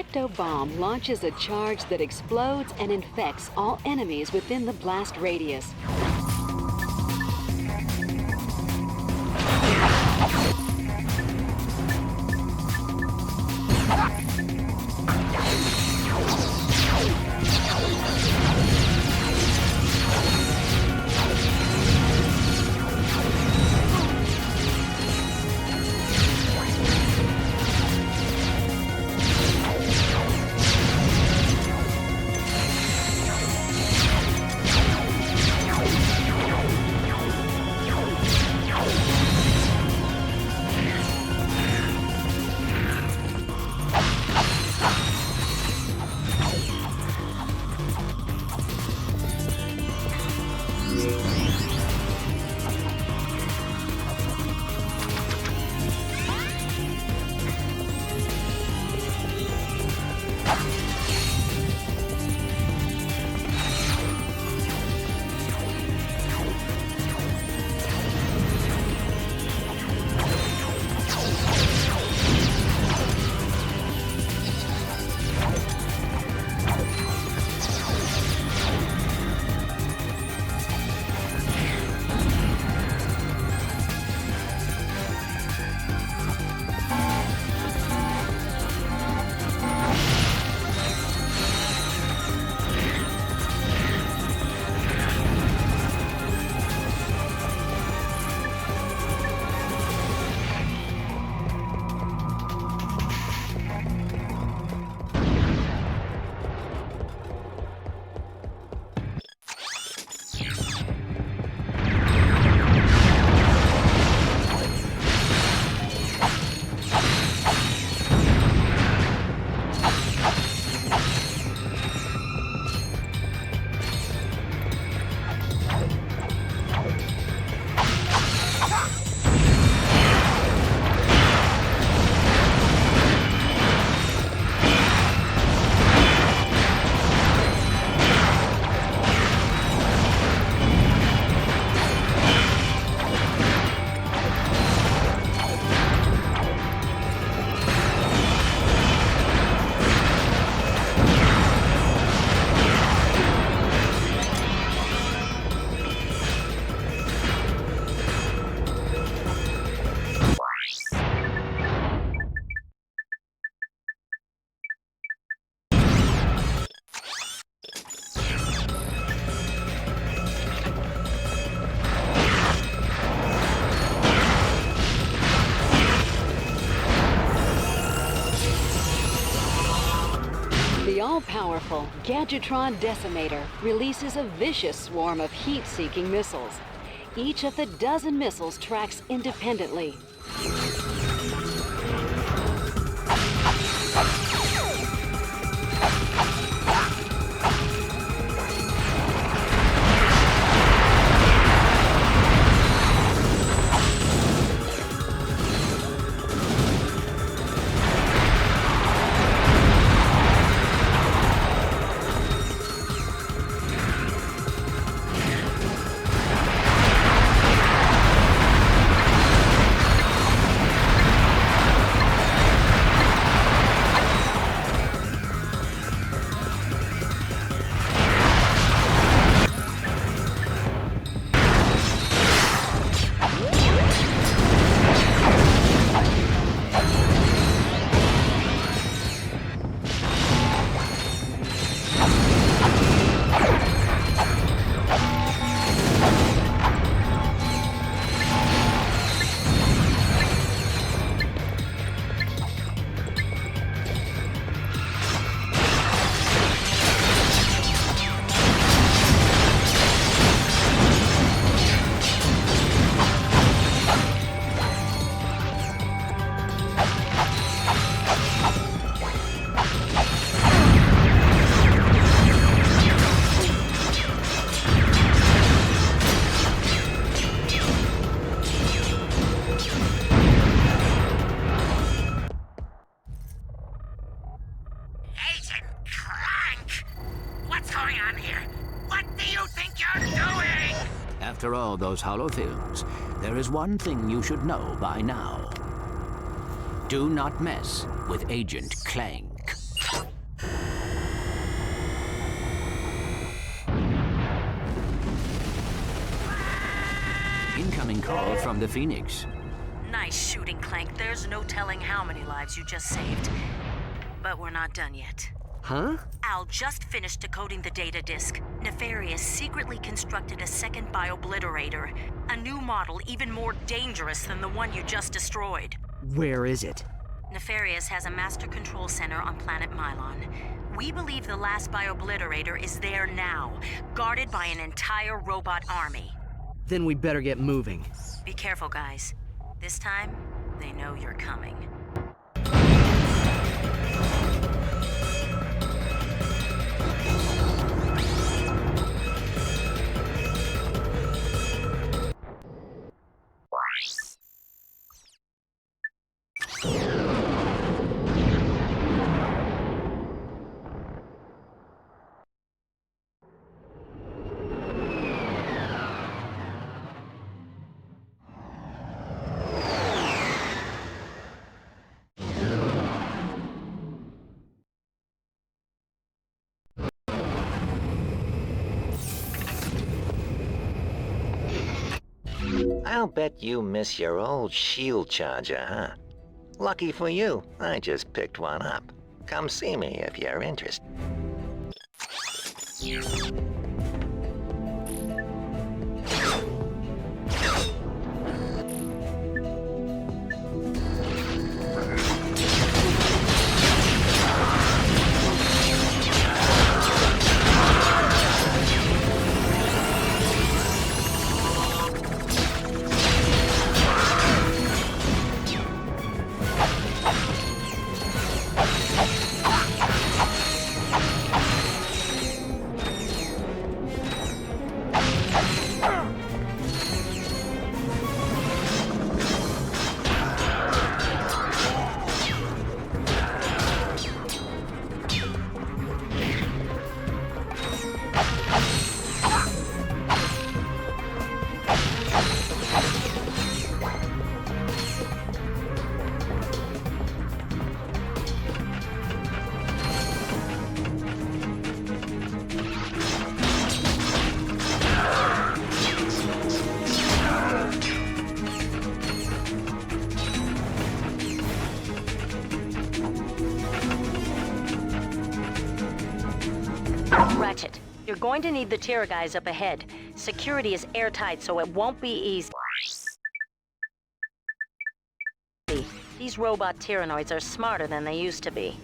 ecto-bomb launches a charge that explodes and infects all enemies within the blast radius. The all-powerful Gadgetron Decimator releases a vicious swarm of heat-seeking missiles. Each of the dozen missiles tracks independently. After all those Holo-films, there is one thing you should know by now. Do not mess with Agent Clank. call from the Phoenix. Nice shooting, Clank. There's no telling how many lives you just saved. But we're not done yet. Huh? Al just finished decoding the data disk. Nefarious secretly constructed a second Biobliterator. A new model even more dangerous than the one you just destroyed. Where is it? Nefarious has a master control center on planet Milon. We believe the last Biobliterator is there now, guarded by an entire robot army. Then we better get moving. Be careful, guys. This time, they know you're coming. I'll bet you miss your old shield charger, huh? Lucky for you, I just picked one up. Come see me if you're interested. Ratchet, you're going to need the Terra guys up ahead. Security is airtight, so it won't be easy. These robot Tyrannoids are smarter than they used to be.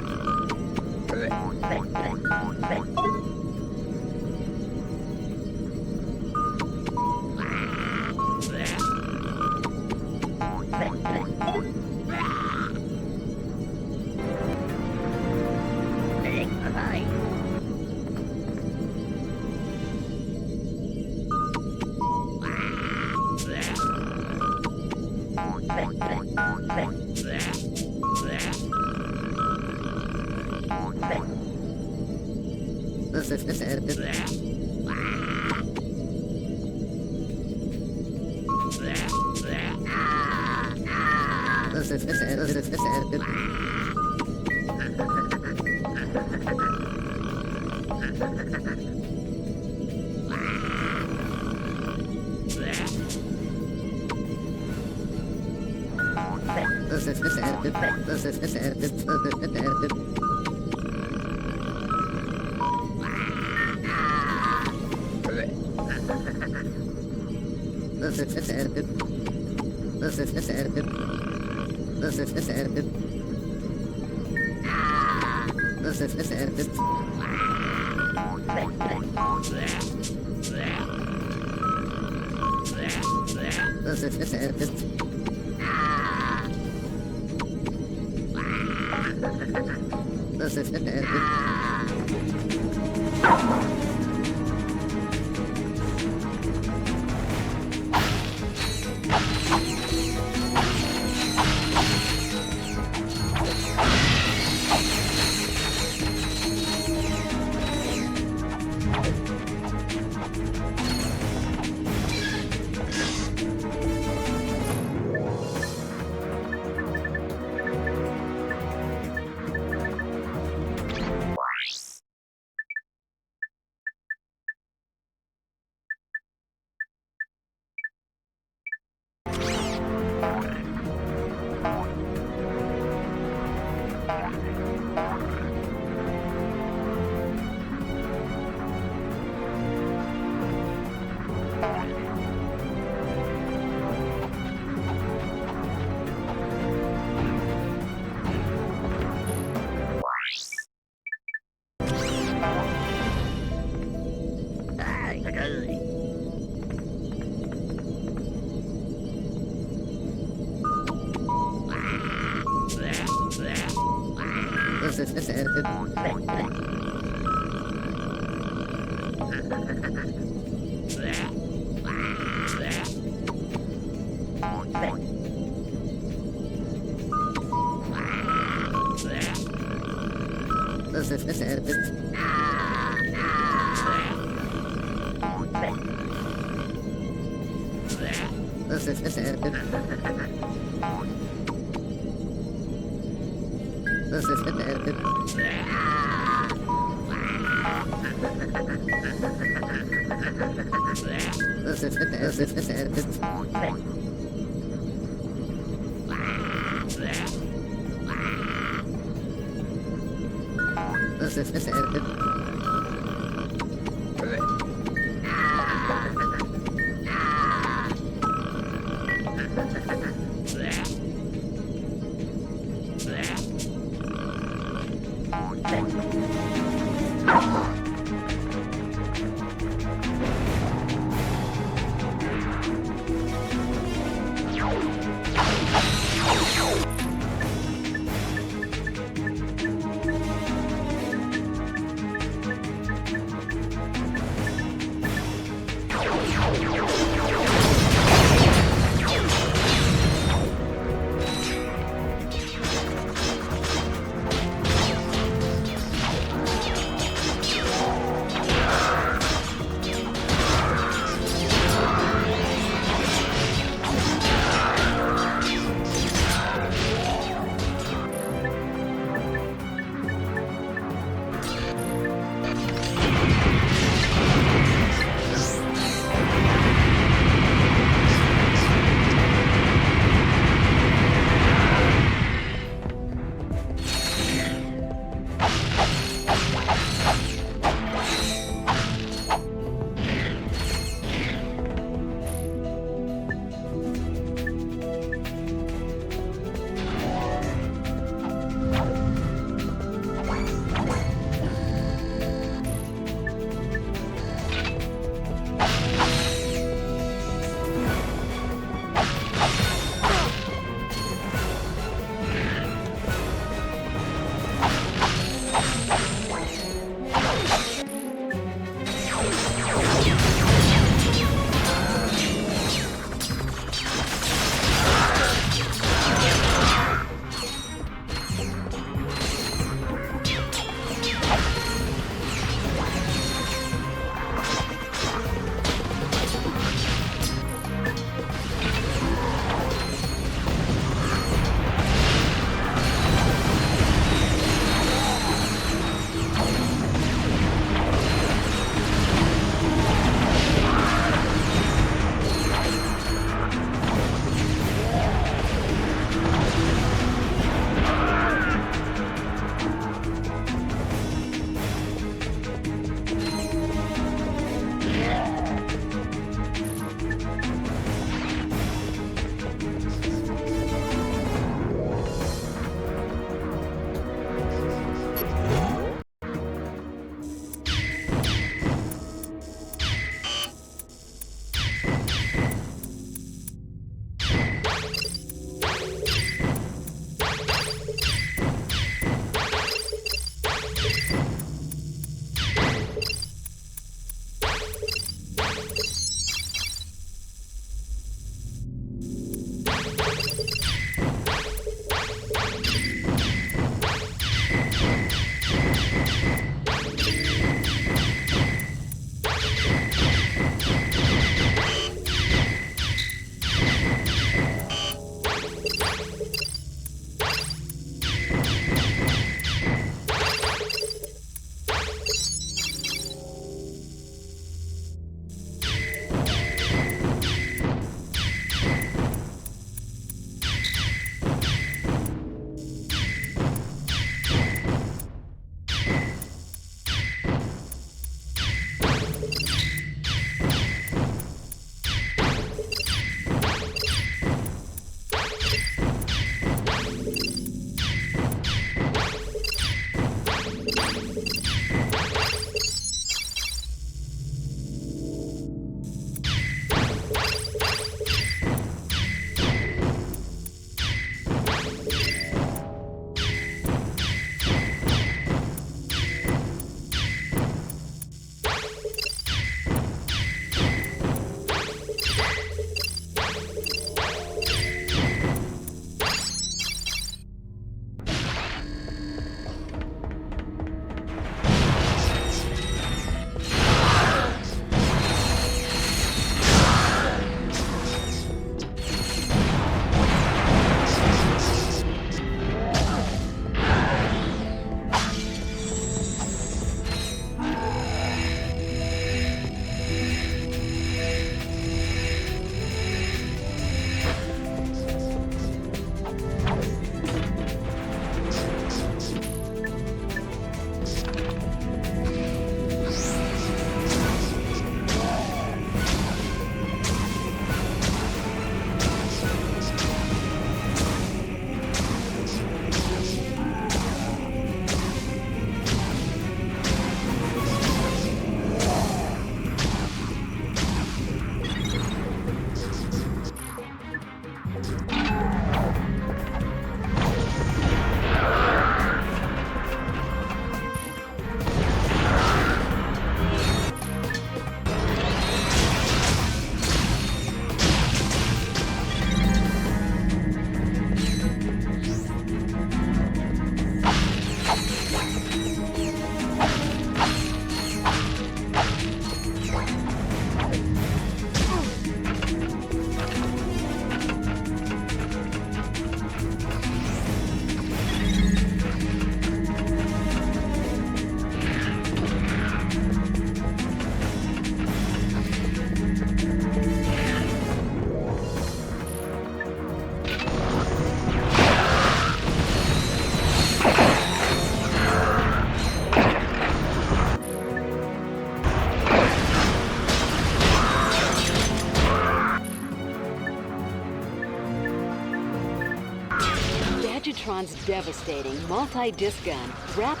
Zeldran's devastating multi-disc gun wrapped...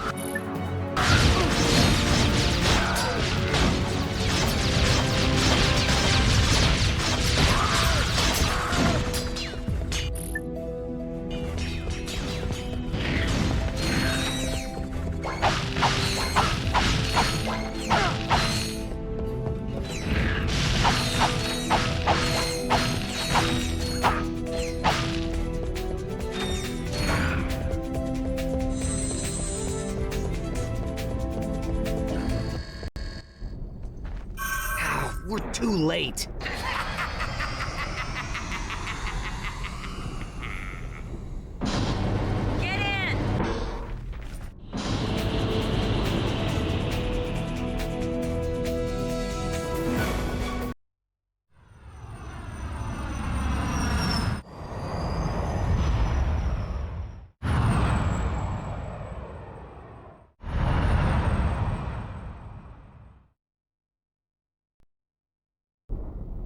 We're too late. Get in!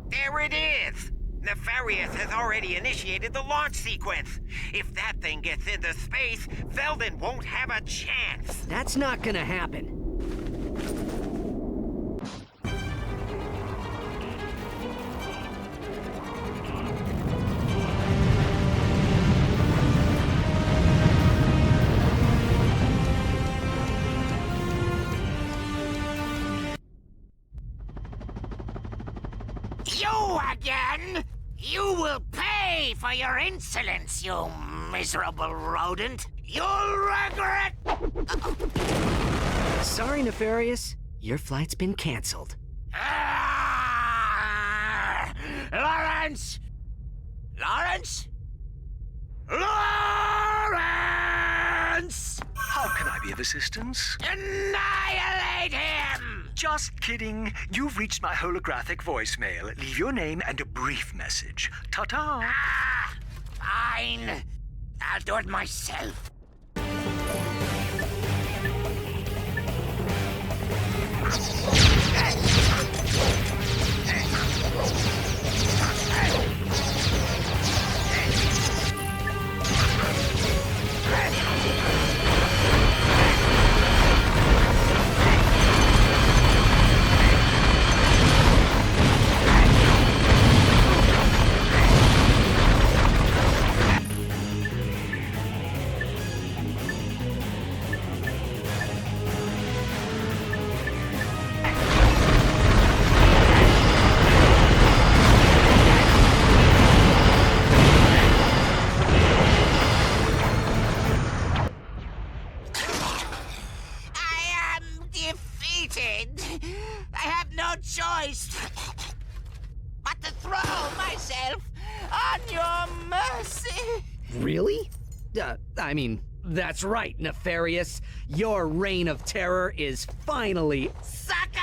There it is! Nefarious has already initiated the launch sequence. If that thing gets into space, Veldin won't have a chance. That's not gonna happen. You again? You will pay for your insolence, you miserable rodent. You'll regret... Sorry, Nefarious. Your flight's been canceled. Lawrence! Lawrence? Lawrence! How can I be of assistance? Annihilate him! Just kidding. You've reached my holographic voicemail. Leave your name and a brief message. Ta-ta! Fine. I'll do it myself. I have no choice but to throw myself on your mercy. Really? I mean, that's right, Nefarious. Your reign of terror is finally... Sucker!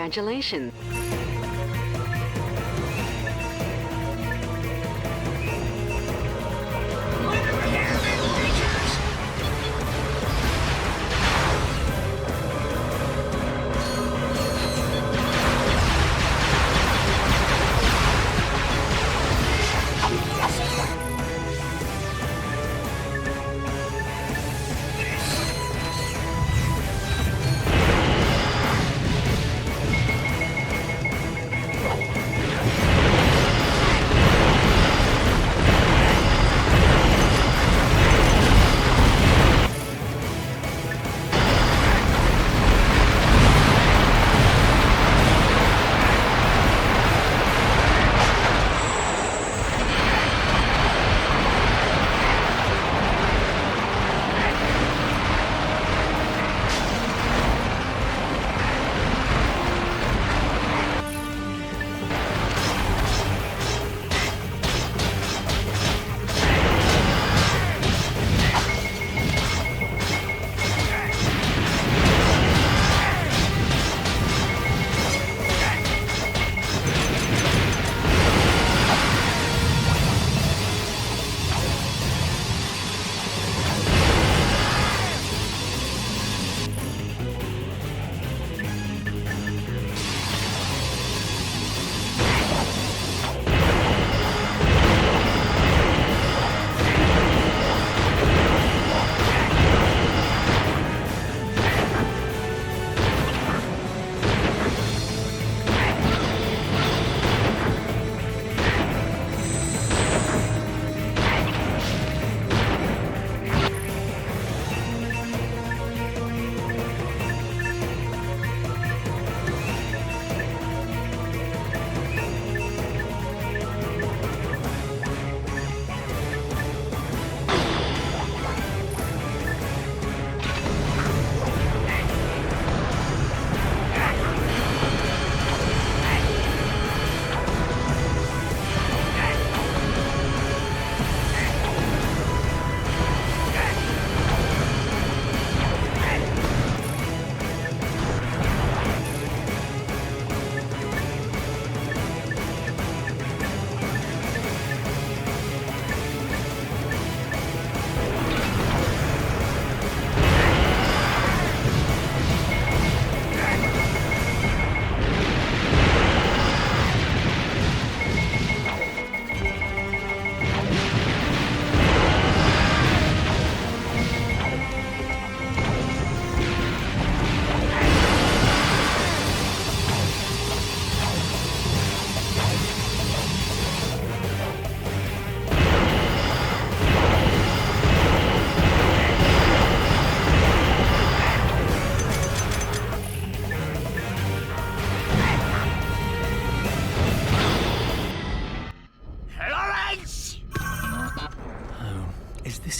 Congratulations.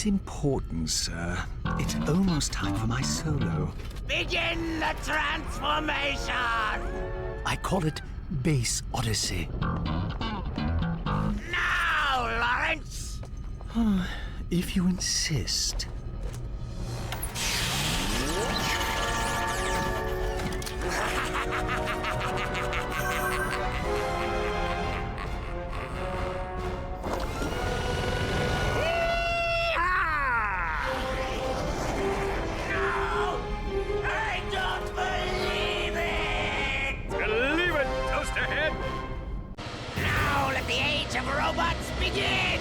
Important, sir. It's almost time for my solo. Begin the transformation! I call it Base Odyssey. Now, Lawrence! If you insist. Of robots begin!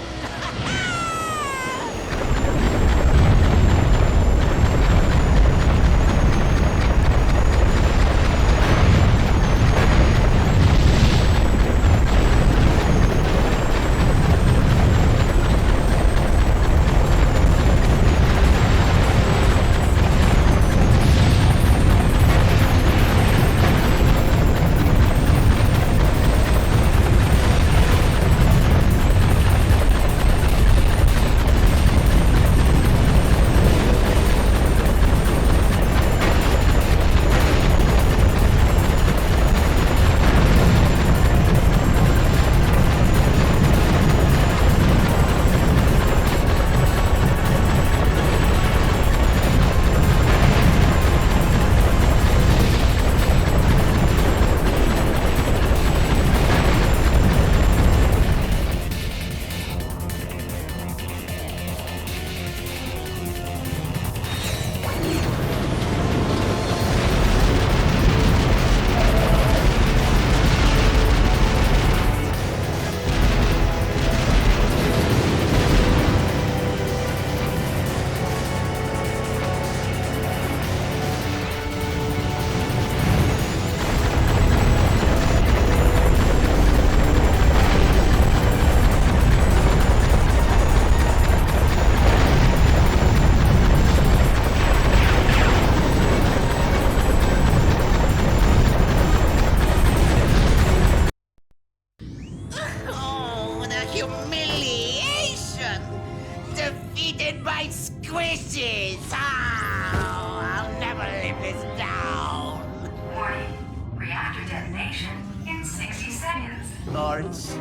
starports.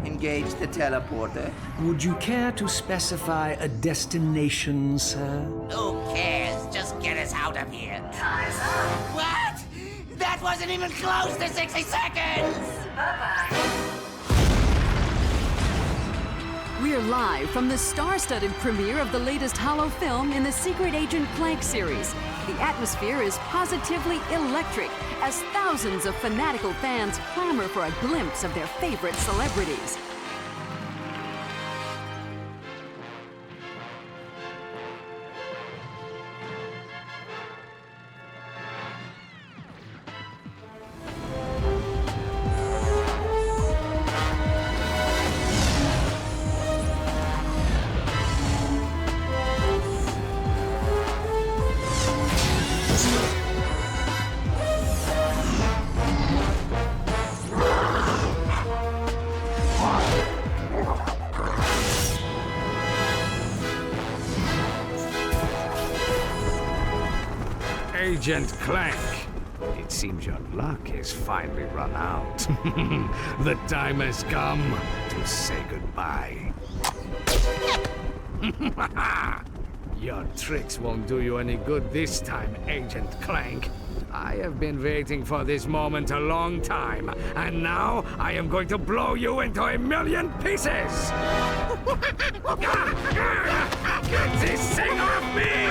Engage the teleporter. Would you care to specify a destination, sir? Who cares? Just get us out of here. Time's up. What? That wasn't even close to 60 seconds! Bye-bye. We're live from the star-studded premiere of the latest Holo-film in the Secret Agent Clank series. The atmosphere is positively electric as thousands of fanatical fans clamor for a glimpse of their favorite celebrities. Agent Clank, it seems your luck has finally run out. The time has come to say goodbye. Your tricks won't do you any good this time, Agent Clank. I have been waiting for this moment a long time, and now I am going to blow you into a million pieces! Get this thing off me!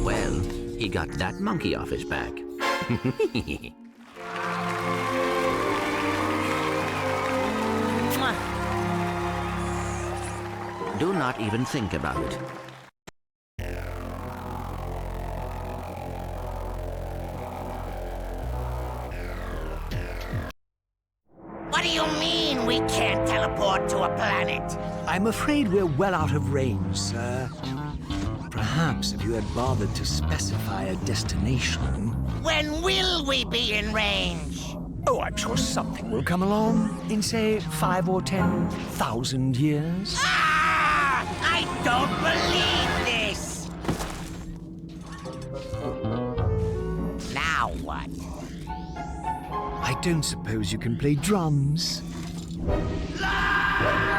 Well, he got that monkey off his back. Do not even think about it. What do you mean we can't teleport to a planet? I'm afraid we're well out of range, sir. Perhaps if you had bothered to specify a destination... When will we be in range? Oh, I'm sure something will come along in, say, 5 or 10,000 years. Ah! I don't believe this! Now what? I don't suppose you can play drums. Ah!